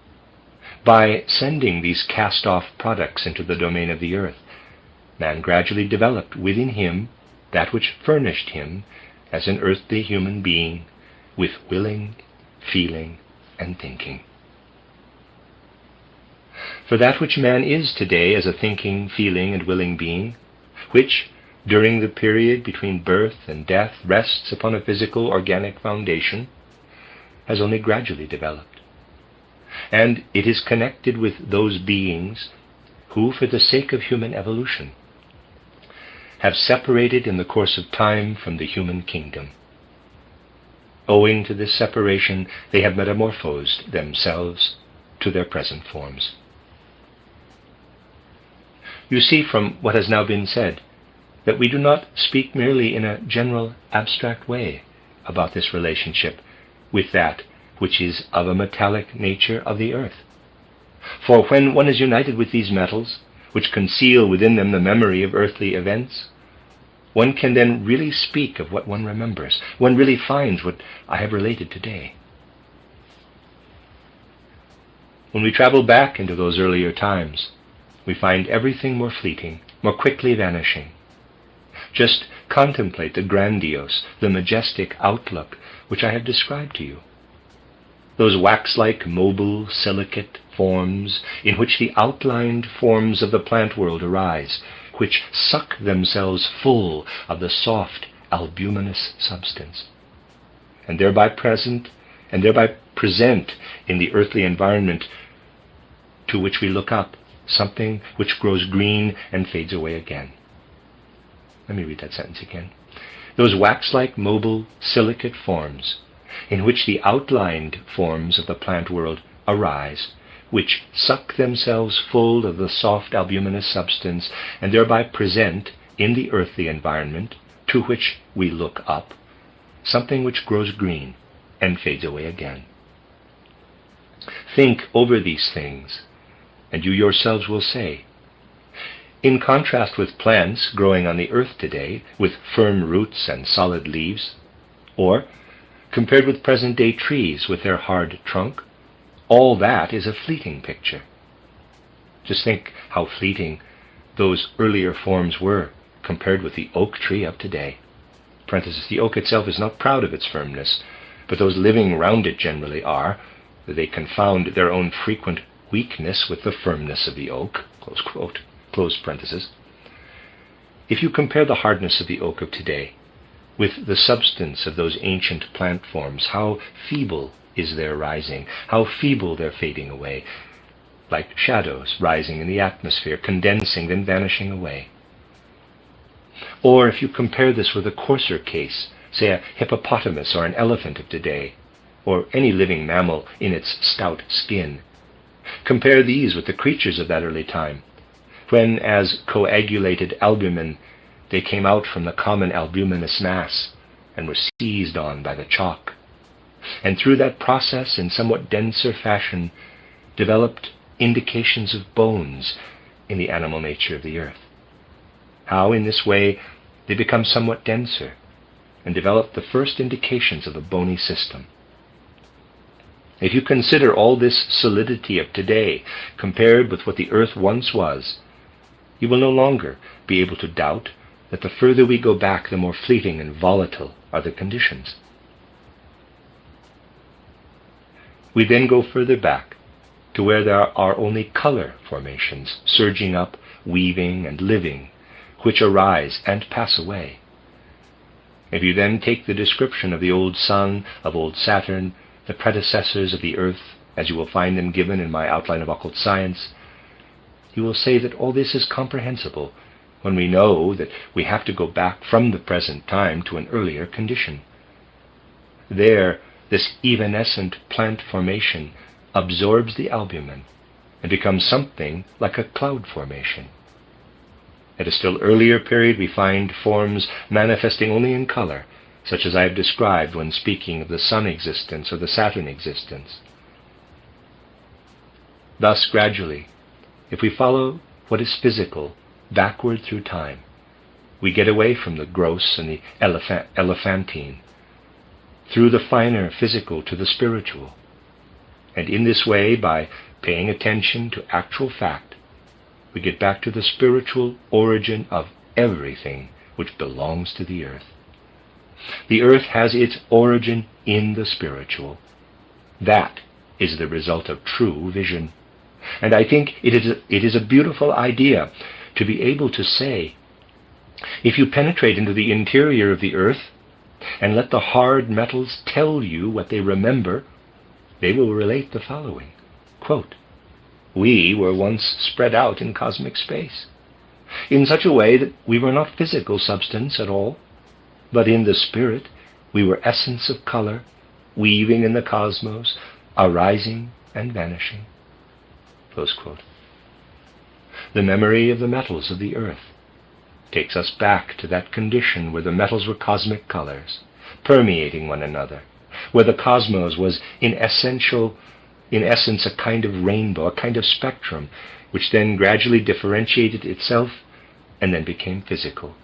by sending these cast-off products into the domain of the earth, man gradually developed within him that which furnished him as an earthly human being with willing, feeling, and thinking. For that which man is today as a thinking, feeling, and willing being, which, during the period between birth and death, rests upon a physical, organic foundation, has only gradually developed. And it is connected with those beings who, for the sake of human evolution, have separated in the course of time from the human kingdom. Owing to this separation, they have metamorphosed themselves to their present forms. You see from what has now been said that we do not speak merely in a general, abstract way about this relationship with that which is of a metallic nature of the earth. For when one is united with these metals, which conceal within them the memory of earthly events, one can then really speak of what one remembers. One really finds what I have related today. When we travel back into those earlier times, we find everything more fleeting, more quickly vanishing. Just contemplate the grandiose, the majestic outlook which I have described to you. Those wax-like mobile silicate forms in which the outlined forms of the plant world arise, which suck themselves full of the soft albuminous substance, and thereby present in the earthly environment to which we look up, something which grows green and fades away again. Let me read that sentence again. Those wax-like mobile silicate forms in which the outlined forms of the plant world arise, which suck themselves full of the soft albuminous substance and thereby present in the earthly environment to which we look up, something which grows green and fades away again. Think over these things, and you yourselves will say, in contrast with plants growing on the earth today with firm roots and solid leaves, or compared with present-day trees with their hard trunk, all that is a fleeting picture. Just think how fleeting those earlier forms were compared with the oak tree of today. Parenthesis, the oak itself is not proud of its firmness, but those living round it generally are. They confound their own frequent weakness with the firmness of the oak. Close quote. Close parenthesis. If you compare the hardness of the oak of today with the substance of those ancient plant forms, how feeble is their rising, how feeble their fading away, like shadows rising in the atmosphere, condensing, then vanishing away. Or if you compare this with a coarser case, say a hippopotamus or an elephant of today, or any living mammal in its stout skin, compare these with the creatures of that early time, when, as coagulated albumin, they came out from the common albuminous mass and were seized on by the chalk, and through that process in somewhat denser fashion developed indications of bones in the animal nature of the earth. How in this way they become somewhat denser and develop the first indications of a bony system. If you consider all this solidity of today compared with what the earth once was, you will no longer be able to doubt that the further we go back, the more fleeting and volatile are the conditions. We then go further back to where there are only color formations surging up, weaving and living, which arise and pass away. If you then take the description of the old sun, of old Saturn, the predecessors of the earth, as you will find them given in my Outline of Occult Science, you will say that all this is comprehensible when we know that we have to go back from the present time to an earlier condition. There, this evanescent plant formation absorbs the albumin and becomes something like a cloud formation. At a still earlier period, we find forms manifesting only in color, such as I have described when speaking of the sun existence or the Saturn existence. Thus, gradually, if we follow what is physical backward through time, we get away from the gross and the elephantine, through the finer physical to the spiritual. And in this way, by paying attention to actual fact, we get back to the spiritual origin of everything which belongs to the earth. The earth has its origin in the spiritual. That is the result of true vision. And I think it is a beautiful idea to be able to say, if you penetrate into the interior of the earth and let the hard metals tell you what they remember they will relate the following, quote, "We were once spread out in cosmic space, in such a way that we were not physical substance at all, but in the spirit we were essence of color, weaving in the cosmos, arising and vanishing." Close quote. The memory of the metals of the earth takes us back to that condition where the metals were cosmic colors, permeating one another, where the cosmos was in essence a kind of rainbow, a kind of spectrum, which then gradually differentiated itself and then became physical.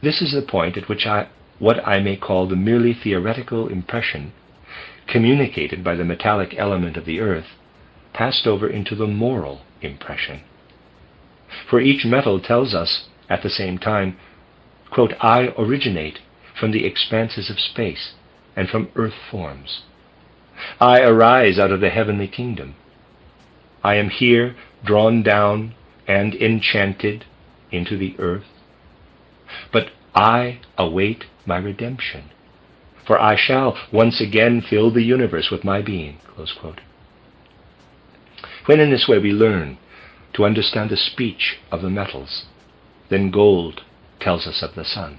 This is the point at which what I may call the merely theoretical impression communicated by the metallic element of the earth passed over into the moral impression. For each metal tells us at the same time, quote, "I originate from the expanses of space and from earth forms. I arise out of the heavenly kingdom. I am here drawn down and enchanted into the earth. But I await my redemption, for I shall once again fill the universe with my being." Close quote. When in this way we learn to understand the speech of the metals, then gold tells us of the sun,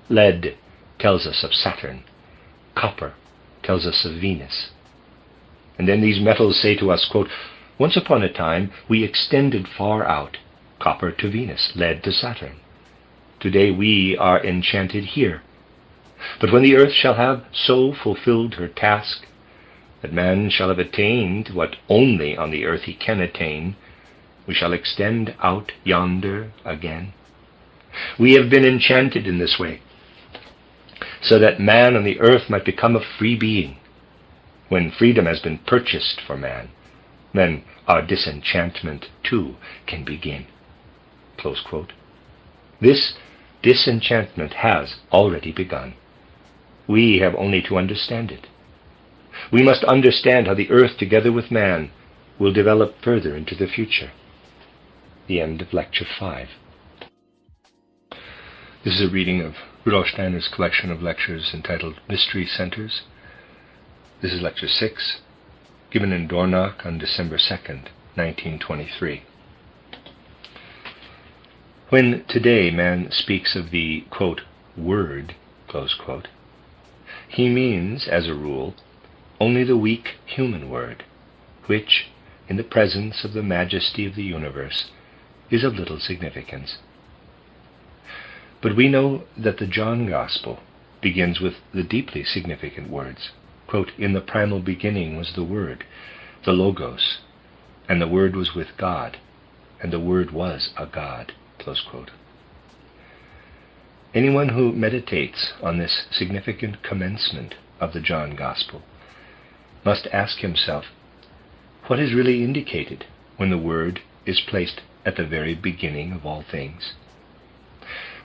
lead tells us of Saturn, copper tells us of Venus. And then these metals say to us, quote, "Once upon a time we extended far out, copper to Venus, lead to Saturn. Today we are enchanted here. But when the earth shall have so fulfilled her task, that man shall have attained what only on the earth he can attain, we shall extend out yonder again. We have been enchanted in this way, so that man on the earth might become a free being. When freedom has been purchased for man, then our disenchantment too can begin." Close quote. This disenchantment has already begun. We have only to understand it. We must understand how the earth, together with man, will develop further into the future. The end of Lecture 5. This is a reading of Rudolf Steiner's collection of lectures entitled Mystery Centers. This is Lecture 6, given in Dornach on December 2nd, 1923. When today man speaks of the, quote, "word," close quote, he means, as a rule, only the weak human word, which, in the presence of the majesty of the universe, is of little significance. But we know that the John Gospel begins with the deeply significant words, quote, "In the primal beginning was the Word, the Logos, and the Word was with God, and the Word was a God," close quote. Anyone who meditates on this significant commencement of the John Gospel must ask himself, what is really indicated when the Word is placed at the very beginning of all things?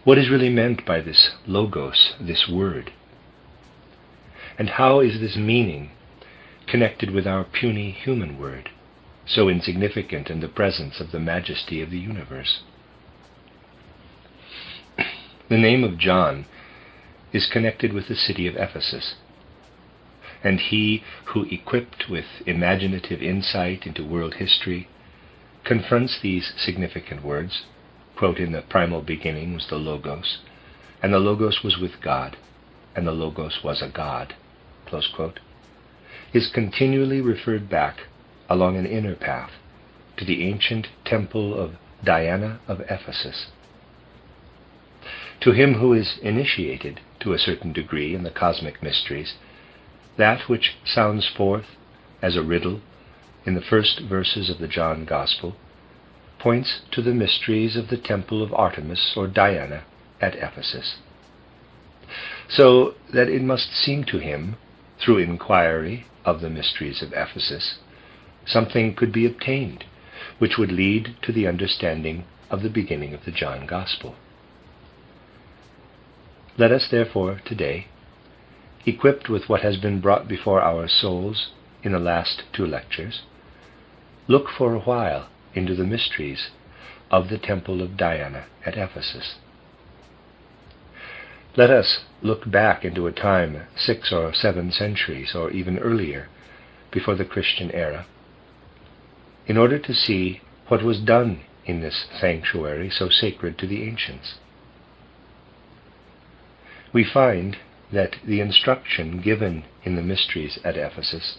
What is really meant by this Logos, this Word? And how is this meaning connected with our puny human word, so insignificant in the presence of the majesty of the universe? The name of John is connected with the city of Ephesus, and he who, equipped with imaginative insight into world history, confronts these significant words, quote, "In the primal beginning was the Logos, and the Logos was with God, and the Logos was a God," close quote, is continually referred back along an inner path to the ancient temple of Diana of Ephesus. To him who is initiated to a certain degree in the cosmic mysteries, that which sounds forth as a riddle in the first verses of the John Gospel points to the mysteries of the temple of Artemis or Diana at Ephesus, so that it must seem to him, through inquiry of the mysteries of Ephesus, something could be obtained which would lead to the understanding of the beginning of the John Gospel. Let us therefore today, equipped with what has been brought before our souls in the last 2 lectures, look for a while into the mysteries of the temple of Diana at Ephesus. Let us look back into a time 6 or 7 centuries, or even earlier, before the Christian era, in order to see what was done in this sanctuary so sacred to the ancients. We find that the instruction given in the mysteries at Ephesus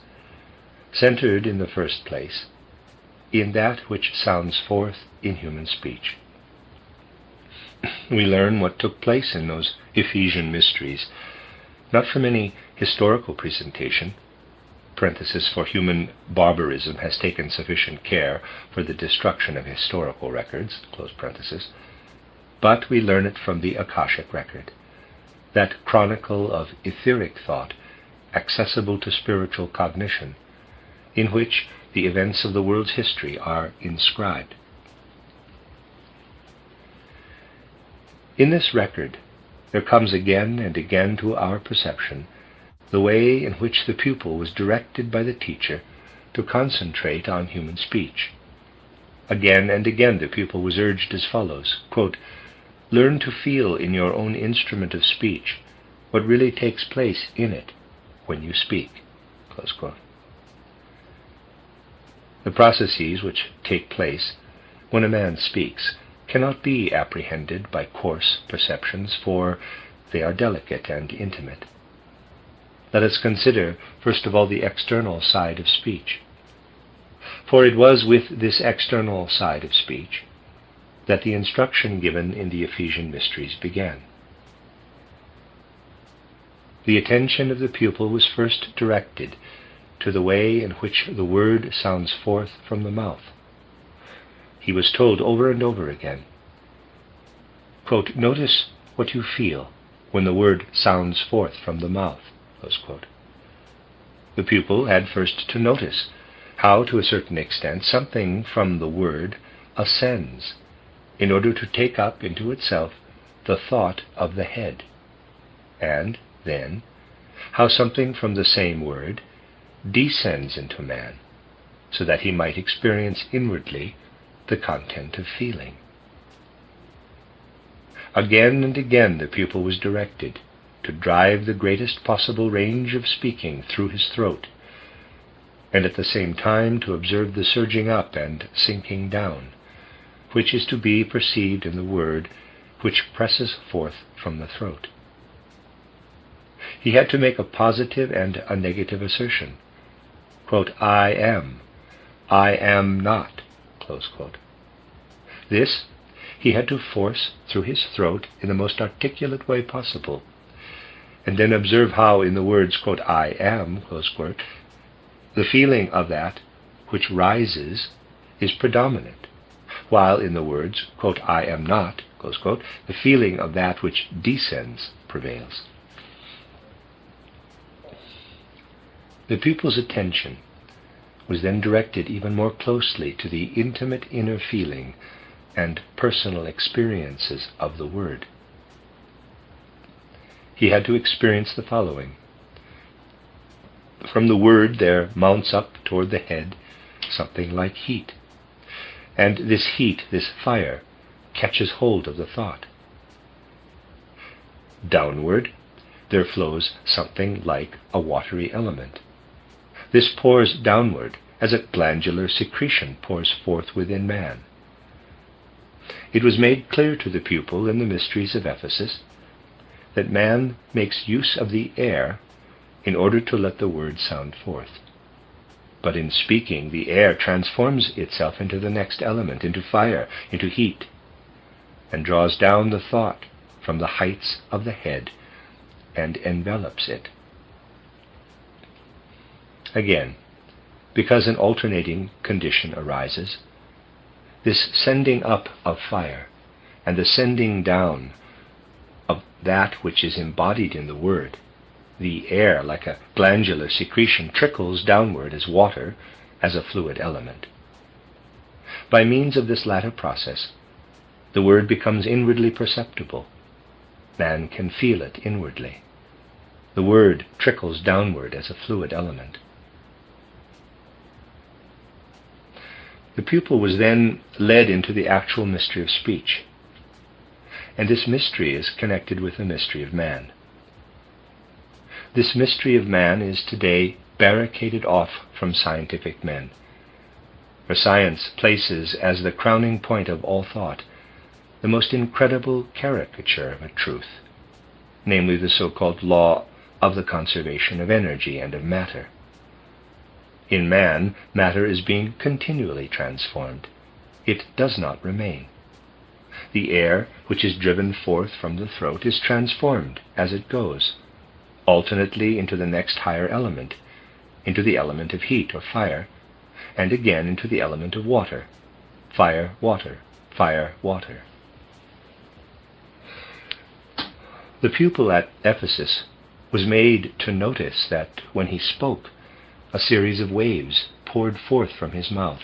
centered in the first place in that which sounds forth in human speech. We learn what took place in those Ephesian mysteries, not from any historical presentation, parenthesis, for human barbarism has taken sufficient care for the destruction of historical records, close parenthesis, but we learn it from the Akashic record, that chronicle of etheric thought accessible to spiritual cognition, in which the events of the world's history are inscribed. In this record, there comes again and again to our perception the way in which the pupil was directed by the teacher to concentrate on human speech. Again and again the pupil was urged as follows, quote, "Learn to feel in your own instrument of speech what really takes place in it when you speak." Close quote. The processes which take place when a man speaks cannot be apprehended by coarse perceptions, for they are delicate and intimate. Let us consider, first of all, the external side of speech. For it was with this external side of speech that the instruction given in the Ephesian mysteries began. The attention of the pupil was first directed to the way in which the word sounds forth from the mouth. He was told over and over again, quote, "Notice what you feel when the word sounds forth from the mouth." Close quote. The pupil had first to notice how, to a certain extent, something from the word ascends in order to take up into itself the thought of the head, and then how something from the same word descends into man, so that he might experience inwardly the content of feeling. Again and again the pupil was directed to drive the greatest possible range of speaking through his throat, and at the same time to observe the surging up and sinking down, which is to be perceived in the word which presses forth from the throat. He had to make a positive and a negative assertion, quote, I am not, close quote. This he had to force through his throat in the most articulate way possible, and then observe how in the words, quote, I am, close quote, the feeling of that which rises is predominant, while in the words, quote, I am not, close quote, the feeling of that which descends prevails. The pupil's attention was then directed even more closely to the intimate inner feeling and personal experiences of the word. He had to experience the following. From the word there mounts up toward the head something like heat, and this heat, this fire, catches hold of the thought. Downward there flows something like a watery element. This pours downward as a glandular secretion pours forth within man. It was made clear to the pupil in the mysteries of Ephesus that man makes use of the air in order to let the word sound forth. But in speaking, the air transforms itself into the next element, into fire, into heat, and draws down the thought from the heights of the head and envelops it. Again, because an alternating condition arises, this sending up of fire and the sending down of that which is embodied in the word, the air, like a glandular secretion, trickles downward as water, as a fluid element. By means of this latter process, the word becomes inwardly perceptible. Man can feel it inwardly. The word trickles downward as a fluid element. The pupil was then led into the actual mystery of speech, and this mystery is connected with the mystery of man. This mystery of man is today barricaded off from scientific men, for science places as the crowning point of all thought the most incredible caricature of a truth, namely the so-called law of the conservation of energy and of matter. In man, matter is being continually transformed. It does not remain. The air which is driven forth from the throat is transformed as it goes, alternately into the next higher element, into the element of heat or fire, and again into the element of water. Fire, water, fire, water. The pupil at Ephesus was made to notice that when he spoke, a series of waves poured forth from his mouth.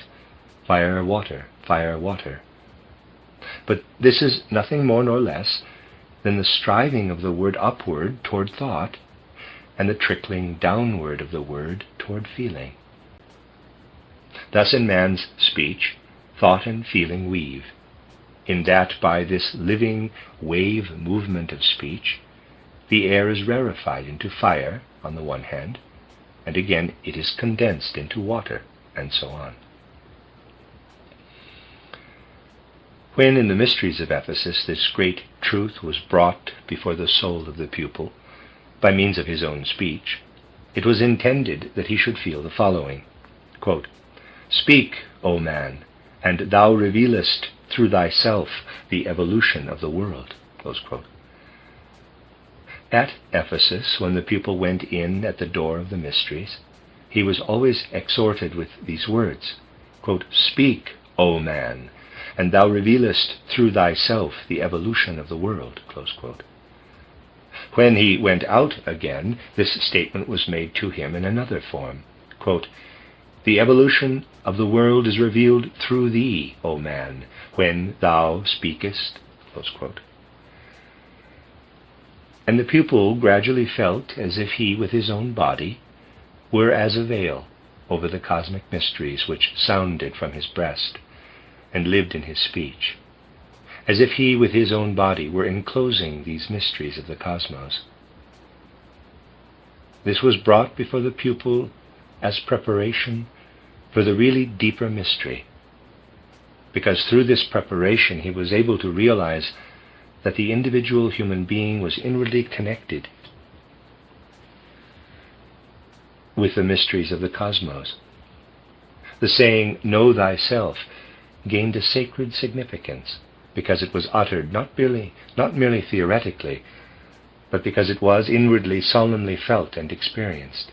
Fire, water, fire, water. But this is nothing more nor less than the striving of the word upward toward thought, and the trickling downward of the word toward feeling. Thus in man's speech, thought and feeling weave, in that by this living wave movement of speech, the air is rarefied into fire on the one hand, and again it is condensed into water, and so on. When in the mysteries of Ephesus this great truth was brought before the soul of the pupil, by means of his own speech, it was intended that he should feel the following, quote, "Speak, O man, and thou revealest through thyself the evolution of the world." Close quote. At Ephesus, when the pupil went in at the door of the mysteries, he was always exhorted with these words, quote, "Speak, O man, and thou revealest through thyself the evolution of the world." Close quote. When he went out again, this statement was made to him in another form, quote, "The evolution of the world is revealed through thee, O man, when thou speakest." Close quote. And the pupil gradually felt as if he, with his own body, were as a veil over the cosmic mysteries which sounded from his breast and lived in his speech, as if he, with his own body, were enclosing these mysteries of the cosmos. This was brought before the pupil as preparation for the really deeper mystery, because through this preparation he was able to realize that the individual human being was inwardly connected with the mysteries of the cosmos. The saying, "Know thyself," gained a sacred significance, because it was uttered not merely theoretically, but because it was inwardly solemnly felt and experienced.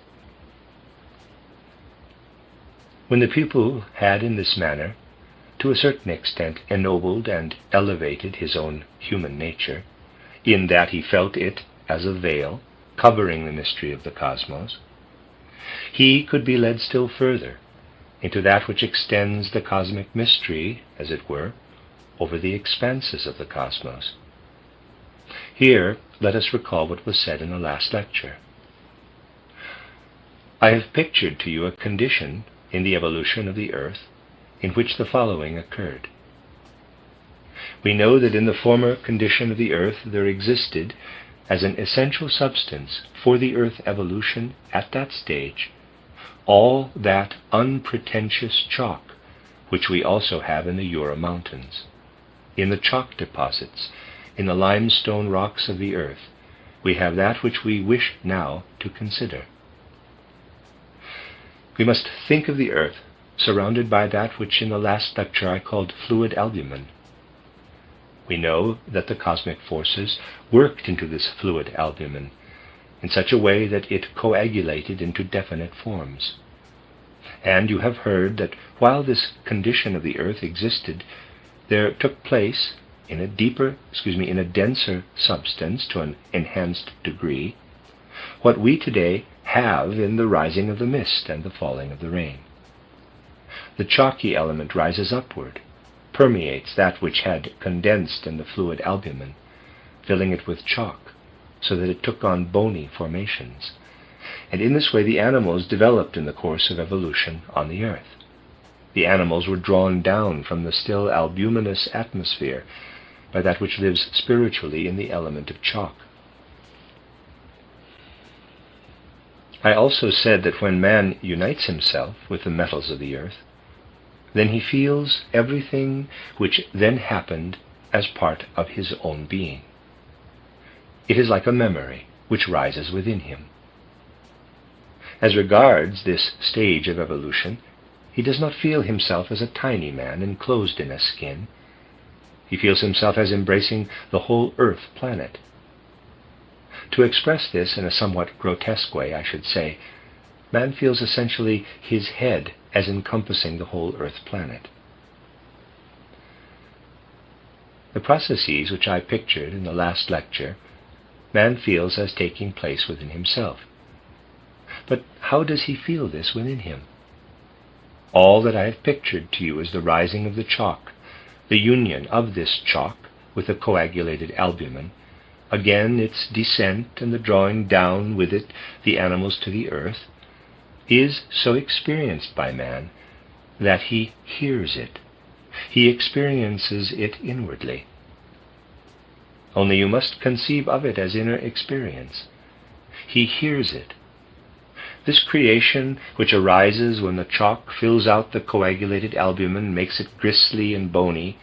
When the pupil had in this manner, to a certain extent, ennobled and elevated his own human nature, in that he felt it as a veil covering the mystery of the cosmos, he could be led still further into that which extends the cosmic mystery, as it were, over the expanses of the cosmos. Here, let us recall what was said in the last lecture. I have pictured to you a condition in the evolution of the earth in which the following occurred. We know that in the former condition of the earth there existed, as an essential substance for the earth evolution at that stage, all that unpretentious chalk which we also have in the Jura Mountains, in the chalk deposits, in the limestone rocks of the earth. We have that which we wish now to consider. We must think of the earth surrounded by that which in the last lecture I called fluid albumen. We know that the cosmic forces worked into this fluid albumen in such a way that it coagulated into definite forms. And you have heard that while this condition of the earth existed, there took place in a denser substance to an enhanced degree, what we today have in the rising of the mist and the falling of the rain. The chalky element rises upward, permeates that which had condensed in the fluid albumen, filling it with chalk, so that it took on bony formations. And in this way the animals developed in the course of evolution on the earth. The animals were drawn down from the still albuminous atmosphere by that which lives spiritually in the element of chalk. I also said that when man unites himself with the metals of the earth, then he feels everything which then happened as part of his own being. It is like a memory which rises within him. As regards this stage of evolution, he does not feel himself as a tiny man enclosed in a skin. He feels himself as embracing the whole earth planet. To express this in a somewhat grotesque way, I should say, man feels essentially his head as encompassing the whole earth planet. The processes which I pictured in the last lecture, man feels as taking place within himself. But how does he feel this within him? All that I have pictured to you is the rising of the chalk, the union of this chalk with the coagulated albumin, again its descent and the drawing down with it the animals to the earth, is so experienced by man that he hears it. He experiences it inwardly. Only you must conceive of it as inner experience. He hears it. This creation which arises when the chalk fills out the coagulated albumin, makes it gristly and bony,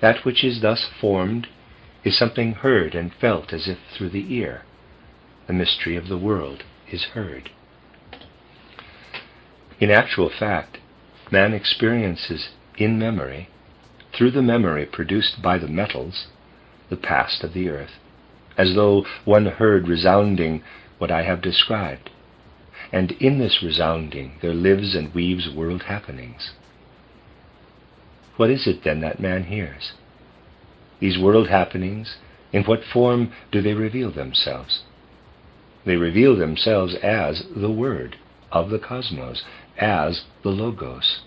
that which is thus formed is something heard and felt as if through the ear. The mystery of the world is heard. In actual fact, man experiences in memory, through the memory produced by the metals, the past of the earth, as though one heard resounding what I have described. And in this resounding there lives and weaves world happenings. What is it then that man hears? These world happenings, in what form do they reveal themselves? They reveal themselves as the Word of the cosmos, as the Logos.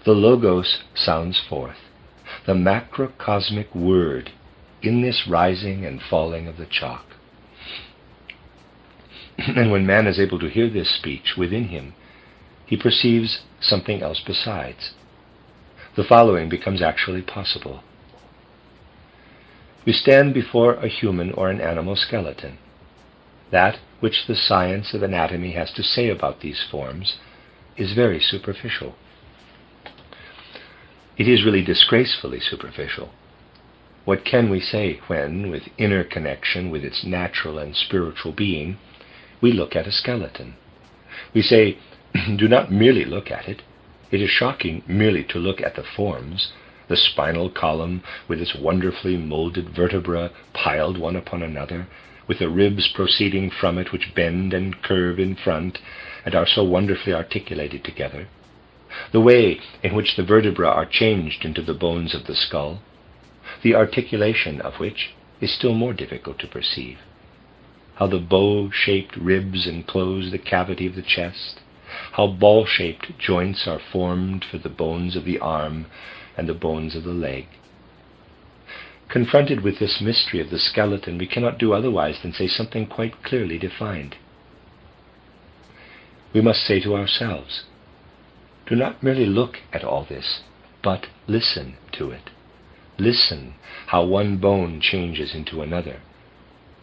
The Logos sounds forth, the macrocosmic Word, in this rising and falling of the chalk. And when man is able to hear this speech within him, he perceives something else besides. The following becomes actually possible. We stand before a human or an animal skeleton. That which the science of anatomy has to say about these forms is very superficial. It is really disgracefully superficial. What can we say when, with inner connection with its natural and spiritual being, we look at a skeleton? We say, do not merely look at it. It is shocking merely to look at the forms, the spinal column with its wonderfully molded vertebra piled one upon another, with the ribs proceeding from it which bend and curve in front and are so wonderfully articulated together, the way in which the vertebrae are changed into the bones of the skull, the articulation of which is still more difficult to perceive, how the bow-shaped ribs enclose the cavity of the chest, how ball-shaped joints are formed for the bones of the arm and the bones of the leg. Confronted with this mystery of the skeleton, we cannot do otherwise than say something quite clearly defined. We must say to ourselves, do not merely look at all this, but listen to it. Listen how one bone changes into another.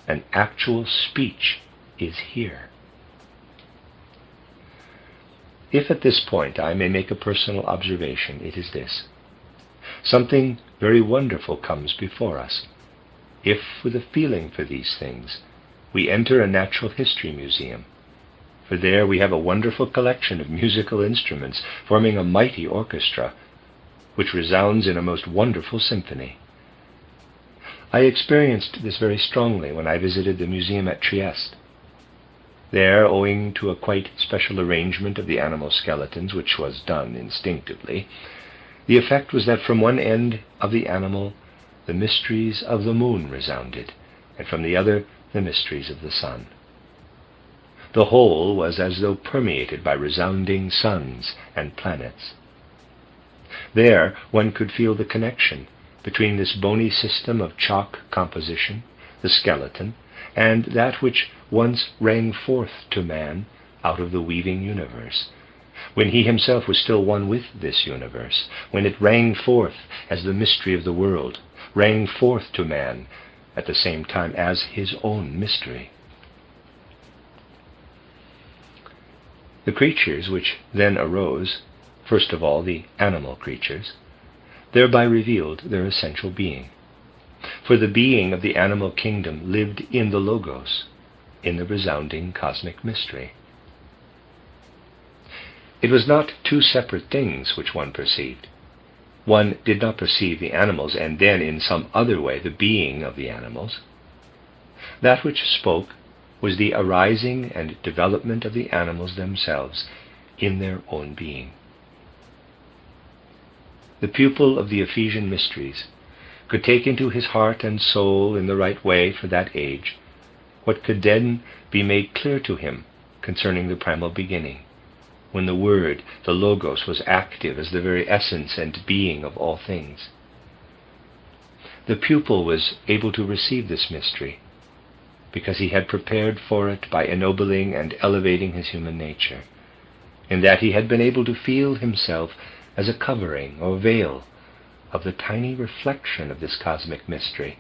An actual speech is here. If at this point I may make a personal observation, it is this. Something very wonderful comes before us. If, with a feeling for these things, we enter a natural history museum, for there we have a wonderful collection of musical instruments forming a mighty orchestra, which resounds in a most wonderful symphony. I experienced this very strongly when I visited the museum at Trieste. There, owing to a quite special arrangement of the animal skeletons, which was done instinctively, the effect was that from one end of the animal the mysteries of the moon resounded, and from the other the mysteries of the sun. The whole was as though permeated by resounding suns and planets. There one could feel the connection between this bony system of chalk composition, the skeleton, and that which once rang forth to man out of the weaving universe, when he himself was still one with this universe, when it rang forth as the mystery of the world, rang forth to man at the same time as his own mystery. The creatures which then arose, first of all the animal creatures, thereby revealed their essential being. For the being of the animal kingdom lived in the Logos, in the resounding cosmic mystery. It was not two separate things which one perceived. One did not perceive the animals and then in some other way the being of the animals. That which spoke was the arising and development of the animals themselves in their own being. The pupil of the Ephesian mysteries could take into his heart and soul in the right way for that age what could then be made clear to him concerning the primal beginning, when the Word, the Logos, was active as the very essence and being of all things. The pupil was able to receive this mystery because he had prepared for it by ennobling and elevating his human nature, in that he had been able to feel himself as a covering or veil of the tiny reflection of this cosmic mystery,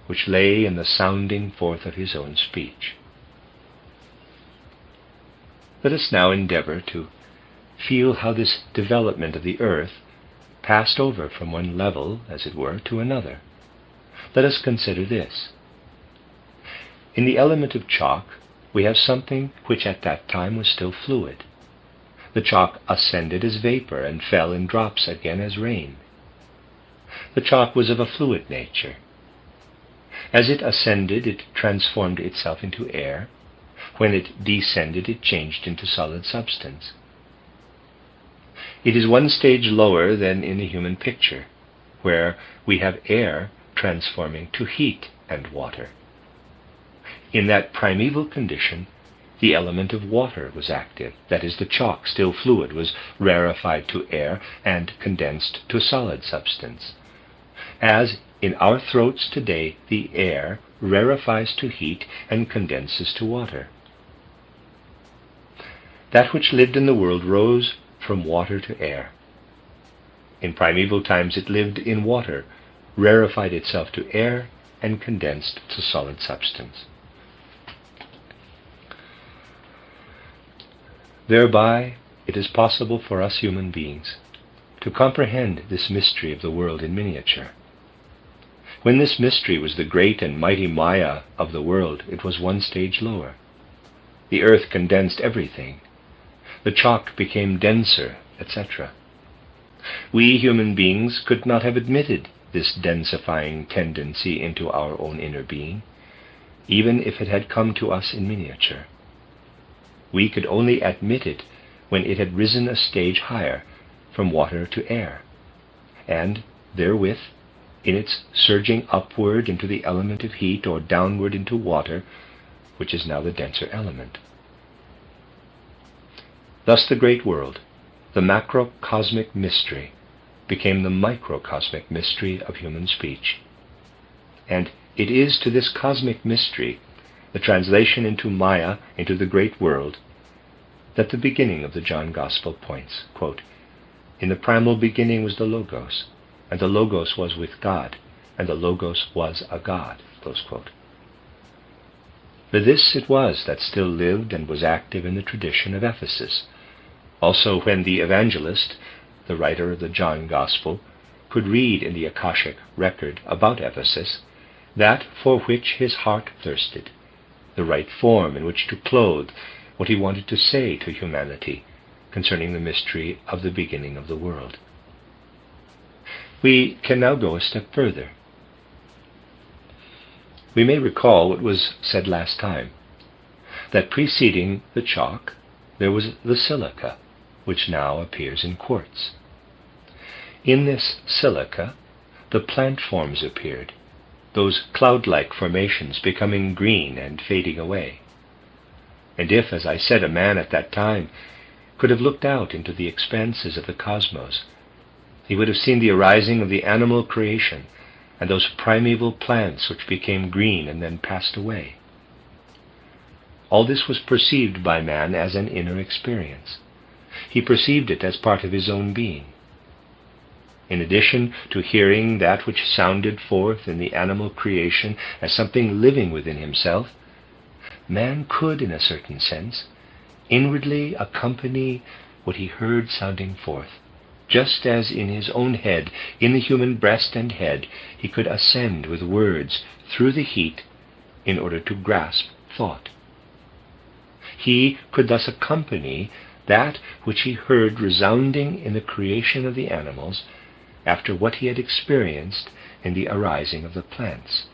which lay in the sounding forth of his own speech. Let us now endeavor to feel how this development of the earth passed over from one level, as it were, to another. Let us consider this. In the element of chalk, we have something which at that time was still fluid. The chalk ascended as vapor and fell in drops again as rain. The chalk was of a fluid nature. As it ascended, it transformed itself into air. When it descended, it changed into solid substance. It is one stage lower than in the human picture, where we have air transforming to heat and water. In that primeval condition, the element of water was active, that is, the chalk, still fluid, was rarefied to air and condensed to solid substance. As in our throats today, the air rarefies to heat and condenses to water. That which lived in the world rose from water to air. In primeval times it lived in water, rarefied itself to air, and condensed to solid substance. Thereby it is possible for us human beings to comprehend this mystery of the world in miniature. When this mystery was the great and mighty Maya of the world, it was one stage lower. The earth condensed everything. The chalk became denser, etc. We human beings could not have admitted this densifying tendency into our own inner being, even if it had come to us in miniature. We could only admit it when it had risen a stage higher, from water to air, and therewith, in its surging upward into the element of heat or downward into water, which is now the denser element. Thus the great world, the macrocosmic mystery, became the microcosmic mystery of human speech. And it is to this cosmic mystery, the translation into Maya, into the great world, that the beginning of the John Gospel points. Quote, "In the primal beginning was the Logos, and the Logos was with God, and the Logos was a God." Close quote. For this it was that still lived and was active in the tradition of Ephesus. Also when the evangelist, the writer of the John Gospel, could read in the Akashic record about Ephesus that for which his heart thirsted, the right form in which to clothe what he wanted to say to humanity concerning the mystery of the beginning of the world. We can now go a step further. We may recall what was said last time, that preceding the chalk there was the silica, which now appears in quartz. In this silica the plant forms appeared, those cloud-like formations becoming green and fading away. And if, as I said, a man at that time could have looked out into the expanses of the cosmos, he would have seen the arising of the animal creation and those primeval plants which became green and then passed away. All this was perceived by man as an inner experience. He perceived it as part of his own being. In addition to hearing that which sounded forth in the animal creation as something living within himself, man could, in a certain sense, inwardly accompany what he heard sounding forth, just as in his own head, in the human breast and head, he could ascend with words through the heat in order to grasp thought. He could thus accompany that which he heard resounding in the creation of the animals after what he had experienced in the arising of the plants.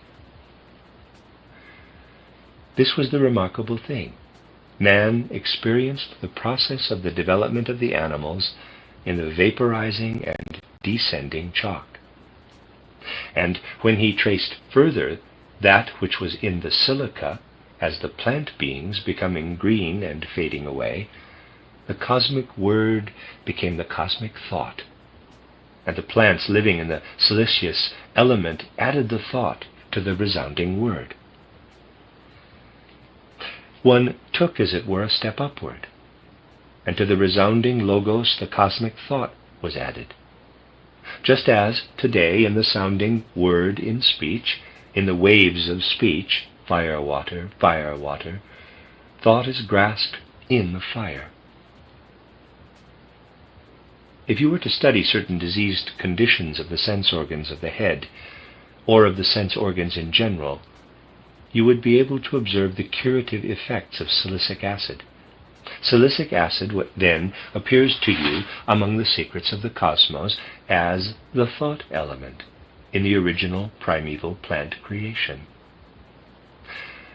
This was the remarkable thing. Man experienced the process of the development of the animals in the vaporizing and descending chalk. And when he traced further that which was in the silica, as the plant beings becoming green and fading away, the cosmic word became the cosmic thought, and the plants living in the siliceous element added the thought to the resounding word. One took, as it were, a step upward, and to the resounding logos the cosmic thought was added. Just as today in the sounding word in speech, in the waves of speech, fire, water, thought is grasped in the fire. If you were to study certain diseased conditions of the sense organs of the head, or of the sense organs in general, you would be able to observe the curative effects of silicic acid. Silicic acid then appears to you among the secrets of the cosmos as the thought element in the original primeval plant creation.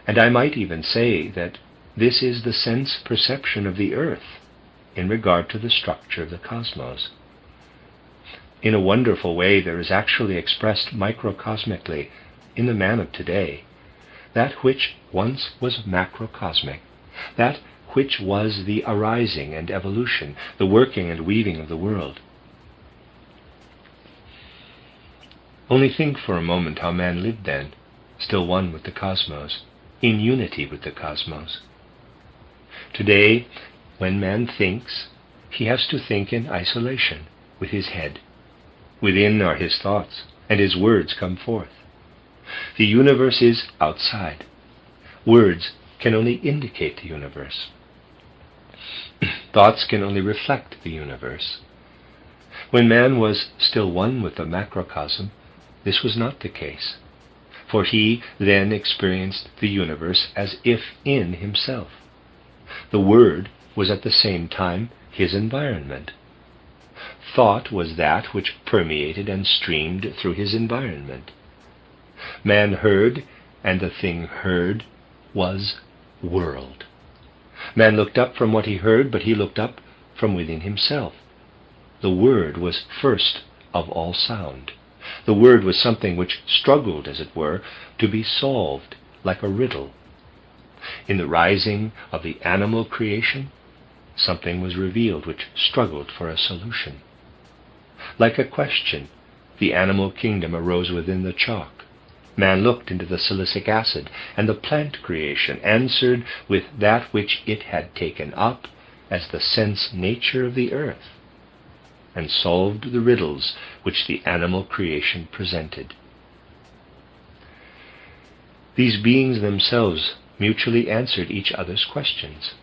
And I might even say that this is the sense perception of the earth in regard to the structure of the cosmos. In a wonderful way, there is actually expressed microcosmically in the man of today that which once was macrocosmic, that which was the arising and evolution, the working and weaving of the world. Only think for a moment how man lived then, still one with the cosmos, in unity with the cosmos. Today, when man thinks, he has to think in isolation with his head. Within are his thoughts, and his words come forth. The universe is outside. Words can only indicate the universe. Thoughts can only reflect the universe. When man was still one with the macrocosm, this was not the case, for he then experienced the universe as if in himself. The Word was at the same time his environment. Thought was that which permeated and streamed through his environment. Man heard, and the thing heard was world. Man looked up from what he heard, but he looked up from within himself. The Word was first of all sound. The Word was something which struggled, as it were, to be solved like a riddle. In the rising of the animal creation, something was revealed which struggled for a solution. Like a question, the animal kingdom arose within the chalk. Man looked into the silicic acid, and the plant creation answered with that which it had taken up as the sense nature of the earth, and solved the riddles which the animal creation presented. These beings themselves mutually answered each other's questions.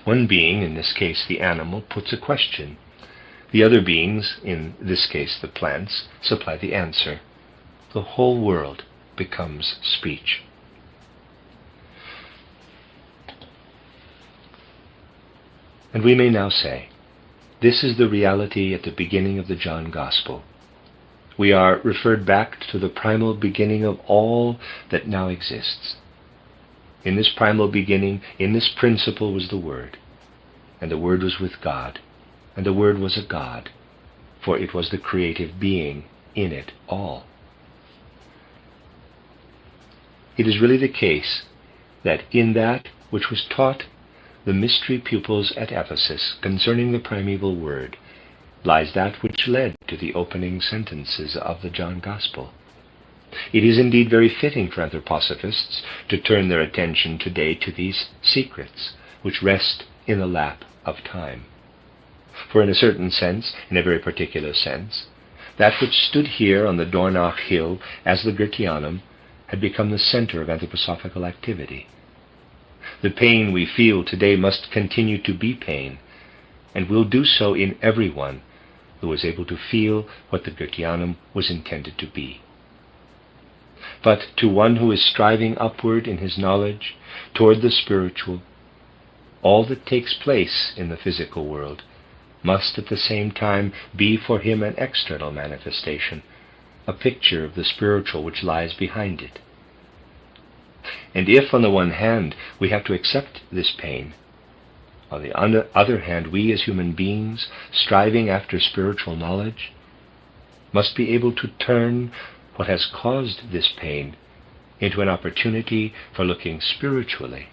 One being, in this case the animal, puts a question. The other beings, in this case the plants, supply the answer. The whole world becomes speech. And we may now say, this is the reality at the beginning of the John Gospel. We are referred back to the primal beginning of all that now exists. In this primal beginning, in this principle was the Word, and the Word was with God, and the Word was a God, for it was the creative being in it all. It is really the case that in that which was taught the mystery pupils at Ephesus concerning the primeval Word lies that which led to the opening sentences of the John Gospel. It is indeed very fitting for anthroposophists to turn their attention today to these secrets which rest in the lap of time. For in a certain sense, in a very particular sense, that which stood here on the Dornach hill as the Goetheanum had become the center of anthroposophical activity. The pain we feel today must continue to be pain, and will do so in everyone who is able to feel what the Goetheanum was intended to be. But to one who is striving upward in his knowledge toward the spiritual, all that takes place in the physical world must at the same time be for him an external manifestation, a picture of the spiritual which lies behind it. And if, on the one hand, we have to accept this pain, on the other hand, we as human beings, striving after spiritual knowledge, must be able to turn what has caused this pain into an opportunity for looking spiritually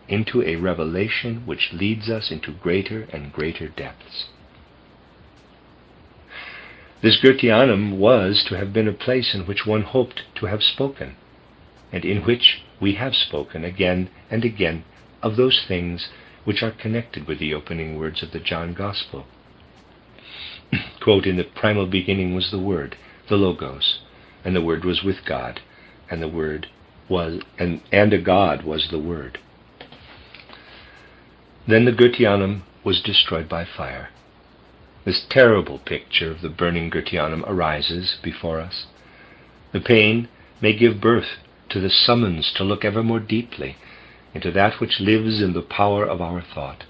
into a revelation which leads us into greater and greater depths. This Goetheanum was to have been a place in which one hoped to have spoken, and in which we have spoken again and again of those things which are connected with the opening words of the John Gospel. Quote, "In the primal beginning was the Word, the Logos, and the Word was with God, and the Word was, and a God was the Word." Then the Goetheanum was destroyed by fire. This terrible picture of the burning Goetheanum arises before us. The pain may give birth to the summons to look ever more deeply into that which lives in the power of our thought,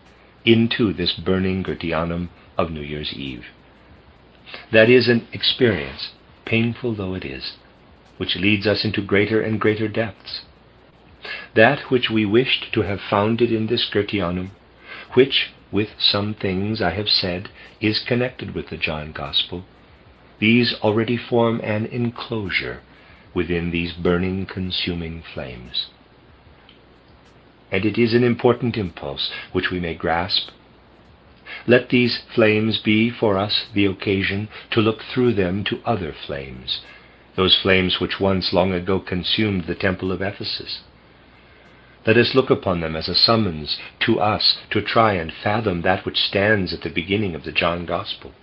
into this burning Goetheanum of New Year's Eve. That is an experience, painful though it is, which leads us into greater and greater depths. That which we wished to have founded in this Goetheanum, which, with some things I have said, is connected with the John Gospel, these already form an enclosure within these burning, consuming flames. And it is an important impulse which we may grasp. Let these flames be for us the occasion to look through them to other flames, those flames which once long ago consumed the temple of Ephesus. Let us look upon them as a summons to us to try and fathom that which stands at the beginning of the John Gospel.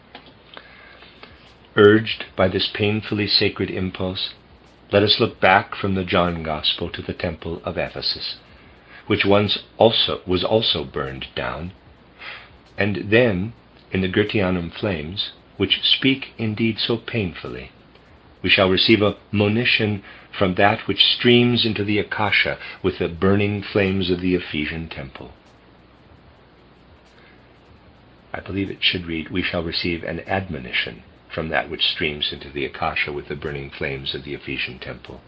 Urged by this painfully sacred impulse, let us look back from the John Gospel to the temple of Ephesus, which once was also burned down, and then in the Goetheanum flames, which speak indeed so painfully, we shall receive a monition from that which streams into the Akasha with the burning flames of the Ephesian temple. I believe it should read, we shall receive an admonition from that which streams into the Akasha with the burning flames of the Ephesian temple.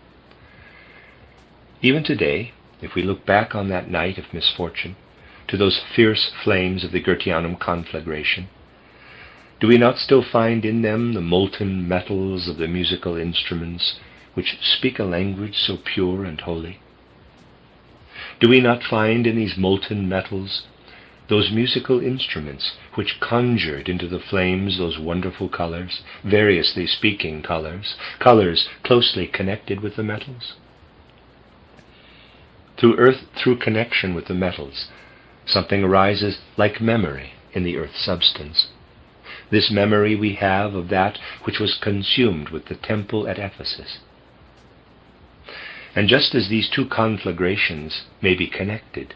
Even today, if we look back on that night of misfortune, to those fierce flames of the Goetheanum conflagration, do we not still find in them the molten metals of the musical instruments which speak a language so pure and holy? Do we not find in these molten metals those musical instruments which conjured into the flames those wonderful colors, variously speaking colors, colors closely connected with the metals? Through connection with the metals, something arises like memory in the earth's substance. This memory we have of that which was consumed with the temple at Ephesus. And just as these two conflagrations may be connected,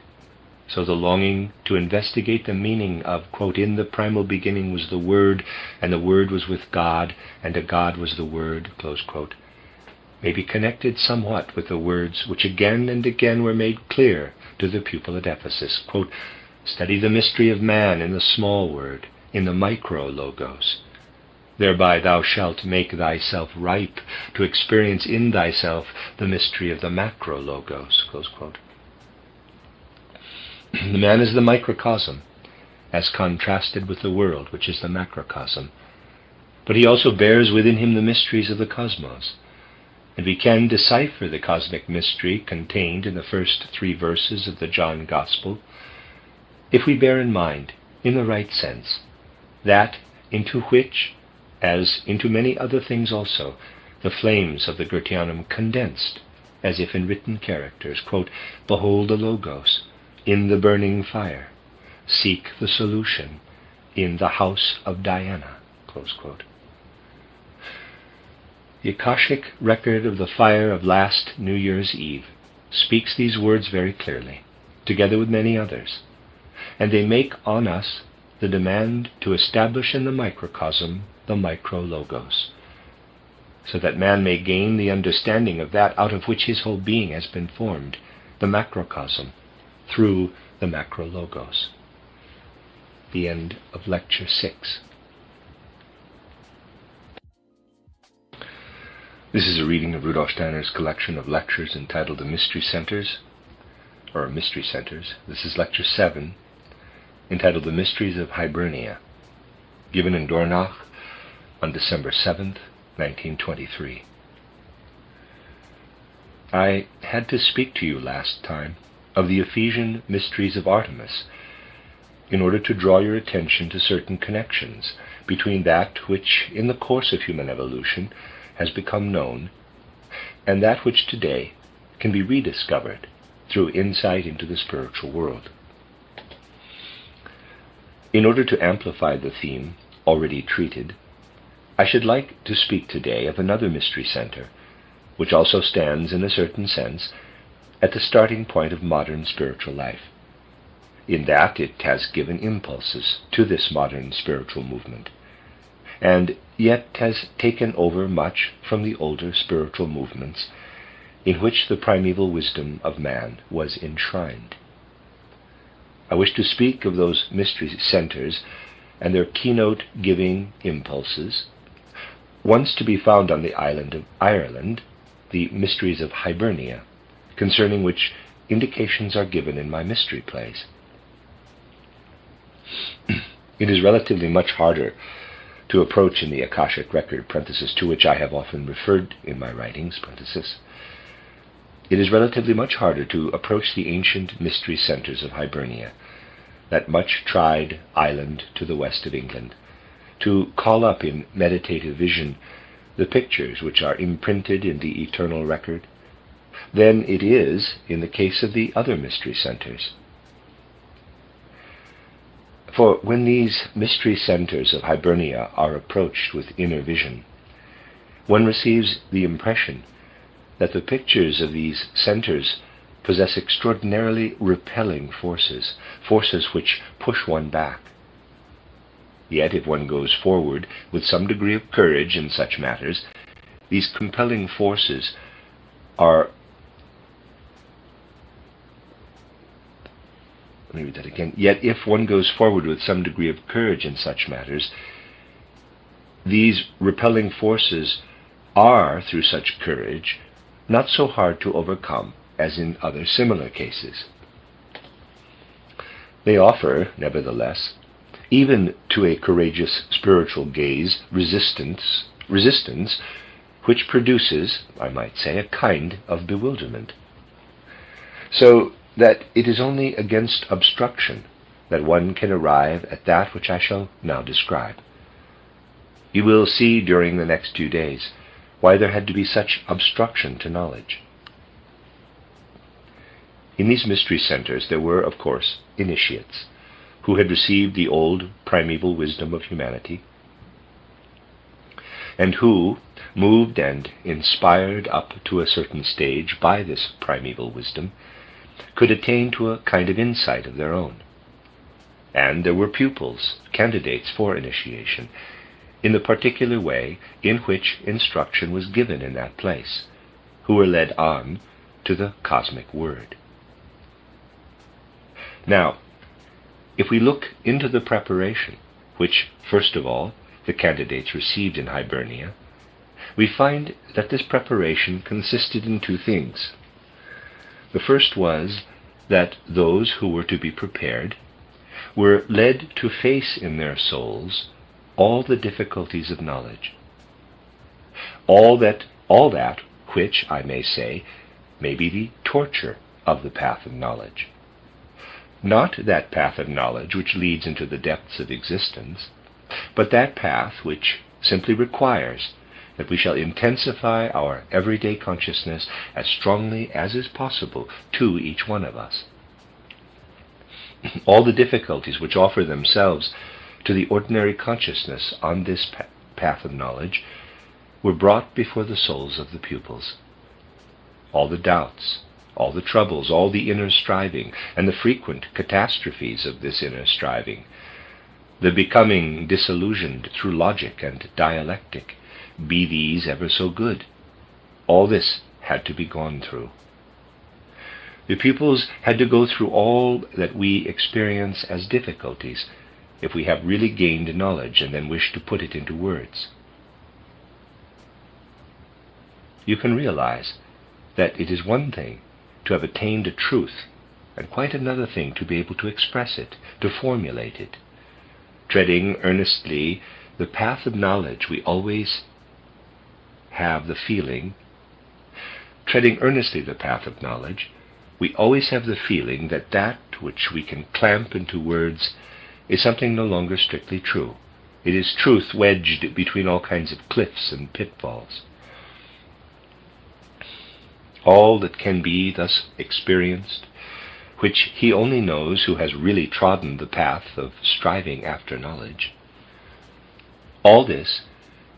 so the longing to investigate the meaning of, quote, "In the primal beginning was the Word, and the Word was with God, and a God was the Word," close quote, may be connected somewhat with the words which again and again were made clear to the pupil at Ephesus, quote, "Study the mystery of man in the small word, in the micro-logos. Thereby thou shalt make thyself ripe to experience in thyself the mystery of the macro-logos," close quote. The man is the microcosm, as contrasted with the world, which is the macrocosm. But he also bears within him the mysteries of the cosmos, and we can decipher the cosmic mystery contained in the first 3 verses of the John Gospel if we bear in mind, in the right sense, that into which, as into many other things also, the flames of the Goetheanum condensed, as if in written characters, quote, "Behold the Logos, in the burning fire. Seek the solution. in the house of Diana, close quote. The Akashic record of the fire of last New Year's Eve speaks these words very clearly, together with many others, and they make on us the demand to establish in the microcosm the micro-logos, so that man may gain the understanding of that out of which his whole being has been formed, the macrocosm, through the macro-logos. The end of Lecture 6. This is a reading of Rudolf Steiner's collection of lectures entitled The Mystery Centers, or Mystery Centers. This is Lecture 7, entitled The Mysteries of Hibernia, given in Dornach on December 7th, 1923. I had to speak to you last time of the Ephesian mysteries of Artemis, in order to draw your attention to certain connections between that which, in the course of human evolution, has become known, and that which today can be rediscovered through insight into the spiritual world. In order to amplify the theme already treated, I should like to speak today of another mystery center, which also stands in a certain sense at the starting point of modern spiritual life, in that it has given impulses to this modern spiritual movement, and yet has taken over much from the older spiritual movements in which the primeval wisdom of man was enshrined. I wish to speak of those mystery centers and their keynote-giving impulses, once to be found on the island of Ireland, the mysteries of Hibernia, concerning which indications are given in my mystery plays. It is relatively much harder to approach in the Akashic record, parenthesis, to which I have often referred in my writings, parenthesis. It is relatively much harder to approach the ancient mystery centers of Hibernia, that much-tried island to the west of England, to call up in meditative vision the pictures which are imprinted in the eternal record, than it is in the case of the other mystery centers. For when these mystery centers of Hibernia are approached with inner vision, one receives the impression that the pictures of these centers possess extraordinarily repelling forces, forces which push one back. Yet if one goes forward with some degree of courage in such matters, these compelling forces are Let me read that again. Yet if one goes forward with some degree of courage in such matters, these repelling forces are, through such courage, not so hard to overcome as in other similar cases. They offer, nevertheless, even to a courageous spiritual gaze, resistance which produces, I might say, a kind of bewilderment. So that it is only against obstruction that one can arrive at that which I shall now describe. You will see during the next 2 days why there had to be such obstruction to knowledge. In these mystery centers there were, of course, initiates, who had received the old primeval wisdom of humanity, and who, moved and inspired up to a certain stage by this primeval wisdom, could attain to a kind of insight of their own. And there were pupils, candidates for initiation, in the particular way in which instruction was given in that place, who were led on to the cosmic word. Now, if we look into the preparation which, first of all, the candidates received in Hibernia, we find that this preparation consisted in 2 things. The first was that those who were to be prepared were led to face in their souls all the difficulties of knowledge, all that which, I may say, may be the torture of the path of knowledge. Not that path of knowledge which leads into the depths of existence, but that path which simply requires that we shall intensify our everyday consciousness as strongly as is possible to each one of us. All the difficulties which offer themselves to the ordinary consciousness on this path of knowledge were brought before the souls of the pupils. All the doubts, all the troubles, all the inner striving, and the frequent catastrophes of this inner striving, the becoming disillusioned through logic and dialectic, be these ever so good, all this had to be gone through. The pupils had to go through all that we experience as difficulties if we have really gained knowledge and then wish to put it into words. You can realize that it is one thing to have attained a truth, and quite another thing to be able to express it, to formulate it. Treading earnestly the path of knowledge, we always have the feeling, treading earnestly the path of knowledge, we always have the feeling that that which we can clamp into words is something no longer strictly true. It is truth wedged between all kinds of cliffs and pitfalls. All that can be thus experienced, which he only knows who has really trodden the path of striving after knowledge, all this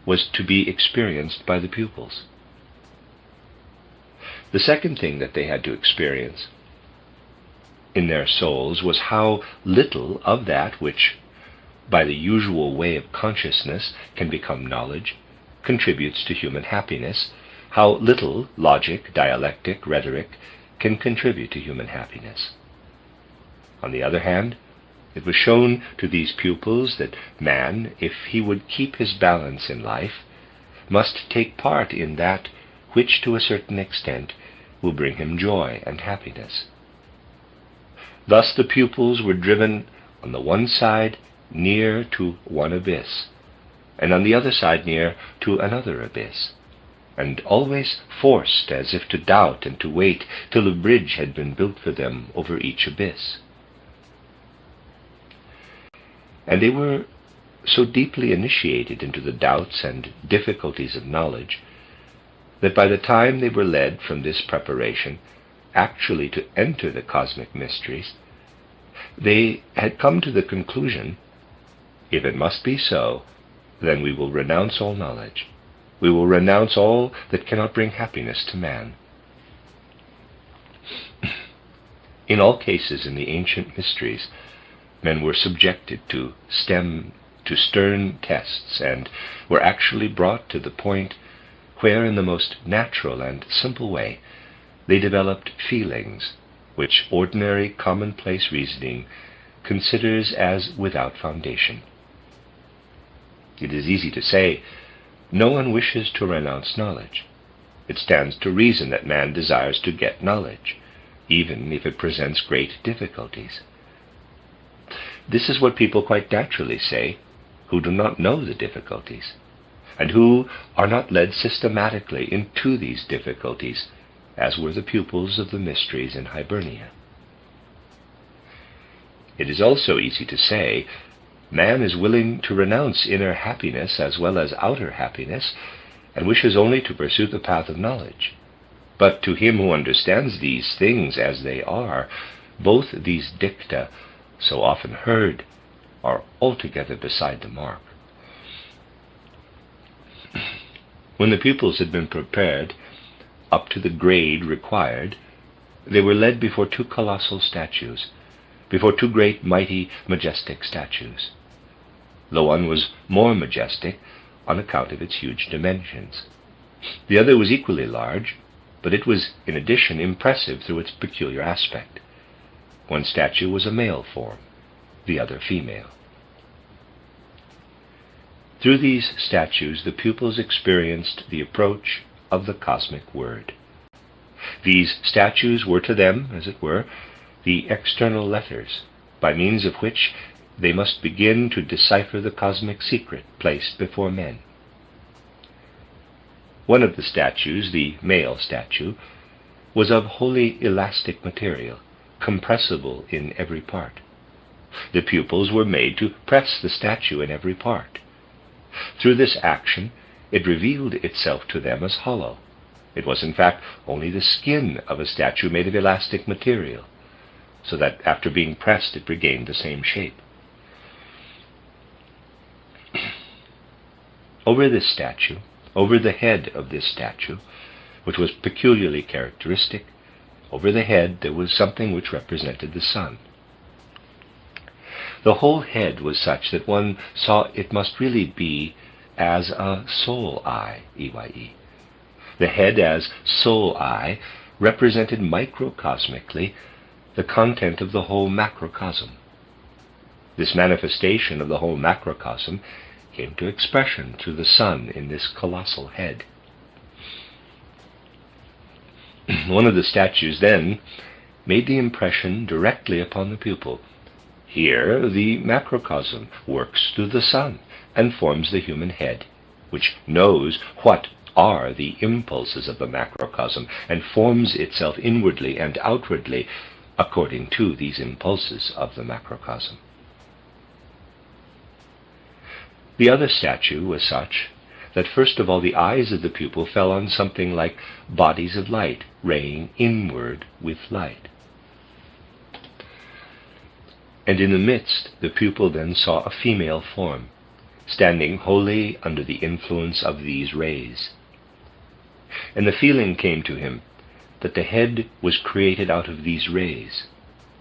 was to be experienced by the pupils. The second thing that they had to experience in their souls was how little of that which, by the usual way of consciousness, can become knowledge, contributes to human happiness, how little logic, dialectic, rhetoric can contribute to human happiness. On the other hand, it was shown to these pupils that man, if he would keep his balance in life, must take part in that which to a certain extent will bring him joy and happiness. Thus the pupils were driven on the one side near to one abyss, and on the other side near to another abyss, and always forced as if to doubt and to wait till a bridge had been built for them over each abyss. And they were so deeply initiated into the doubts and difficulties of knowledge that by the time they were led from this preparation actually to enter the cosmic mysteries, they had come to the conclusion, if it must be so, then we will renounce all knowledge. We will renounce all that cannot bring happiness to man. In all cases in the ancient mysteries, men were subjected to stern tests and were actually brought to the point where, in the most natural and simple way, they developed feelings which ordinary commonplace reasoning considers as without foundation. It is easy to say, no one wishes to renounce knowledge. It stands to reason that man desires to get knowledge, even if it presents great difficulties. This is what people quite naturally say who do not know the difficulties, and who are not led systematically into these difficulties, as were the pupils of the mysteries in Hibernia. It is also easy to say, man is willing to renounce inner happiness as well as outer happiness, and wishes only to pursue the path of knowledge. But to him who understands these things as they are, both these dicta, so often heard, are altogether beside the mark. When the pupils had been prepared up to the grade required, they were led before two colossal statues, before two great, mighty, majestic statues. The one was more majestic on account of its huge dimensions. The other was equally large, but it was in addition impressive through its peculiar aspect. One statue was a male form, the other female. Through these statues the pupils experienced the approach of the cosmic word. These statues were to them, as it were, the external letters, by means of which they must begin to decipher the cosmic secret placed before men. One of the statues, the male statue, was of wholly elastic material, compressible in every part. The pupils were made to press the statue in every part. Through this action, it revealed itself to them as hollow. It was, in fact, only the skin of a statue made of elastic material, so that after being pressed it regained the same shape. Over this statue, over the head of this statue, which was peculiarly characteristic, over the head there was something which represented the sun. The whole head was such that one saw it must really be as a soul eye, EYE. The head as soul eye represented microcosmically the content of the whole macrocosm. This manifestation of the whole macrocosm came to expression through the sun in this colossal head. One of the statues then made the impression directly upon the pupil. Here the macrocosm works through the sun and forms the human head, which knows what are the impulses of the macrocosm and forms itself inwardly and outwardly according to these impulses of the macrocosm. The other statue was such that first of all the eyes of the pupil fell on something like bodies of light, raying inward with light. And in the midst the pupil then saw a female form, standing wholly under the influence of these rays. And the feeling came to him that the head was created out of these rays.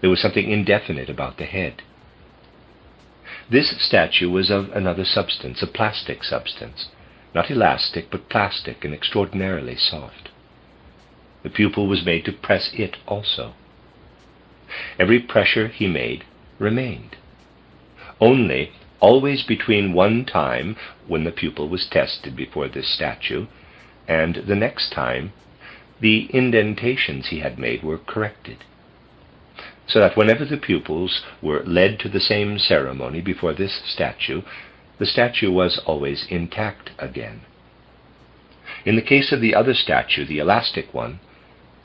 There was something indefinite about the head. This statue was of another substance, a plastic substance, not elastic, but plastic and extraordinarily soft. The pupil was made to press it also. Every pressure he made remained. Only, always between one time when the pupil was tested before this statue and the next time, the indentations he had made were corrected, so that whenever the pupils were led to the same ceremony before this statue, the statue was always intact again. In the case of the other statue, the elastic one,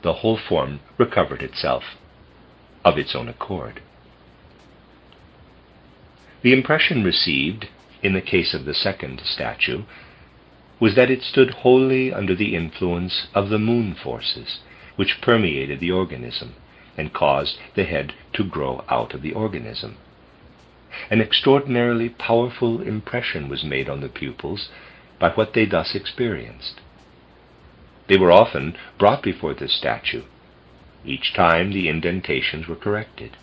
the whole form recovered itself of its own accord. The impression received in the case of the second statue was that it stood wholly under the influence of the moon forces, which permeated the organism and caused the head to grow out of the organism. An extraordinarily powerful impression was made on the pupils by what they thus experienced. They were often brought before this statue. Each time the indentations were corrected.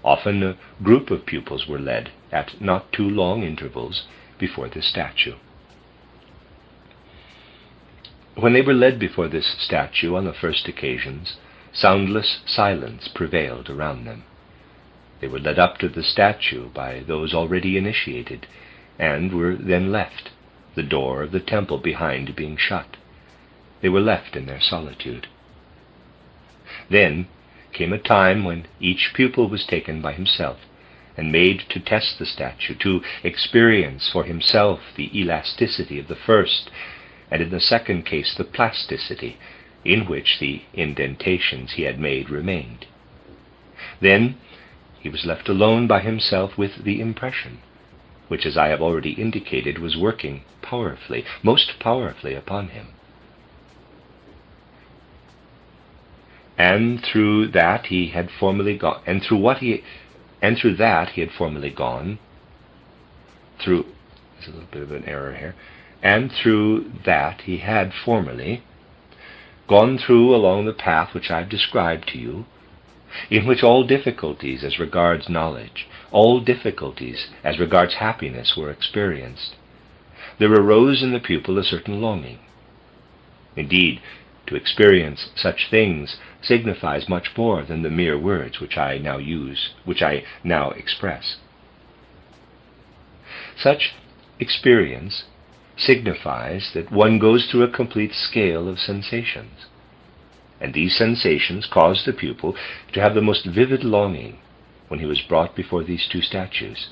Often a group of pupils were led, at not too long intervals, before this statue. When they were led before this statue on the first occasions, soundless silence prevailed around them. They were led up to the statue by those already initiated, and were then left, the door of the temple behind being shut. They were left in their solitude. Then came a time when each pupil was taken by himself and made to test the statue, to experience for himself the elasticity of the first, and in the second case the plasticity, in which the indentations he had made remained. Then he was left alone by himself with the impression, which, as I have already indicated, was working powerfully, most powerfully upon him. And through that he had formerly gone, and through that he had formerly gone, there's a little bit of an error here, and through that he had formerly gone through along the path which I have described to you, in which all difficulties as regards knowledge, all difficulties as regards happiness were experienced. There arose in the pupil a certain longing. Indeed, to experience such things signifies much more than the mere words which I now express. Such experience signifies that one goes through a complete scale of sensations, and these sensations cause the pupil to have the most vivid longing when he was brought before these two statues,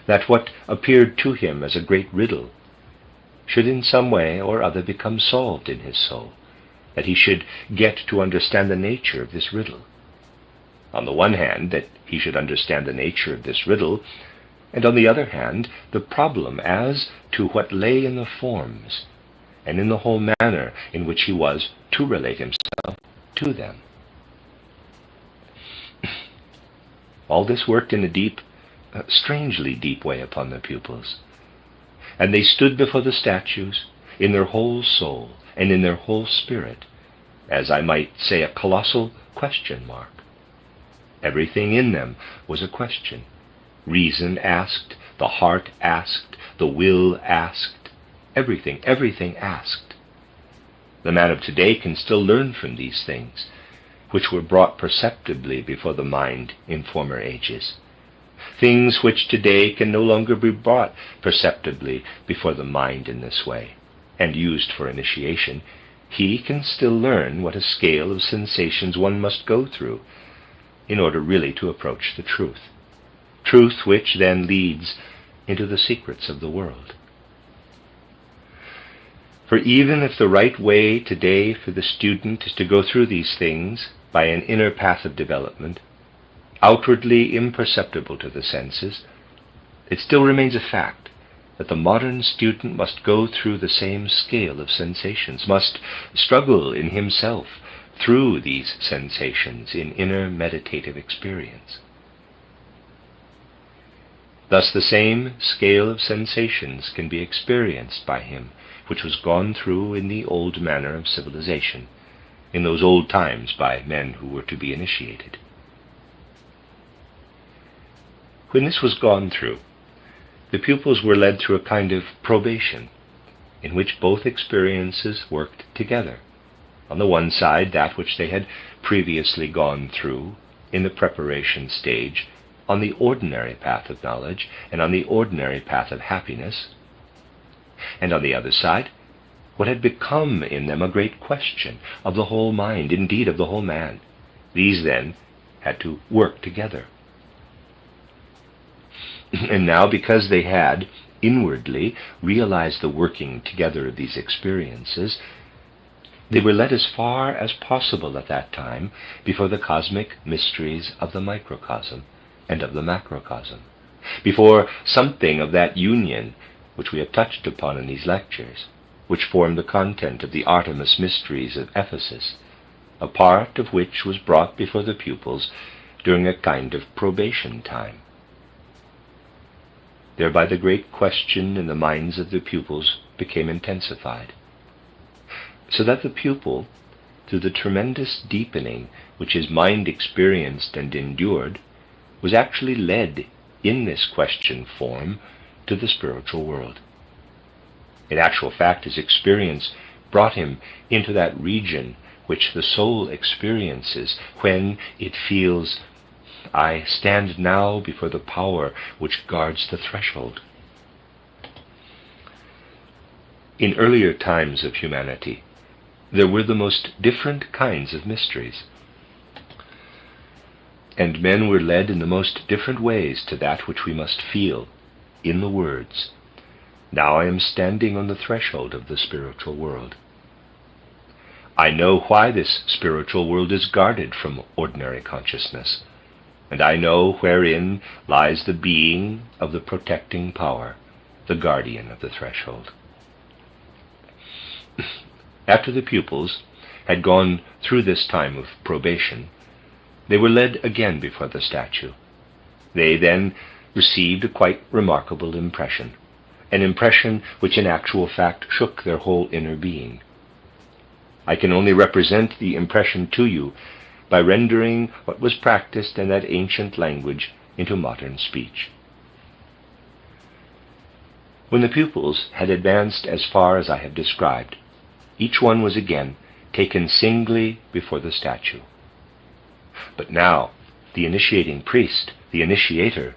that what appeared to him as a great riddle should in some way or other become solved in his soul, that he should get to understand the nature of this riddle. On the one hand, that he should understand the nature of this riddle, and on the other hand, the problem as to what lay in the forms, and in the whole manner in which he was to relate himself to them. All this worked in a deep, strangely deep way upon the pupils, And they stood before the statues in their whole soul and in their whole spirit, as I might say a colossal question mark. Everything in them was a question. Reason asked, the heart asked, the will asked, everything asked. The man of today can still learn from these things, which were brought perceptibly before the mind in former ages. Things which today can no longer be brought perceptibly before the mind in this way, and used for initiation. He can still learn what a scale of sensations one must go through in order really to approach the truth. Truth which then leads into the secrets of the world. For even if the right way today for the student is to go through these things by an inner path of development, outwardly imperceptible to the senses, it still remains a fact that the modern student must go through the same scale of sensations, must struggle in himself through these sensations in inner meditative experience. Thus the same scale of sensations can be experienced by him which was gone through in the old manner of civilization, in those old times by men who were to be initiated. When this was gone through, the pupils were led through a kind of probation, in which both experiences worked together. On the one side, that which they had previously gone through in the preparation stage, on the ordinary path of knowledge, and on the ordinary path of happiness, and on the other side, what had become in them a great question of the whole mind, indeed of the whole man. These then had to work together. And now, because they had inwardly realized the working together of these experiences, they were led as far as possible at that time before the cosmic mysteries of the microcosm and of the macrocosm, before something of that union which we have touched upon in these lectures, which formed the content of the Artemis mysteries of Ephesus, a part of which was brought before the pupils during a kind of probation time. Thereby the great question in the minds of the pupils became intensified, so that the pupil, through the tremendous deepening which his mind experienced and endured, was actually led in this question form to the spiritual world. In actual fact, his experience brought him into that region which the soul experiences when it feels, I stand now before the power which guards the threshold. In earlier times of humanity, there were the most different kinds of mysteries, and men were led in the most different ways to that which we must feel in the words, now I am standing on the threshold of the spiritual world. I know why this spiritual world is guarded from ordinary consciousness, and I know wherein lies the being of the protecting power, the guardian of the threshold. After the pupils had gone through this time of probation, they were led again before the statue. They then received a quite remarkable impression, an impression which in actual fact shook their whole inner being. I can only represent the impression to you by rendering what was practiced in that ancient language into modern speech. When the pupils had advanced as far as I have described, each one was again taken singly before the statue. But now the initiating priest, the initiator,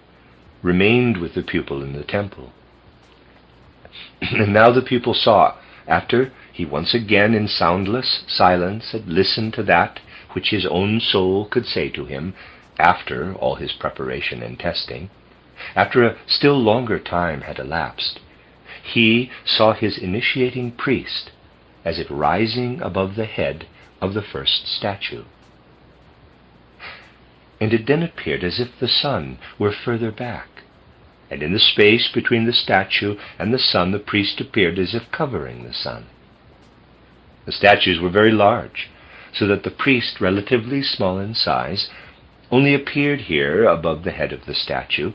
remained with the pupil in the temple. And now the pupil saw, after he once again in soundless silence had listened to that which his own soul could say to him, after all his preparation and testing, after a still longer time had elapsed, he saw his initiating priest as if rising above the head of the first statue. And it then appeared as if the sun were further back, and in the space between the statue and the sun the priest appeared as if covering the sun. The statues were very large, so that the priest, relatively small in size, only appeared here above the head of the statue.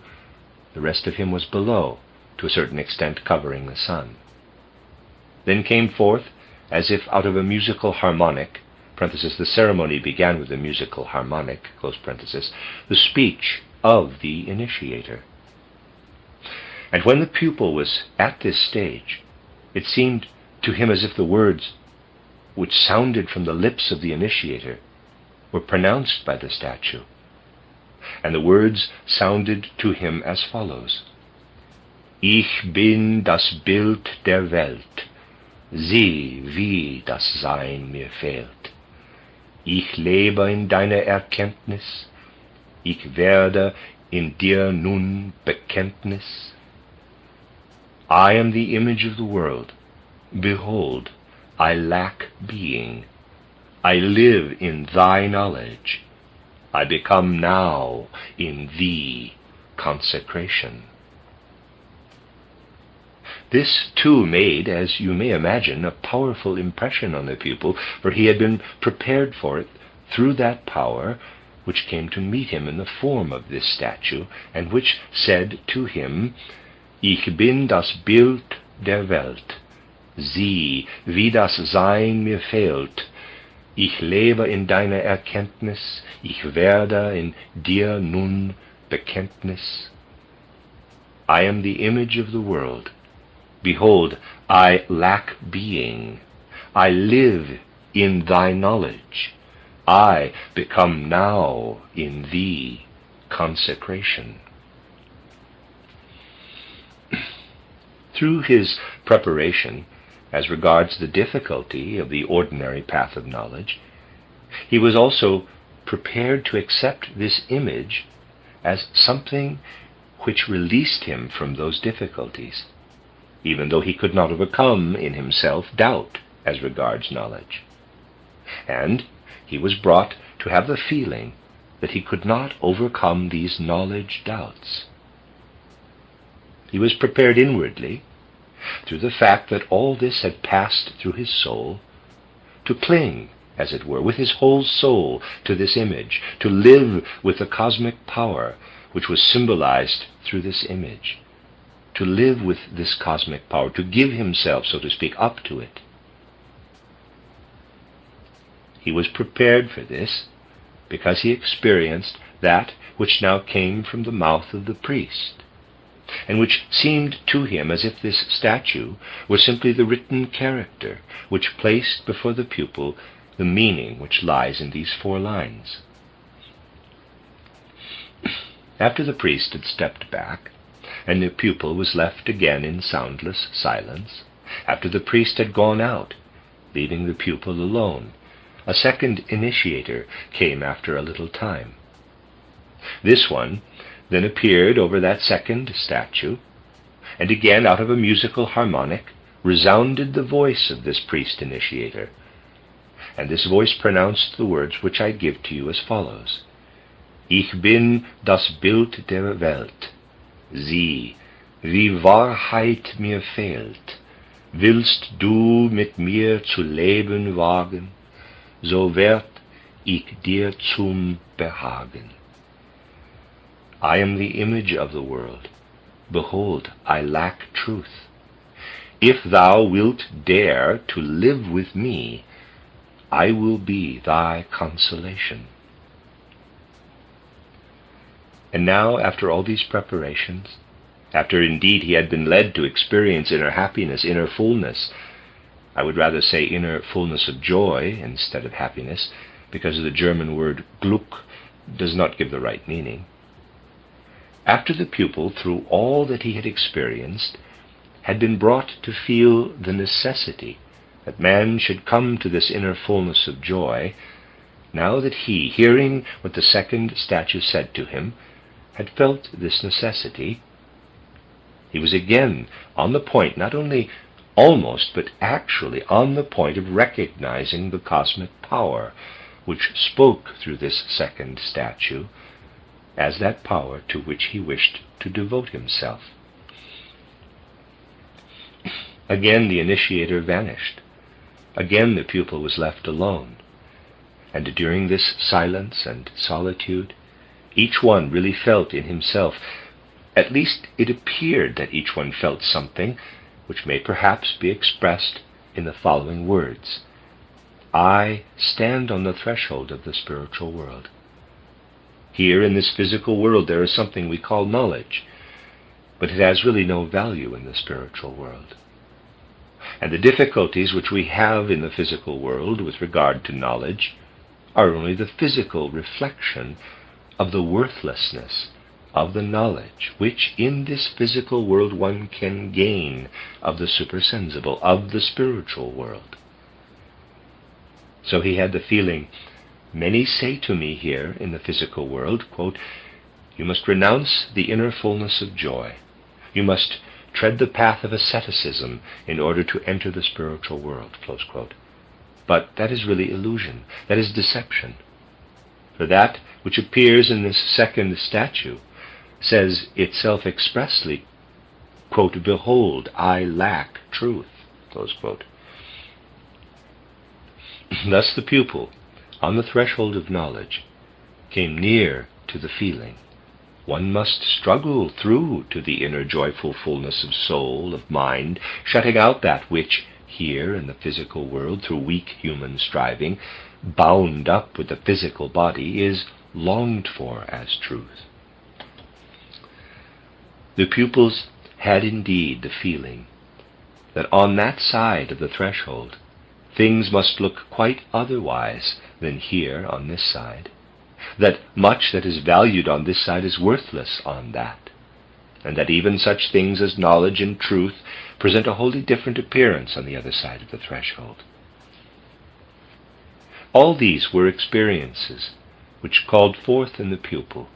The rest of him was below, to a certain extent covering the sun. Then came forth, as if out of a musical harmonic, parenthesis, the ceremony began with a musical harmonic, close parenthesis, the speech of the initiator. And when the pupil was at this stage, it seemed to him as if the words which sounded from the lips of the initiator were pronounced by the statue. And the words sounded to him as follows: Ich bin das Bild der Welt, sieh, wie das Sein mir fehlt. Ich lebe in deiner Erkenntnis, ich werde in dir nun Bekenntnis. I am the image of the world. Behold, I lack being. I live in thy knowledge. I become now in thee consecration. This, too, made, as you may imagine, a powerful impression on the pupil, for he had been prepared for it through that power which came to meet him in the form of this statue, and which said to him, Ich bin das Bild der Welt. Sieh, wie das Sein mir fehlt. Ich lebe in deiner Erkenntnis. Ich werde in dir nun Bekenntnis. I am the image of the world. Behold, I lack being. I live in thy knowledge. I become now in thee consecration. Through his preparation, as regards the difficulty of the ordinary path of knowledge, he was also prepared to accept this image as something which released him from those difficulties, even though he could not overcome in himself doubt as regards knowledge. And he was brought to have the feeling that he could not overcome these knowledge doubts. He was prepared inwardly, through the fact that all this had passed through his soul, to cling, as it were, with his whole soul to this image, to live with the cosmic power which was symbolized through this image, to live with this cosmic power, to give himself, so to speak, up to it. He was prepared for this because he experienced that which now came from the mouth of the priest, and which seemed to him as if this statue were simply the written character which placed before the pupil the meaning which lies in these 4 lines. After the priest had stepped back, and the pupil was left again in soundless silence, after the priest had gone out, leaving the pupil alone, a second initiator came after a little time. This one then appeared over that second statue, and again out of a musical harmonic resounded the voice of this priest initiator, and this voice pronounced the words which I give to you as follows: Ich bin das Bild der Welt. Sieh, wie Wahrheit mir fehlt. Willst du mit mir zu leben wagen, so werd ich dir zum Behagen. I am the image of the world. Behold, I lack truth. If thou wilt dare to live with me, I will be thy consolation. And now, after all these preparations, after indeed he had been led to experience inner happiness, inner fullness, I would rather say inner fullness of joy instead of happiness, because the German word Glück does not give the right meaning. After the pupil, through all that he had experienced, had been brought to feel the necessity that man should come to this inner fullness of joy, now that he, hearing what the second statue said to him, had felt this necessity, he was again on the point, not only almost, but actually on the point of recognizing the cosmic power which spoke through this second statue as that power to which he wished to devote himself. Again the initiator vanished. Again the pupil was left alone. And during this silence and solitude, each one really felt in himself At least it appeared that each one felt something, which may perhaps be expressed in the following words: I stand on the threshold of the spiritual world. Here in this physical world there is something we call knowledge, but it has really no value in the spiritual world. And the difficulties which we have in the physical world with regard to knowledge are only the physical reflection of the worthlessness of the knowledge which in this physical world one can gain of the supersensible, of the spiritual world. So he had the feeling, many say to me here in the physical world, quote, you must renounce the inner fullness of joy. You must tread the path of asceticism in order to enter the spiritual world, close quote. But that is really illusion. That is deception. For that which appears in this second statue says itself expressly, quote, behold, I lack truth, close quote. Thus the pupil, on the threshold of knowledge, came near to the feeling. One must struggle through to the inner joyful fullness of soul, of mind, shutting out that which, here in the physical world, through weak human striving, bound up with the physical body, is longed for as truth. The pupils had indeed the feeling that on that side of the threshold things must look quite otherwise than here on this side, that much that is valued on this side is worthless on that, and that even such things as knowledge and truth present a wholly different appearance on the other side of the threshold. All these were experiences which called forth in the pupil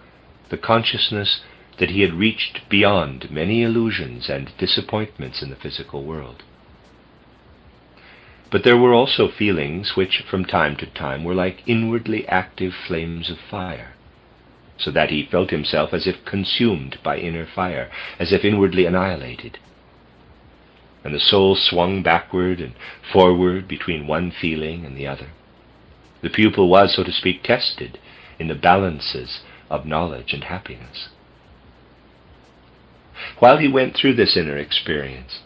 the consciousness that he had reached beyond many illusions and disappointments in the physical world. But there were also feelings which from time to time were like inwardly active flames of fire, so that he felt himself as if consumed by inner fire, as if inwardly annihilated. And the soul swung backward and forward between one feeling and the other. The pupil was, so to speak, tested in the balances of knowledge and happiness. While he went through this inner experience,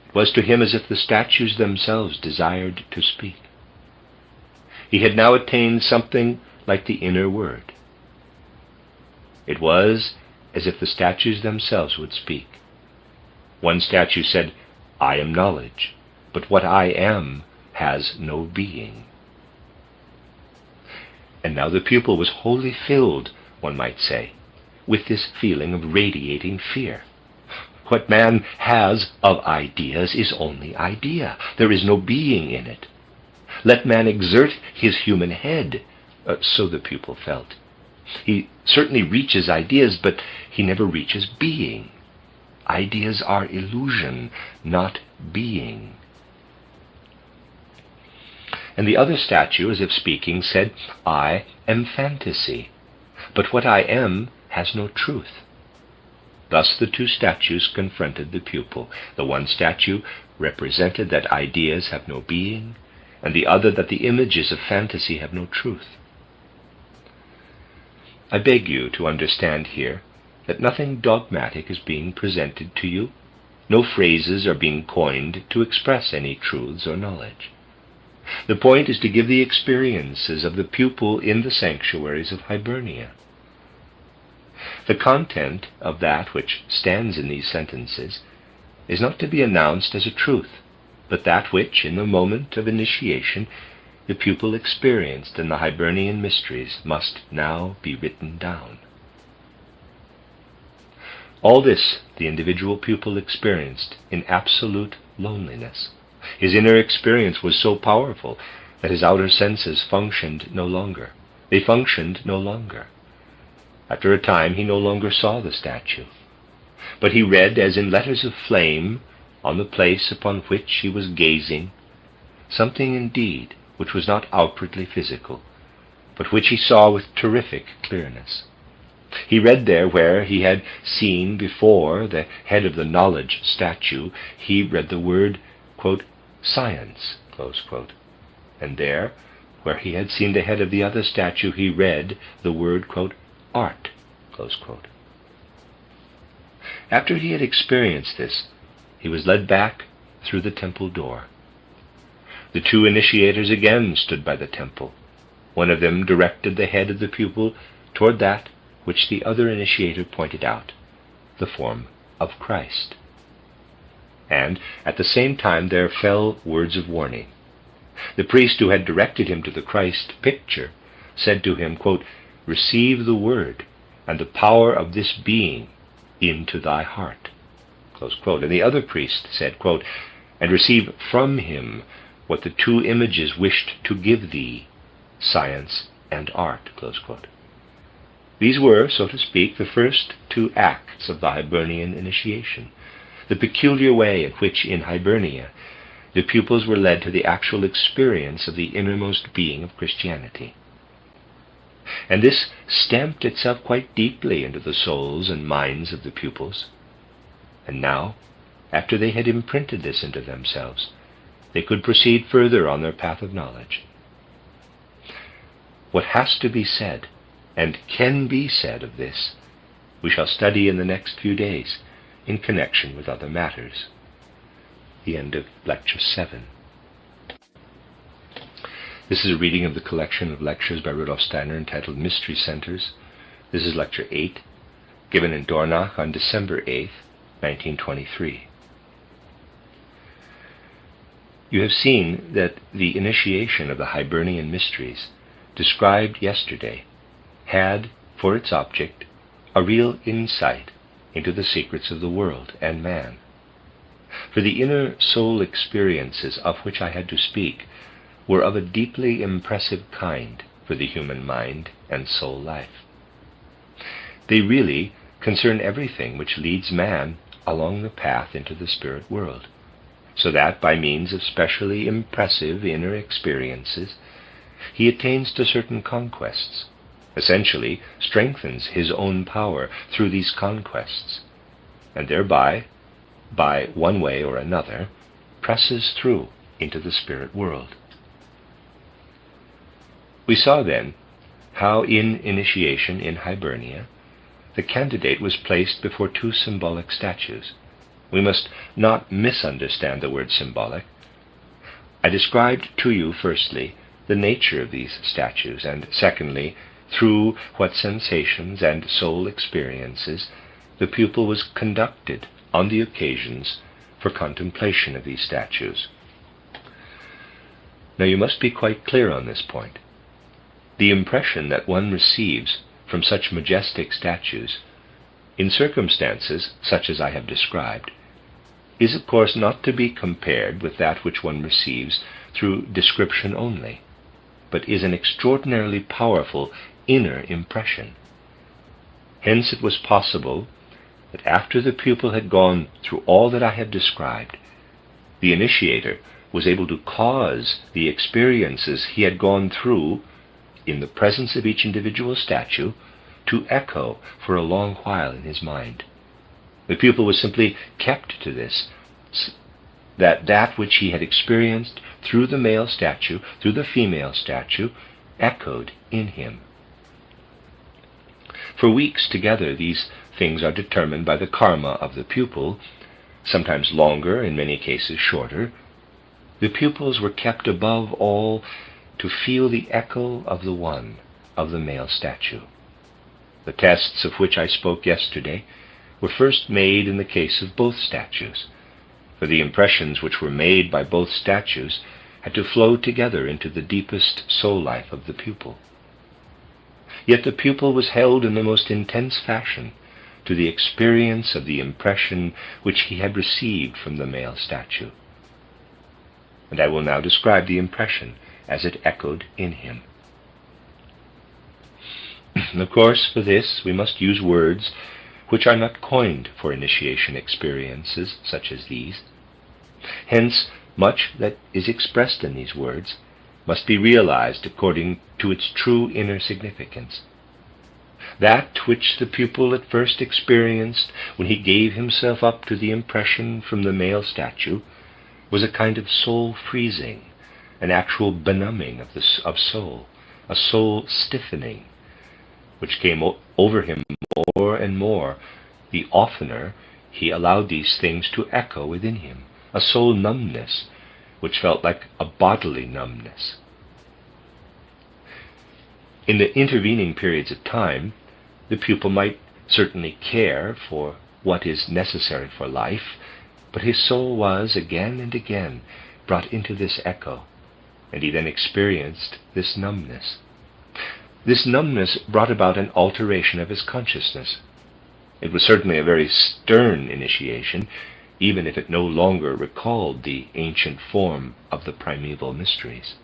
it was to him as if the statues themselves desired to speak. He had now attained something like the inner word. It was as if the statues themselves would speak. One statue said, I am knowledge, but what I am has no being. And now the pupil was wholly filled, one might say, with this feeling of radiating fear. What man has of ideas is only idea. There is no being in it. Let man exert his human head, so the pupil felt. He certainly reaches ideas, but he never reaches being. Ideas are illusion, not being. And the other statue, as if speaking, said, I am fantasy, but what I am has no truth. Thus the two statues confronted the pupil. The one statue represented that ideas have no being, and the other that the images of fantasy have no truth. I beg you to understand here that nothing dogmatic is being presented to you. No phrases are being coined to express any truths or knowledge. The point is to give the experiences of the pupil in the sanctuaries of Hibernia. The content of that which stands in these sentences is not to be announced as a truth, but that which, in the moment of initiation, the pupil experienced in the Hibernian mysteries must now be written down. All this the individual pupil experienced in absolute loneliness. His inner experience was so powerful that his outer senses functioned no longer. They functioned no longer. After a time he no longer saw the statue, but he read as in letters of flame on the place upon which he was gazing, something indeed which was not outwardly physical, but which he saw with terrific clearness. He read there where he had seen before the head of the knowledge statue, he read the word, quote, science, close quote. And there, where he had seen the head of the other statue, he read the word, quote, art, close quote. After he had experienced this, he was led back through the temple door. The two initiators again stood by the temple. One of them directed the head of the pupil toward that which the other initiator pointed out, the form of Christ. And at the same time there fell words of warning. The priest who had directed him to the Christ picture said to him, quote, "Receive the word and the power of this being into thy heart." Close quote. And the other priest said, quote, "And receive from him what the two images wished to give thee, science and art." Close quote. These were, so to speak, the first two acts of the Hibernian initiation, the peculiar way in which in Hibernia the pupils were led to the actual experience of the innermost being of Christianity. And this stamped itself quite deeply into the souls and minds of the pupils. And now, after they had imprinted this into themselves, they could proceed further on their path of knowledge. What has to be said, and can be said of this, we shall study in the next few days in connection with other matters. The end of Lecture 7. This is a reading of the collection of lectures by Rudolf Steiner entitled Mystery Centers. This is Lecture 8, given in Dornach on December 8th, 1923. You have seen that the initiation of the Hibernian mysteries, described yesterday, had for its object a real insight into the secrets of the world and man. For the inner soul experiences of which I had to speak were of a deeply impressive kind for the human mind and soul life. They really concern everything which leads man along the path into the spirit world, so that by means of specially impressive inner experiences he attains to certain conquests, essentially strengthens his own power through these conquests, and thereby, by one way or another, presses through into the spirit world. We saw then how in initiation in Hibernia the candidate was placed before two symbolic statues. We must not misunderstand the word symbolic. I described to you, firstly, the nature of these statues, and secondly, through what sensations and soul experiences the pupil was conducted on the occasions for contemplation of these statues. Now you must be quite clear on this point. The impression that one receives from such majestic statues, in circumstances such as I have described, is of course not to be compared with that which one receives through description only, but is an extraordinarily powerful inner impression. Hence it was possible that after the pupil had gone through all that I have described, the initiator was able to cause the experiences he had gone through in the presence of each individual statue to echo for a long while in his mind. The pupil was simply kept to this, that which he had experienced through the male statue, through the female statue, echoed in him. For weeks together these things are determined by the karma of the pupil, sometimes longer, in many cases shorter. The pupils were kept above all to feel the echo of the one, of the male statue. The tests of which I spoke yesterday were first made in the case of both statues, for the impressions which were made by both statues had to flow together into the deepest soul life of the pupil. Yet the pupil was held in the most intense fashion to the experience of the impression which he had received from the male statue. And I will now describe the impression as it echoed in him. Of course, for this we must use words which are not coined for initiation experiences such as these. Hence, much that is expressed in these words must be realized according to its true inner significance. That which the pupil at first experienced when he gave himself up to the impression from the male statue was a kind of soul freezing, an actual benumbing of soul, a soul stiffening, which came over him more and more the oftener he allowed these things to echo within him, a soul numbness, which felt like a bodily numbness. In the intervening periods of time, the pupil might certainly care for what is necessary for life, but his soul was again and again brought into this echo, and he then experienced this numbness. This numbness brought about an alteration of his consciousness. It was certainly a very stern initiation, even if it no longer recalled the ancient form of the primeval mysteries.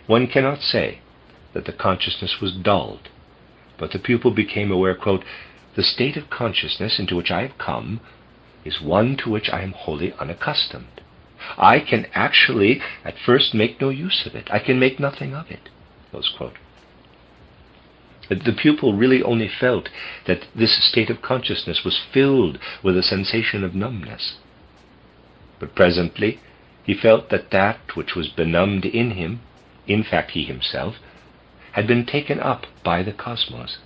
One cannot say that the consciousness was dulled, but the pupil became aware, quote, "The state of consciousness into which I have come is one to which I am wholly unaccustomed. I can actually at first make no use of it. I can make nothing of it." Close quote. The pupil really only felt that this state of consciousness was filled with a sensation of numbness. But presently he felt that that which was benumbed in him, in fact he himself, had been taken up by the cosmos.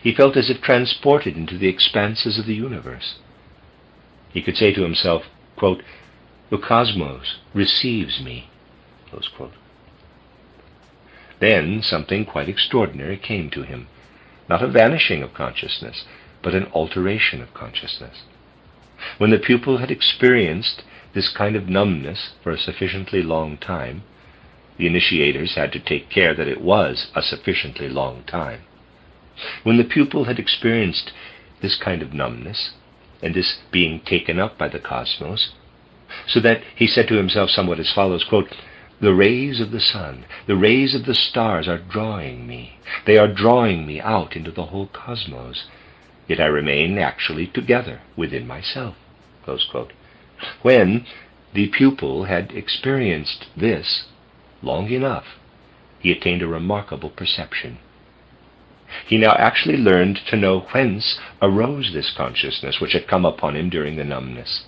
He felt as if transported into the expanses of the universe. He could say to himself, quote, "The cosmos receives me." Close quote. Then something quite extraordinary came to him, not a vanishing of consciousness, but an alteration of consciousness. When the pupil had experienced this kind of numbness for a sufficiently long time, the initiators had to take care that it was a sufficiently long time. When the pupil had experienced this kind of numbness, and this being taken up by the cosmos, so that he said to himself somewhat as follows, quote, "The rays of the sun, the rays of the stars are drawing me. They are drawing me out into the whole cosmos, yet I remain actually together within myself." Close quote. When the pupil had experienced this long enough, he attained a remarkable perception. He now actually learned to know whence arose this consciousness which had come upon him during the numbness.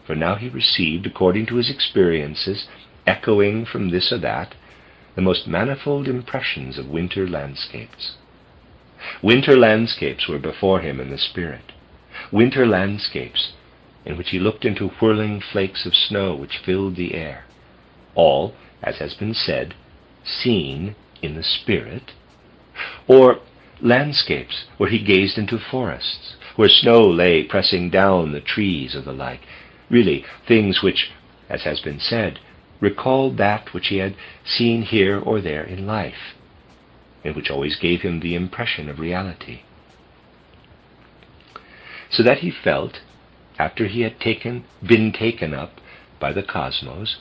For now he received, according to his experiences, echoing from this or that, the most manifold impressions of winter landscapes. Winter landscapes were before him in the spirit. Winter landscapes in which he looked into whirling flakes of snow which filled the air. All, as has been said, seen in the spirit. Or landscapes where he gazed into forests, where snow lay pressing down the trees or the like. Really, things which, as has been said, recalled that which he had seen here or there in life, and which always gave him the impression of reality. So that he felt, after he had been taken up by the cosmos,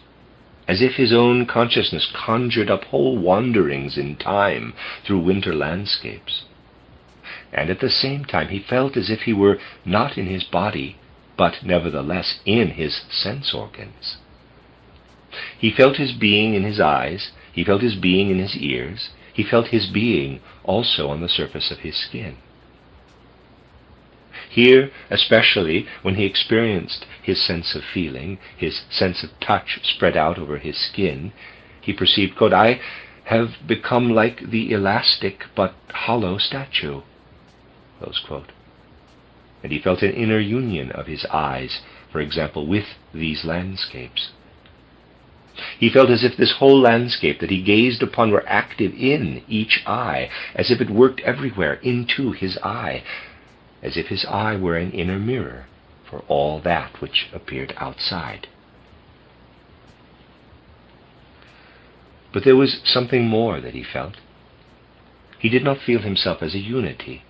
as if his own consciousness conjured up whole wanderings in time through winter landscapes. And at the same time he felt as if he were not in his body, but nevertheless in his sense organs. He felt his being in his eyes, he felt his being in his ears, he felt his being also on the surface of his skin. Here, especially when he experienced his sense of feeling, his sense of touch spread out over his skin, he perceived, quote, "I have become like the elastic but hollow statue." Close quote. And he felt an inner union of his eyes, for example, with these landscapes. He felt as if this whole landscape that he gazed upon were active in each eye, as if it worked everywhere into his eye, as if his eye were an inner mirror for all that which appeared outside. But there was something more that he felt. He did not feel himself as a unity,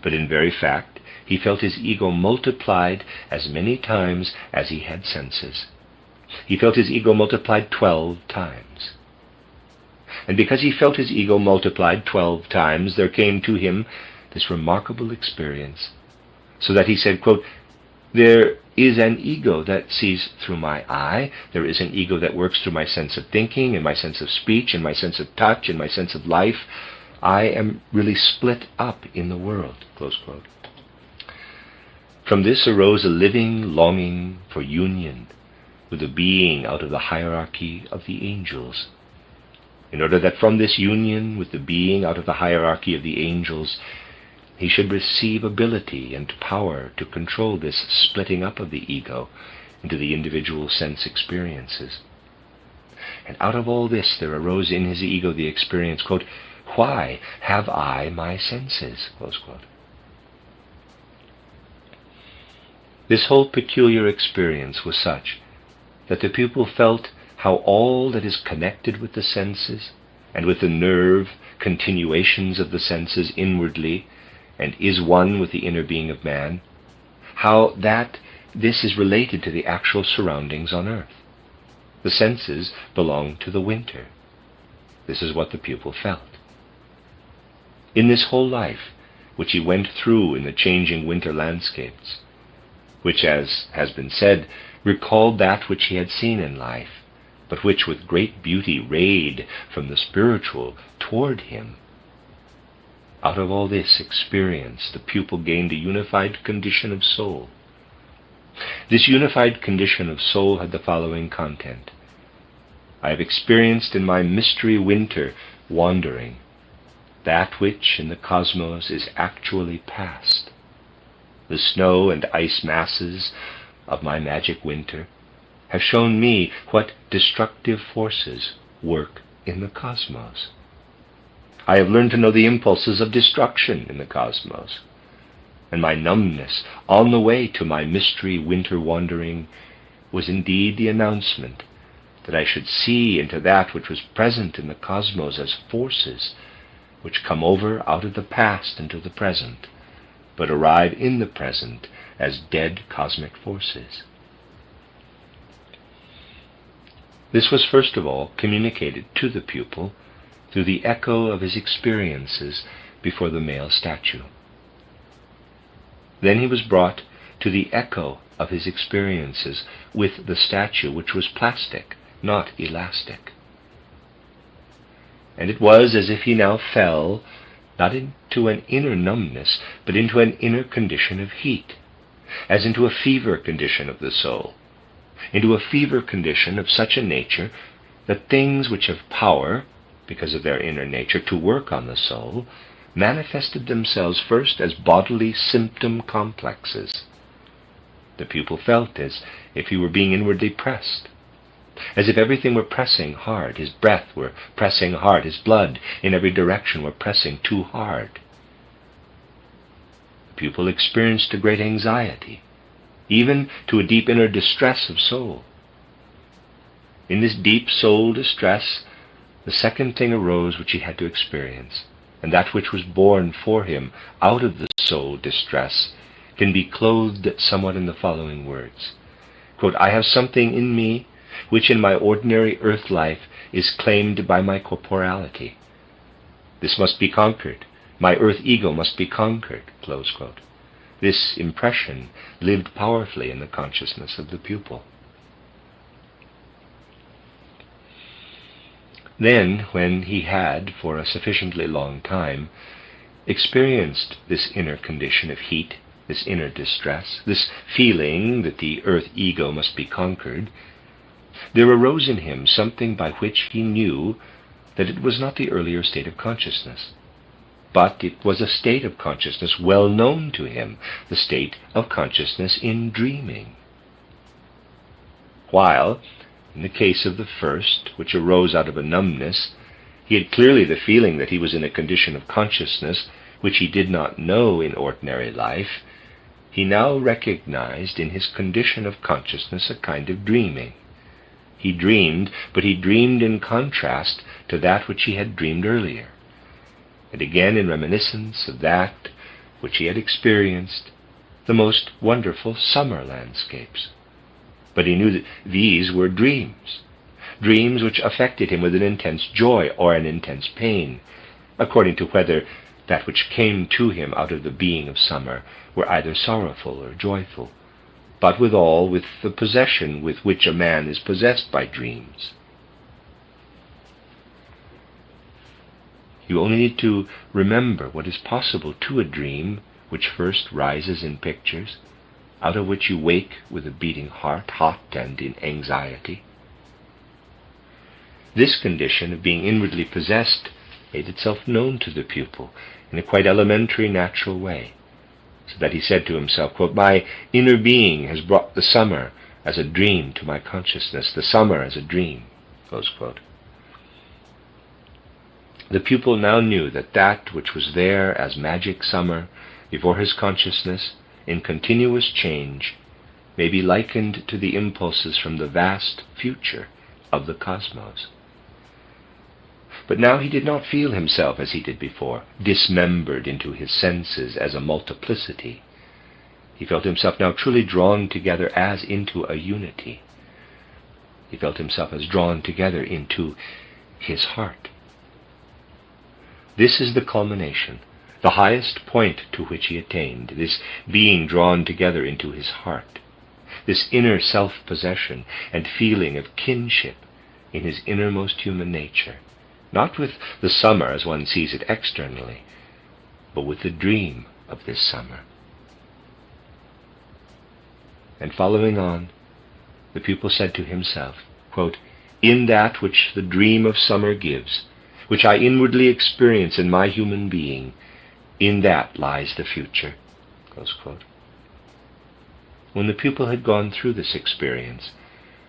but in very fact he felt his ego multiplied as many times as he had senses. He felt his ego multiplied 12 times. And because he felt his ego multiplied 12 times, there came to him this remarkable experience, so that he said, quote, "There is an ego that sees through my eye, there is an ego that works through my sense of thinking, and my sense of speech, and my sense of touch, and my sense of life. I am really split up in the world." Close quote. From this arose a living longing for union with a being out of the hierarchy of the angels, in order that from this union with the being out of the hierarchy of the angels, he should receive ability and power to control this splitting up of the ego into the individual sense experiences. And out of all this there arose in his ego the experience, quote, "Why have I my senses?" close quote. This whole peculiar experience was such that the pupil felt how all that is connected with the senses and with the nerve continuations of the senses inwardly and is one with the inner being of man, how that this is related to the actual surroundings on earth. The senses belong to the winter. This is what the pupil felt. In this whole life, which he went through in the changing winter landscapes, which, as has been said, recalled that which he had seen in life, but which with great beauty rayed from the spiritual toward him, out of all this experience the pupil gained a unified condition of soul. This unified condition of soul had the following content: I have experienced in my mystery winter wandering that which in the cosmos is actually past. The snow and ice masses of my magic winter have shown me what destructive forces work in the cosmos. I have learned to know the impulses of destruction in the cosmos, and my numbness on the way to my mystery winter wandering was indeed the announcement that I should see into that which was present in the cosmos as forces which come over out of the past into the present, but arrive in the present as dead cosmic forces. This was first of all communicated to the pupil through the echo of his experiences before the male statue. Then he was brought to the echo of his experiences with the statue, which was plastic, not elastic. And it was as if he now fell, not into an inner numbness, but into an inner condition of heat, as into a fever condition of the soul, into a fever condition of such a nature that things which have power, because of their inner nature, to work on the soul, manifested themselves first as bodily symptom complexes. The pupil felt as if he were being inwardly pressed, as if everything were pressing hard, his breath were pressing hard, his blood in every direction were pressing too hard. The pupil experienced a great anxiety, even to a deep inner distress of soul. In this deep soul distress, the second thing arose which he had to experience, and that which was born for him out of the soul distress can be clothed somewhat in the following words. Quote, I have something in me which in my ordinary earth life is claimed by my corporality. This must be conquered. My earth ego must be conquered. Close quote. This impression lived powerfully in the consciousness of the pupil. Then, when he had, for a sufficiently long time, experienced this inner condition of heat, this inner distress, this feeling that the earth ego must be conquered, there arose in him something by which he knew that it was not the earlier state of consciousness, but it was a state of consciousness well known to him, the state of consciousness in dreaming. While, in the case of the first, which arose out of a numbness, he had clearly the feeling that he was in a condition of consciousness which he did not know in ordinary life, he now recognized in his condition of consciousness a kind of dreaming. He dreamed, but he dreamed in contrast to that which he had dreamed earlier, and again in reminiscence of that which he had experienced, the most wonderful summer landscapes. But he knew that these were dreams, dreams which affected him with an intense joy or an intense pain, according to whether that which came to him out of the being of summer were either sorrowful or joyful, but withal with the possession with which a man is possessed by dreams. You only need to remember what is possible to a dream which first rises in pictures, out of which you wake with a beating heart, hot and in anxiety. This condition of being inwardly possessed made itself known to the pupil, in a quite elementary, natural way, so that he said to himself, quote, "My inner being has brought the summer as a dream to my consciousness, the summer as a dream," close quote. The pupil now knew that that which was there as magic summer before his consciousness, in continuous change, may be likened to the impulses from the vast future of the cosmos. But now he did not feel himself as he did before, dismembered into his senses as a multiplicity. He felt himself now truly drawn together as into a unity. He felt himself as drawn together into his heart. This is the culmination, the highest point to which he attained, this being drawn together into his heart, this inner self-possession and feeling of kinship in his innermost human nature, not with the summer as one sees it externally, but with the dream of this summer. And following on, the pupil said to himself, quote, "In that which the dream of summer gives, which I inwardly experience in my human being, in that lies the future," close quote. When the pupil had gone through this experience,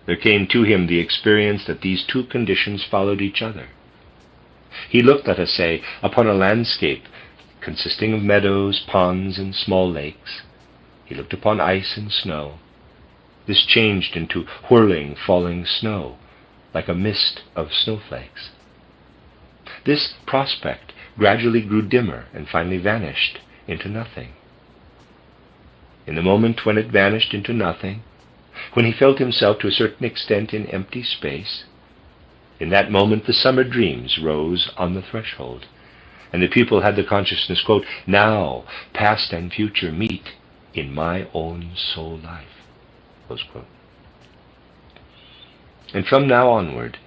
there came to him the experience that these two conditions followed each other. He looked, let us say, upon a landscape consisting of meadows, ponds, and small lakes. He looked upon ice and snow. This changed into whirling, falling snow, like a mist of snowflakes. This prospect gradually grew dimmer and finally vanished into nothing. In the moment when it vanished into nothing, when he felt himself to a certain extent in empty space, in that moment the summer dreams rose on the threshold, and the pupil had the consciousness, quote, "Now past and future meet in my own soul life," close quote. And from now onward,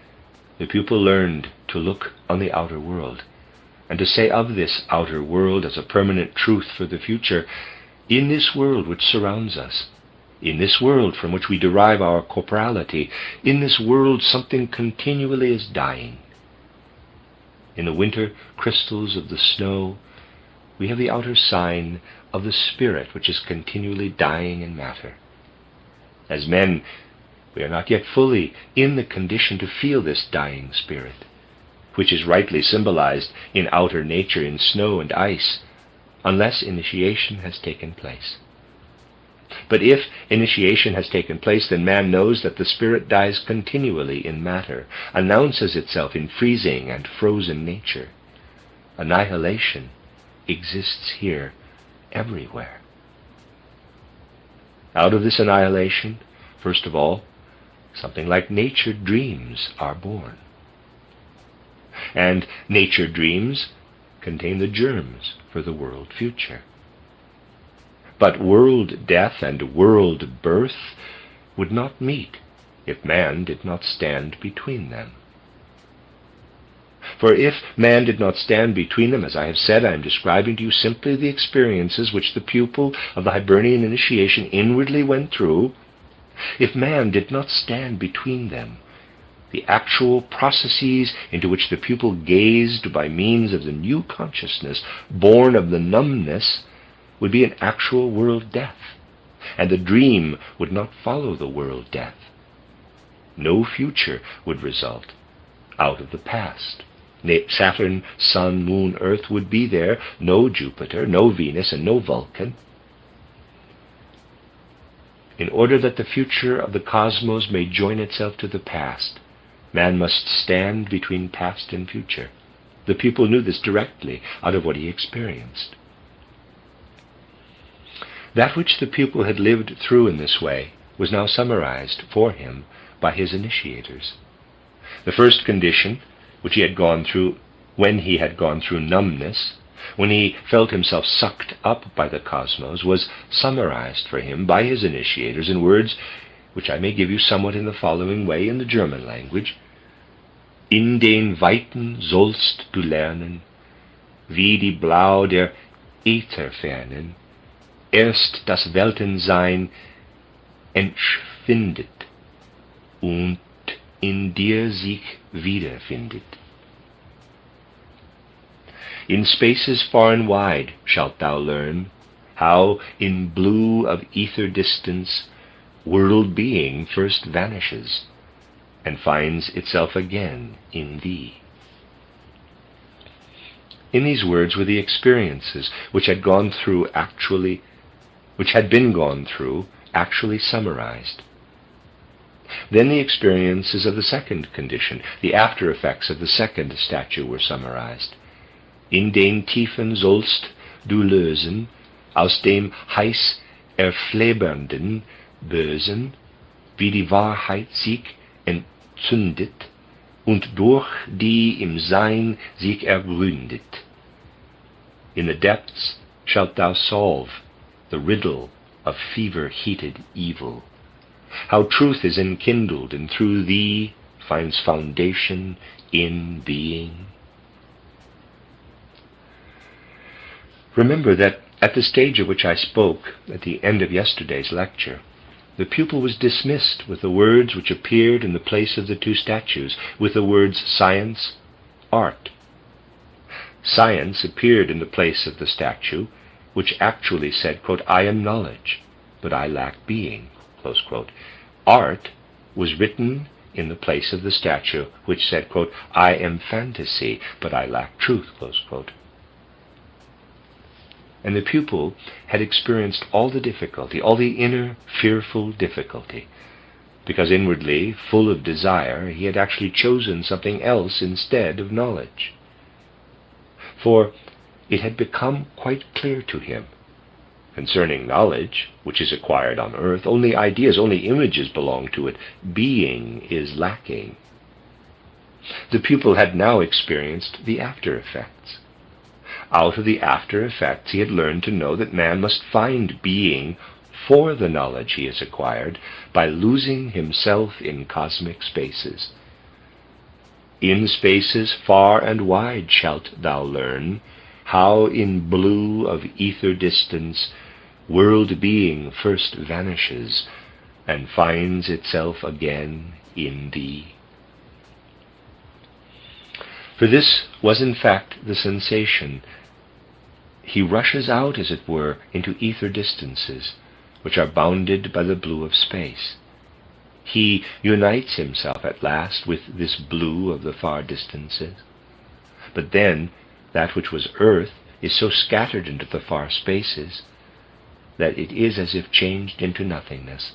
the pupil learned to look on the outer world, and to say of this outer world as a permanent truth for the future, in this world which surrounds us, in this world from which we derive our corporality, in this world something continually is dying. In the winter crystals of the snow, we have the outer sign of the spirit which is continually dying in matter. As men, we are not yet fully in the condition to feel this dying spirit, which is rightly symbolized in outer nature in snow and ice, unless initiation has taken place. But if initiation has taken place, then man knows that the spirit dies continually in matter, announces itself in freezing and frozen nature. Annihilation exists here everywhere. Out of this annihilation, first of all, something like nature dreams are born. And nature dreams contain the germs for the world future. But world death and world birth would not meet if man did not stand between them. For if man did not stand between them, as I have said, I am describing to you simply the experiences which the pupil of the Hibernian initiation inwardly went through. If man did not stand between them, the actual processes into which the pupil gazed by means of the new consciousness born of the numbness would be an actual world death, and the dream would not follow the world death. No future would result out of the past. Saturn, Sun, Moon, Earth would be there, no Jupiter, no Venus, and no Vulcan. In order that the future of the cosmos may join itself to the past, man must stand between past and future. The pupil knew this directly out of what he experienced. That which the pupil had lived through in this way was now summarized for him by his initiators. The first condition, which he had gone through when he had gone through numbness, when he felt himself sucked up by the cosmos, was summarized for him by his initiators in words which I may give you somewhat in the following way in the German language. In den Weiten sollst du lernen, wie die Blau der Ätherfernen erst das Weltensein entschwindet und in dir sich wiederfindet. In spaces far and wide shalt thou learn how in blue of ether distance world-being first vanishes and finds itself again in thee. In these words were the experiences which had been gone through, actually summarized. Then the experiences of the second condition, the after effects of the second statue, were summarized. In den Tiefen sollst du lösen, aus dem heiß erflebernden Bösen, wie die Wahrheit sich entzündet und durch die im Sein sich ergründet. In the depths shalt thou solve the riddle of fever-heated evil, how truth is enkindled and through thee finds foundation in being. Remember that at the stage at which I spoke at the end of yesterday's lecture, the pupil was dismissed with the words which appeared in the place of the two statues, with the words science, art. Science appeared in the place of the statue, which actually said, quote, I am knowledge, but I lack being, close quote. Art was written in the place of the statue, which said, quote, I am fantasy, but I lack truth, close quote. And the pupil had experienced all the difficulty, all the inner fearful difficulty, because inwardly, full of desire, he had actually chosen something else instead of knowledge. For it had become quite clear to him, concerning knowledge, which is acquired on earth, only ideas, only images belong to it. Being is lacking. The pupil had now experienced the after effects. Out of the after effects he had learned to know that man must find being for the knowledge he has acquired by losing himself in cosmic spaces. In spaces far and wide shalt thou learn how in blue of ether distance world-being first vanishes and finds itself again in thee. For this was in fact the sensation. He rushes out, as it were, into ether distances, which are bounded by the blue of space. He unites himself at last with this blue of the far distances. But then that which was earth is so scattered into the far spaces that it is as if changed into nothingness.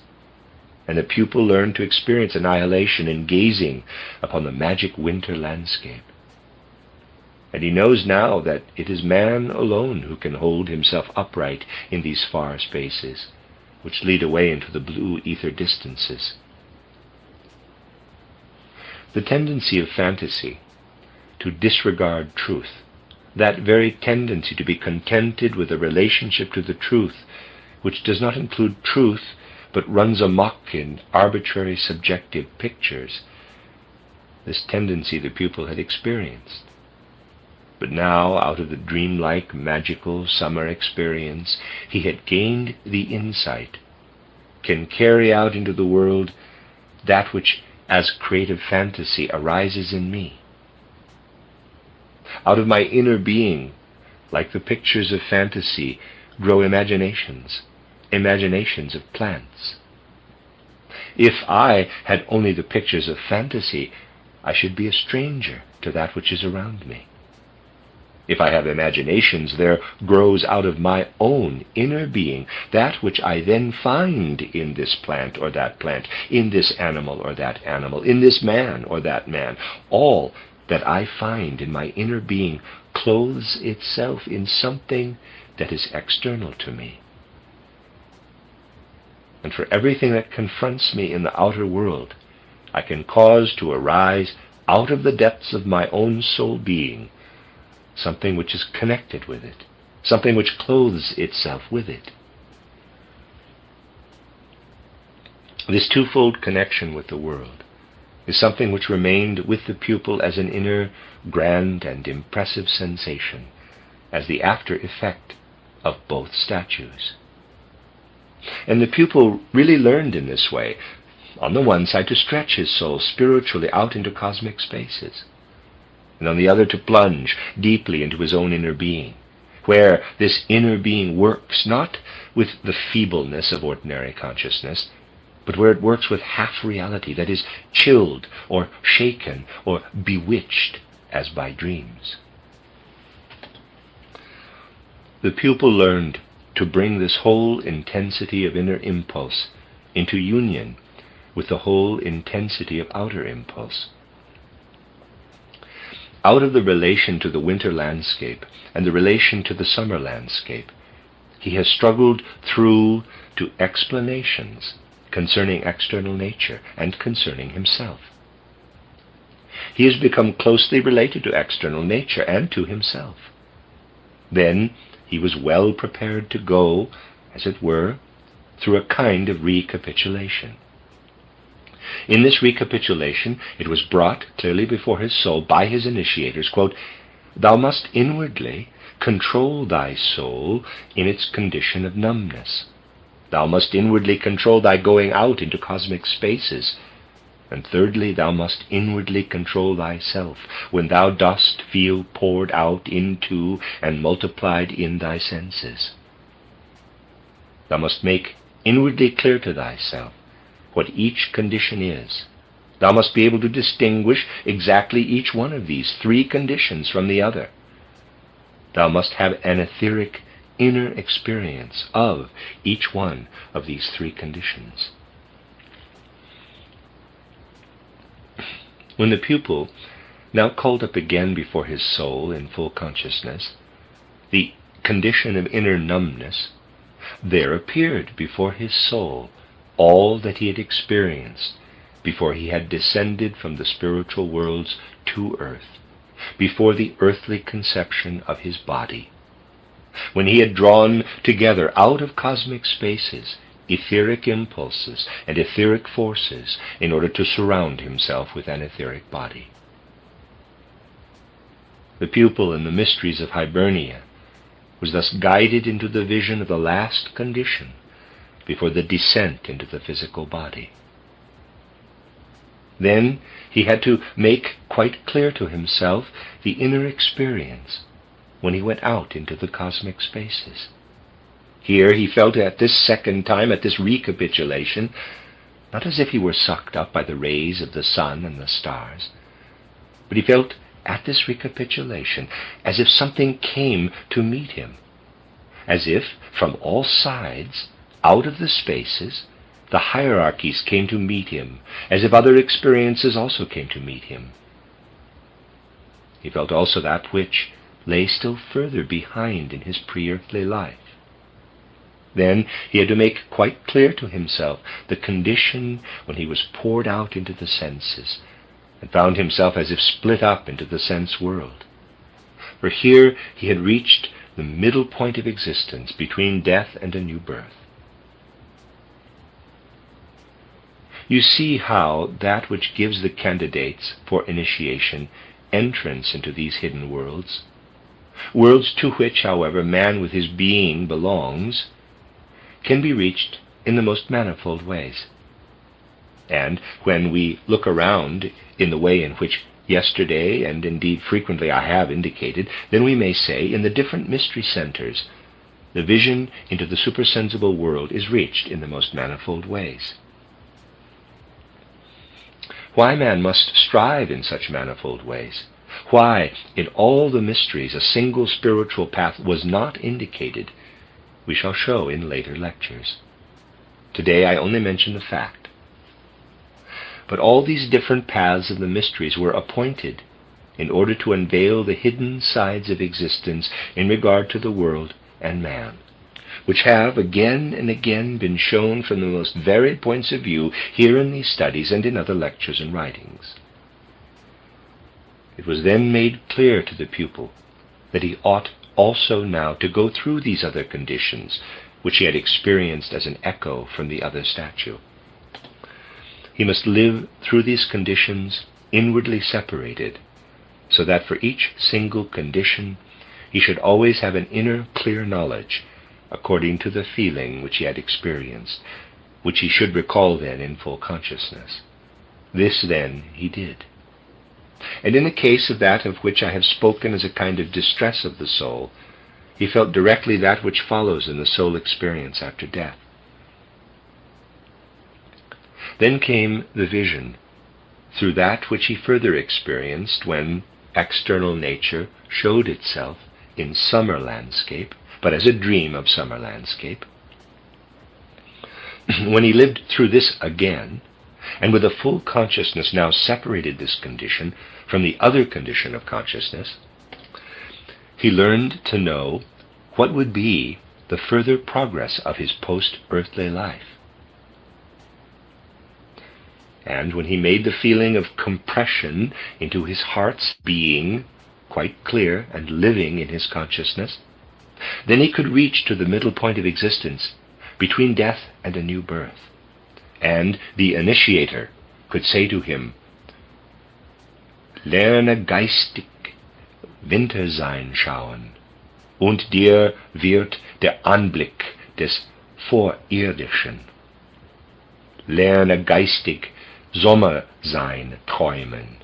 And the pupil learned to experience annihilation in gazing upon the magic winter landscape. And he knows now that it is man alone who can hold himself upright in these far spaces, which lead away into the blue ether distances. The tendency of fantasy to disregard truth, that very tendency to be contented with a relationship to the truth which does not include truth but runs amok in arbitrary subjective pictures, this tendency the pupil had experienced. But now, out of the dreamlike, magical summer experience, he had gained the insight, can carry out into the world that which, as creative fantasy, arises in me. Out of my inner being, like the pictures of fantasy, grow imaginations of plants. If I had only the pictures of fantasy, I should be a stranger to that which is around me. If I have imaginations, there grows out of my own inner being that which I then find in this plant or that plant, in this animal or that animal, in this man or that man. All that I find in my inner being clothes itself in something that is external to me. And for everything that confronts me in the outer world, I can cause to arise out of the depths of my own soul being something which is connected with it, something which clothes itself with it. This twofold connection with the world is something which remained with the pupil as an inner, grand and impressive sensation, as the after effect of both statues. And the pupil really learned in this way, on the one side, to stretch his soul spiritually out into cosmic spaces, and on the other to plunge deeply into his own inner being, where this inner being works not with the feebleness of ordinary consciousness, but where it works with half-reality, that is, chilled or shaken or bewitched as by dreams. The pupil learned to bring this whole intensity of inner impulse into union with the whole intensity of outer impulse. Out of the relation to the winter landscape and the relation to the summer landscape, he has struggled through to explanations concerning external nature and concerning himself. He has become closely related to external nature and to himself. Then he was well prepared to go, as it were, through a kind of recapitulation. In this recapitulation, it was brought clearly before his soul by his initiators, quote, "Thou must inwardly control thy soul in its condition of numbness. Thou must inwardly control thy going out into cosmic spaces. And thirdly, thou must inwardly control thyself when thou dost feel poured out into and multiplied in thy senses. Thou must make inwardly clear to thyself what each condition is. Thou must be able to distinguish exactly each one of these three conditions from the other. Thou must have an etheric inner experience of each one of these three conditions." When the pupil now called up again before his soul in full consciousness the condition of inner numbness, there appeared before his soul all that he had experienced before he had descended from the spiritual worlds to earth, before the earthly conception of his body, when he had drawn together out of cosmic spaces etheric impulses and etheric forces in order to surround himself with an etheric body. The pupil in the mysteries of Hibernia was thus guided into the vision of the last condition before the descent into the physical body. Then he had to make quite clear to himself the inner experience when he went out into the cosmic spaces. Here he felt at this second time, at this recapitulation, not as if he were sucked up by the rays of the sun and the stars, but he felt at this recapitulation as if something came to meet him, as if from all sides, out of the spaces, the hierarchies came to meet him, as if other experiences also came to meet him. He felt also that which lay still further behind in his pre-earthly life. Then he had to make quite clear to himself the condition when he was poured out into the senses and found himself as if split up into the sense world. For here he had reached the middle point of existence between death and a new birth. You see how that which gives the candidates for initiation entrance into these hidden worlds, worlds to which, however, man with his being belongs, can be reached in the most manifold ways. And when we look around in the way in which yesterday, and indeed frequently I have indicated, then we may say in the different mystery centers, the vision into the supersensible world is reached in the most manifold ways. Why man must strive in such manifold ways, why in all the mysteries a single spiritual path was not indicated, we shall show in later lectures. Today I only mention the fact. But all these different paths of the mysteries were appointed in order to unveil the hidden sides of existence in regard to the world and man, which have again and again been shown from the most varied points of view here in these studies and in other lectures and writings. It was then made clear to the pupil that he ought also now to go through these other conditions which he had experienced as an echo from the other statue. He must live through these conditions inwardly separated, so that for each single condition he should always have an inner clear knowledge according to the feeling which he had experienced, which he should recall then in full consciousness. This then he did. And in the case of that of which I have spoken as a kind of distress of the soul, he felt directly that which follows in the soul experience after death. Then came the vision, through that which he further experienced when external nature showed itself in summer landscape, but as a dream of summer landscape. When he lived through this again, and with a full consciousness now separated this condition from the other condition of consciousness, he learned to know what would be the further progress of his post-earthly life. And when he made the feeling of compression into his heart's being quite clear and living in his consciousness, then he could reach to the middle point of existence between death and a new birth. And the initiator could say to him, "Lerne geistig Wintersein schauen, und dir wird der Anblick des Vorirdischen. Lerne geistig Sommersein träumen,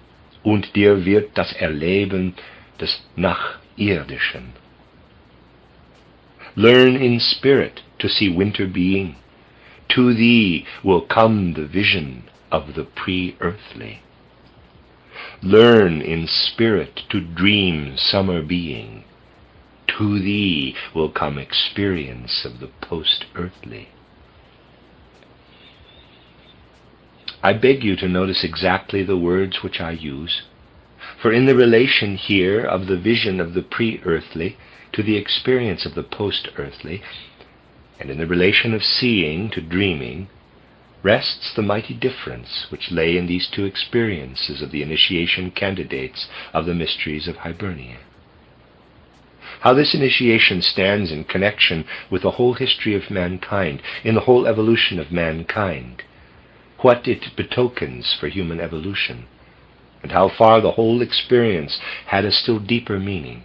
und dir wird das Erleben des Nachirdischen. Learn in spirit to see winter being. To thee will come the vision of the pre-earthly. Learn in spirit to dream summer being. To thee will come experience of the post-earthly." I beg you to notice exactly the words which I use, for in the relation here of the vision of the pre-earthly to the experience of the post-earthly, and in the relation of seeing to dreaming, rests the mighty difference which lay in these two experiences of the initiation candidates of the mysteries of Hibernia. How this initiation stands in connection with the whole history of mankind, in the whole evolution of mankind, what it betokens for human evolution, and how far the whole experience had a still deeper meaning.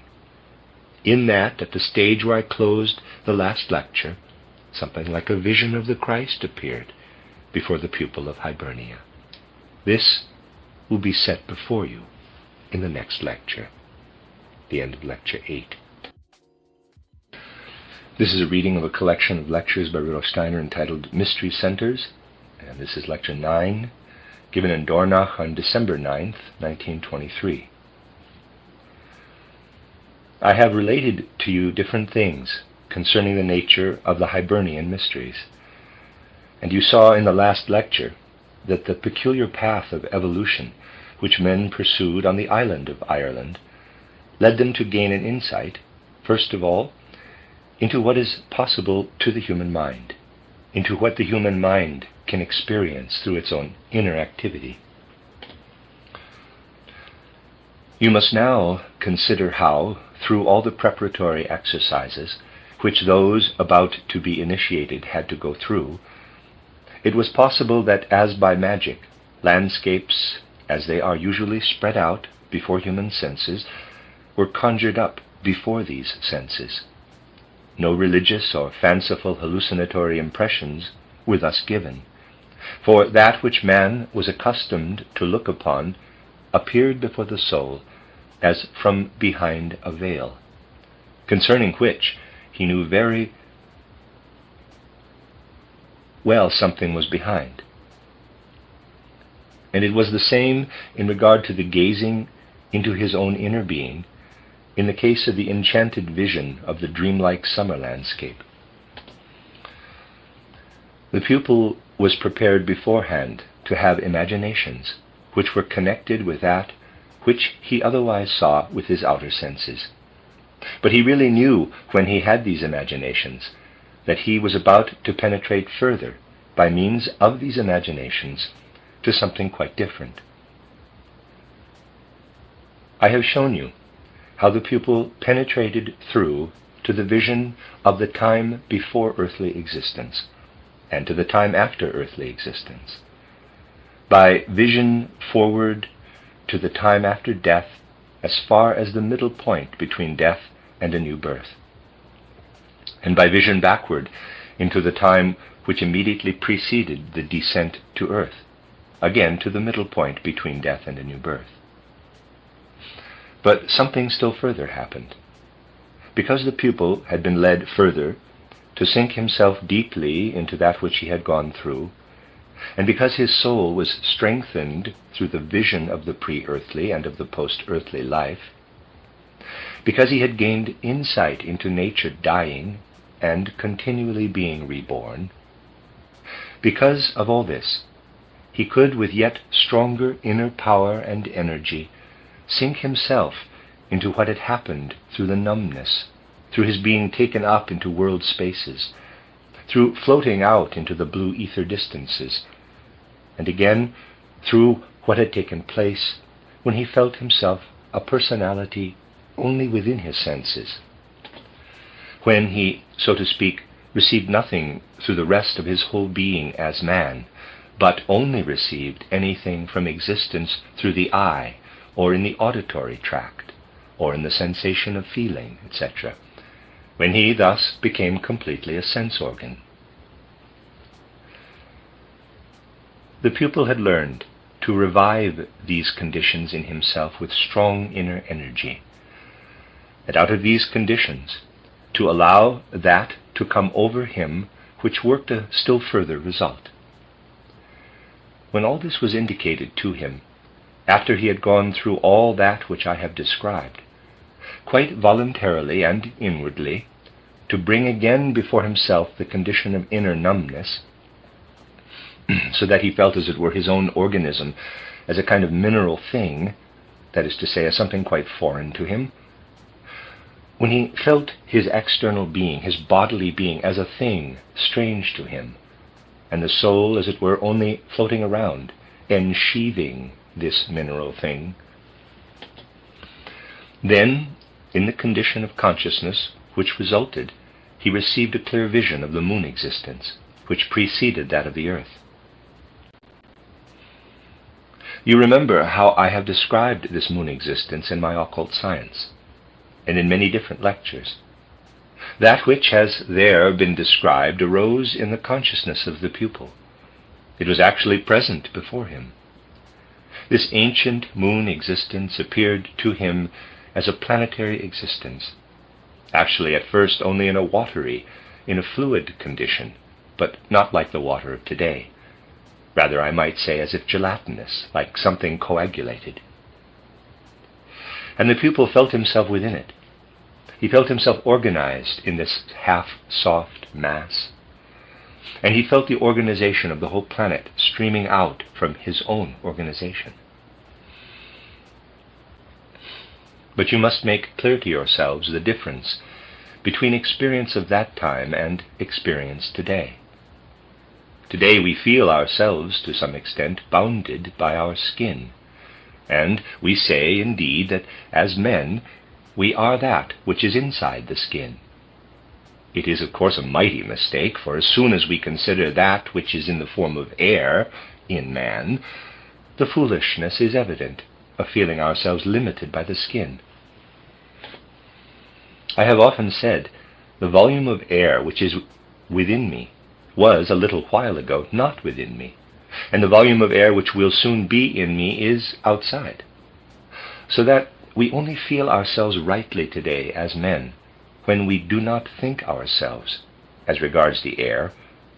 In that, at the stage where I closed the last lecture, something like a vision of the Christ appeared before the pupil of Hibernia. This will be set before you in the next lecture, the end of Lecture 8. This is a reading of a collection of lectures by Rudolf Steiner entitled Mystery Centers, and this is Lecture 9, given in Dornach on December 9th, 1923. I have related to you different things concerning the nature of the Hibernian mysteries, and you saw in the last lecture that the peculiar path of evolution which men pursued on the island of Ireland led them to gain an insight, first of all, into what is possible to the human mind, into what the human mind can experience through its own inner activity. You must now consider how, through all the preparatory exercises which those about to be initiated had to go through, it was possible that, as by magic, landscapes, as they are usually spread out before human senses, were conjured up before these senses. No religious or fanciful hallucinatory impressions were thus given, for that which man was accustomed to look upon appeared before the soul as from behind a veil, concerning which he knew very well something was behind. And it was the same in regard to the gazing into his own inner being in the case of the enchanted vision of the dreamlike summer landscape. The pupil was prepared beforehand to have imaginations which were connected with that which he otherwise saw with his outer senses. But he really knew when he had these imaginations that he was about to penetrate further by means of these imaginations to something quite different. I have shown you how the pupil penetrated through to the vision of the time before earthly existence and to the time after earthly existence, by vision forward to the time after death as far as the middle point between death and a new birth, and by vision backward into the time which immediately preceded the descent to earth, again to the middle point between death and a new birth. But something still further happened. Because the pupil had been led further to sink himself deeply into that which he had gone through, and because his soul was strengthened through the vision of the pre-earthly and of the post-earthly life, because he had gained insight into nature dying and continually being reborn, because of all this, he could with yet stronger inner power and energy sink himself into what had happened through the numbness, through his being taken up into world spaces, through floating out into the blue ether distances, and again through what had taken place when he felt himself a personality only within his senses, when he, so to speak, received nothing through the rest of his whole being as man, but only received anything from existence through the eye, or in the auditory tract, or in the sensation of feeling, etc., when he thus became completely a sense organ. The pupil had learned to revive these conditions in himself with strong inner energy, and out of these conditions to allow that to come over him which worked a still further result. When all this was indicated to him, after he had gone through all that which I have described, quite voluntarily and inwardly, to bring again before himself the condition of inner numbness, so that he felt as it were his own organism as a kind of mineral thing, that is to say, as something quite foreign to him, when he felt his external being, his bodily being, as a thing strange to him, and the soul, as it were, only floating around, ensheathing this mineral thing, then, in the condition of consciousness which resulted, he received a clear vision of the moon existence, which preceded that of the earth. You remember how I have described this moon existence in my occult science, and in many different lectures. That which has there been described arose in the consciousness of the pupil. It was actually present before him. This ancient moon existence appeared to him as a planetary existence, actually at first only in a fluid condition, but not like the water of today. Rather, I might say, as if gelatinous, like something coagulated. And the pupil felt himself within it. He felt himself organized in this half-soft mass, and he felt the organization of the whole planet streaming out from his own organization. But you must make clear to yourselves the difference between experience of that time and experience today. Today we feel ourselves, to some extent, bounded by our skin, and we say, indeed, that as men we are that which is inside the skin. It is, of course, a mighty mistake, for as soon as we consider that which is in the form of air in man, the foolishness is evident of feeling ourselves limited by the skin. I have often said, the volume of air which is within me was a little while ago not within me, and the volume of air which will soon be in me is outside, so that we only feel ourselves rightly today as men when we do not think ourselves, as regards the air,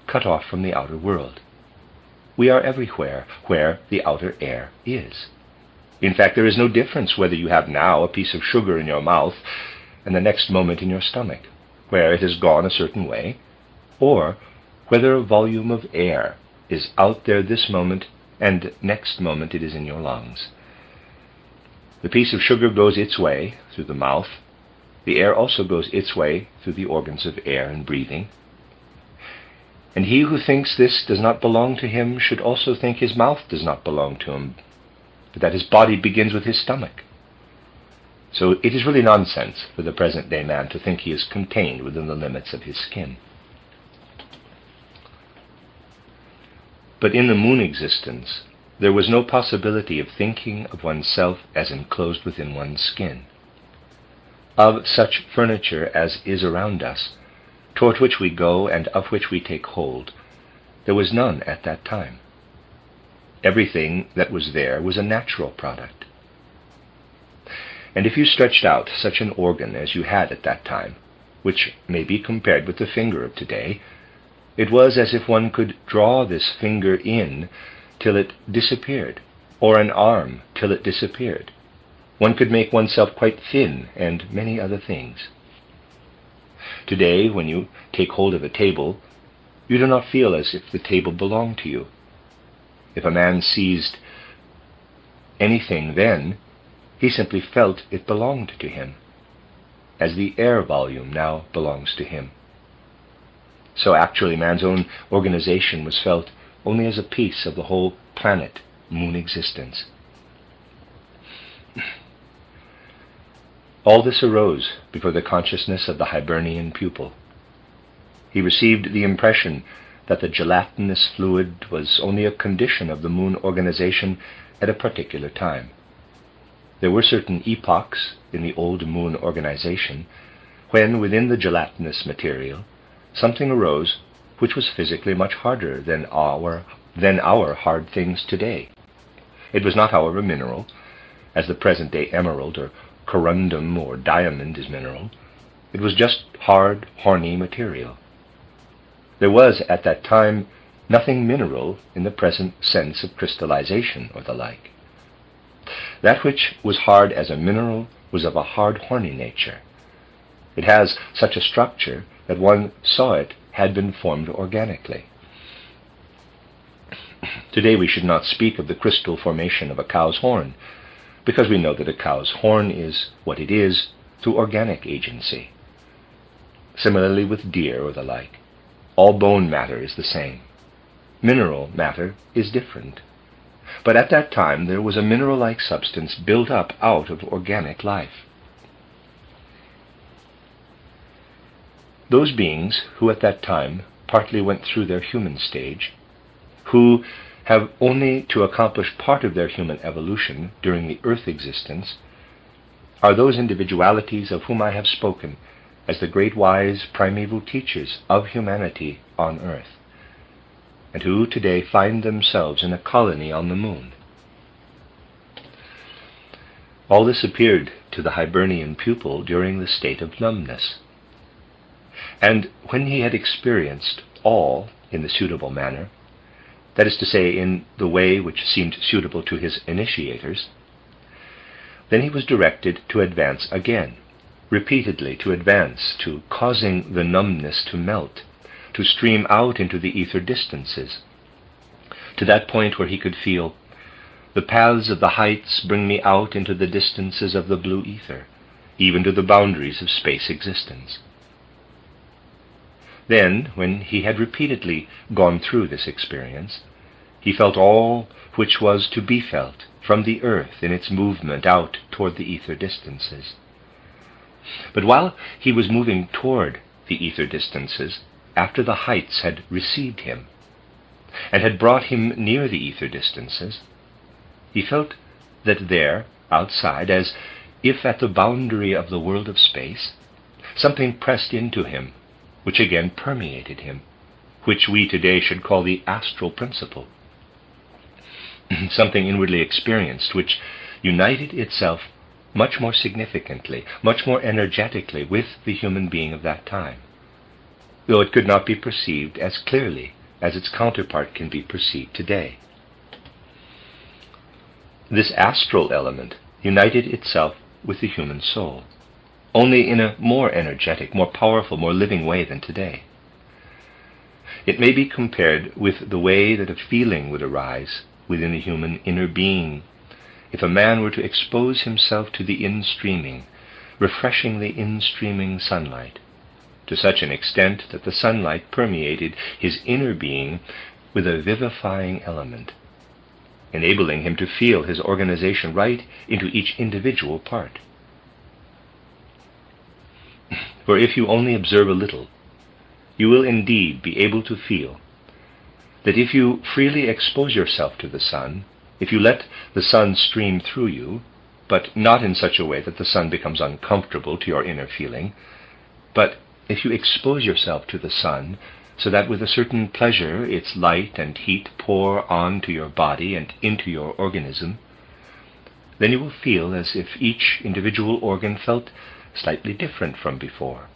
cut off from the outer world. We are everywhere where the outer air is. In fact, there is no difference whether you have now a piece of sugar in your mouth and the next moment in your stomach, where it has gone a certain way, or whether a volume of air is out there this moment and next moment it is in your lungs. The piece of sugar goes its way through the mouth. The air also goes its way through the organs of air and breathing. And he who thinks this does not belong to him should also think his mouth does not belong to him, but that his body begins with his stomach. So it is really nonsense for the present-day man to think he is contained within the limits of his skin. But in the moon existence, there was no possibility of thinking of oneself as enclosed within one's skin. Of such furniture as is around us, toward which we go and of which we take hold, there was none at that time. Everything that was there was a natural product. And if you stretched out such an organ as you had at that time, which may be compared with the finger of today, it was as if one could draw this finger in till it disappeared, or an arm till it disappeared. One could make oneself quite thin, and many other things. Today, when you take hold of a table, you do not feel as if the table belonged to you. If a man seized anything then, he simply felt it belonged to him, as the air volume now belongs to him. So actually man's own organization was felt only as a piece of the whole planet, moon existence. All this arose before the consciousness of the Hibernian pupil. He received the impression that the gelatinous fluid was only a condition of the moon organization at a particular time. There were certain epochs in the old moon organization when, within the gelatinous material, something arose which was physically much harder than our hard things today. It was not, however, mineral, as the present-day emerald or corundum or diamond is mineral. It was just hard, horny material. There was, at that time, nothing mineral in the present sense of crystallization or the like. That which was hard as a mineral was of a hard, horny nature. It has such a structure that one saw it had been formed organically. Today we should not speak of the crystal formation of a cow's horn, because we know that a cow's horn is what it is through organic agency. Similarly with deer or the like, all bone matter is the same. Mineral matter is different. But at that time there was a mineral-like substance built up out of organic life. Those beings who at that time partly went through their human stage, who have only to accomplish part of their human evolution during the earth existence, are those individualities of whom I have spoken as the great wise primeval teachers of humanity on earth, and who today find themselves in a colony on the moon. All this appeared to the Hibernian pupil during the state of numbness. And when he had experienced all in the suitable manner, that is to say, in the way which seemed suitable to his initiators, then he was directed to advance again, repeatedly to advance, to causing the numbness to melt, to stream out into the ether distances, to that point where he could feel, the paths of the heights bring me out into the distances of the blue ether, even to the boundaries of space existence. Then, when he had repeatedly gone through this experience, he felt all which was to be felt from the earth in its movement out toward the ether distances. But while he was moving toward the ether distances, after the heights had received him, and had brought him near the ether distances, he felt that there, outside, as if at the boundary of the world of space, something pressed into him, which again permeated him, which we today should call the astral principle. Something inwardly experienced, which united itself much more significantly, much more energetically with the human being of that time, though it could not be perceived as clearly as its counterpart can be perceived today. This astral element united itself with the human soul, only in a more energetic, more powerful, more living way than today. It may be compared with the way that a feeling would arise within the human inner being if a man were to expose himself to the in-streaming, refreshingly in-streaming sunlight, to such an extent that the sunlight permeated his inner being with a vivifying element, enabling him to feel his organization right into each individual part. For if you only observe a little, you will indeed be able to feel that if you freely expose yourself to the sun, if you let the sun stream through you, but not in such a way that the sun becomes uncomfortable to your inner feeling, but if you expose yourself to the sun so that with a certain pleasure its light and heat pour on to your body and into your organism, then you will feel as if each individual organ felt slightly different from before.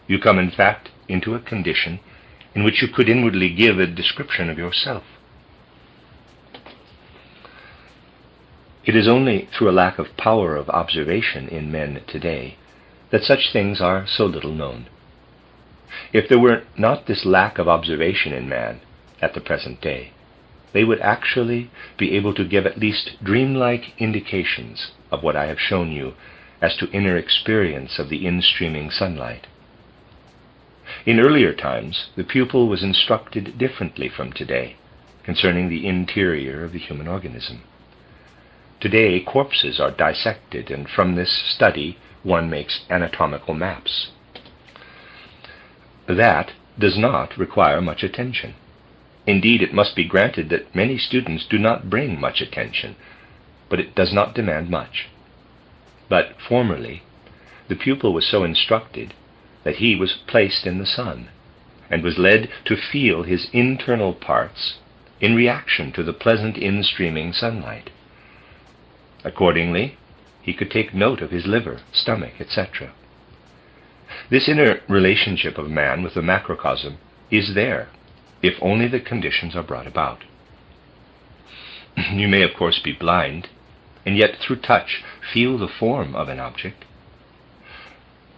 You come, in fact, into a condition in which you could inwardly give a description of yourself. It is only through a lack of power of observation in men today that such things are so little known. If there were not this lack of observation in man at the present day, they would actually be able to give at least dreamlike indications of what I have shown you as to inner experience of the in-streaming sunlight. In earlier times, the pupil was instructed differently from today concerning the interior of the human organism. Today, corpses are dissected, and from this study one makes anatomical maps. That does not require much attention. Indeed, it must be granted that many students do not bring much attention, but it does not demand much. But formerly, the pupil was so instructed that he was placed in the sun, and was led to feel his internal parts in reaction to the pleasant in-streaming sunlight. Accordingly, he could take note of his liver, stomach, etc. This inner relationship of man with the macrocosm is there, if only the conditions are brought about. You may, of course, be blind, and yet through touch feel the form of an object.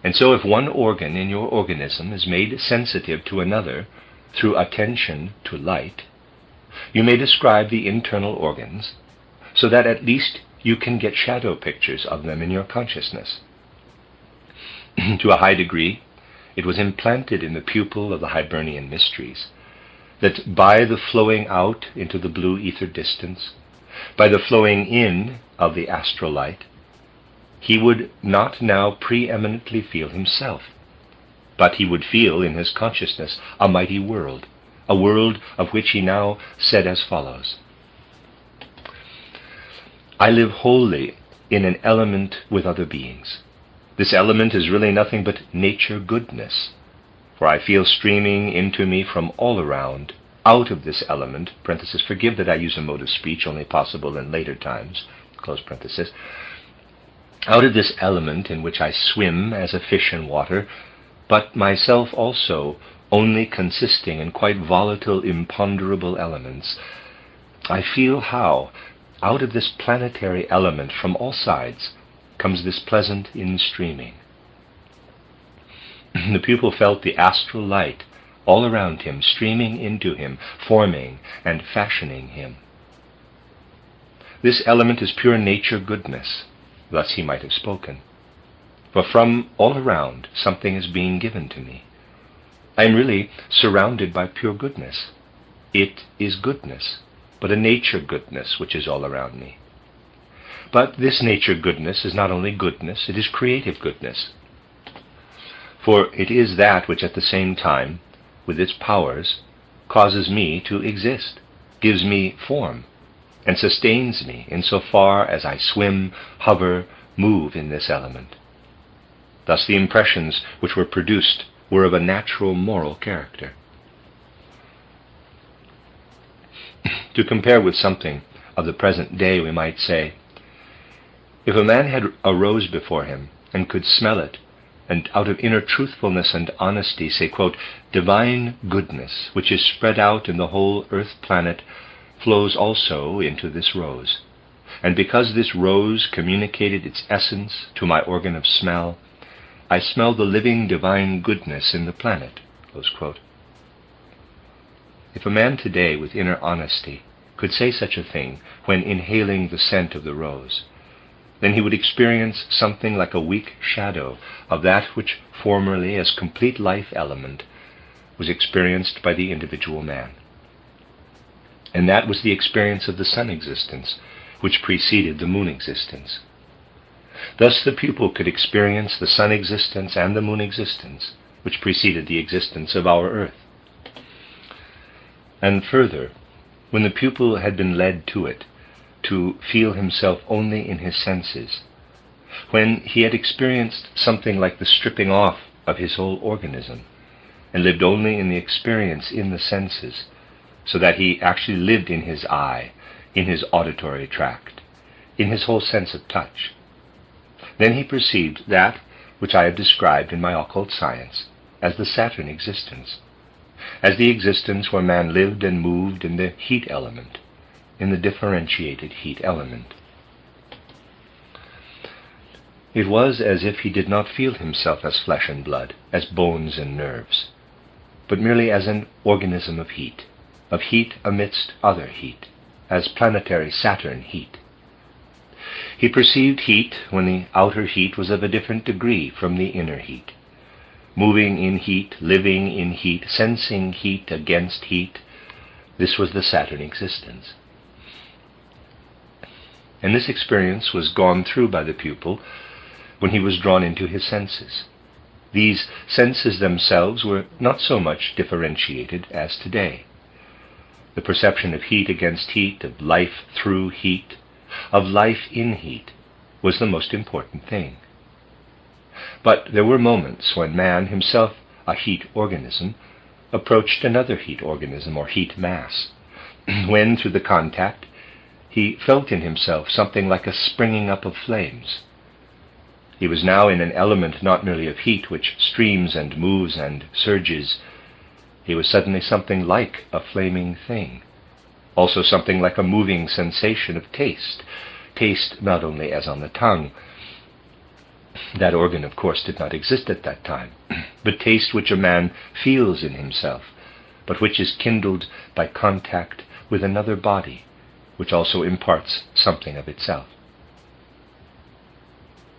And so if one organ in your organism is made sensitive to another through attention to light, you may describe the internal organs so that at least you can get shadow pictures of them in your consciousness. To a high degree, it was implanted in the pupil of the Hibernian mysteries that by the flowing out into the blue ether distance, by the flowing in of the astral light, he would not now preeminently feel himself, but he would feel in his consciousness a mighty world, a world of which he now said as follows: I live wholly in an element with other beings. This element is really nothing but nature goodness, for I feel streaming into me from all around, out of this element, parenthesis, forgive that I use a mode of speech only possible in later times, close parenthesis, out of this element in which I swim as a fish in water, but myself also only consisting in quite volatile, imponderable elements, I feel how, out of this planetary element from all sides, comes this pleasant in-streaming. The pupil felt the astral light all around him, streaming into him, forming and fashioning him. This element is pure nature goodness, thus he might have spoken. For from all around something is being given to me. I am really surrounded by pure goodness. It is goodness, but a nature goodness which is all around me. But this nature goodness is not only goodness, it is creative goodness. For it is that which at the same time, with its powers, causes me to exist, gives me form, and sustains me insofar as I swim, hover, move in this element. Thus the impressions which were produced were of a natural moral character. To compare with something of the present day, we might say, if a man had a rose before him and could smell it, and out of inner truthfulness and honesty say, quote, divine goodness, which is spread out in the whole earth planet, flows also into this rose. And because this rose communicated its essence to my organ of smell, I smell the living divine goodness in the planet, close quote. If a man today with inner honesty could say such a thing when inhaling the scent of the rose, then he would experience something like a weak shadow of that which formerly, as complete life element, was experienced by the individual man. And that was the experience of the sun existence, which preceded the moon existence. Thus the pupil could experience the sun existence and the moon existence, which preceded the existence of our earth. And further, when the pupil had been led to it, to feel himself only in his senses, when he had experienced something like the stripping off of his whole organism, and lived only in the experience in the senses, so that he actually lived in his eye, in his auditory tract, in his whole sense of touch. Then he perceived that which I have described in my occult science as the Saturn existence, as the existence where man lived and moved in the heat element, in the differentiated heat element. It was as if he did not feel himself as flesh and blood, as bones and nerves, but merely as an organism of heat amidst other heat, as planetary Saturn heat. He perceived heat when the outer heat was of a different degree from the inner heat. Moving in heat, living in heat, sensing heat against heat, this was the Saturn existence. And this experience was gone through by the pupil when he was drawn into his senses. These senses themselves were not so much differentiated as today. The perception of heat against heat, of life through heat, of life in heat, was the most important thing. But there were moments when man, himself a heat organism, approached another heat organism or heat mass, when, through the contact, he felt in himself something like a springing up of flames. He was now in an element not merely of heat, which streams and moves and surges. He was suddenly something like a flaming thing, also something like a moving sensation of taste, taste not only as on the tongue. That organ, of course, did not exist at that time, but taste which a man feels in himself, but which is kindled by contact with another body, which also imparts something of itself.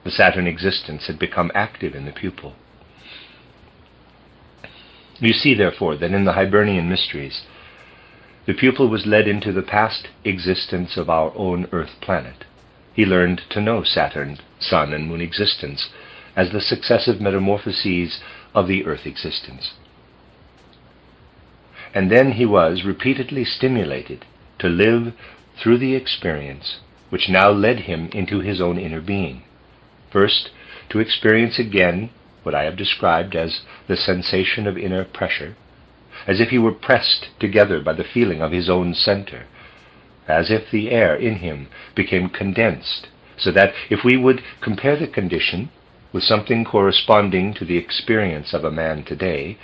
The Saturn existence had become active in the pupil. You see, therefore, that in the Hibernian mysteries, the pupil was led into the past existence of our own Earth planet. He learned to know Saturn, Sun, and Moon existence as the successive metamorphoses of the Earth existence. And then he was repeatedly stimulated to live through the experience which now led him into his own inner being. First, to experience again what I have described as the sensation of inner pressure, as if he were pressed together by the feeling of his own center, as if the air in him became condensed, so that if we would compare the condition with something corresponding to the experience of a man today,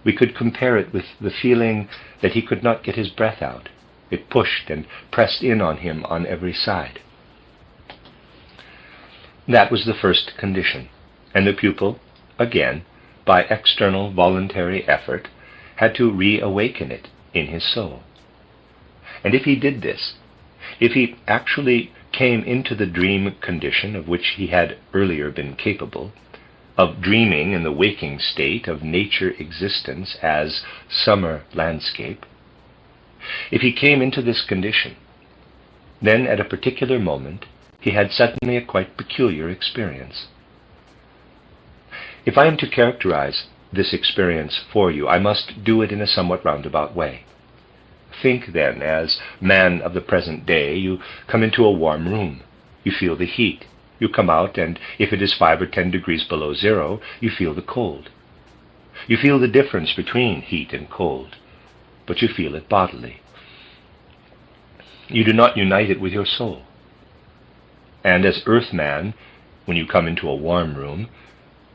we could compare it with the feeling that he could not get his breath out. It pushed and pressed in on him on every side. That was the first condition, and the pupil, again, by external voluntary effort, had to reawaken it in his soul. And if he did this, if he actually came into the dream condition of which he had earlier been capable, of dreaming in the waking state of nature existence as summer landscape, if he came into this condition, then at a particular moment he had suddenly a quite peculiar experience. If I am to characterize this experience for you, I must do it in a somewhat roundabout way. Think, then, as man of the present day, you come into a warm room. You feel the heat. You come out, and if it is 5 or 10 degrees below zero, you feel the cold. You feel the difference between heat and cold, but you feel it bodily. You do not unite it with your soul. And as earthman, when you come into a warm room,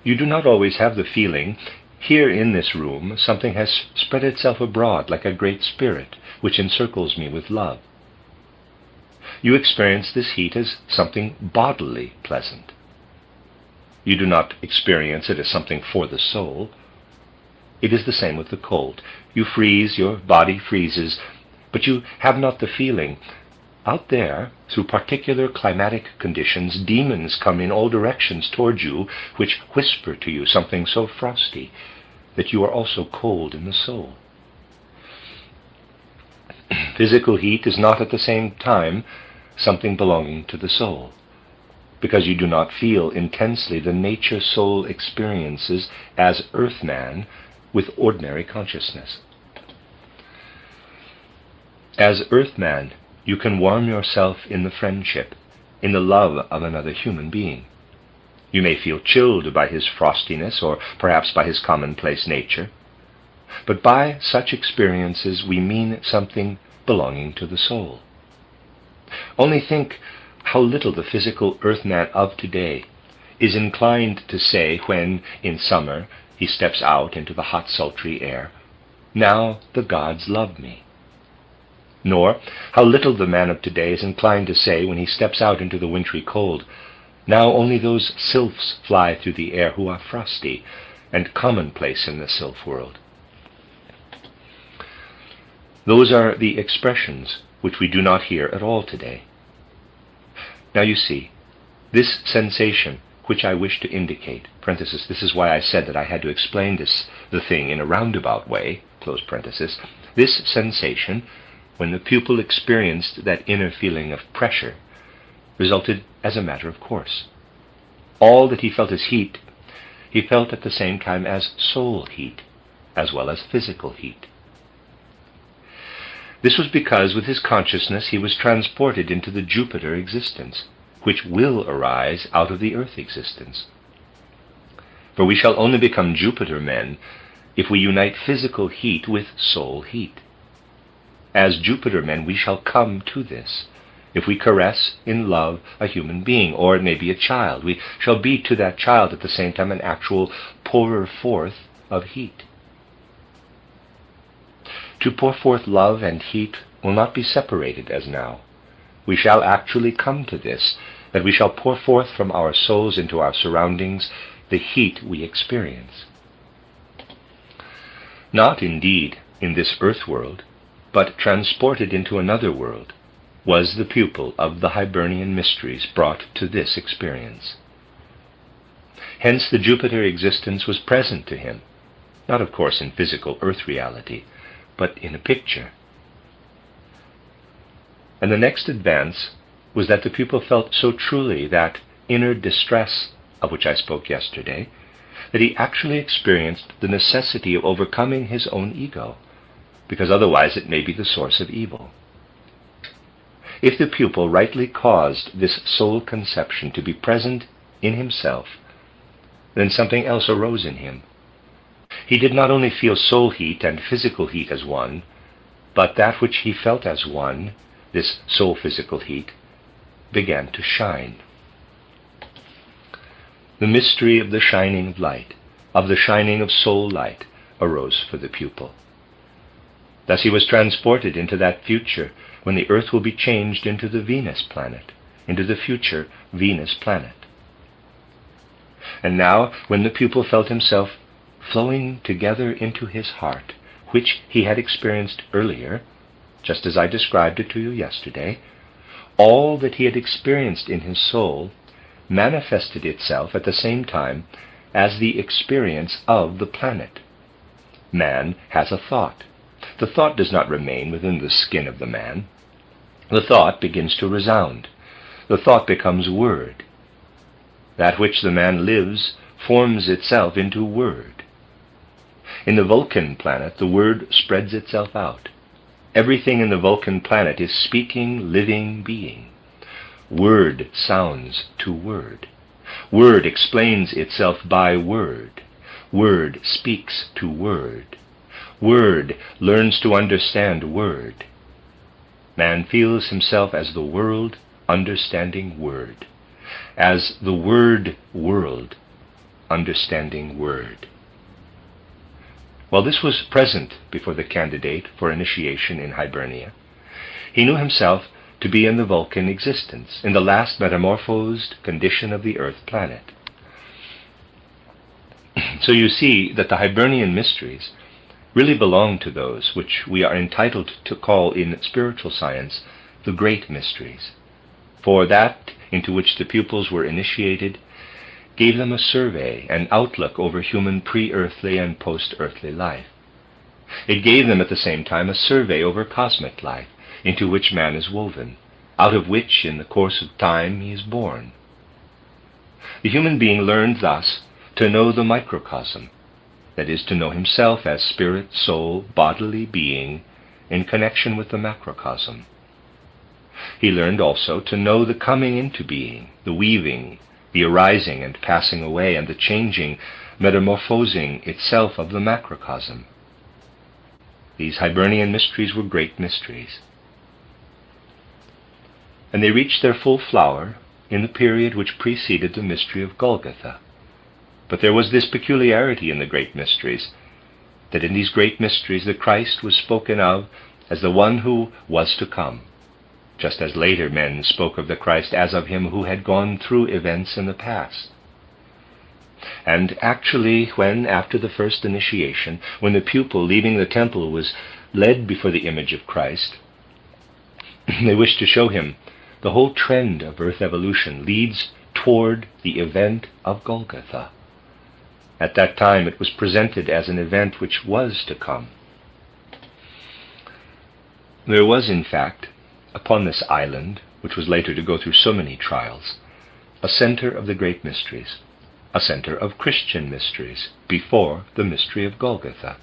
you do not always have the feeling, here in this room something has spread itself abroad like a great spirit, which encircles me with love. You experience this heat as something bodily pleasant. You do not experience it as something for the soul. It is the same with the cold. You freeze, your body freezes, but you have not the feeling. Out there, through particular climatic conditions, demons come in all directions toward you, which whisper to you something so frosty that you are also cold in the soul. Physical heat is not at the same time something belonging to the soul, because you do not feel intensely the nature-soul experiences as earthman with ordinary consciousness. As earthman, you can warm yourself in the friendship, in the love of another human being. You may feel chilled by his frostiness, or perhaps by his commonplace nature, but by such experiences we mean something belonging to the soul. Only think how little the physical earthman of today is inclined to say when, in summer, he steps out into the hot, sultry air, "Now the gods love me." Nor how little the man of today is inclined to say when he steps out into the wintry cold, "Now only those sylphs fly through the air who are frosty and commonplace in the sylph world." Those are the expressions which we do not hear at all today. Now you see, this sensation which I wish to indicate, parenthesis, this is why I said that I had to explain the thing in a roundabout way, close parenthesis, this sensation, when the pupil experienced that inner feeling of pressure, resulted as a matter of course. All that he felt as heat, he felt at the same time as soul heat, as well as physical heat. This was because with his consciousness he was transported into the Jupiter existence, which will arise out of the earth existence. For we shall only become Jupiter men if we unite physical heat with soul heat. As Jupiter men we shall come to this. If we caress in love a human being, or it may be a child, we shall be to that child at the same time an actual pourer forth of heat. To pour forth love and heat will not be separated as now. We shall actually come to this, that we shall pour forth from our souls into our surroundings the heat we experience. Not, indeed, in this earth world, but transported into another world, was the pupil of the Hibernian mysteries brought to this experience. Hence the Jupiter existence was present to him, not of course in physical earth reality, but in a picture. And the next advance was that the pupil felt so truly that inner distress of which I spoke yesterday, that he actually experienced the necessity of overcoming his own ego, because otherwise it may be the source of evil. If the pupil rightly caused this soul conception to be present in himself, then something else arose in him. He did not only feel soul heat and physical heat as one, but that which he felt as one, this soul-physical heat, began to shine. The mystery of the shining of light, of the shining of soul light, arose for the pupil. Thus he was transported into that future when the earth will be changed into the Venus planet, into the future Venus planet. And now, when the pupil felt himself flowing together into his heart, which he had experienced earlier, just as I described it to you yesterday, all that he had experienced in his soul manifested itself at the same time as the experience of the planet. Man has a thought. The thought does not remain within the skin of the man. The thought begins to resound. The thought becomes word. That which the man lives forms itself into word. In the Vulcan planet, the word spreads itself out. Everything in the Vulcan planet is speaking, living being. Word sounds to word. Word explains itself by word. Word speaks to word. Word learns to understand word. Man feels himself as the world understanding word, as the word world understanding word. While this was present before the candidate for initiation in Hibernia, he knew himself to be in the Vulcan existence, in the last metamorphosed condition of the Earth planet. So you see that the Hibernian mysteries really belong to those which we are entitled to call in spiritual science the great mysteries, for that into which the pupils were initiated gave them a survey, an outlook over human pre-earthly and post-earthly life. It gave them at the same time a survey over cosmic life, into which man is woven, out of which in the course of time he is born. The human being learned thus to know the microcosm, that is, to know himself as spirit, soul, bodily being in connection with the macrocosm. He learned also to know the coming into being, the weaving, the arising and passing away, and the changing, metamorphosing itself of the macrocosm. These Hibernian mysteries were great mysteries. and they reached their full flower in the period which preceded the mystery of Golgotha. But there was this peculiarity in the great mysteries, that in these great mysteries the Christ was spoken of as the one who was to come, just as later men spoke of the Christ as of him who had gone through events in the past. And actually, when, after the first initiation, when the pupil leaving the temple was led before the image of Christ, they wished to show him the whole trend of earth evolution leads toward the event of Golgotha. At that time it was presented as an event which was to come. There was, in fact, upon this island, which was later to go through so many trials, a center of the great mysteries, a center of Christian mysteries before the mystery of Golgotha,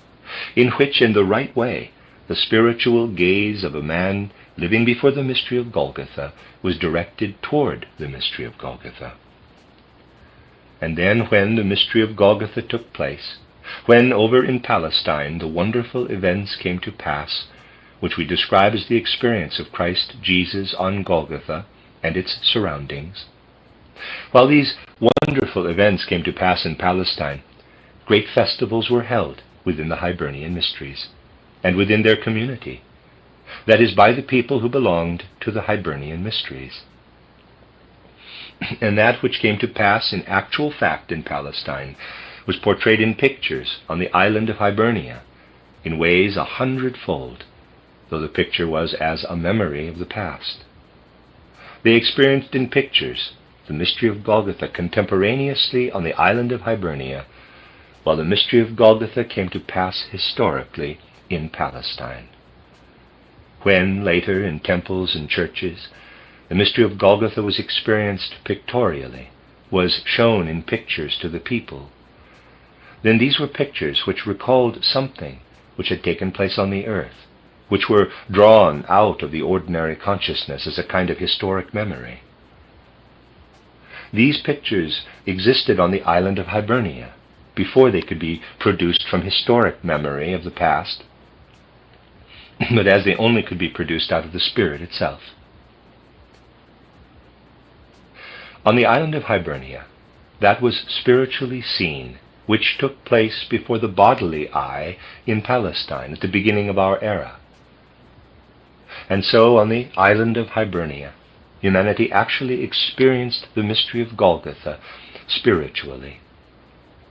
in which, in the right way, the spiritual gaze of a man living before the mystery of Golgotha was directed toward the mystery of Golgotha. And then when the mystery of Golgotha took place, when over in Palestine the wonderful events came to pass, which we describe as the experience of Christ Jesus on Golgotha and its surroundings, while these wonderful events came to pass in Palestine, great festivals were held within the Hibernian mysteries, and within their community, that is, by the people who belonged to the Hibernian mysteries. And that which came to pass in actual fact in Palestine was portrayed in pictures on the island of Hibernia in ways 100-fold, though the picture was as a memory of the past. They experienced in pictures the mystery of Golgotha contemporaneously on the island of Hibernia, while the mystery of Golgotha came to pass historically in Palestine. When, later, in temples and churches, the mystery of Golgotha was experienced pictorially, was shown in pictures to the people, then these were pictures which recalled something which had taken place on the earth, which were drawn out of the ordinary consciousness as a kind of historic memory. These pictures existed on the island of Hibernia before they could be produced from historic memory of the past, but as they only could be produced out of the spirit itself. On the island of Hibernia, that was spiritually seen, which took place before the bodily eye in Palestine at the beginning of our era. And so on the island of Hibernia, humanity actually experienced the mystery of Golgotha spiritually.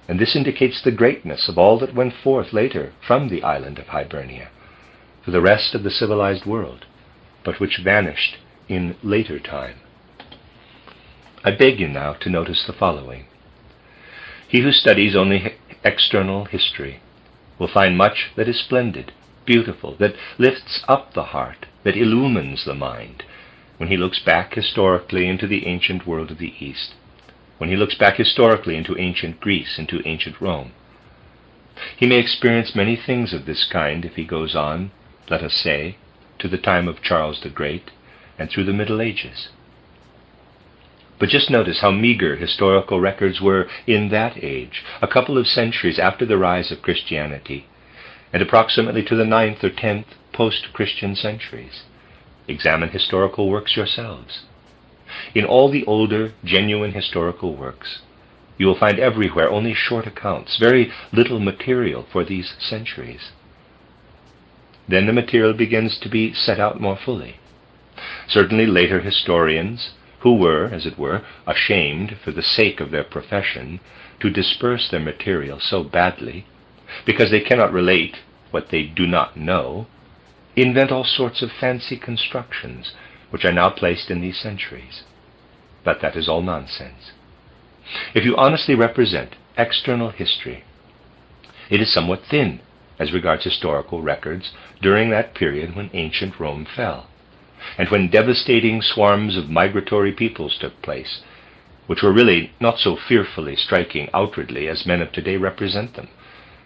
And this indicates the greatness of all that went forth later from the island of Hibernia for the rest of the civilized world, but which vanished in later time. I beg you now to notice the following. He who studies only external history will find much that is splendid, beautiful, that lifts up the heart, that illumines the mind, when he looks back historically into the ancient world of the East, when he looks back historically into ancient Greece, into ancient Rome. He may experience many things of this kind if he goes on, let us say, to the time of Charles the Great and through the Middle Ages. But just notice how meager historical records were in that age, a couple of centuries after the rise of Christianity, and approximately to the 9th or 10th post-Christian centuries. Examine historical works yourselves. In all the older, genuine historical works, you will find everywhere only short accounts, very little material for these centuries. Then the material begins to be set out more fully. Certainly later historians, who were, as it were, ashamed for the sake of their profession to disperse their material so badly, because they cannot relate what they do not know, invent all sorts of fancy constructions which are now placed in these centuries. But that is all nonsense. If you honestly represent external history, it is somewhat thin as regards historical records during that period when ancient Rome fell, and when devastating swarms of migratory peoples took place, which were really not so fearfully striking outwardly as men of today represent them,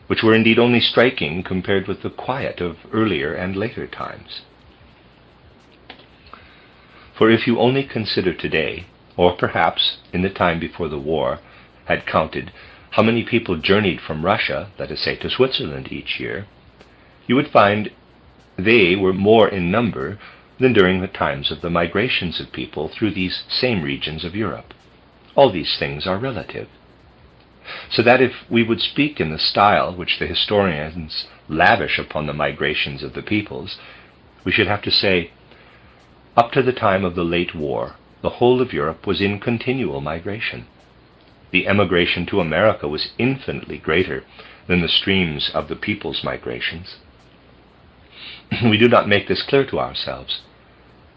which were indeed only striking compared with the quiet of earlier and later times. For if you only consider today, or perhaps in the time before the war, had counted how many people journeyed from Russia, let us say, to Switzerland each year, you would find they were more in number than during the times of the migrations of people through these same regions of Europe. All these things are relative. So that if we would speak in the style which the historians lavish upon the migrations of the peoples, we should have to say, up to the time of the late war, the whole of Europe was in continual migration. The emigration to America was infinitely greater than the streams of the people's migrations. We do not make this clear to ourselves.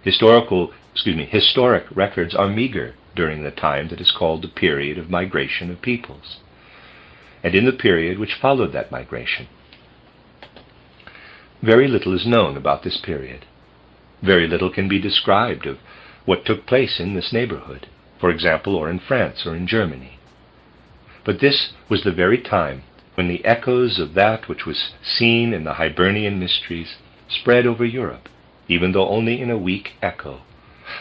Historic records are meager during the time that is called the period of migration of peoples, and in the period which followed that migration. Very little is known about this period. Very little can be described of what took place in this neighborhood, for example, or in France or in Germany. But this was the very time when the echoes of that which was seen in the Hibernian mysteries spread over Europe, even though only in a weak echo,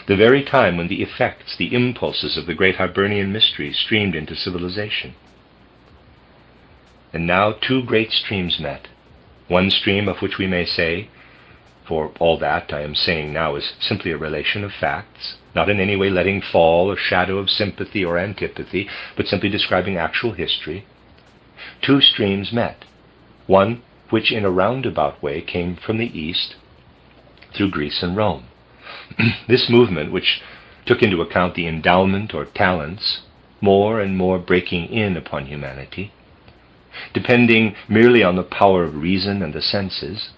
the very time when the effects, the impulses of the great Hibernian mysteries streamed into civilization. And now two great streams met, one stream of which we may say, for all that I am saying now is simply a relation of facts, not in any way letting fall a shadow of sympathy or antipathy, but simply describing actual history. Two streams met, one which in a roundabout way came from the east through Greece and Rome. This movement, which took into account the endowment or talents, more and more breaking in upon humanity, depending merely on the power of reason and the senses,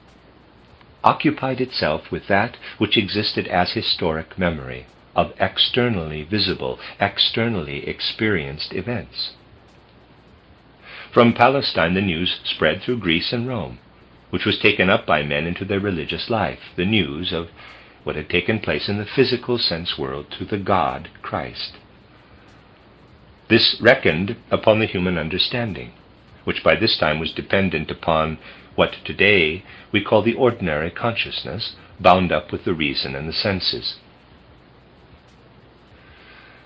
occupied itself with that which existed as historic memory of externally visible, externally experienced events. From Palestine the news spread through Greece and Rome, which was taken up by men into their religious life, the news of what had taken place in the physical sense world through the God, Christ. This reckoned upon the human understanding, which by this time was dependent upon what today we call the ordinary consciousness, bound up with the reason and the senses.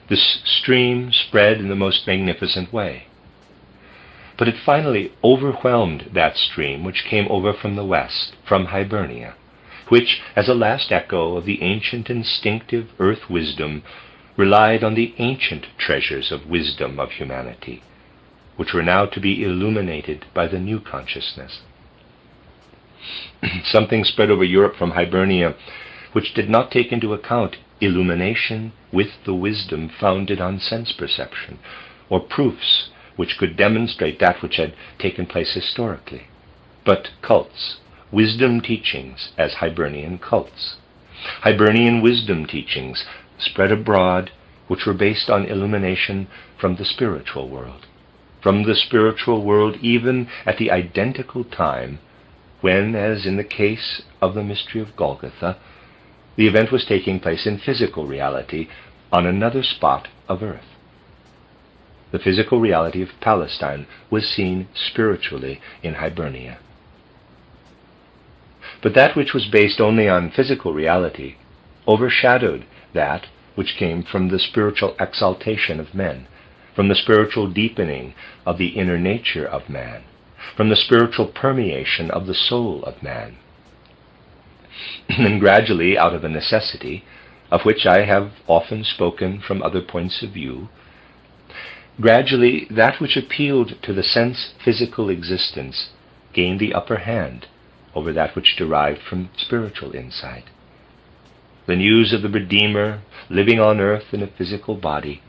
This stream spread in the most magnificent way, but it finally overwhelmed that stream which came over from the west, from Hibernia, which, as a last echo of the ancient instinctive earth wisdom, relied on the ancient treasures of wisdom of humanity, which were now to be illuminated by the new consciousness. Something spread over Europe from Hibernia which did not take into account illumination with the wisdom founded on sense perception, or proofs which could demonstrate that which had taken place historically, but cults, wisdom teachings as Hibernian cults. Hibernian wisdom teachings spread abroad which were based on illumination from the spiritual world. From the spiritual world even at the identical time when, as in the case of the mystery of Golgotha, the event was taking place in physical reality on another spot of earth. The physical reality of Palestine was seen spiritually in Hibernia. But that which was based only on physical reality overshadowed that which came from the spiritual exaltation of men, from the spiritual deepening of the inner nature of man, from the spiritual permeation of the soul of man. And gradually, out of a necessity, of which I have often spoken from other points of view, gradually that which appealed to the sense physical existence gained the upper hand over that which derived from spiritual insight. The news of the Redeemer living on earth in a physical body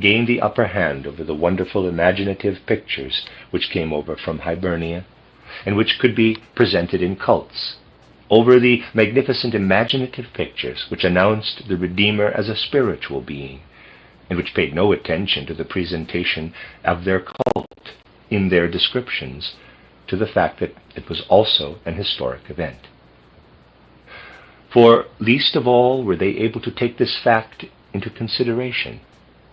gained the upper hand over the wonderful imaginative pictures which came over from Hibernia and which could be presented in cults, over the magnificent imaginative pictures which announced the Redeemer as a spiritual being, and which paid no attention to the presentation of their cult in their descriptions to the fact that it was also an historic event. For least of all were they able to take this fact into consideration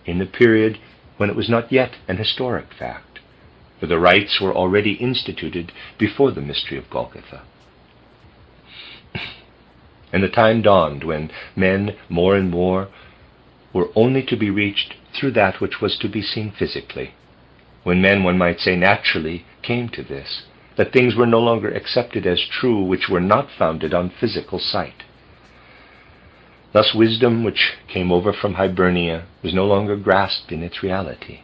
in the period when it was not yet an historic fact, for the rites were already instituted before the mystery of Golgotha. And the time dawned when men more and more were only to be reached through that which was to be seen physically, when men, one might say, naturally came to this, that things were no longer accepted as true which were not founded on physical sight. Thus wisdom which came over from Hibernia was no longer grasped in its reality,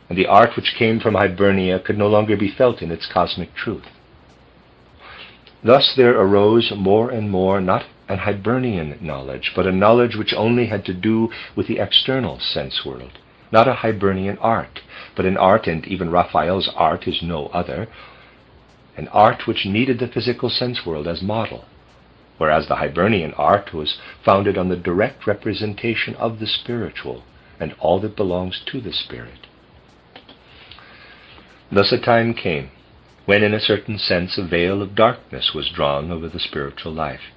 and the art which came from Hibernia could no longer be felt in its cosmic truth. Thus there arose more and more not an Hibernian knowledge, but a knowledge which only had to do with the external sense world, not a Hibernian art, but an art, and even Raphael's art is no other, an art which needed the physical sense world as model, whereas the Hibernian art was founded on the direct representation of the spiritual and all that belongs to the spirit. Thus a time came when, in a certain sense, a veil of darkness was drawn over the spiritual life,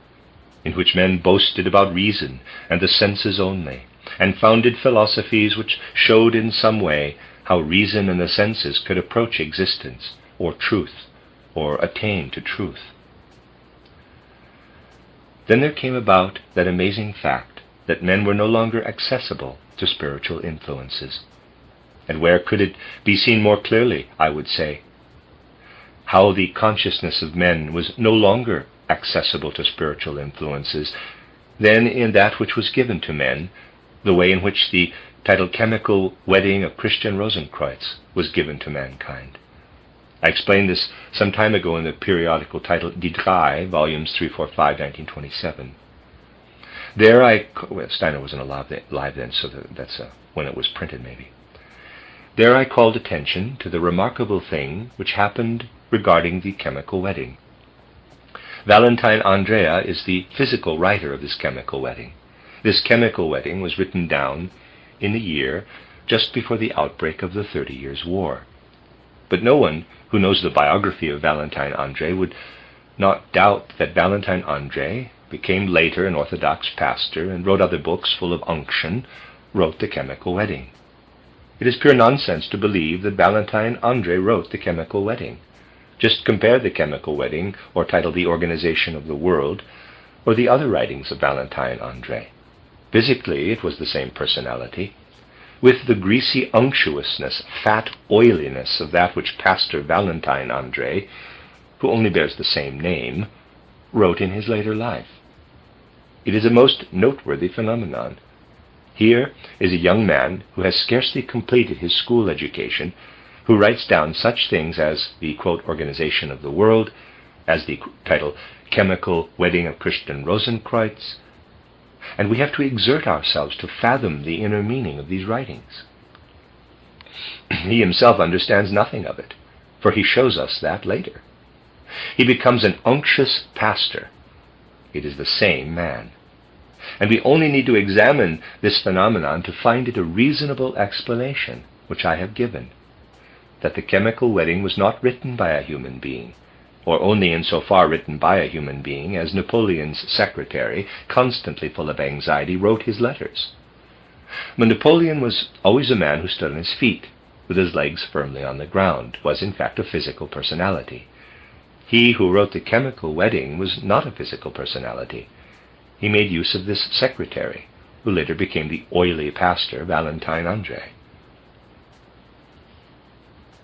in which men boasted about reason and the senses only, and founded philosophies which showed in some way how reason and the senses could approach existence, or truth, or attain to truth. Then there came about that amazing fact that men were no longer accessible to spiritual influences. And where could it be seen more clearly, I would say? How the consciousness of men was no longer accessible to spiritual influences than in that which was given to men, the way in which the title Chemical Wedding of Christian Rosenkreuz was given to mankind. I explained this some time ago in the periodical titled Die Drei, volumes 3, 4, 5, 1927. There Steiner wasn't alive then, so that's when it was printed maybe. There I called attention to the remarkable thing which happened regarding the chemical wedding. Valentine Andrea is the physical writer of this chemical wedding. This chemical wedding was written down in the year just before the outbreak of the 30 Years' War. But no one who knows the biography of Valentine André would not doubt that Valentine André became later an Orthodox pastor and wrote other books full of unction, wrote the chemical wedding. It is pure nonsense to believe that Valentine André wrote the chemical wedding. Just compare the chemical wedding, or title The Organization of the World, or the other writings of Valentine André. Physically, it was the same personality, with the greasy unctuousness, fat oiliness of that which Pastor Valentine André, who only bears the same name, wrote in his later life. It is a most noteworthy phenomenon. Here is a young man who has scarcely completed his school education, who writes down such things as the, quote, Organization of the World, as the title Chemical Wedding of Christian Rosenkreuz, and we have to exert ourselves to fathom the inner meaning of these writings. He himself understands nothing of it, for he shows us that later. He becomes an unctuous pastor. It is the same man. And we only need to examine this phenomenon to find it a reasonable explanation, which I have given, that the chemical wedding was not written by a human being, or only insofar written by a human being as Napoleon's secretary, constantly full of anxiety, wrote his letters. But Napoleon was always a man who stood on his feet, with his legs firmly on the ground, was in fact a physical personality. He who wrote the chemical wedding was not a physical personality. He made use of this secretary, who later became the oily pastor Valentine André.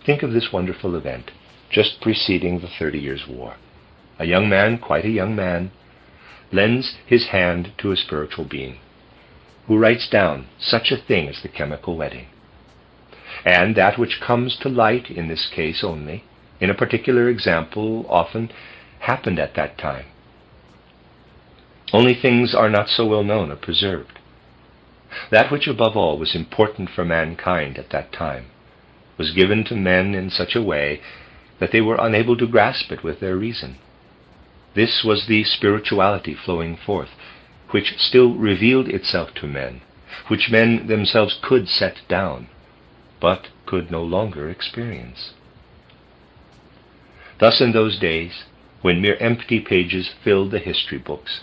Think of this wonderful event, just preceding the 30 Years' War. A young man, quite a young man, lends his hand to a spiritual being, who writes down such a thing as the chemical wedding. And that which comes to light in this case only, in a particular example, often happened at that time. Only things are not so well known or preserved. That which above all was important for mankind at that time was given to men in such a way that they were unable to grasp it with their reason. This was the spirituality flowing forth, which still revealed itself to men, which men themselves could set down, but could no longer experience. Thus in those days, when mere empty pages filled the history books,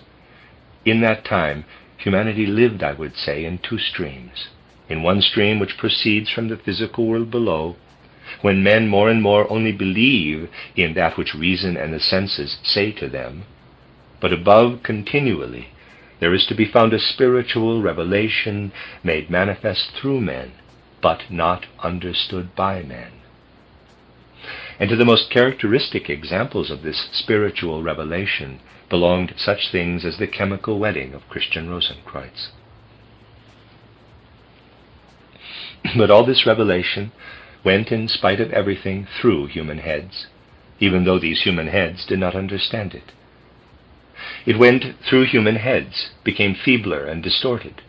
in that time humanity lived, I would say, in two streams. In one stream which proceeds from the physical world below, when men more and more only believe in that which reason and the senses say to them, but above continually there is to be found a spiritual revelation made manifest through men, but not understood by men. And to the most characteristic examples of this spiritual revelation belonged such things as the chemical wedding of Christian Rosenkreuz. But all this revelation went in spite of everything through human heads, even though these human heads did not understand it. It went through human heads, became feebler and distorted.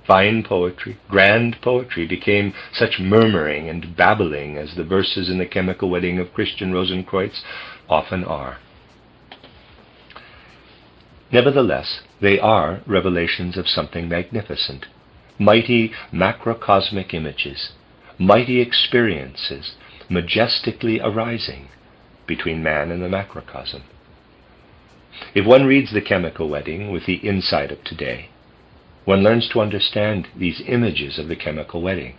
Fine poetry, grand poetry, became such murmuring and babbling as the verses in the chemical wedding of Christian Rosenkreuz often are. Nevertheless, they are revelations of something magnificent, mighty macrocosmic images, mighty experiences, majestically arising between man and the macrocosm. If one reads the chemical wedding with the insight of today, one learns to understand these images of the chemical wedding.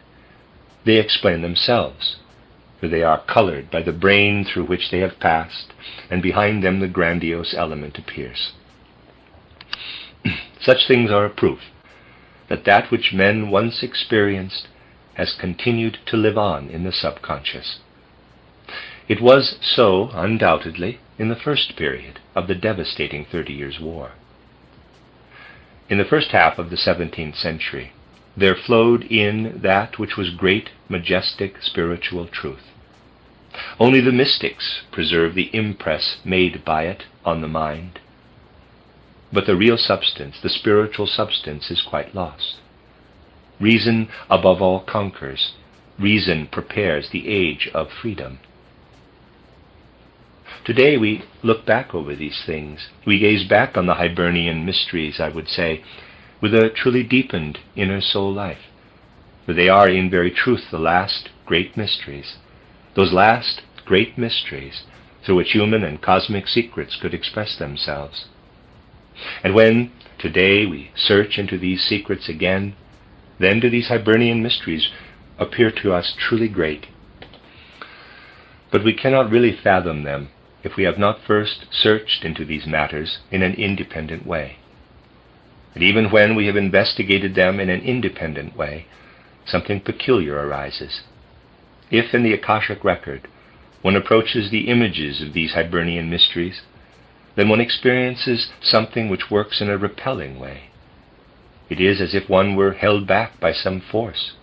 They explain themselves, for they are colored by the brain through which they have passed, and behind them the grandiose element appears. Such things are a proof that that which men once experienced has continued to live on in the subconscious. It was so, undoubtedly, in the first period of the devastating 30 Years' War. In the first half of the 17th century, there flowed in that which was great, majestic spiritual truth. Only the mystics preserve the impress made by it on the mind. But the real substance, the spiritual substance, is quite lost. Reason above all conquers. Reason prepares the age of freedom. Today we look back over these things. We gaze back on the Hibernian mysteries, I would say, with a truly deepened inner soul life. For they are in very truth the last great mysteries. Those last great mysteries through which human and cosmic secrets could express themselves. And when today we search into these secrets again, then do these Hibernian mysteries appear to us truly great. But we cannot really fathom them if we have not first searched into these matters in an independent way. And even when we have investigated them in an independent way, something peculiar arises. If in the Akashic record one approaches the images of these Hibernian mysteries, then one experiences something which works in a repelling way. It is as if one were held back by some force,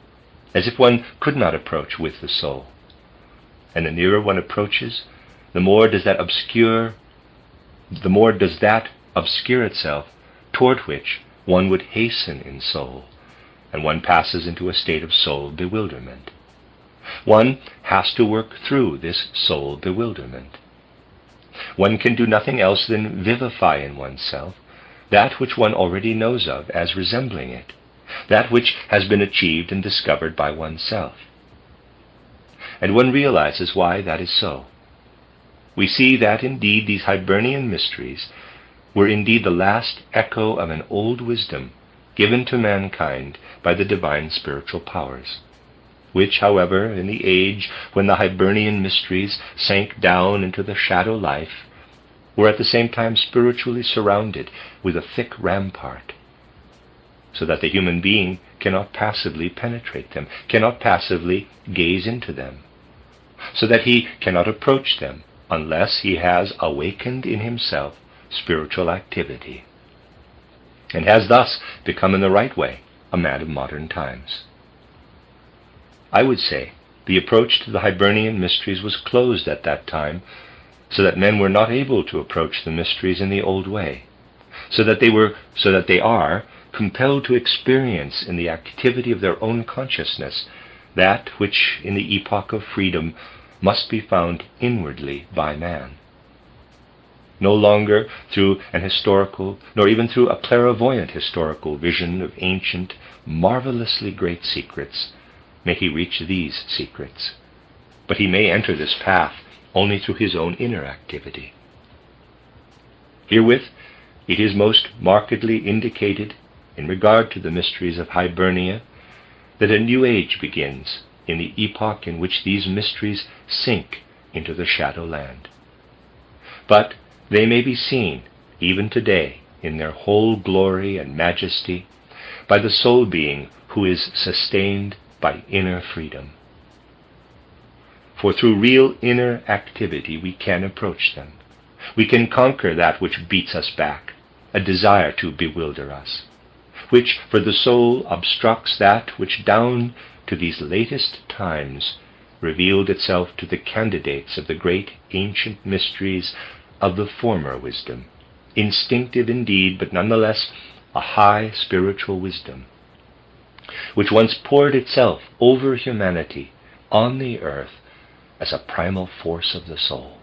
as if one could not approach with the soul. And the nearer one approaches, the more does that obscure itself toward which one would hasten in soul, and one passes into a state of soul bewilderment. One has to work through this soul bewilderment. One can do nothing else than vivify in oneself that which one already knows of as resembling it, that which has been achieved and discovered by oneself. And one realizes why that is so. We see that indeed these Hibernian mysteries were indeed the last echo of an old wisdom given to mankind by the divine spiritual powers, which, however, in the age when the Hibernian mysteries sank down into the shadow life, were at the same time spiritually surrounded with a thick rampart, so that the human being cannot passively penetrate them, cannot passively gaze into them, so that he cannot approach them unless he has awakened in himself spiritual activity, and has thus become in the right way a man of modern times. I would say the approach to the Hibernian mysteries was closed at that time, so that men were not able to approach the mysteries in the old way, so that they are compelled to experience in the activity of their own consciousness that which in the epoch of freedom must be found inwardly by man. No longer through an historical, nor even through a clairvoyant historical vision of ancient, marvelously great secrets, may he reach these secrets, but he may enter this path only through his own inner activity. Herewith it is most markedly indicated, in regard to the mysteries of Hibernia, that a new age begins in the epoch in which these mysteries sink into the shadow land. But they may be seen, even today, in their whole glory and majesty, by the soul being who is sustained by inner freedom. For through real inner activity we can approach them, We can conquer that which beats us back, a desire to bewilder us, which for the soul obstructs that which down to these latest times revealed itself to the candidates of the great ancient mysteries of the former wisdom, instinctive indeed, but nonetheless a high spiritual wisdom, which once poured itself over humanity on the earth as a primal force of the soul.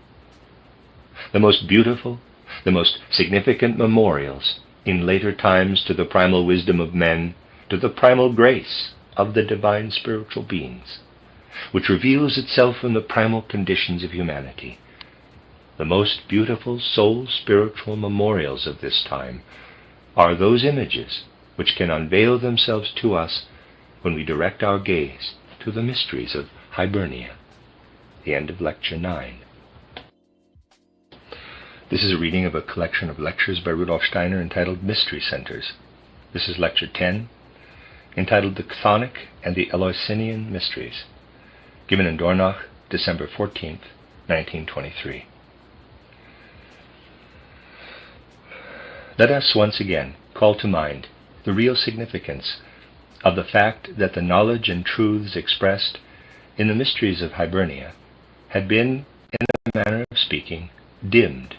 The most beautiful, the most significant memorials in later times to the primal wisdom of men, to the primal grace of the divine spiritual beings, which reveals itself in the primal conditions of humanity. The most beautiful soul-spiritual memorials of this time are those images which can unveil themselves to us when we direct our gaze to the mysteries of Hibernia. The end of Lecture 9. This is a reading of a collection of lectures by Rudolf Steiner entitled Mystery Centers. This is Lecture 10, entitled The Chthonic and the Eleusinian Mysteries, given in Dornach, December 14th, 1923. Let us once again call to mind the real significance of the fact that the knowledge and truths expressed in the mysteries of Hibernia had been, in a manner of speaking, dimmed.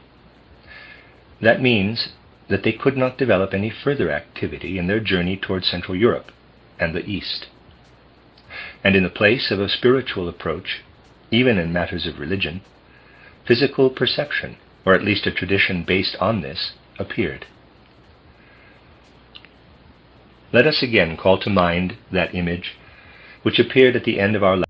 That means that they could not develop any further activity in their journey toward Central Europe and the East. And in the place of a spiritual approach, even in matters of religion, physical perception, or at least a tradition based on this, appeared. Let us again call to mind that image which appeared at the end of our lecture.